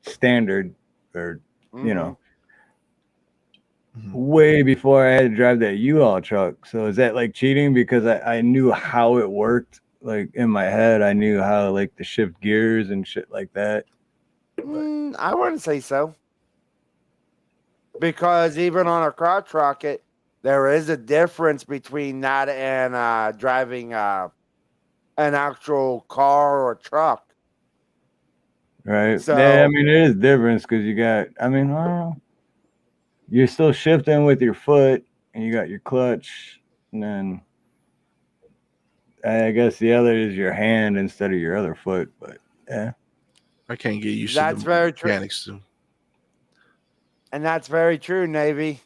standard, or you know, way before I had to drive that U-Haul truck. So is that like cheating? Because I knew how it worked, like in my head, I knew how like to shift gears and shit like that. I wouldn't say so. Because even on a crotch rocket, there is a difference between that and driving an actual car or truck. Right. So Yeah, I mean it is difference because you got. I mean, well, you're still shifting with your foot, and you got your clutch, and then I guess the other is your hand instead of your other foot. But yeah, I can't get used to that's the very true. mechanics too. And that's very true, Navy.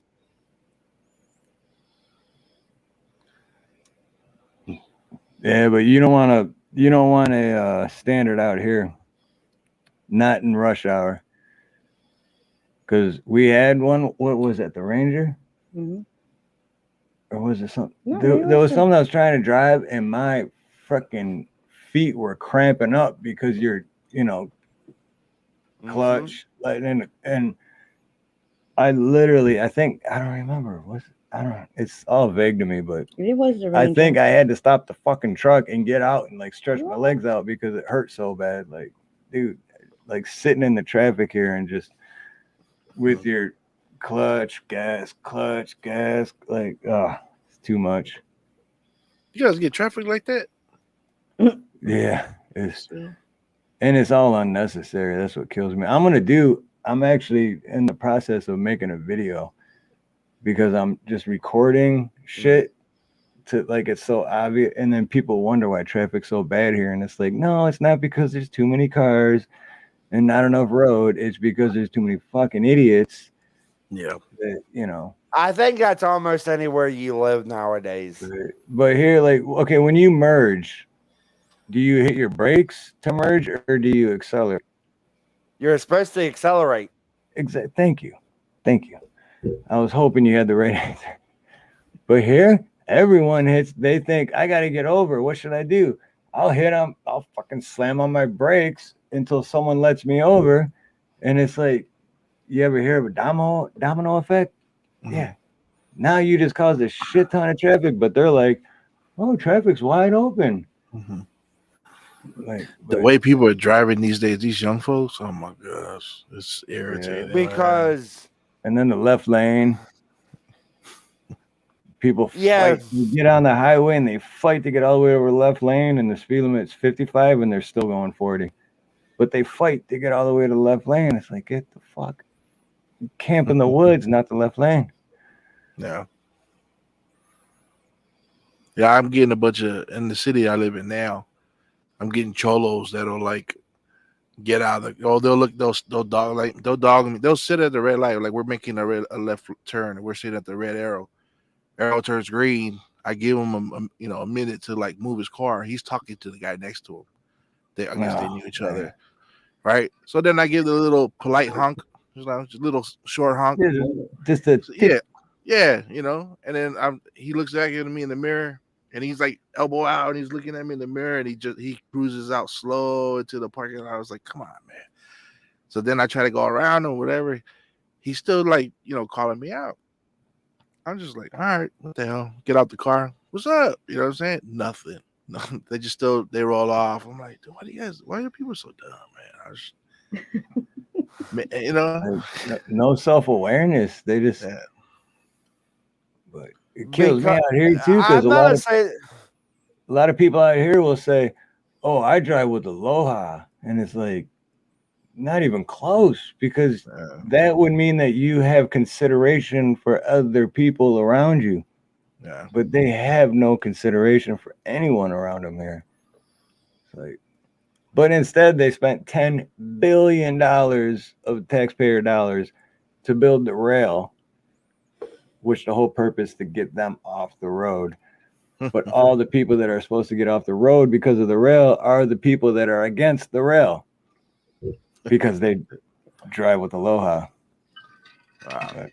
yeah, but you don't want a standard out here, not in rush hour, because we had one. What was that? The Ranger, or was it something? No, There was something I was trying to drive, and my freaking feet were cramping up because you're, clutch, like, and I literally, I think, I don't remember. I don't know. It's all vague to me, but It was the I Ranger. think I had to stop the fucking truck and get out and like stretch my legs out because it hurt so bad. Like, dude, like sitting in the traffic here and just with your clutch, gas, like, it's too much. You guys get traffic like that? Yeah, and it's all unnecessary. That's what kills me. I'm actually in the process of making a video because I'm just recording shit to like it's so obvious, and then people wonder why traffic's so bad here, and it's like, no, it's not because there's too many cars and not enough road. It's because there's too many fucking idiots. Yeah, that. I think that's almost anywhere you live nowadays. But here, like, okay, when you merge, do you hit your brakes to merge or do you accelerate? You're supposed to accelerate. Exactly. Thank you. I was hoping you had the right answer. But here, everyone hits. They think I got to get over. What should I do? I'll hit them. I'll fucking slam on my brakes until someone lets me over, and it's like, you ever hear of a domino effect? Yeah. Now you just caused a shit ton of traffic, but they're like, oh, traffic's wide open. Like, the way people are driving these days, these young folks, oh my gosh, it's irritating. Because and then the left lane, people Yeah. fight. You get on the highway and they fight to get all the way over the left lane, and the speed limit's 55, and they're still going 40. But they fight to get all the way to the left lane. It's like, get the fuck. You camp in the woods, not the left lane. Yeah. Yeah, I'm getting a bunch of, in the city I live in now, I'm getting cholos that'll like get out of the, they'll dog me. They'll sit at the red light, like we're making a left turn, and we're sitting at the red arrow. Arrow turns green. I give him a minute to like move his car. He's talking to the guy next to him. I guess they knew each other, right? So then I give the little polite honk, just a little short honk. Just a yeah, and then he looks back at me in the mirror, and he's like elbow out, and he's looking at me in the mirror, and he cruises out slow into the parking lot. I was like, come on, man. So then I try to go around or whatever. He's still like, calling me out. I'm just like, all right, what the hell? Get out the car. What's up? You know what I'm saying? Nothing. They just they roll off. I'm like, why are people so dumb, man? No self-awareness. They just, but it kills me out here too, because a lot of people out here will say, oh, I drive with Aloha, and it's like, not even close, because that would mean that you have consideration for other people around you. Yeah. But they have no consideration for anyone around them here. It's like, But instead, they spent $10 billion of taxpayer dollars to build the rail, which the whole purpose to get them off the road. But all the people that are supposed to get off the road because of the rail are the people that are against the rail because they drive with Aloha. Wow.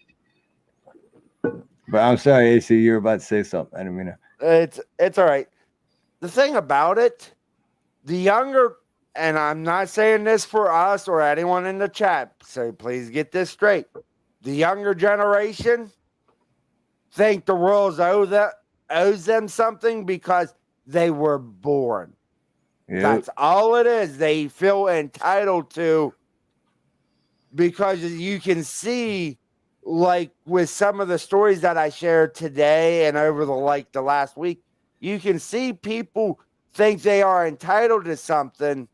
But I'm sorry, AC, you're about to say something. I didn't mean to. It's all right. The thing about it, the younger, and I'm not saying this for us or anyone in the chat, so please get this straight. The younger generation think the world owes them something because they were born. Yep. That's all it is. They feel entitled to, because you can see, like with some of the stories that I shared today and over the last week, you can see people think they are entitled to something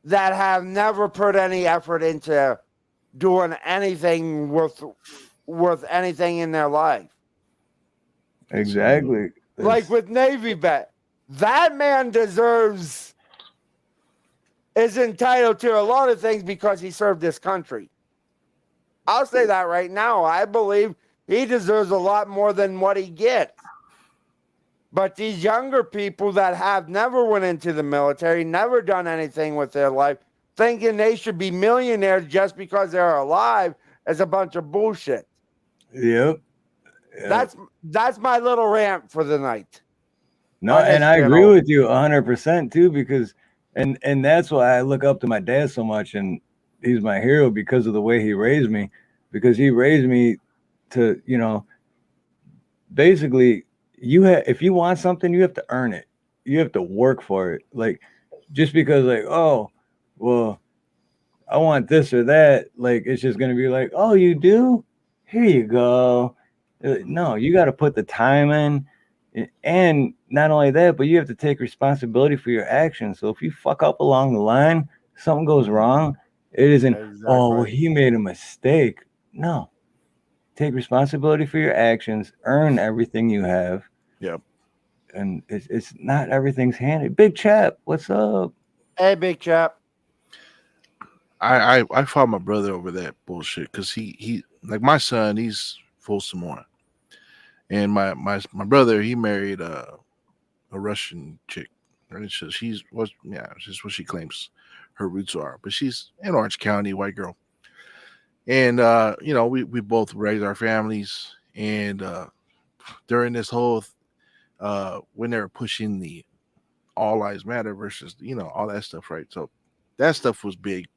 that have never put any effort into doing anything worth anything in their life. Exactly. Like with Navy Bet, that man is entitled to a lot of things because he served this country. I'll say that right now. I believe he deserves a lot more than what he gets. But these younger people that have never went into the military, never done anything with their life, thinking they should be millionaires just because they're alive is a bunch of bullshit. Yep. That's my little rant for the night. No, and I agree with you 100% too, because and that's why I look up to my dad so much, and he's my hero because of the way he raised me, because he raised me to, basically if you want something, you have to earn it. You have to work for it. Like, just because like, oh, well, I want this or that, like it's just gonna be like, oh, you do? Here you go. No, you got to put the time in. And not only that, but you have to take responsibility for your actions. So if you fuck up along the line, something goes wrong, it isn't, oh, well, he made a mistake. No. Take responsibility for your actions, earn everything you have. Yep. And it's not everything's handed. Big Chap, what's up? Hey, Big Chap. I fought my brother over that bullshit because he like my son, he's full Samoan. And my brother, he married a Russian chick. Right? So she's just what she claims her roots are. But she's in Orange County, white girl. And we both raised our families. And during this whole when they were pushing the all lives matter versus all that stuff, right? So that stuff was big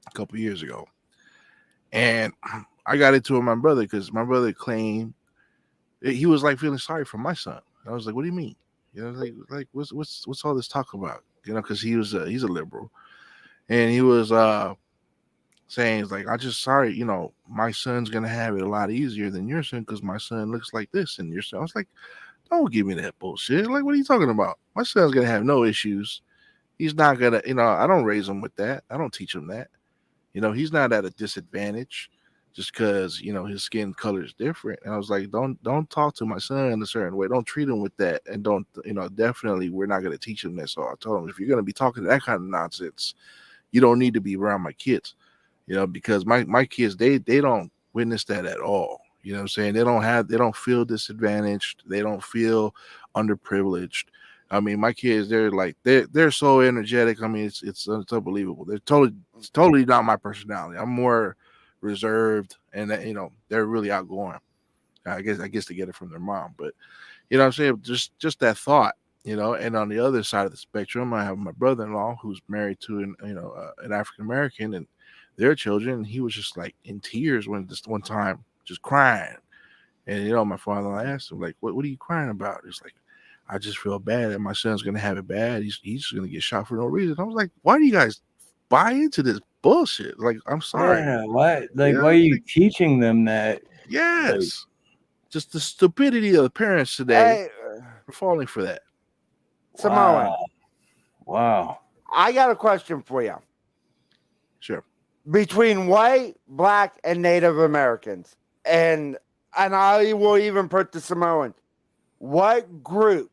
a couple years ago. And I got into it with my brother because my brother claimed he was like feeling sorry for my son. I was like, "What do you mean? Like what's all this talk about?" Because he's a liberal, and he was saying, "It's like I just sorry, my son's gonna have it a lot easier than your son because my son looks like this and your son." I was like, "Don't give me that bullshit. Like, what are you talking about? My son's gonna have no issues. He's not gonna, I don't raise him with that. I don't teach him that. He's not at a disadvantage." Just because his skin color is different, and I was like, don't talk to my son a certain way. Don't treat him with that, and don't definitely we're not going to teach him that. So I told him, if you're going to be talking that kind of nonsense, you don't need to be around my kids, because my kids they don't witness that at all. You know what I'm saying? They don't feel disadvantaged. They don't feel underprivileged. I mean, my kids, they're so energetic. I mean, it's unbelievable. It's totally not my personality. I'm more reserved, and they're really outgoing. I guess they get it from their mom, but what I'm saying, just that thought, and on the other side of the spectrum, I have my brother-in-law who's married to an African American and their children, and he was just like in tears this one time, just crying. And my father-in-law asked him, like, what are you crying about? It's like, I just feel bad that my son's gonna have it bad. He's gonna get shot for no reason. I was like, why do you guys buy into this bullshit? Like, I'm sorry. Yeah, why? Like, why are you teaching them that? Yes, just the stupidity of the parents today for falling for that. Samoan. Wow. I got a question for you. Sure. Between white, black, and Native Americans, and I will even put the Samoan, what group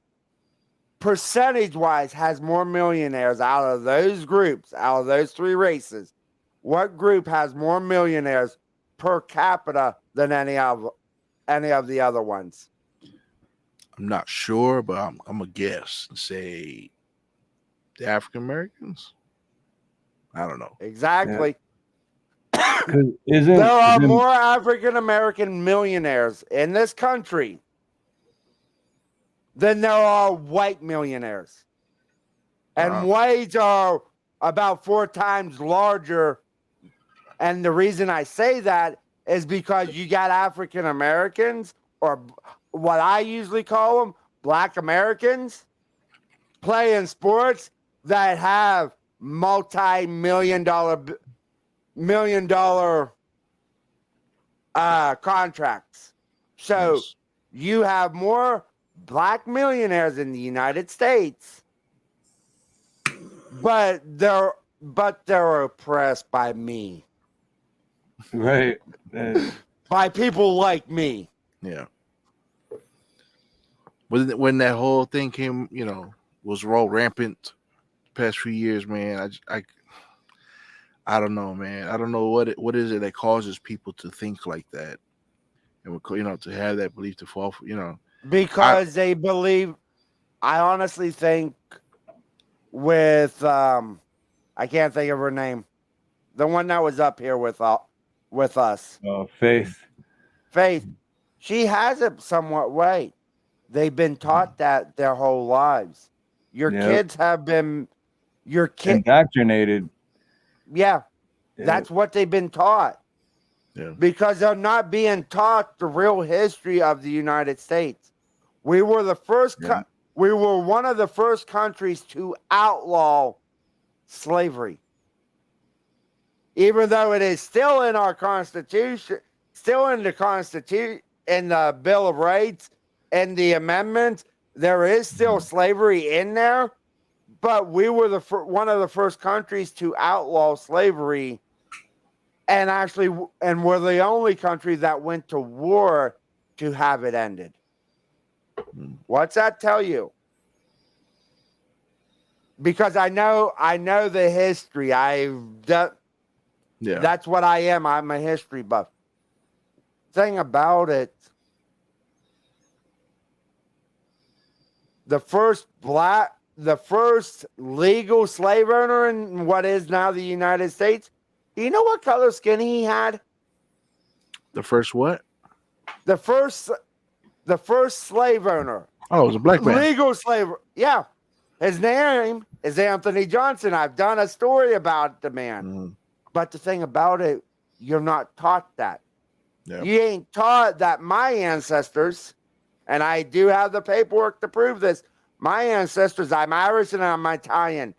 percentage-wise, has more millionaires out of those groups, out of those three races? What group has more millionaires per capita than any of the other ones? I'm not sure, but I'm gonna guess and say the African Americans. I don't know. Exactly. Because There are isn't more African American millionaires in this country than there are white millionaires. And Wow. whites are about 4 times larger. And the reason I say that is because you got African Americans, or what I usually call them, Black Americans, playing sports that have multi-million dollar contracts. So Yes. you have more black millionaires in the United States, but they're oppressed by me, right? by people like me. Yeah. When that whole thing came, was all rampant the past few years, man. I don't know, man. I don't know what is it that causes people to think like that, and to have that belief to fall for, Because they believe, I honestly think, with I can't think of her name, the one that was up here with us, Faith. Faith. She has it somewhat right. They've been taught that their whole lives. Your Yep. kids have been Indoctrinated. Yeah, Yep. that's what they've been taught. Yeah. Because they're not being taught the real history of the United States. We were the first. We were one of the first countries to outlaw slavery, even though it is still in our Constitution, still in the Constitution, in the Bill of Rights, and the amendments. There is still slavery in there, but we were one of the first countries to outlaw slavery. And actually, we're the only country that went to war to have it ended. What's that tell you? Because I know the history. That's what I am. I'm a history buff. Thing about it, the first legal slave owner in what is now the United States. Do you know what color skin he had? The first what? The first slave owner. Oh, it was a black man. Legal slave. Yeah. His name is Anthony Johnson. I've done a story about the man. Mm-hmm. But the thing about it, you're not taught that. Yep. You ain't taught that my ancestors, and I do have the paperwork to prove this, my ancestors, I'm Irish and I'm Italian.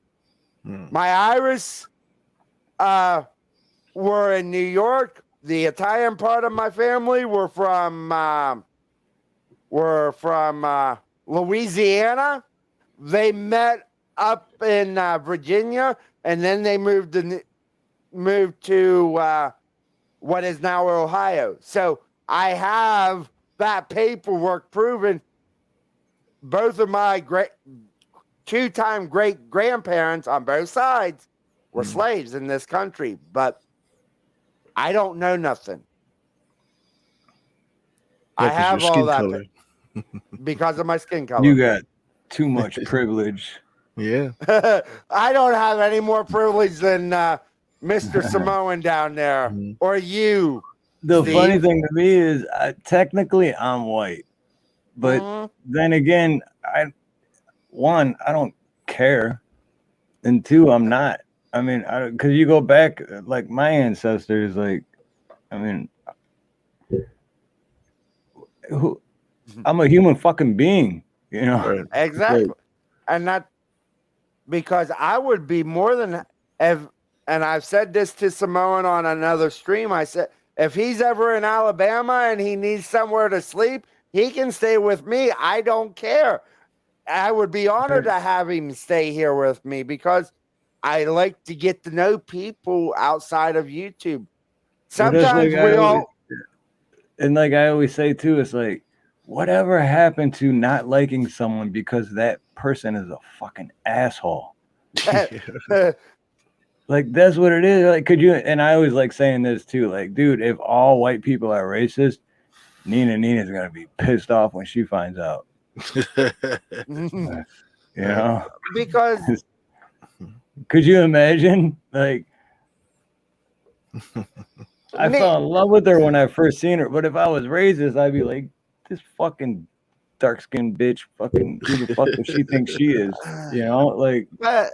My Irish were in New York. The Italian part of my family were from Louisiana. They met up in Virginia, and then they moved to what is now Ohio. So I have that paperwork proving both of my two-time great grandparents on both sides were slaves in this country, but I don't know nothing. I have all that because of my skin color. You got too much privilege. Yeah. I don't have any more privilege than Mr. Samoan down there or you. The Steve. funny thing to me is, technically, I'm white, but then again, I don't care, and two, I'm not. I mean, because you go back, like my ancestors, like, I mean, I'm a human fucking being, you know. Right. Exactly, Right. and that because I would be more than and I've said this to Samoan on another stream. I said, if he's ever in Alabama and he needs somewhere to sleep, he can stay with me. I don't care. I would be honored to have him stay here with me because I like to get to know people outside of YouTube. Sometimes and like I always say too, it's like whatever happened to not liking someone because that person is a fucking asshole? Like that's what it is. Like, could you? And I always like saying this too. Like, dude, if all white people are racist, Nina's gonna be pissed off when she finds out. You know, Because could you imagine? Like, I fell in love with her when I first seen her, but if I was racist, I'd be like, this fucking dark skinned bitch, fucking who the fuck does she think she is? You know, like. But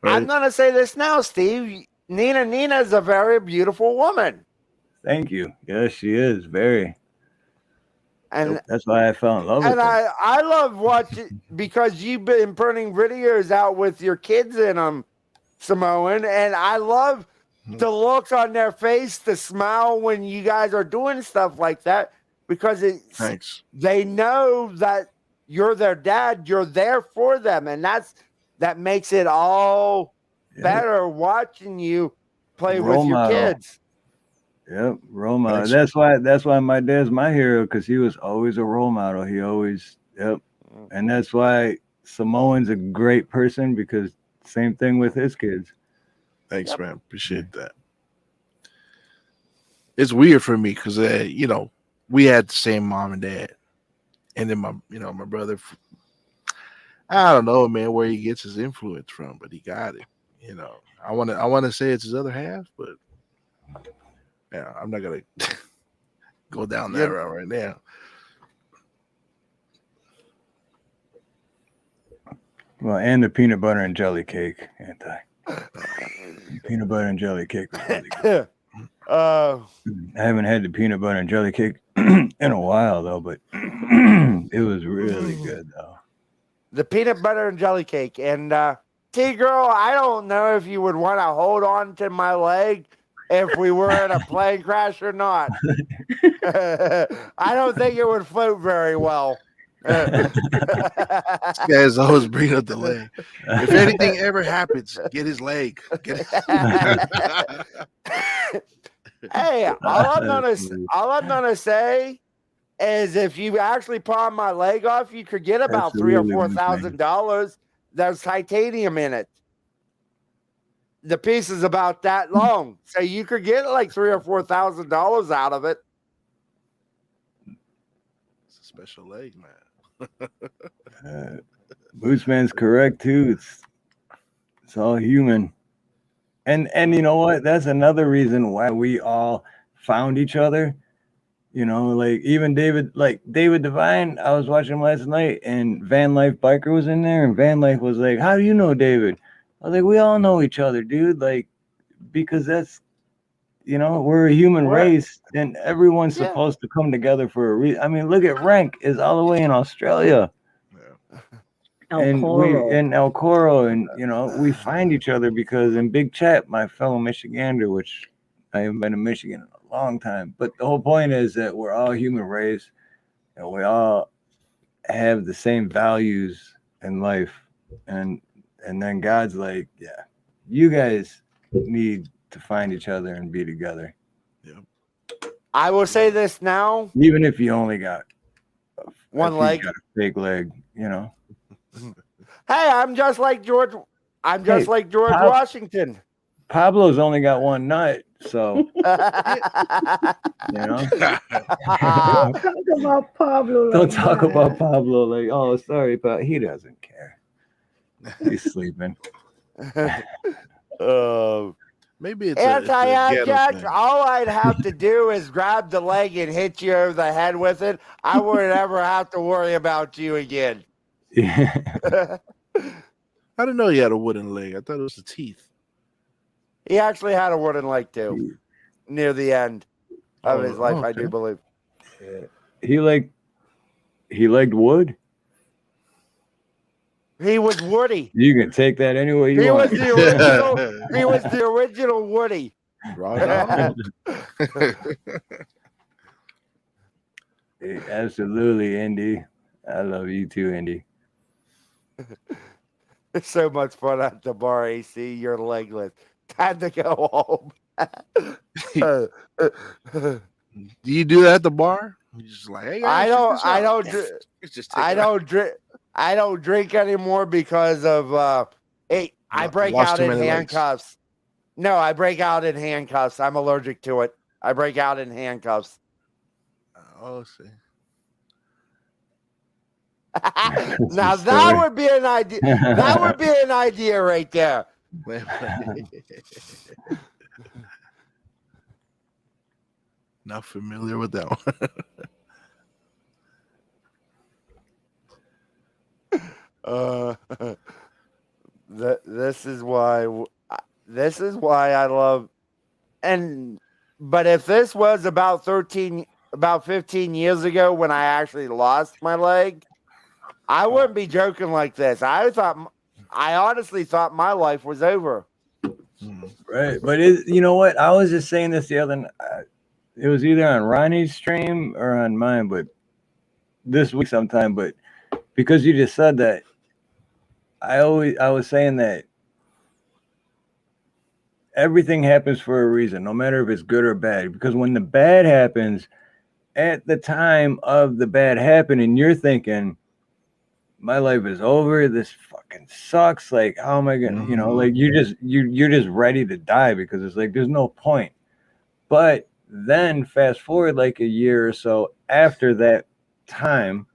I'm gonna say this now, Steve. Nina is a very beautiful woman. Thank you. Yes, she is very. And that's why I fell in love with and her. I love watching because you've been putting videos out with your kids in them, Samoan, and I love the looks on their face, the smile when you guys are doing stuff like that because they know that you're their dad, you're there for them, and that makes it all better watching you play Role with your model. kids. Yep, role model. That's why my dad's my hero because he was always a role model. He always and that's why Samoan's a great person because same thing with his kids. Thanks, man. Appreciate that. It's weird for me because you know, we had the same mom and dad, and then my brother. I don't know, man, where he gets his influence from, but he got it. You know, I want to say it's his other half, but yeah, I'm not gonna go down that route right now. Well, and the peanut butter and jelly cake, anti. Peanut butter and jelly cake was really good. I haven't had the peanut butter and jelly cake in a while though, but it was really good though. The peanut butter and jelly cake. And T-Girl, I don't know if you would want to hold on to my leg if we were in a plane crash or not. I don't think it would float very well. This guy's always bringing up the leg. If anything ever happens, get his leg. Hey, all I'm gonna say is if you actually pawn my leg off, you could get about $3,000 or $4,000. There's titanium in it. The piece is about that long, so you could get like $3,000 or $4,000 out of it. It's a special leg, man. Bootsman's correct too. It's all human. And you know what? That's another reason why we all found each other. You know, like even David Devine, I was watching him last night and Van Life Biker was in there and Van Life was like, how do you know David? I was like, we all know each other, dude. Like, because that's, you know, we're a human race and everyone's supposed to come together for a reason. I mean, look at Rank is all the way in Australia. And we in El Coro, and you know, we find each other because in Big Chat, my fellow Michigander, which I haven't been to Michigan in a long time, but the whole point is that we're all human race and we all have the same values in life. And then God's like, yeah, you guys need to find each other and be together. I will say this now. Even if you only got one leg, got a fake leg, you know. Hey, I'm just like George Washington. Pablo's only got one nut, so you know. Don't talk about Pablo. Don't talk about Pablo like, oh, sorry, but he doesn't care. He's sleeping. Maybe it's anti-Jack. All I'd have to do is grab the leg and hit you over the head with it. I wouldn't ever have to worry about you again. I didn't know he had a wooden leg. I thought it was the teeth. He actually had a wooden leg too, near the end of his life, I do believe. He liked wood. He was Woody. You can take that any way you he want. Was the original, he was the original Woody. Right. Hey, absolutely, Indy. I love you too, Indy. It's so much fun at the bar, AC. You're legless. Time to go home. Do you do that at the bar? You just like, hey guys, check this I out. don't, It's just I take it out. don't drink. I don't drink anymore because of I break Lost out too in many legs. handcuffs. No, I break out in handcuffs. I'm allergic to it. I break out in handcuffs. Oh, see. Now that would be an idea. That would be an idea right there. Not familiar with that one. This is why. This is why I love. And but if this was about 15 years ago when I actually lost my leg, I wouldn't be joking like this. I honestly thought my life was over. Right, but you know what? I was just saying this the other night. It was either on Ronnie's stream or on mine, but this week sometime. But because you just said that, I was saying that everything happens for a reason, no matter if it's good or bad. Because when the bad happens, at the time of the bad happening, you're thinking, my life is over. This fucking sucks. Like, how am I gonna, like you're just ready to die because it's like there's no point. But then fast forward like a year or so after that time,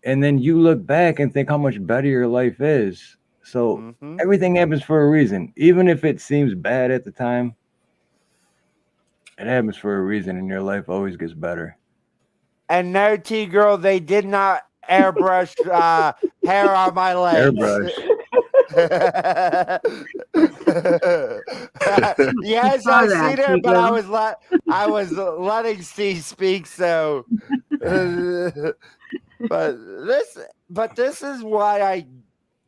and then you look back and think how much better your life is. So everything happens for a reason. Even if it seems bad at the time, it happens for a reason, and your life always gets better. And no, T girl, they did not airbrush hair on my legs. Yes, saw I that, seen it, but T-girl. I was letting Steve speak. So, but this is why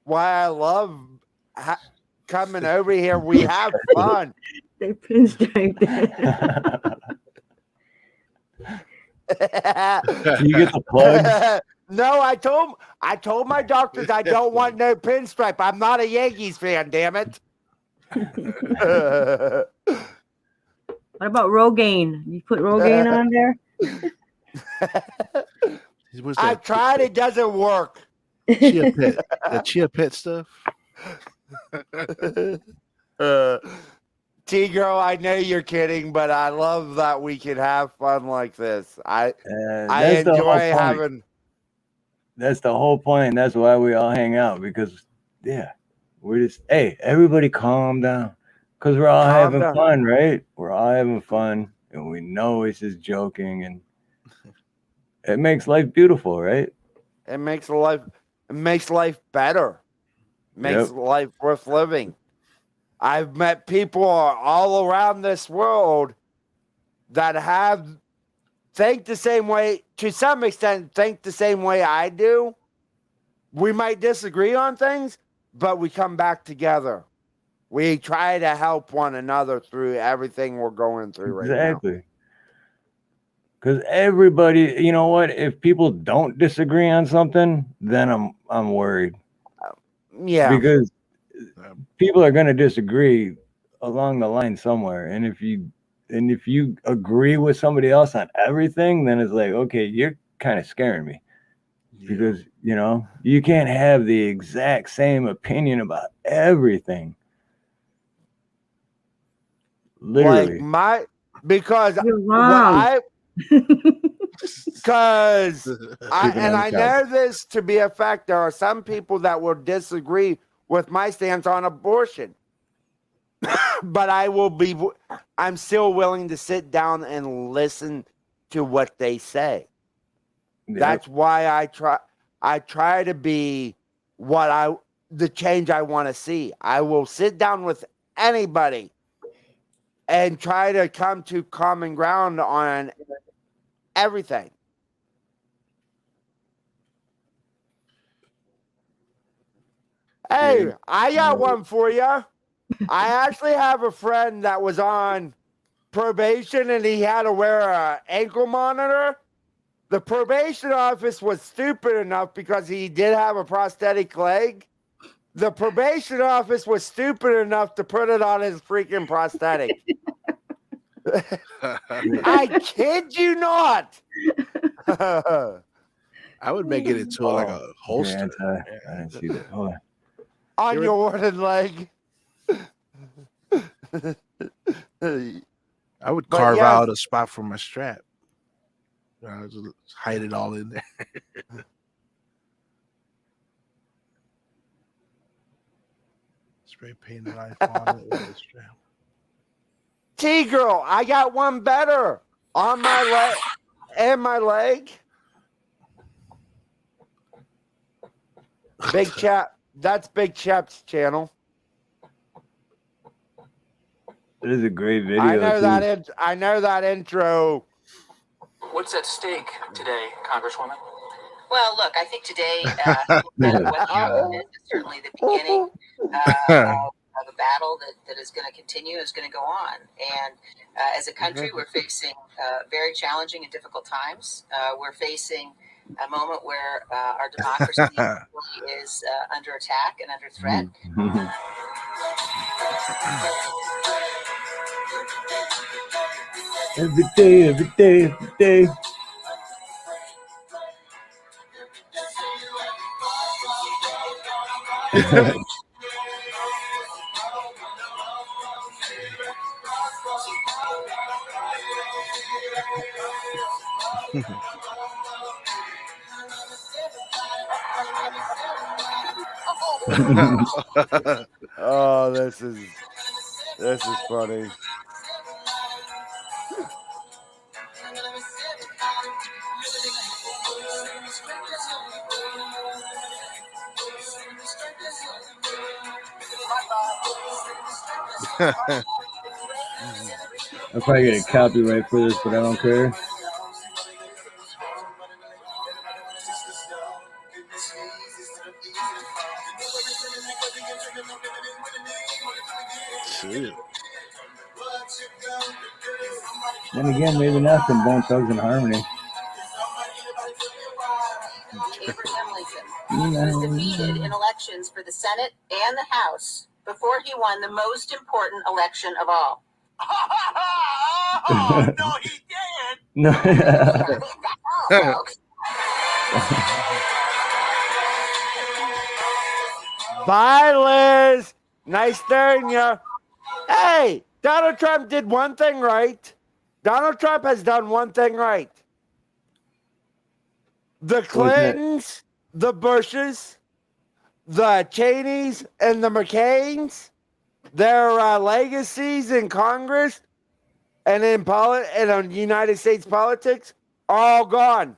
I love coming over here. We have fun. They pinstriped it. You get the plugs? No, I told my doctors I don't want no pinstripe. I'm not a Yankees fan, damn it. What about Rogaine? You put Rogaine on there? I tried, it doesn't work. Chia pet. The chia pet stuff. T girl, I know you're kidding, but I love that we can have fun like this. I That's the whole enjoy point. having. That's the whole point. That's why we all hang out because, we're just, hey, everybody calm down because we're all having fun, right? We're all having fun and we know it's just joking and it makes life beautiful, right? It makes life better. Makes life worth living. I've met people all around this world that think the same way, to some extent, think the same way I do. We might disagree on things, but we come back together. We try to help one another through everything we're going through right now. Exactly. Because everybody, you know what? If people don't disagree on something, then I'm worried. Yeah. Because people are going to disagree along the line somewhere, and if you agree with somebody else on everything, then it's like, okay, you're kind of scaring me. Because you can't have the exact same opinion about everything. Literally. Because you're wrong. I know this to be a fact. There are some people that will disagree with my stance on abortion, but I'm still willing to sit down and listen to what they say. Yep. That's why I try to be the change I want to see. I will sit down with anybody and try to come to common ground on everything. Hey, I got one for you. I actually have a friend that was on probation and he had to wear an ankle monitor. The probation office was stupid enough because he did have a prosthetic leg. The probation office was stupid enough to put it on his freaking prosthetic. I kid you not. I would make it into like a holster. I didn't see that. Hold on. On your wooden leg. I would But carve yes. out a spot for my strap. I just hide it all in there. Spray paint life on it with a strap. T-girl, I got one better on my leg and my leg. Big Chap. That's Big Chap's channel. It is a great video. I know too. that. I know that intro. What's at stake today, Congresswoman? Well, look, I think today, what happened is certainly the beginning of a battle that is going to continue, is going to go on. And as a country, we're facing very challenging and difficult times. We're facing a moment where our democracy really is under attack and under threat. Every day, every day, every day. Oh, this is funny. I'll probably get a copyright for this, but I don't care. Shit. Then again, maybe not from Bone Thugs and Harmony. Abraham Lincoln was defeated in elections for the Senate and the House before he won the most important election of all. Oh, no, he didn't. No. Folks. Bye, Liz. Nice knowing you. Hey, Donald Trump did one thing right. Donald Trump has done one thing right. The Clintons, the Bushes, the Cheneys, and the McCains, their legacies in Congress and in United States politics are all gone.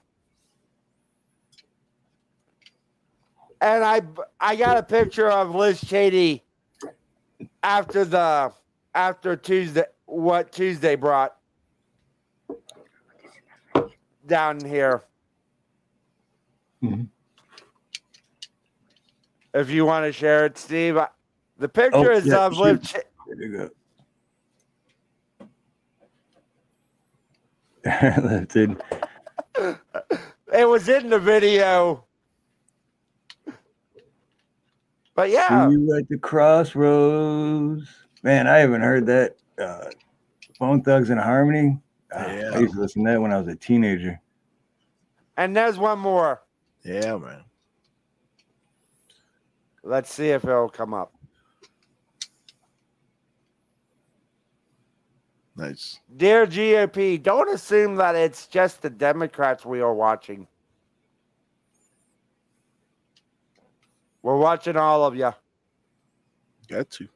And I got a picture of Liz Cheney after Tuesday, what Tuesday brought down here. Mm-hmm. If you want to share it, Steve. The picture is of Liz Cheney. There you go. It was in the video. But yeah. See you at the crossroads. Man, I haven't heard that. Bone Thugs and Harmony. Yeah. I used to listen to that when I was a teenager. And there's one more. Yeah, man. Let's see if it'll come up. Nice. Dear GOP, don't assume that it's just the Democrats we are watching. We're watching all of you. Got to.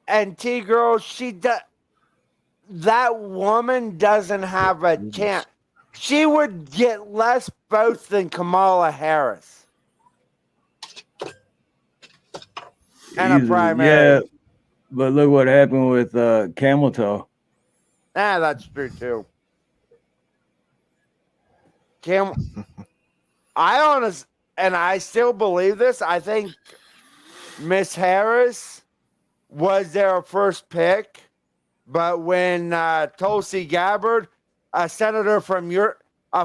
And T-Girl, that woman doesn't have a chance. She would get less votes than Kamala Harris. And a primary. Yeah, but look what happened with Camel Toe. That's true too. I still believe this. I think Miss Harris was their first pick, but when Tulsi Gabbard, a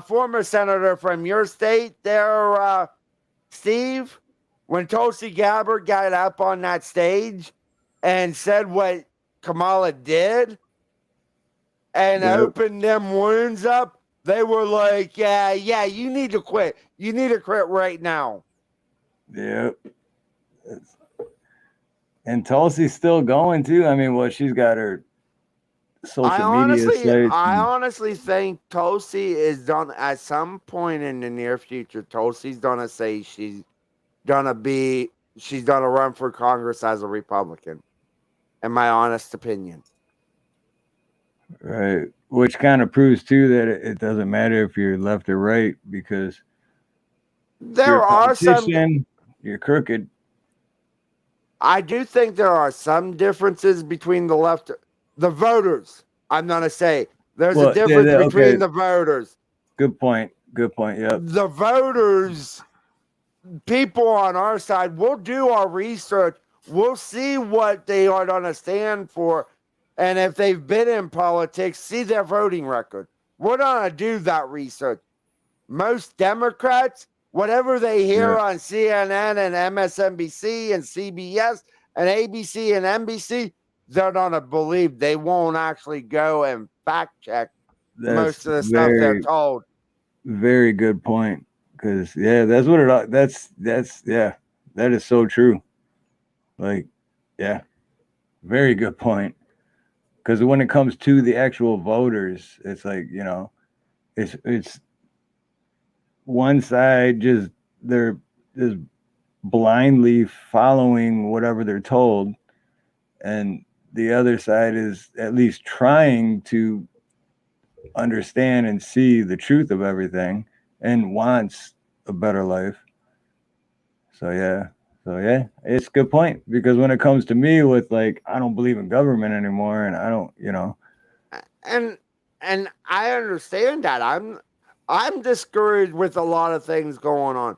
former senator from your state, there, Steve, when Tulsi Gabbard got up on that stage and said what Kamala did and opened them wounds up, they were like, yeah, you need to quit. You need to quit right now. Yep. And Tulsi's still going too. I mean, well, she's got her social media sites. I honestly think Tulsi is done at some point in the near future. Tulsi's gonna say she's gonna run for Congress as a Republican. In my honest opinion. Right. Which kind of proves too that it doesn't matter if you're left or right, because there are some. You're crooked. I do think there are some differences between the left, the voters. I'm gonna say there's a difference between the voters. Good point. Good point. Yep. The voters, people on our side, we'll do our research. We'll see what they are going to stand for. And if they've been in politics, see their voting record. We're going to do that research. Most Democrats, whatever they hear on CNN and MSNBC and CBS and ABC and NBC, they're going to believe. They won't actually go and fact check most of the stuff they're told. Very good point. Because that's what it. That is so true. Like, very good point. Because when it comes to the actual voters, it's like, it's one side they're just blindly following whatever they're told, and the other side is at least trying to understand and see the truth of everything and wants a better life. So it's a good point, because when it comes to me with like, I don't believe in government anymore, and I don't, and I understand that. I'm discouraged with a lot of things going on,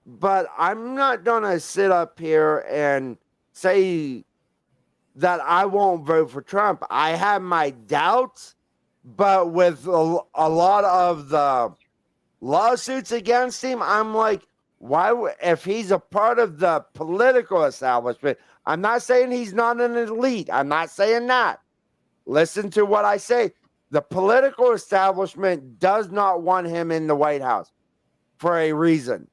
but I'm not gonna sit up here and say that I won't vote for Trump. I have my doubts, but with a lot of the lawsuits against him, I'm like, why, if he's a part of the political establishment, I'm not saying he's not an elite. I'm not saying that. Listen to what I say. The political establishment does not want him in the White House for a reason.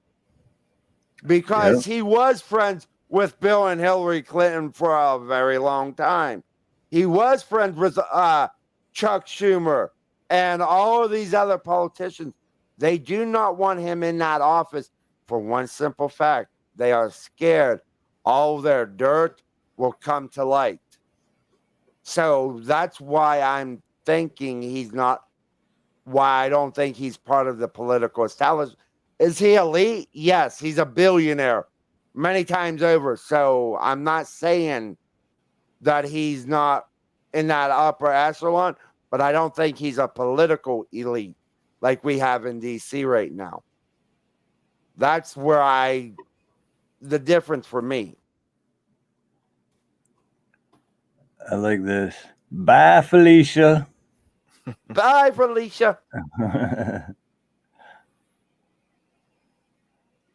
Because he was friends with Bill and Hillary Clinton for a very long time. He was friends with Chuck Schumer and all of these other politicians. They do not want him in that office for one simple fact. They are scared all their dirt will come to light. So that's why I'm thinking why I don't think he's part of the political establishment. Is he elite? Yes, he's a billionaire many times over. So I'm not saying that he's not in that upper echelon, but I don't think he's a political elite like we have in DC right now. That's where the difference for me. I like this. Bye, Felicia. Bye, Felicia.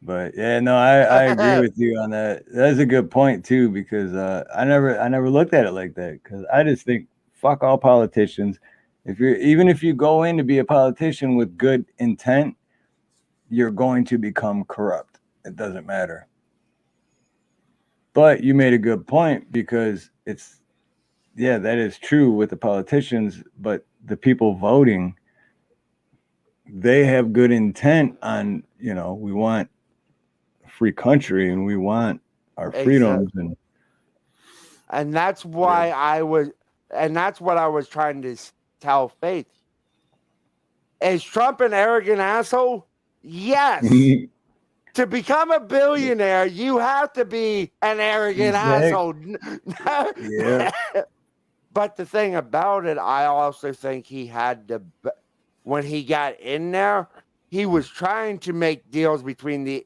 But I agree with you on that. That's a good point too, because I never looked at it like that, because I just think fuck all politicians. Even if you go in to be a politician with good intent, you're going to become corrupt. It doesn't matter. But you made a good point, because that is true with the politicians, but the people voting, they have good intent on, we want a free country and we want our freedoms. And that's why that's what I was trying to tell Faith. Is Trump an arrogant asshole? Yes. To become a billionaire, you have to be an arrogant asshole. Yeah. But the thing about it, I also think he had to, when he got in there, he was trying to make deals between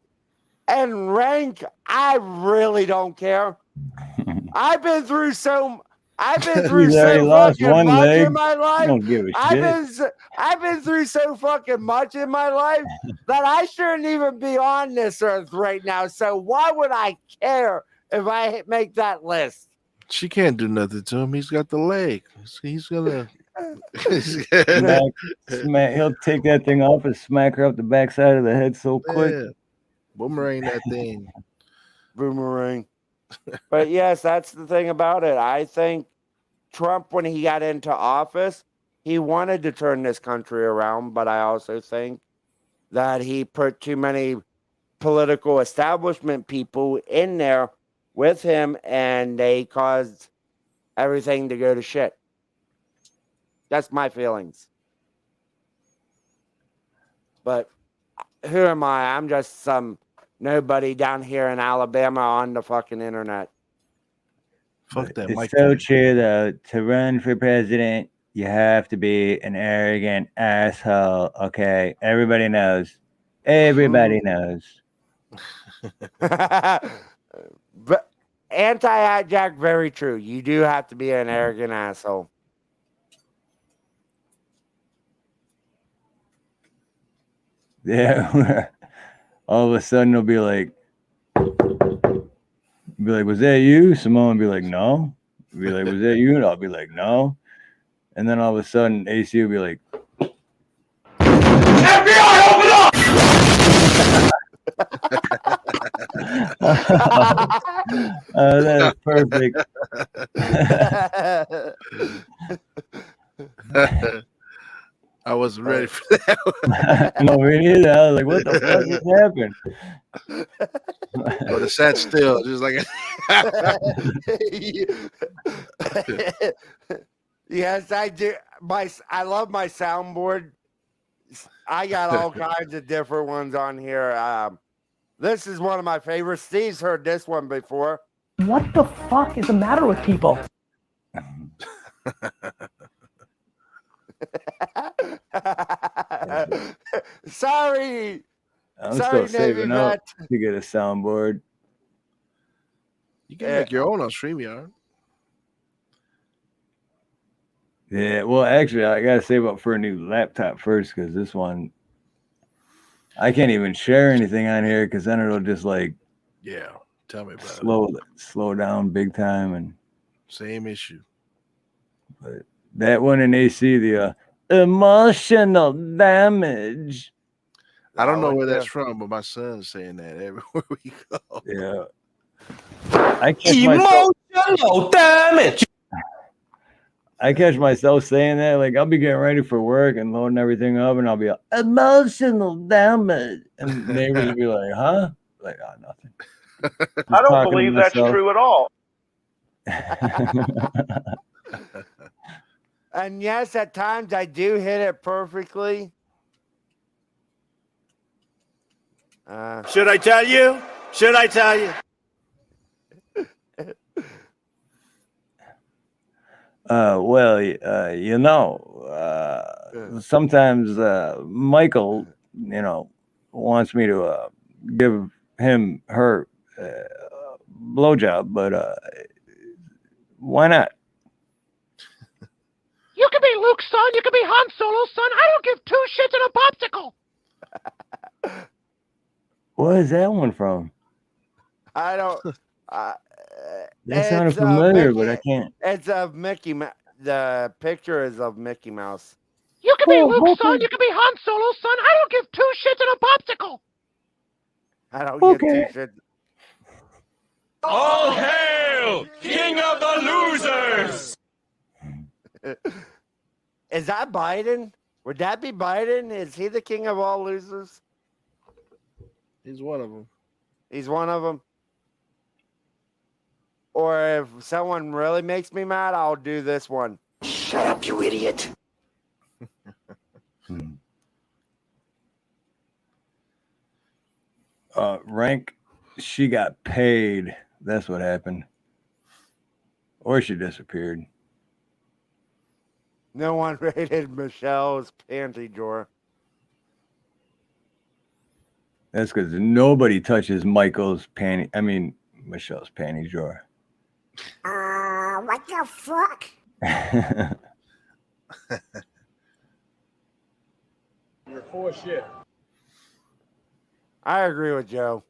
and rank. I really don't care. I've been through I've been through He's so already lost fucking one much leg. in my I life. don't give a shit. I've been through so fucking much in my life that I shouldn't even be on this earth right now. So why would I care if I make that list? She can't do nothing to him. He's got the leg. He's gonna Smack. He'll take that thing off and smack her up the backside of the head so quick. Yeah. Boomerang that thing. Boomerang. But yes, that's the thing about it. I think Trump, when he got into office, he wanted to turn this country around, but I also think that he put too many political establishment people in there with him, and they caused everything to go to shit. That's my feelings. But who am I? I'm just some nobody down here in Alabama on the fucking internet. Fuck that It's Mike. so true, though. To run for president, you have to be an arrogant asshole. Okay, everybody knows. Everybody knows. But anti-Jack, very true. You do have to be an arrogant asshole. Yeah. All of a sudden, they'll be like, was that you? Simone will be like, no. Be like, was that you? And I'll be like, no. And then all of a sudden, AC will be like, FBI, open up! That's perfect. I wasn't ready for that. No, me neither. I was like, what the fuck just happened? But it sat still, just like Yes, I do. I love my soundboard. I got all kinds of different ones on here. This is one of my favorites. Steve's heard this one before. What the fuck is the matter with people? Sorry. I'm Sorry, still Navy saving up vet. to get a soundboard. You can make your own on StreamYard. Yeah, well, actually, I gotta save up for a new laptop first because this one, I can't even share anything on here because then it'll just like, yeah, tell me about it. Slow down big time, and same issue. But that one in AC, the emotional damage. I don't know where that's from, but my son's saying that everywhere we go. Yeah, I catch emotional damage. I catch myself saying that, like I'll be getting ready for work and loading everything up, and I'll be like, emotional damage, and neighbors will be like, "Huh?" Like, oh, nothing. I don't believe that's true at all. And yes, at times I do hit it perfectly. Should I tell you? Should I tell you? Well, sometimes Michael, wants me to give her blowjob, but why not? You can be Luke's son. You can be Han Solo's son. I don't give two shits in a popsicle. What is that one from? I don't. That sounded familiar, but I can't. It's of Mickey. The picture is of Mickey Mouse. You can be Luke's son. You can be Han Solo's son. I don't give two shits in a popsicle. I don't give two shits. All hail, King of the Losers! Is that Biden? Would that be Biden? Is he the king of all losers? He's one of them. He's one of them. Or if someone really makes me mad, I'll do this one. Shut up, you idiot. Rank, she got paid. That's what happened. Or she disappeared. No one raided Michelle's panty drawer. That's because nobody touches Michelle's panty. I mean, Michelle's panty drawer. what the fuck? You're full of shit. I agree with Joe.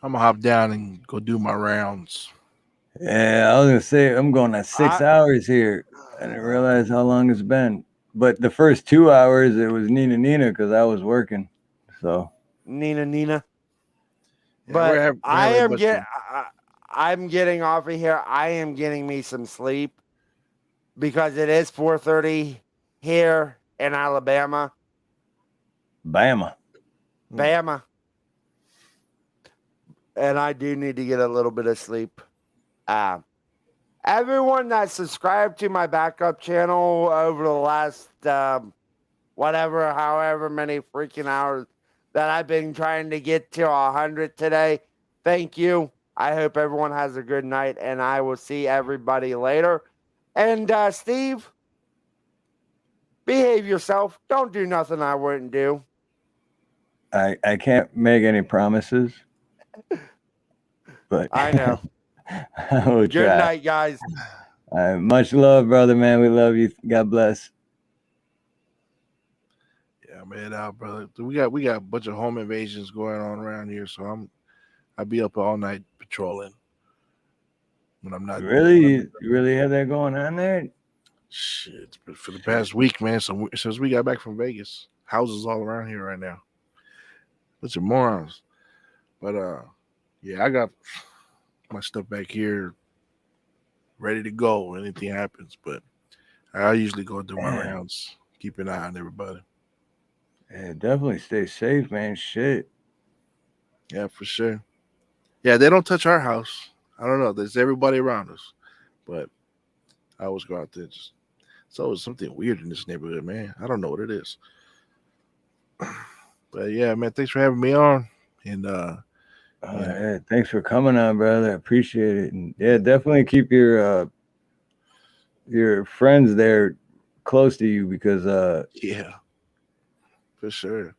I'm gonna hop down and go do my rounds. Yeah, I was gonna say I'm going at 6 hours here. I didn't realize how long it's been. But the first 2 hours it was NinaNina because I was working. So NinaNina. Yeah, But we're I'm getting off of here. I am getting me some sleep because it is 4:30 here in Alabama. Bama. Bama. And I do need to get a little bit of sleep. Everyone that subscribed to my backup channel over the last however many freaking hours that I've been trying to get to 100 today, thank you. I hope everyone has a good night, and I will see everybody later. And Steve, behave yourself. Don't do nothing I wouldn't do. I can't make any promises. But I know. I will try. Good night, guys. Much love, brother, man. We love you. God bless. Yeah, man, brother. We got a bunch of home invasions going on around here, so I'll be up all night patrolling. When I'm not really, you really have that going on there? Shit, but for the past week, man. So since we got back from Vegas, houses all around here right now. Bunch of morons. But yeah, I got my stuff back here ready to go when anything happens. But I usually go do my rounds, keep an eye on everybody. Yeah, definitely stay safe, man. Shit. Yeah, for sure. Yeah, they don't touch our house. I don't know. There's everybody around us, but I always go out there. It's always something weird in this neighborhood, man. I don't know what it is. But yeah, man, thanks for having me on. And yeah, thanks for coming on, brother. I appreciate it. And yeah, definitely keep your friends there close to you because yeah, for sure.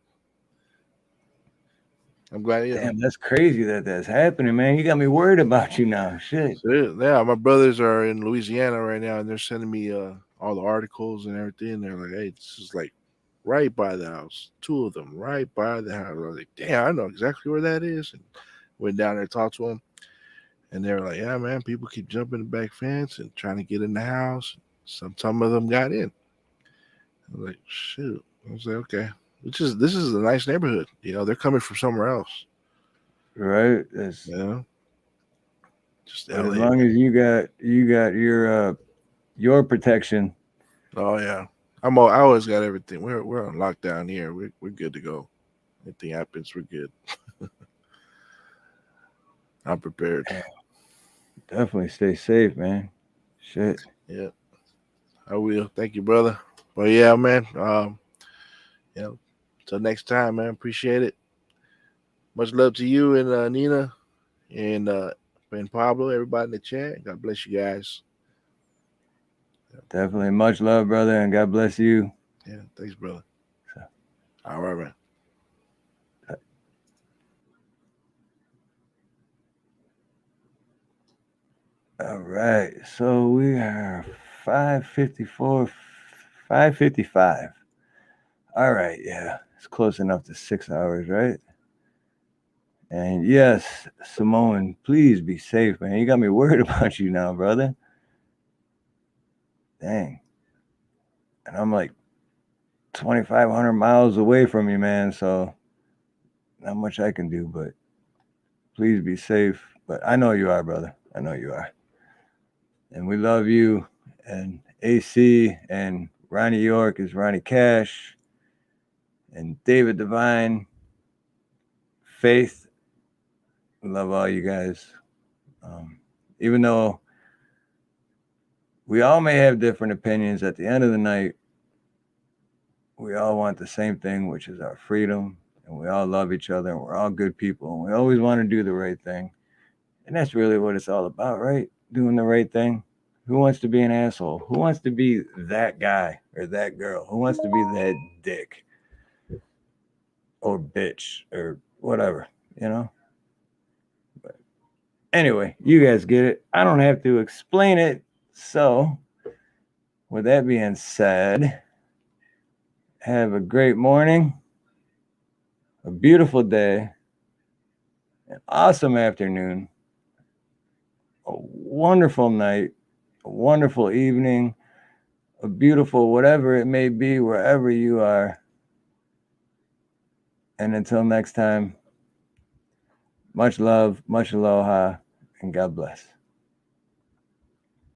I'm glad. Yeah, damn, that's crazy that's happening, man. You got me worried about you now. Shit. Yeah, my brothers are in Louisiana right now, and they're sending me all the articles and everything. They're like, "Hey, this is like right by the house. 2 of them right by the house." I was like, "Damn, I know exactly where that is." And went down there, talked to them, and they were like, "Yeah, man, people keep jumping the back fence and trying to get in the house. Some of them got in." I was like, "Shoot." I was like, "Okay." This is a nice neighborhood. You know, they're coming from somewhere else. Right. It's, just as LA. long as you got your protection. Oh yeah, I always got everything. We're on lockdown here. We're good to go. Anything happens, we're good. I'm prepared. Definitely stay safe, man. Shit. Yeah, I will. Thank you, brother. But yeah, man. Till next time, man. Appreciate it. Much love to you and Nina and Pablo, everybody in the chat. God bless you guys. Definitely much love, brother, and God bless you. Yeah, thanks, brother. All right, man. All right, so we are 5:54, 5:55. All right, yeah, it's close enough to 6 hours, right? And yes, Simone, please be safe, man. You got me worried about you now, brother. Dang. And I'm like 2,500 miles away from you, man. So not much I can do, but please be safe. But I know you are, brother. I know you are. And we love you. And AC and Ronnie York is Ronnie Cash. And David Devine, Faith. We love all you guys. Even though we all may have different opinions, at the end of the night, we all want the same thing, which is our freedom. And we all love each other. And we're all good people. And we always want to do the right thing. And that's really what it's all about, right? Doing the right thing. Who wants to be an asshole? Who wants to be that guy or that girl? Who wants to be that dick or bitch or whatever, you know? But Anyway, you guys get it. I don't have to explain it. So, with that being said, have a great morning, a beautiful day, an awesome afternoon, a wonderful night, a wonderful evening, a beautiful whatever it may be, wherever you are. And until next time, much love, much aloha, and God bless.